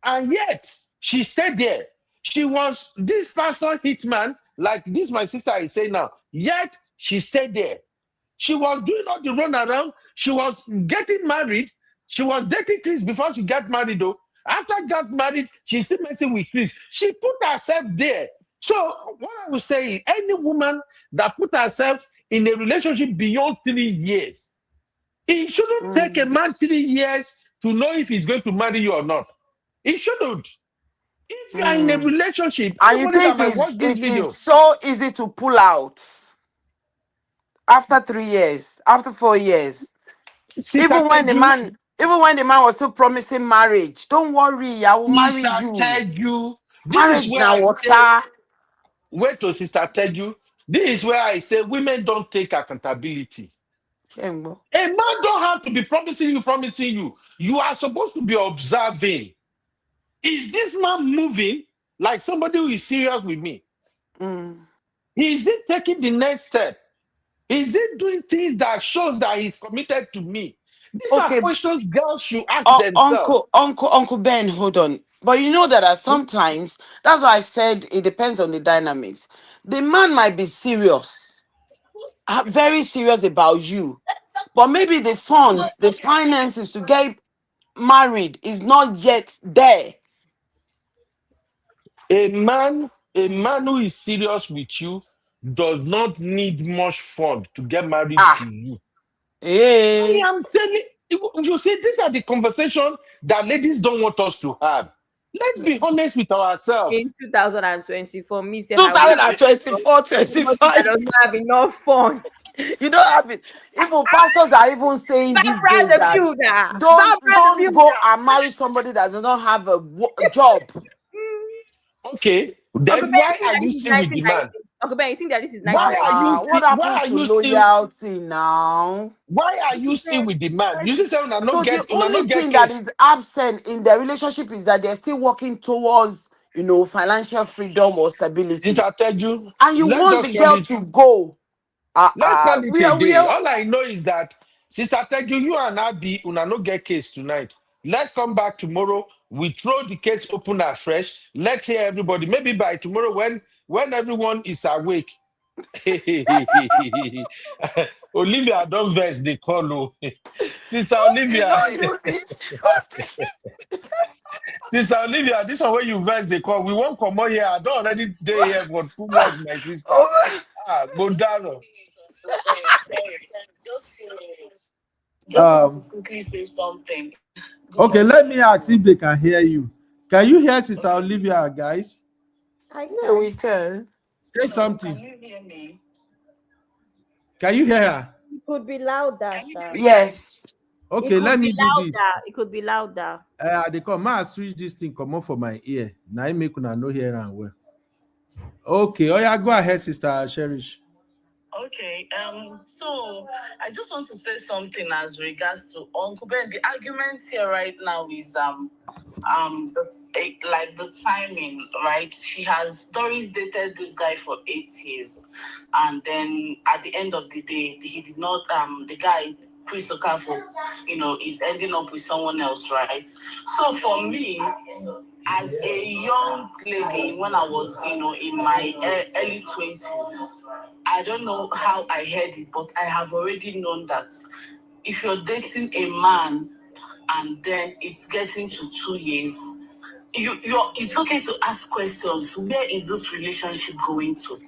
and yet she stayed there. She was this pastor hitman, like this my sister is saying now. Yet she stayed there. She was doing all the run around. She was getting married. She was dating Chris before she got married, though. After got married, she's still messing with Chris. She put herself there. So what I would say is any woman that put herself in a relationship beyond 3 years, it shouldn't take a man 3 years to know if he's going to marry you or not. It shouldn't. If you are in a relationship, And you anybody that think might watch this it is video, so easy to pull out after 3 years, after 4 years. Sister Even when Teju, the man was still promising marriage, don't worry, I will marry Sister you. Teju, this is Marriage where now, I say, water. wait to Sister Teju, this is where I say women don't take accountability. Chembo. A man don't have to be promising you. You are supposed to be observing. Is this man moving like somebody who is serious with me? Is he taking the next step? Is he doing things that shows that he's committed to me? These are Okay, questions girls should ask themselves. Uncle Ben, hold on. But you know that sometimes, that's why I said it depends on the dynamics. The man might be serious, very serious about you, but maybe the funds, the finances to get married is not yet there. A man who is serious with you does not need much fund to get married to you. I am telling you, see, these are the conversations that ladies don't want us to have. Let's be honest with ourselves. In 2024, me say 2024, 25. I don't have enough fun. You don't have it. Even pastors are even saying these days the that builder. don't go and marry somebody that does not have a job. Okay, Uncle then Ben, why you think are that you this is still with the man? 1990? Uncle Ben, you think that this is Why are you 1990? What still? Why happens are to you still? loyalty now? Why are you still with the man? You see, say una So the not only get thing that case. is absent in their relationship is that they're still working towards, financial freedom or stability. Sister Teju, And you let's want the just call girl it. to go. Let's call it a We day. are All I know is that Sister Teju, you and Abi, una no get case tonight. Let's come back tomorrow. We throw the case open afresh. Let's hear everybody. Maybe by tomorrow, when everyone is awake. Olivia, don't vex the call. Sister Olivia. You know, Sister Olivia, this is where you vex the call. We won't come on here. I don't already day here for 2 months, my sister. Go down. Just quickly say something. Okay, let me ask if they can hear you. Can you hear Sister Olivia, guys? Yeah, we can. Say something. Can you hear me? Can you hear her? It could be louder, sir. Yes. Okay, let me do this. It could be louder. They come. I switch this thing come on for my ear. Now I make una no hear and well. Okay. Oh yeah, go ahead, Sister Cherish. Okay, so I just want to say something as regards to Uncle Ben. The argument here right now is like the timing, right? Doris dated this guy for 8 years, and then at the end of the day, he did not the guy Chris Okafor, is ending up with someone else, right? So for me, as a young lady, when I was, in my early 20s, I don't know how I heard it, but I have already known that if you're dating a man and then it's getting to 2 years, it's okay to ask questions. Where is this relationship going to?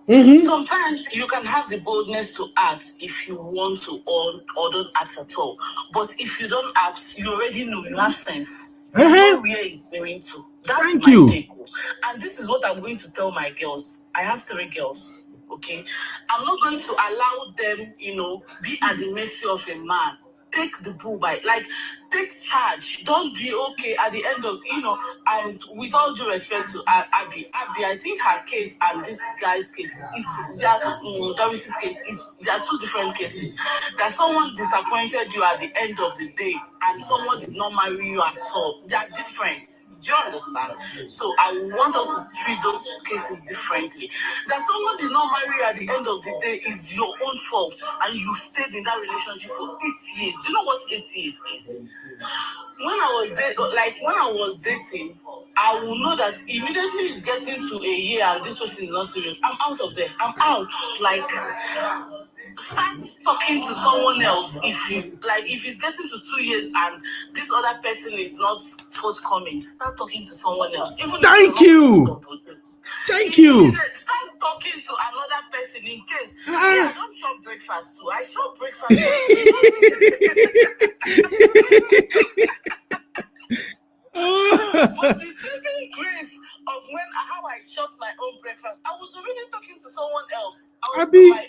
Mm-hmm. Sometimes you can have the boldness to ask if you want to or don't ask at all. But if you don't ask, you already know, you have sense. You know where it's going to. That's my take. And this is what I'm going to tell my girls. I have 3 girls, okay? I'm not going to allow them, be at the mercy of a man. Take the bull by, take charge. Don't be okay at the end of, and with all due respect to Abby, I think her case and this guy's case, Doris's case, they are 2 different cases. That someone disappointed you at the end of the day and someone did not marry you at all. They are different. Do you understand? So I want us to treat those cases differently. That someone did not marry you at the end of the day is your own fault, and you stayed in that relationship for 8 years. Do you know what 8 years is? When I was dating, I will know that immediately it's getting to a year and this person is not serious. I'm out of there. I'm out. Start talking to someone else if it's getting to 2 years and this other person is not forthcoming. Start talking to someone else. Thank you. Thank you. Start talking to another person in case. I don't chop breakfast too. I chop breakfast But the saving grace of how I chopped my own breakfast, I was already talking to someone else. I was my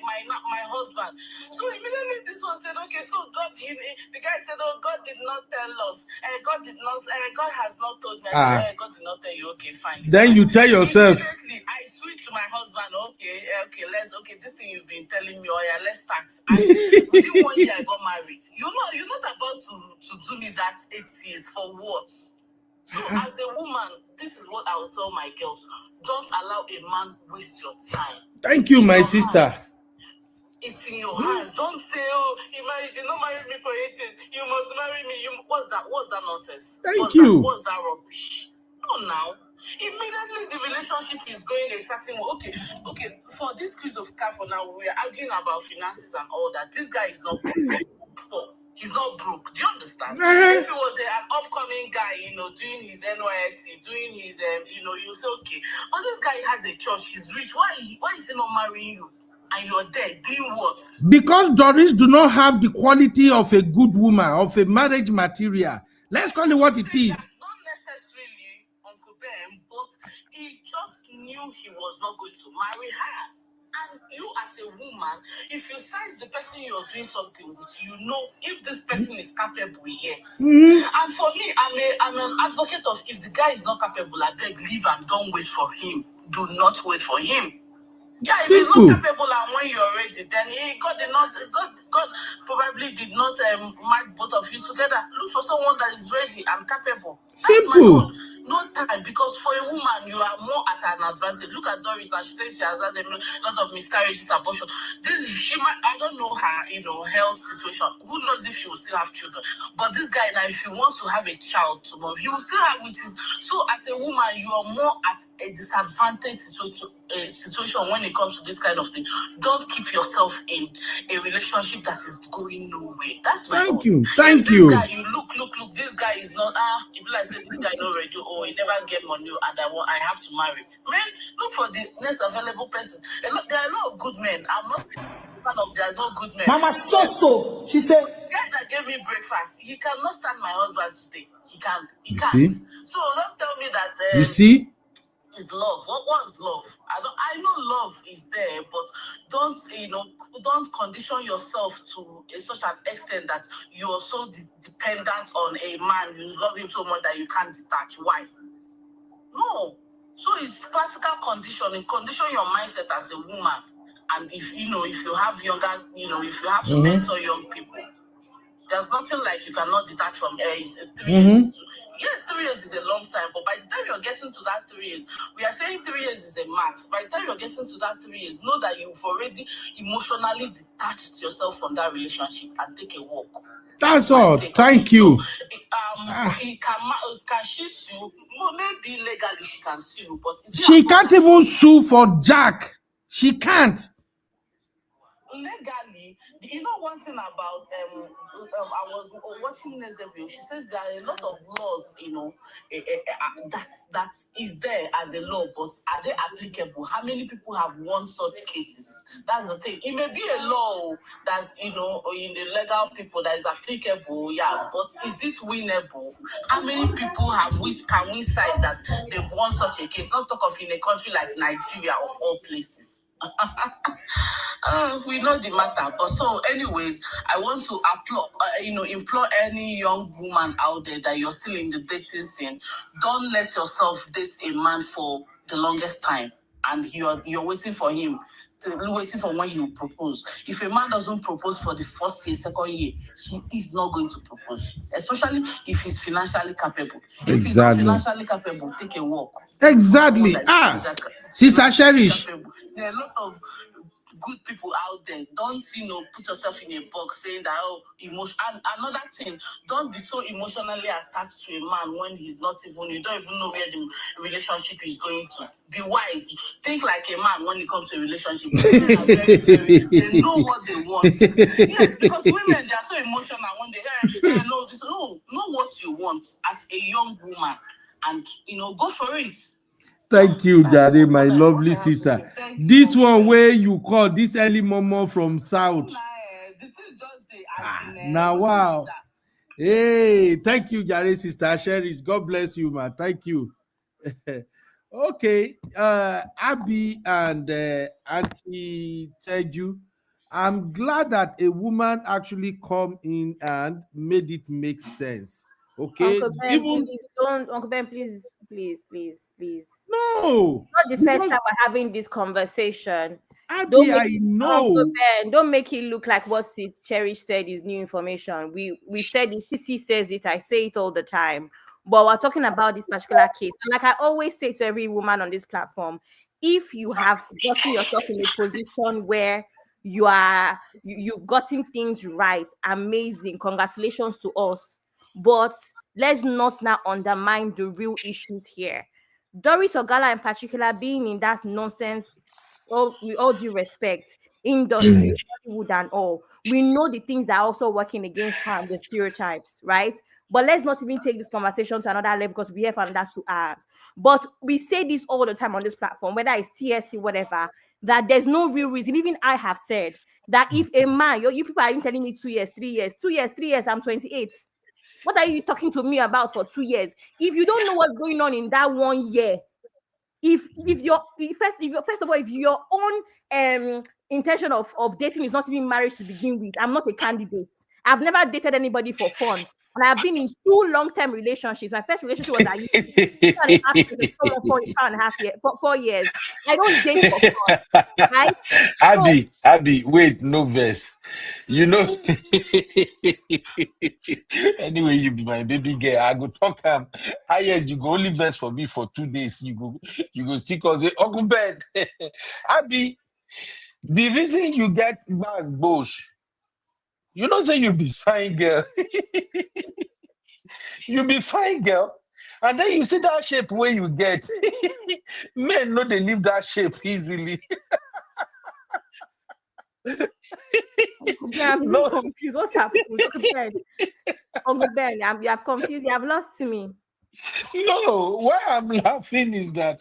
husband. So immediately this one said, okay, so the guy said, oh, God did not tell us. God has not told me. I said, God did not tell you. Okay, fine. Then you tell yourself. Immediately, I switched to my husband. This thing you've been telling me, let's start. Within 1 year, I got married. You're not about to do me that 8 years for what? So as a woman, this is what I will tell my girls. Don't allow a man waste your time. Thank you, my sister. It's in your hands. Don't say, oh, he did not marry me for 8 years. You must marry me. What's that nonsense? Thank you. What's that rubbish? No, now. Immediately the relationship is going a certain way. Okay. For this Chris Okafor now, we are arguing about finances and all that. This guy is not poor. He's not broke. Do you understand? If he was an upcoming guy, doing his NYSC, doing his, you say, okay. But this guy has a church. He's rich. Why is he not marrying you? And you're there doing what? Because Doris do not have the quality of a good woman, of a marriage material. Let's call it what it is. Not necessarily, Uncle Ben, but he just knew he was not going to marry her. And you as a woman, if you size the person you're doing something with, you know if this person is capable yet. And for me, I'm an advocate of if the guy is not capable, I beg, leave and don't wait for him. Do not wait for him. Yeah, if he's not capable and when you're ready, then God probably did not match both of you together. Look for someone that is ready and capable. Simple. No time, because for a woman, you are more at an advantage. Look at Doris now. She says she has had a lot of miscarriages, abortion. I don't know her, health situation. Who knows if she will still have children? But this guy now, if he wants to have a child tomorrow, he will still have it. So as a woman, you are more at a disadvantaged situation when it comes to this kind of thing. Don't keep yourself in a relationship that is going nowhere. That's my Thank own. you. Thank you. This guy, you look. This guy is not. If like say this guy not ready, or he never get money, and I have to marry. Man, look for the next available person. There are a lot of good men. I'm not fan of there are no good men. Mama so. She said. The guy that gave me breakfast, he cannot stand my husband today. He can't. He You can't. see? So don't tell me that. You see? Is love. What is love? I know love is there, but don't condition yourself to such an extent that you are so dependent on a man. You love him so much that you can't detach. Why? No. So it's classical conditioning. Condition your mindset as a woman, and if you have younger, if you have to mentor young people. There's nothing like you cannot detach from 3 years. Yes, 3 years is a long time, but by the time you're getting to that 3 years, we are saying 3 years is a max. By the time you're getting to that 3 years, know that you've already emotionally detached yourself from that relationship and take a walk. That's all. Thank you. Can she sue? Well, maybe legally she can sue, but She can't even sue for Jack. She can't. Legally, one thing about I was watching this video. She says there are a lot of laws, that is there as a law, but are they applicable? How many people have won such cases? That's the thing. It may be a law that's in the legal people that is applicable, yeah, but is it winnable? How many people can we cite that they've won such a case? Not talk of in a country like Nigeria, of all places. We know the matter, but so anyways, I want to implore any young woman out there that you're still in the dating scene. Don't let yourself date a man for the longest time, and you're waiting for him, waiting for when he will propose. If a man doesn't propose for the first year, second year, he is not going to propose, especially if he's financially capable. If he's not financially capable, take a walk. Exactly. Sister Cherish. There are a lot of good people out there. Don't put yourself in a box saying that emotion. And another thing, don't be so emotionally attached to a man when he's not even. You don't even know where the relationship is going to. Be wise. Think like a man when it comes to a relationship. Women are very, they know what they want. Yes, because women, they are so emotional when they know this. Know what you want as a young woman, and go for it. Thank you, Jare, my lovely sister. This one where you call this early mama from South. Now, wow. Hey, thank you, Jare, sister Cherish. God bless you, man. Thank you. Okay, Abby and Auntie Teju, I'm glad that a woman actually come in and made it make sense. Okay, Uncle Ben, please don't. Uncle Ben, please. No, it's not the first time we're having this conversation. Abby, I know. Uncle Ben, don't make it look like what Sis Cherish said is new information. We said it. Sissy says it. I say it all the time. But we're talking about this particular case. And like I always say to every woman on this platform, if you have gotten yourself in a position where you've gotten things right, amazing, congratulations to us. But let's not now undermine the real issues here. Doris Ogala in particular being in that nonsense, with all due respect, industry, Hollywood and all, we know the things that are also working against her and the stereotypes, right? But let's not even take this conversation to another level because we have another 2 hours. But we say this all the time on this platform, whether it's TSC, whatever, that there's no real reason. Even I have said that if a man, you people are even telling me 2 years, 3 years, 2 years, 3 years, I'm 28. What are you talking to me about for 2 years? If you don't know what's going on in that 1 year, if first of all, if your own intention of dating is not even marriage to begin with, I'm not a candidate. I've never dated anybody for fun. And I've been in 2 long-term relationships. My first relationship was at 2.5 years, and someone for 4.5 years, for 4 years. I don't date for fun, right? Abby, wait, no verse. You know, anyway, you be my baby girl. I go talk him. Yes, you go only verse for me for 2 days. You go stick us with Uncle Ben. Abby, the reason you get Bas Bush, you know, say you be fine girl. You be fine girl. And then you see that shape where you get. Men know they leave that shape easily. I'm no. Confused. What's happening? Uncle Ben, you have confused. You have lost me. No, why I'm laughing is that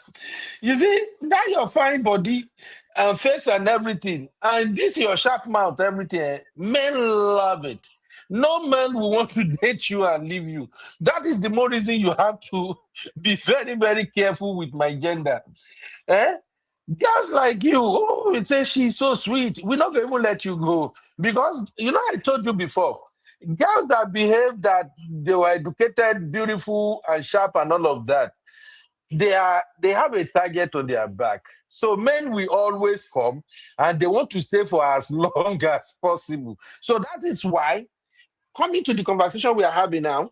you see that your fine body and face and everything, and this your sharp mouth, everything. Men love it. No man will want to date you and leave you. That is the more reason you have to be very, very careful with my gender. Girls like you, oh, it says she's so sweet. We're not going to let you go. Because, you know, I told you before, girls that behave that they were educated, beautiful, and sharp, and all of that, they have a target on their back. So men will always come, and they want to stay for as long as possible. So that is why, coming to the conversation we are having now,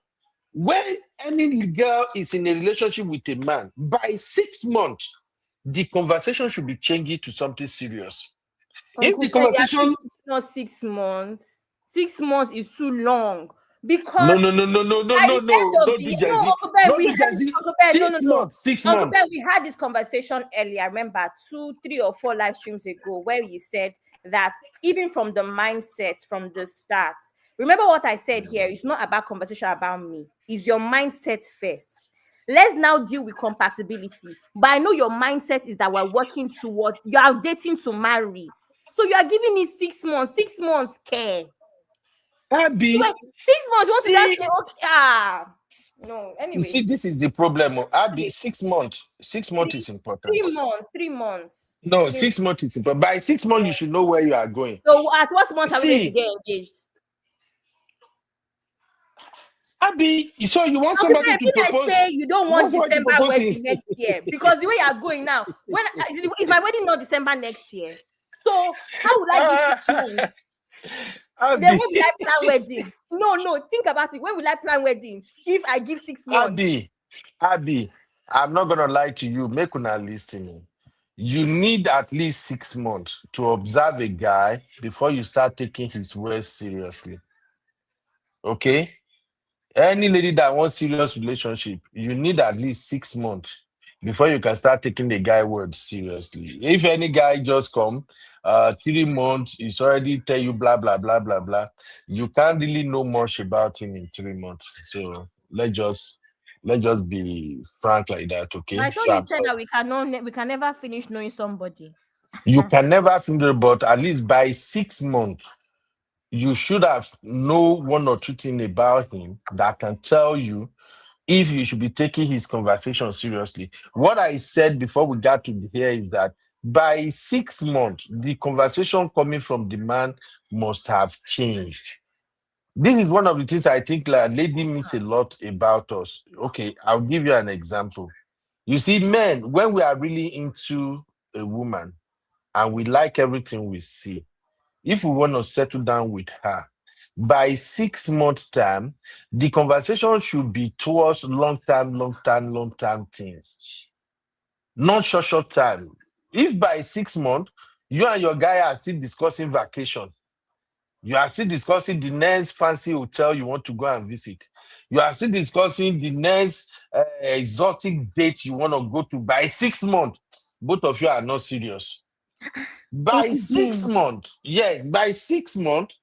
when any girl is in a relationship with a man, by 6 months, the conversation should be changing to something serious. If the conversation, not 6 months, 6 months is too long. Because no, we had this conversation earlier. I remember 2, 3, or 4 live streams ago where you said that even from the mindset from the start. Remember what I said here? It's not about conversation about me. It's your mindset first. Let's now deal with compatibility. But I know your mindset is that we're working toward, you are dating to marry. So you are giving me 6 months. 6 months care. Abby, 6 months. What did I say? Okay, no. Anyway, you see, this is the problem. Abby, 6 months. 6 months is important. 3 months. 3 months. No, 6 months is important. By 6 months, you should know where you are going. So at what month are we going to get engaged? Abby, so you want somebody to propose? I say you don't want December wedding next year because the way you are going now, when is my wedding not December next year? So how would I give 6 months? Then when will I plan wedding? No, think about it. When will I plan wedding if I give 6 months? Abby, I'm not gonna lie to you. Make una listen. You need at least 6 months to observe a guy before you start taking his words seriously. Okay? Any lady that wants serious relationship, you need at least 6 months before you can start taking the guy words seriously. If any guy just come, 3 months, he's already tell you blah, blah, blah, blah, blah. You can't really know much about him in 3 months. So let's just be frank like that, okay? I thought you said that we can never finish knowing somebody. You can never finish, but at least by 6 months, you should have know 1 or 2 things about him that can tell you if you should be taking his conversation seriously. What I said before we got to here is that by 6 months, the conversation coming from the man must have changed. This is one of the things I think like lady means a lot about us. Okay, I'll give you an example. You see, men, when we are really into a woman and we like everything we see, if we want to settle down with her, by 6 months' time, the conversation should be towards long-term things. Not short time. If by 6 months, you and your guy are still discussing vacation, you are still discussing the next fancy hotel you want to go and visit, you are still discussing the next exotic date you want to go to, by 6 months, both of you are not serious. By 6 months, by 6 months,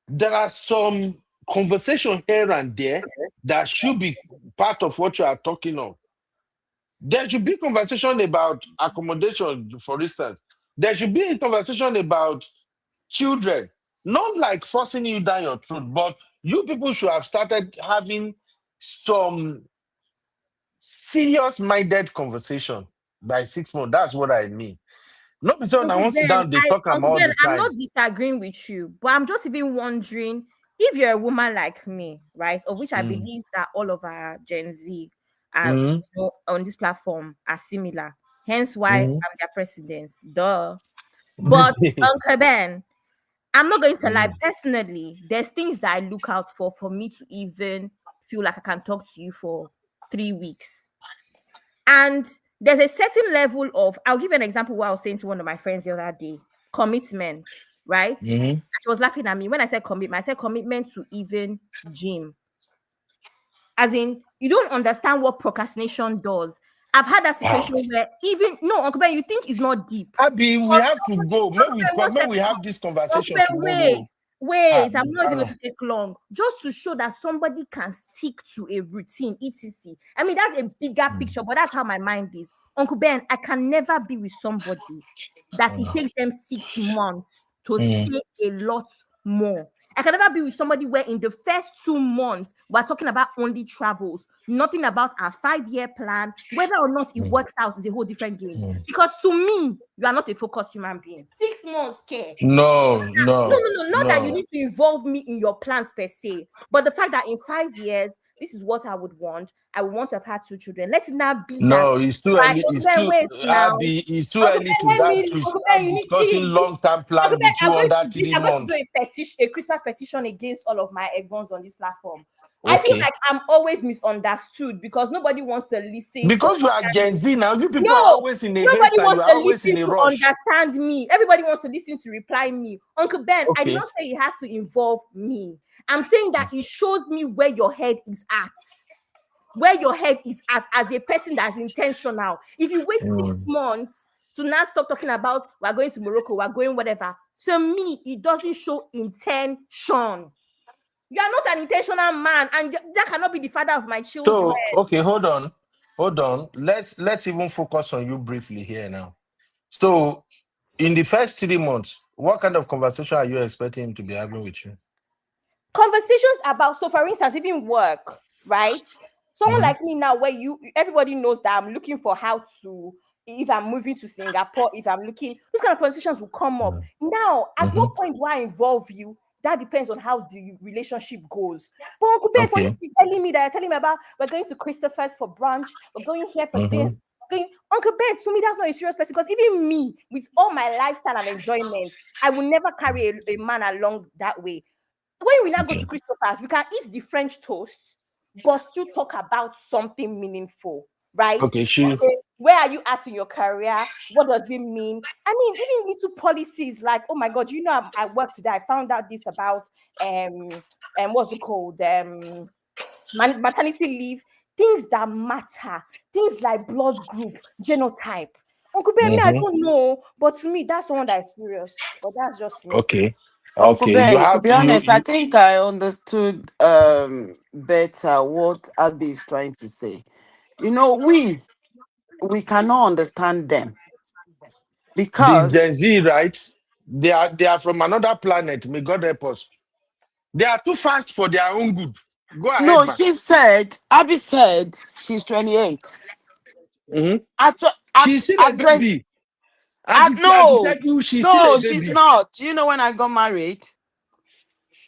there are some conversation here and there that should be part of what you are talking of. There should be conversation about accommodation, for instance. There should be a conversation about children, not like forcing you down your throat, but you people should have started having some serious-minded conversation by 6 months. That's what I mean. Not so I want to sit down, they talk about all the time. I'm not disagreeing with you, but I'm just even wondering if you're a woman like me, right, of which I believe that all of our Gen Z are you know, on this platform are similar, hence why I'm their presidents, duh. But Uncle Ben, I'm not going to lie, personally, there's things that I look out for me to even feel like I can talk to you for 3 weeks. And there's a certain level of, I'll give you an example what I was saying to one of my friends the other day, commitment, right? And she was laughing at me when I said commitment to even gym. As in, you don't understand what procrastination does. I've had that situation where even, no, Uncle Ben, you think it's not deep. Abby, we have to go. May we have this conversation tomorrow. Wait, I'm not even going to take long. Just to show that somebody can stick to a routine, etc. I mean, that's a bigger picture, but that's how my mind is. Uncle Ben, I can never be with somebody that it takes them 6 months to say a lot more. I can never be with somebody where in the first 2 months, we're talking about only travels, nothing about our 5-year plan. Whether or not it works out is a whole different game. Because to me, you are not a focused human being. 6 months care. No. Not that you need to involve me in your plans per se, but the fact that in 5 years, this is what I would want. I would want to have had 2 children. Let it not be no, that. it's too early. It's too early to start discussing long-term plan with you under 3 months. I'm going to do a Christmas petition against all of my eggs on this platform. Okay. I feel like I'm always misunderstood because nobody wants to listen. Because you are Gen Z now, you people are always in a haste and you are always in a rush. Understand me. Everybody wants to listen to reply me. Uncle Ben, I did not say it has to involve me. I'm saying that it shows me where your head is at. Where your head is at as a person that's intentional. If you wait 6 months to now stop talking about we're going to Morocco, we're going whatever, to me, it doesn't show intention. You are not an intentional man, and that cannot be the father of my children. So, okay, hold on. Let's even focus on you briefly here now. So, in the first 3 months, what kind of conversation are you expecting him to be having with you? Conversations about, so for instance, even work, right? Someone like me now, where everybody knows that I'm looking for how to, if I'm moving to Singapore, if I'm looking, those kind of conversations will come up. Now, at what point do I involve you? That depends on how the relationship goes. But Uncle Ben, for you to be telling me about we're going to Christopher's for brunch, we're going here for this. Uncle Ben, to me, that's not a serious person, because even me, with all my lifestyle and enjoyment, I will never carry a man along that way. When we now go to Christopher's, we can eat the French toast, but still talk about something meaningful, right? Okay, sure. Where are you at in your career? What does it mean? I mean, even little policies like, oh my God, you know, I work today. I found out this about what's it called? Maternity leave, things that matter, things like blood group, genotype. Uncle Ben, I don't know, but to me, that's someone that is serious. But that's just me. Okay. Uncle Ben, to be honest, I think I understood better what Abby is trying to say. You know, we cannot understand them because the Gen Z, right? They are from another planet. May God help us. They are too fast for their own good. Go ahead. No, Abby said she's 28. She's still a baby. She's not. Do you know when I got married?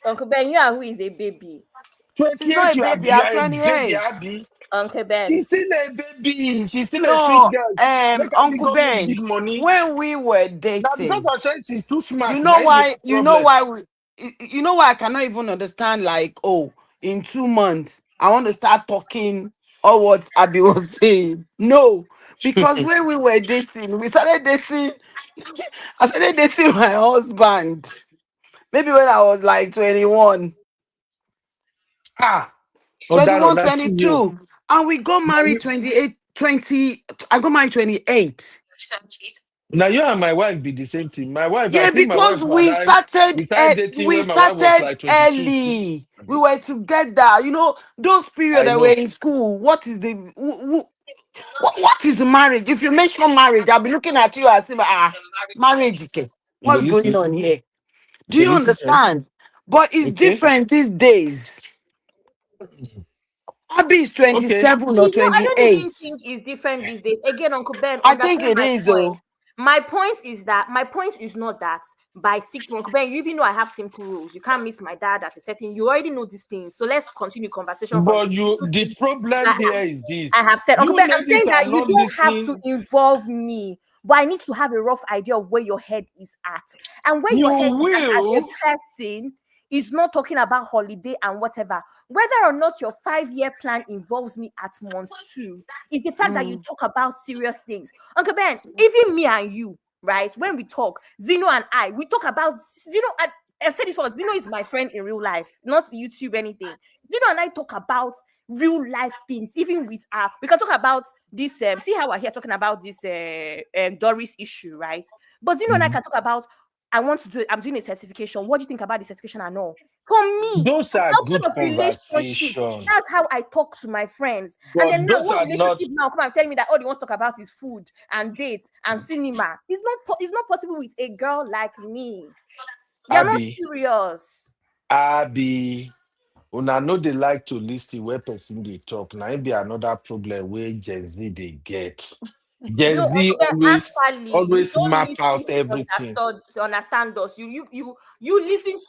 Uncle Ben, you are who is a baby? She's not a baby. I'm 28. Uncle Ben. She's still a baby. She's still a sweet girl. Uncle Ben, when we were dating, because I said she's too smart. You know why I cannot even understand, like, oh, in 2 months, I want to start talking or what Abby was saying. No, because when we were dating, I started dating my husband. Maybe when I was like 21. 21, 22. And we got married 28, 20. I got married 28. Now you and my wife be the same thing. My wife, because we started early. We were together. You know, those periods that were in school. What is marriage? If you mention marriage, I'll be looking at you as if marriage. Okay. What's going on here? Do you understand? But it's different these days. Abby is 27 or 28. I don't even think it's different these days. Again, Uncle Ben, I think it is, though. My point is not that by 6 months, but you even know I have simple rules. You can't miss my dad at a certain. You already know these things, so let's continue conversation from But the problem here is this: I have said. Uncle you Ben, I'm ladies saying are that you not don't have to listening. involve me, but I need to have a rough idea of where your head is at, and where You your head is at as a will. person is not talking about holiday and whatever. Whether or not your 5-year plan involves me at month 2 is the fact that you talk about serious things. Uncle Ben, even me and you, right? When we talk, Zeno and I, we talk about Zeno. I've said this once. Zeno is my friend in real life, not YouTube anything. Zeno and I talk about real life things, even with we can talk about this. See how we're here talking about this Doris issue, right? But Zeno and I can talk about. I'm doing a certification. What do you think about the certification and all? For me, Those are outside good of relationship, conversation. that's how I talk to my friends. And But then now, those what are not. relationship now come and tell me that all they want to talk about is food and dates and cinema? It's not possible with a girl like me. You're not serious. Abby, una know they like to listen where person they talk. Now it be another problem where Gen Z they get. Gen No, Z actually, you always don't map listen out to everything. understand us. You listen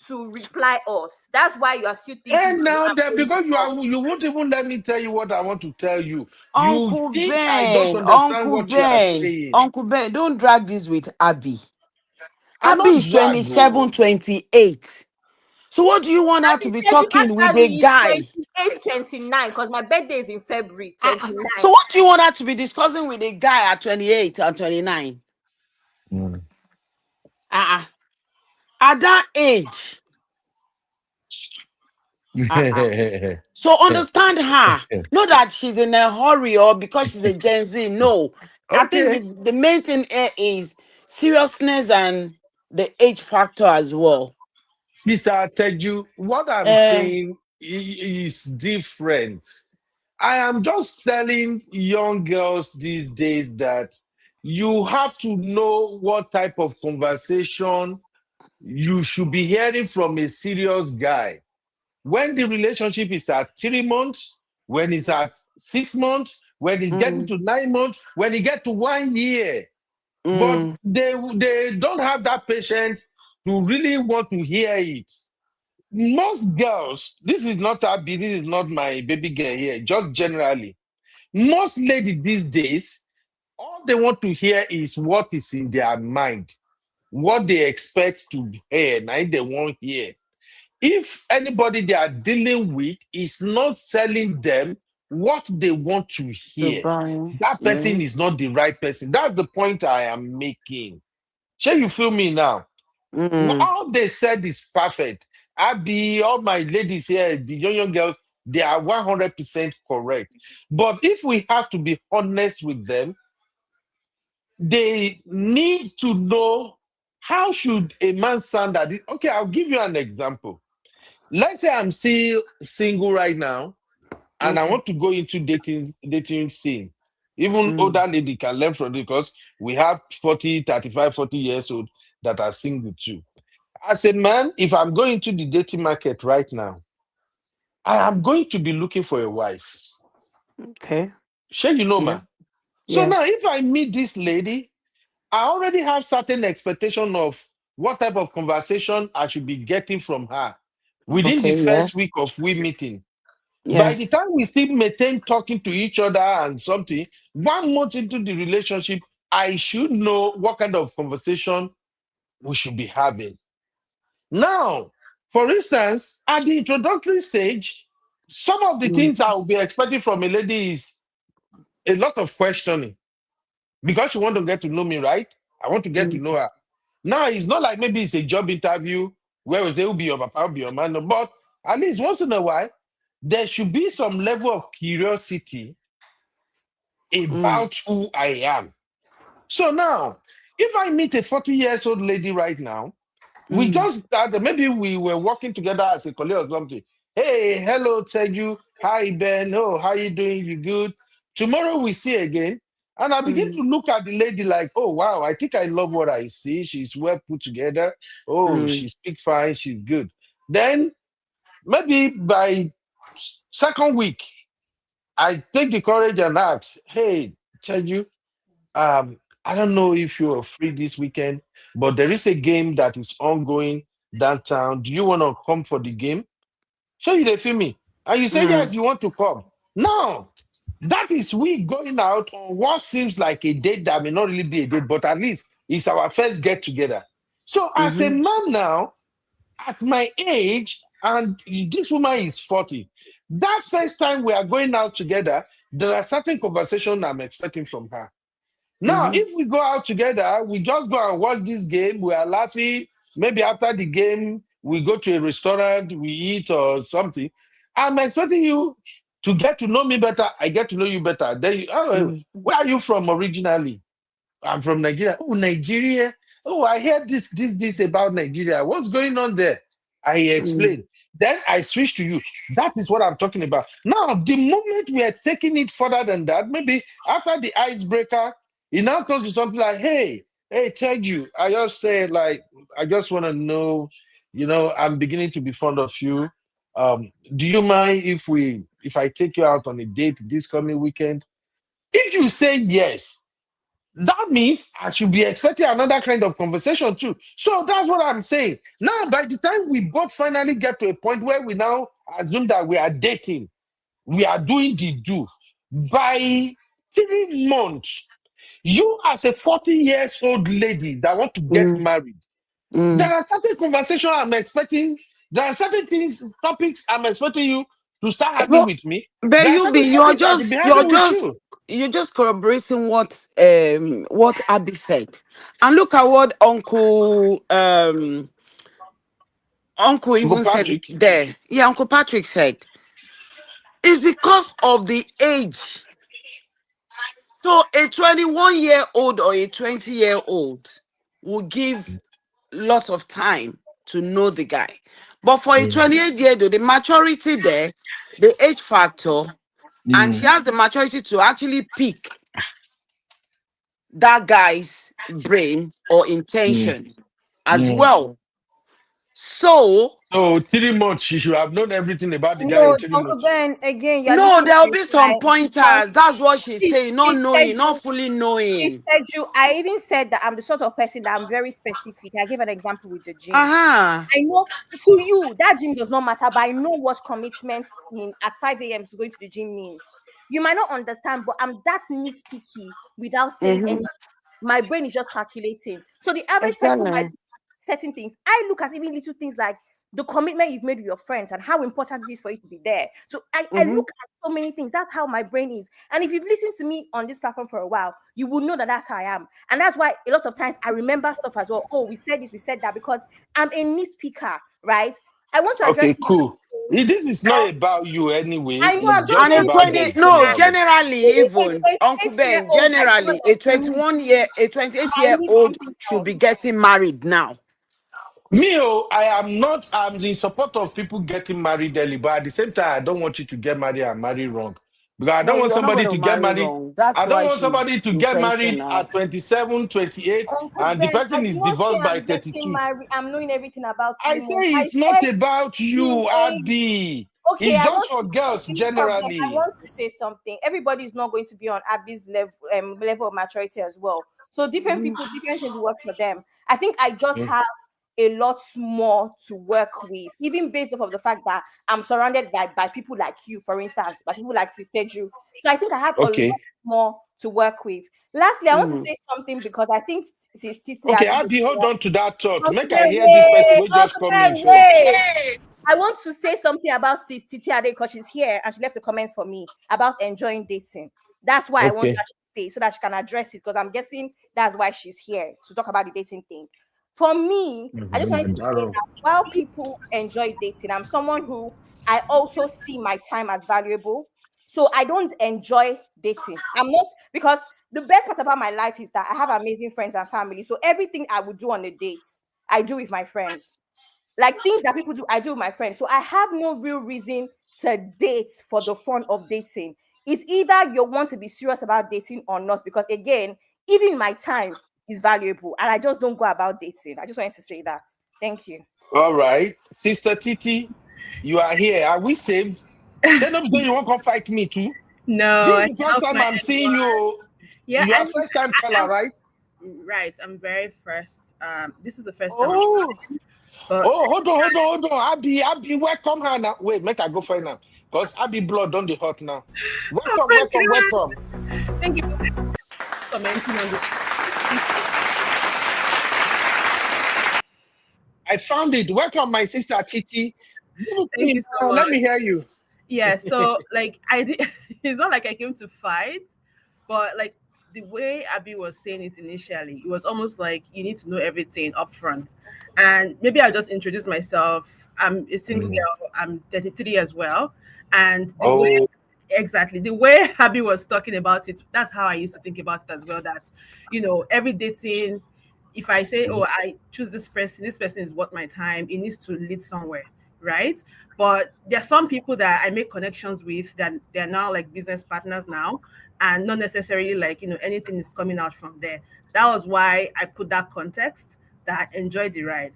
to reply us. That's why you are still thinking And that what now I'm that saying is because wrong. you won't even let me tell you what I want to tell you. You Uncle think I don't Ben, understand Uncle what you are Ben, saying. Uncle Ben, don't drag this with Abby. I Abby not is drag. 27, 28. So what do you want her to be talking with a Actually, it's guy? 28, 29, because my birthday is in February, 29. So what do you want her to be discussing with a guy at 28 or 29? At that age. So understand her. Not that she's in a hurry or because she's a Gen Z. No. I think Okay. the main thing here is seriousness and the age factor as well. Sister, I tell you, what I'm saying is different. I am just telling young girls these days that you have to know what type of conversation you should be hearing from a serious guy. When the relationship is at 3 months, when it's at 6 months, when it's getting to 9 months, when it gets to 1 year. But they don't have that patience to really want to hear it. Most girls, this is not Abby, this is not my baby girl here, just generally. Most ladies these days, all they want to hear is what is in their mind, what they expect to hear, now they won't hear. If anybody they are dealing with is not telling them what they want to hear, that person is not the right person. That's the point I am making. Shall you feel me now? All they said is perfect. All my ladies here, the young girls, they are 100% correct. But if we have to be honest with them, they need to know how should a man sound at it. Okay, I'll give you an example. Let's say I'm still single right now, and I want to go into dating scene. Even older lady can learn from it because we have 40, 35, 40 years old that are single too. As a man, if I'm going to the dating market right now, I am going to be looking for a wife. Okay. Sure, you know, ma. So now, if I meet this lady, I already have certain expectation of what type of conversation I should be getting from her within the first week of we meeting. By the time we still maintain talking to each other and something, 1 month into the relationship, I should know what kind of conversation we should be having. Now, for instance, at the introductory stage, some of the things I will be expecting from a lady is a lot of questioning because she want to get to know me, right? I want to get to know her. Now, it's not like maybe it's a job interview where we say, who'll be your papa, who'll be your man, no, but at least once in a while, there should be some level of curiosity about who I am. So now, if I meet a 40 years old lady right now, we just started, maybe we were working together as a colleague or something. Hey, hello, Teju. Hi, Ben. Oh, how you doing? You good? Tomorrow we see again. And I begin to look at the lady like, oh, wow, I think I love what I see. She's well put together. Oh, she speaks fine. She's good. Then maybe by second week, I take the courage and ask, hey, Teju, I don't know if you are free this weekend, but there is a game that is ongoing downtown. Do you want to come for the game? Show you the film me. And you say, yes, you want to come. Now, that is we going out on what seems like a date that may not really be a date, but at least it's our first get together. So as a man now, at my age, and this woman is 40, that first time we are going out together, there are certain conversations I'm expecting from her. Now, if we go out together, we just go and watch this game, we are laughing. Maybe after the game, we go to a restaurant, we eat or something. I'm expecting you to get to know me better. I get to know you better. Then, where are you from originally? I'm from Nigeria. Oh, Nigeria. Oh, I heard this about Nigeria. What's going on there? I explain. Then I switch to you. That is what I'm talking about. Now, the moment we are taking it further than that, maybe after the icebreaker, it now comes to something like, hey, Ted, I just say, like, I just want to know, I'm beginning to be fond of you. Do you mind if I take you out on a date this coming weekend? If you say yes, that means I should be expecting another kind of conversation too. So that's what I'm saying. Now, by the time we both finally get to a point where we now assume that we are dating, we are doing the do, by 3 months, you as a 40-year-old lady that want to get married, there are certain conversations I'm expecting, there are certain topics I'm expecting you to start having with me. But There are you be certain topics I should be having with you. you're just corroborating what Abby said. And look at what Uncle even said Patrick. there. Yeah, Uncle Patrick said. It's because of the age. So a 21-year-old or a 20-year-old will give lots of time to know the guy. But for a 28-year-old, the maturity there, the age factor, and she has the maturity to actually pick that guy's brain or intention as well. So 3 months, she should have known everything about the guy No, in 3 Uncle months. Ben, again, you're no, looking at there'll it be some pointers. That's what she's saying. Not knowing, not fully knowing. I even said that I'm the sort of person that I'm very specific. I give an example with the gym. Uh-huh. I know to you that gym does not matter, but I know what commitment at 5 a.m. to going to the gym means. You might not understand, but I'm that nitpicky without saying anything. My brain is just calculating. So the average person might do certain things. I look at even little things like the commitment you've made with your friends and how important it is for you to be there. So I look at so many things. That's how my brain is. And if you've listened to me on this platform for a while, you will know that that's how I am. And that's why a lot of times I remember stuff as well. Oh, we said this, we said that, because I'm a nitpicker, right? I want to address. Okay, cool. This is not about you anyway. I know. I'm just just about saying. No, generally, even Uncle Ben, generally, a 28-year-old should be getting married now. I'm in support of people getting married early, but at the same time, I don't want you to get married and marry wrong. Because I don't want somebody to get married. I don't want somebody to get married at 27, 28, and the person is divorced by 32. I'm knowing everything about you. I say it's not about you, Abby. Okay, it's just for girls generally. I want to say something. Everybody is not going to be on Abby's level of maturity as well. So different people, different things work for them. I think I just have a lot more to work with, even based off of the fact that I'm surrounded by people like you, for instance, by people like Sister Ju. So I think I have a lot more to work with. Lastly, I want to say something because I think Abby, hold on to that thought. Make I hear this person. We just come in. I want to say something about Sis Titi Ade because she's here and she left the comments for me about enjoying dating. That's why I want her to say so that she can address it, because I'm guessing that's why she's here to talk about the dating thing. For me, I just wanted to say that while people enjoy dating, I'm someone who I also see my time as valuable. So I don't enjoy dating. I'm not, because the best part about my life is that I have amazing friends and family. So everything I would do on a date, I do with my friends. Like things that people do, I do with my friends. So I have no real reason to date for the fun of dating. It's either you want to be serious about dating or not, because again, even my time is valuable and I just don't go about dating. I just wanted to say that. Thank you. All right. Sister Titi, you are here. Are we saved? Then you won't come fight me too. No. This is the first time I'm seeing you. Yeah, you are first time caller, right? Right, I'm very first. This is the first time. Oh, but hold on. Abby, welcome her now. Wait, make I go find now. Because Abby blood on the hot now. Welcome. Thank you for commenting on this. I found it. Welcome, my sister Titi. Thank you so much. Let me hear you. Yeah, so like I did, it's not like I came to fight, but like the way Abby was saying it initially, it was almost like you need to know everything up front. And maybe I'll just introduce myself. I'm a single girl, I'm 33 as well. And the way exactly the way Abby was talking about it, that's how I used to think about it as well. That, every dating, if I say, oh, I choose this person is worth my time, it needs to lead somewhere, right? But there are some people that I make connections with that they're now like business partners now, and not necessarily like, anything is coming out from there. That was why I put that context, that I enjoyed the ride.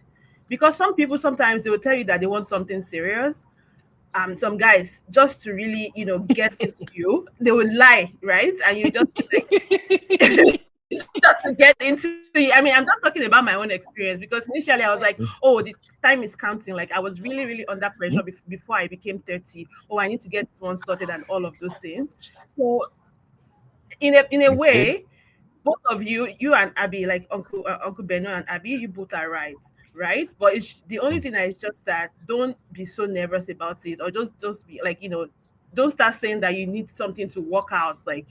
Because some people sometimes they will tell you that they want something serious. Some guys, just to really, get into you, they will lie, right? And you just like just to get into it. I mean, I'm just talking about my own experience, because initially I was like, oh, the time is counting. Like I was really, really under pressure before I became 30. Oh, I need to get one sorted and all of those things. So in a way, both of you and Abby, like Uncle Beno and Abby, you both are right. But it's the only thing that is just that don't be so nervous about it, or just be like, don't start saying that you need something to work out, like,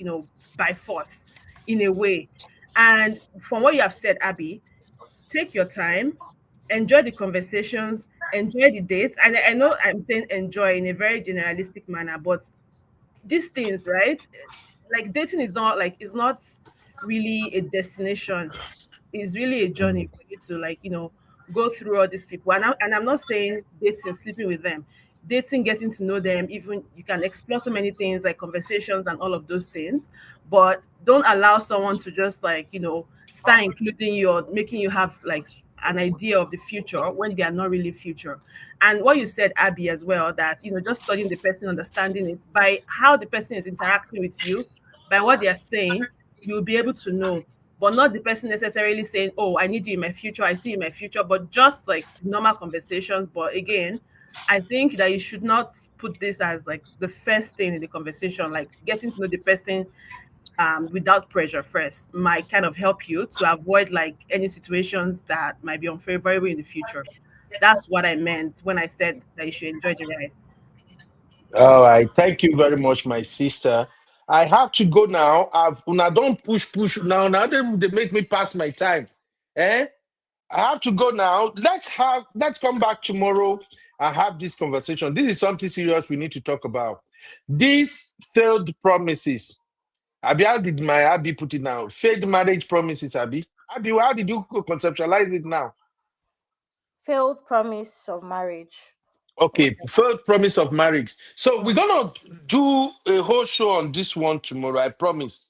by force, in a way. And from what you have said, Abby, take your time, enjoy the conversations, enjoy the dates. And I know I'm saying enjoy in a very generalistic manner, but these things, right? Like dating is not like, it's not really a destination. It's really a journey for you to, like, go through all these people. And I'm not saying dating, sleeping with them. Dating, getting to know them, even you can explore so many things like conversations and all of those things. But don't allow someone to just like, start including you or making you have like an idea of the future when they are not really future. And what you said, Abby, as well, that, just studying the person, understanding it by how the person is interacting with you, by what they are saying, you'll be able to know. But not the person necessarily saying, oh, I need you in my future, I see you in my future, but just like normal conversations. But again, I think that you should not put this as like the first thing in the conversation. Like getting to know the person without pressure first might kind of help you to avoid like any situations that might be unfavorable in the future. That's what I meant when I said that you should enjoy the ride. All right. Thank you very much, my sister. I have to go now. Una don't push now. Now they make me pass my time. Eh? I have to go now. Let's come back tomorrow and have this conversation. This is something serious we need to talk about. These failed promises. Abby, how did my Abby put it now? Failed marriage promises, Abby. Abby, how did you conceptualize it now? Failed promise of marriage. Okay, failed promise of marriage. So we're gonna do a whole show on this one tomorrow. I promise.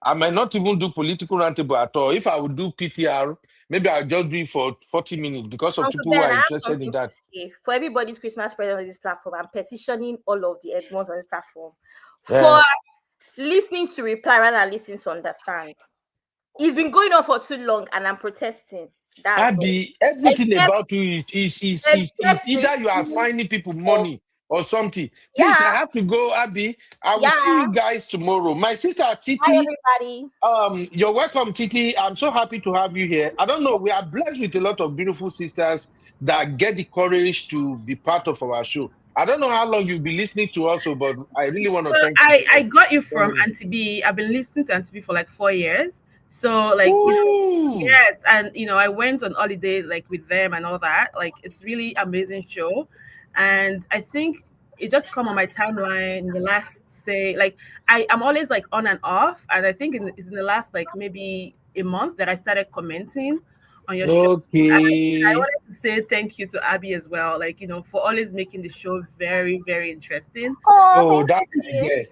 I might not even do political roundtable at all. If I would do PTR, maybe I'll just do it for 40 minutes because of Uncle people Ben, who are I have interested in something to that. say. For everybody's Christmas present on this platform, I'm petitioning all of the Edmonds on this platform Yeah. for listening to reply rather than listening to understand. It's been going on for too long, and I'm protesting. That's Abby, all. everything about you is either you are finding people money or something. Please, I have to go, Abby. I will see you guys tomorrow. My sister Titi. Hi, everybody. You're welcome, Titi. I'm so happy to have you here. I don't know, we are blessed with a lot of beautiful sisters that get the courage to be part of our show. I don't know how long you've been listening to us, but I really want to Well, thank you. I got you from Auntie B. I've been listening to Auntie B for like 4 years. So like, yes, and I went on holiday like with them and all that. Like it's really amazing show, and I think it just come on my timeline in the last, say, like I'm always like on and off, and I think it's in the last like maybe a month that I started commenting on your show. And I wanted to say thank you to Abby as well, like for always making the show very, very interesting. Oh, that's good.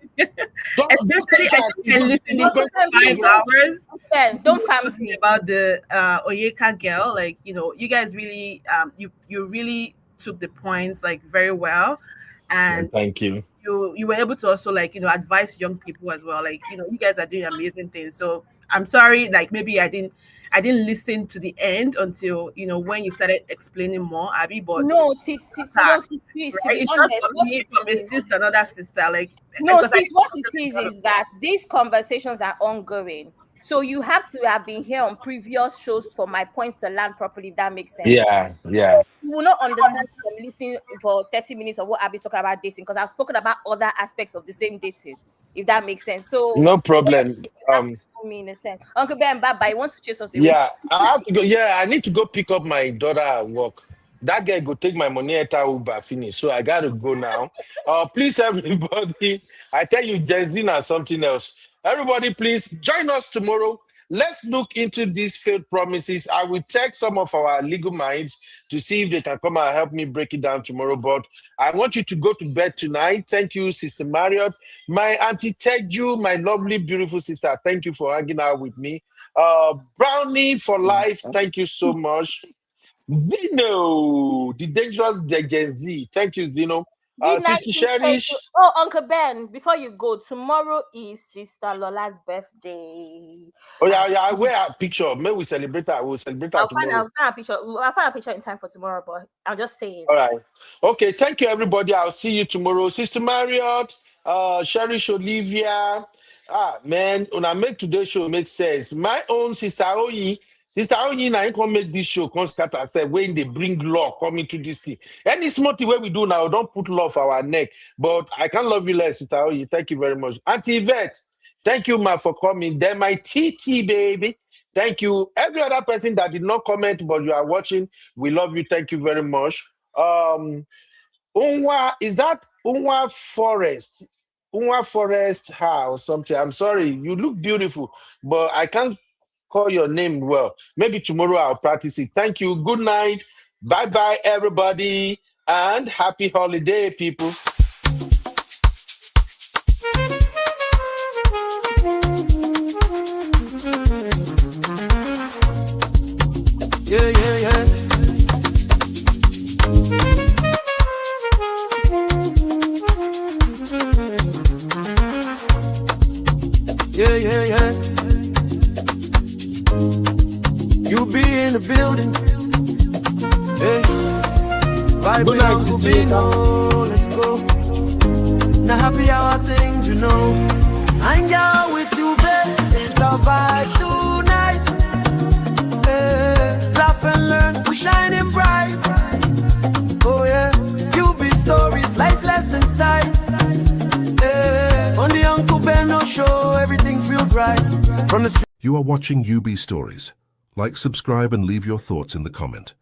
Especially I think I listened to 5 hours. Yeah, don't fans me about the Oyeka girl. Like, you guys really you really took the points like very well. And thank you. You were able to also like, advise young people as well. Like, you guys are doing amazing things. So I'm sorry, like maybe I didn't listen to the end until when you started explaining more, Abby. But no, sis, right? to be It's honest, just from what me, it from a is, sister to another sister, like no, because sis, what it is that these conversations are ongoing. So you have to have been here on previous shows for my points to land properly. If that makes sense. Yeah. You will not understand from listening for 30 minutes of what Abby's talking about dating, because I've spoken about other aspects of the same dating, if that makes sense. So No problem. me in a sense. Uncle Ben, bye-bye. He wants to chase us away. Yeah, I have to go. Yeah, I need to go pick up my daughter at work. That guy go take my money at Uber finish. So I gotta go now. Please, everybody, I tell you, Jazzy and something else. Everybody, please join us tomorrow. Let's look into these failed promises. I will text some of our legal minds to see if they can come and help me break it down tomorrow. But I want you to go to bed tonight. Thank you, Sister Marriott. My Auntie Teju, my lovely, beautiful sister. Thank you for hanging out with me. Brownie for life. Thank you so much. Zeno, the dangerous Gen Z. Thank you, Zeno. Good night, Sister Cherish. Oh, Uncle Ben, before you go, tomorrow is Sister Lola's birthday. Oh, yeah. I wear a picture. May we celebrate her? We'll celebrate her tomorrow. I'll find a picture in time for tomorrow, but I'm just saying. All right. Okay. Thank you, everybody. I'll see you tomorrow. Sister Marriott, Cherish Olivia. Man, when I make today's show make sense. My own Sister Oyi. Sister Oyi, now you can make this show, can start herself when they bring law coming to this thing. Any small thing where we do now, don't put law for our neck. But I can love you less, Sister Oyi. Thank you very much. Auntie Yvette, thank you, ma, for coming. Then my TT baby. Thank you. Every other person that did not comment, but you are watching, we love you. Thank you very much. Unwa, is that Unwa Forest? Unwa Forest House, something. I'm sorry, you look beautiful, but I can't call your name well. Maybe tomorrow I'll practice it. Thank you. Good night. Bye-bye, everybody, and happy holiday, people. Yeah. Yeah. You be in the building. Hey. Good night, Sister. Let's go. Now happy hour things, Hang out with you, babe. It's our vibe tonight. Hey. Laugh and learn, we shining bright. Oh yeah, you be stories, life lessons time. Hey. On the Uncle Ben show, everything feels right. From the You are watching UB Stories. Like, subscribe, and leave your thoughts in the comment.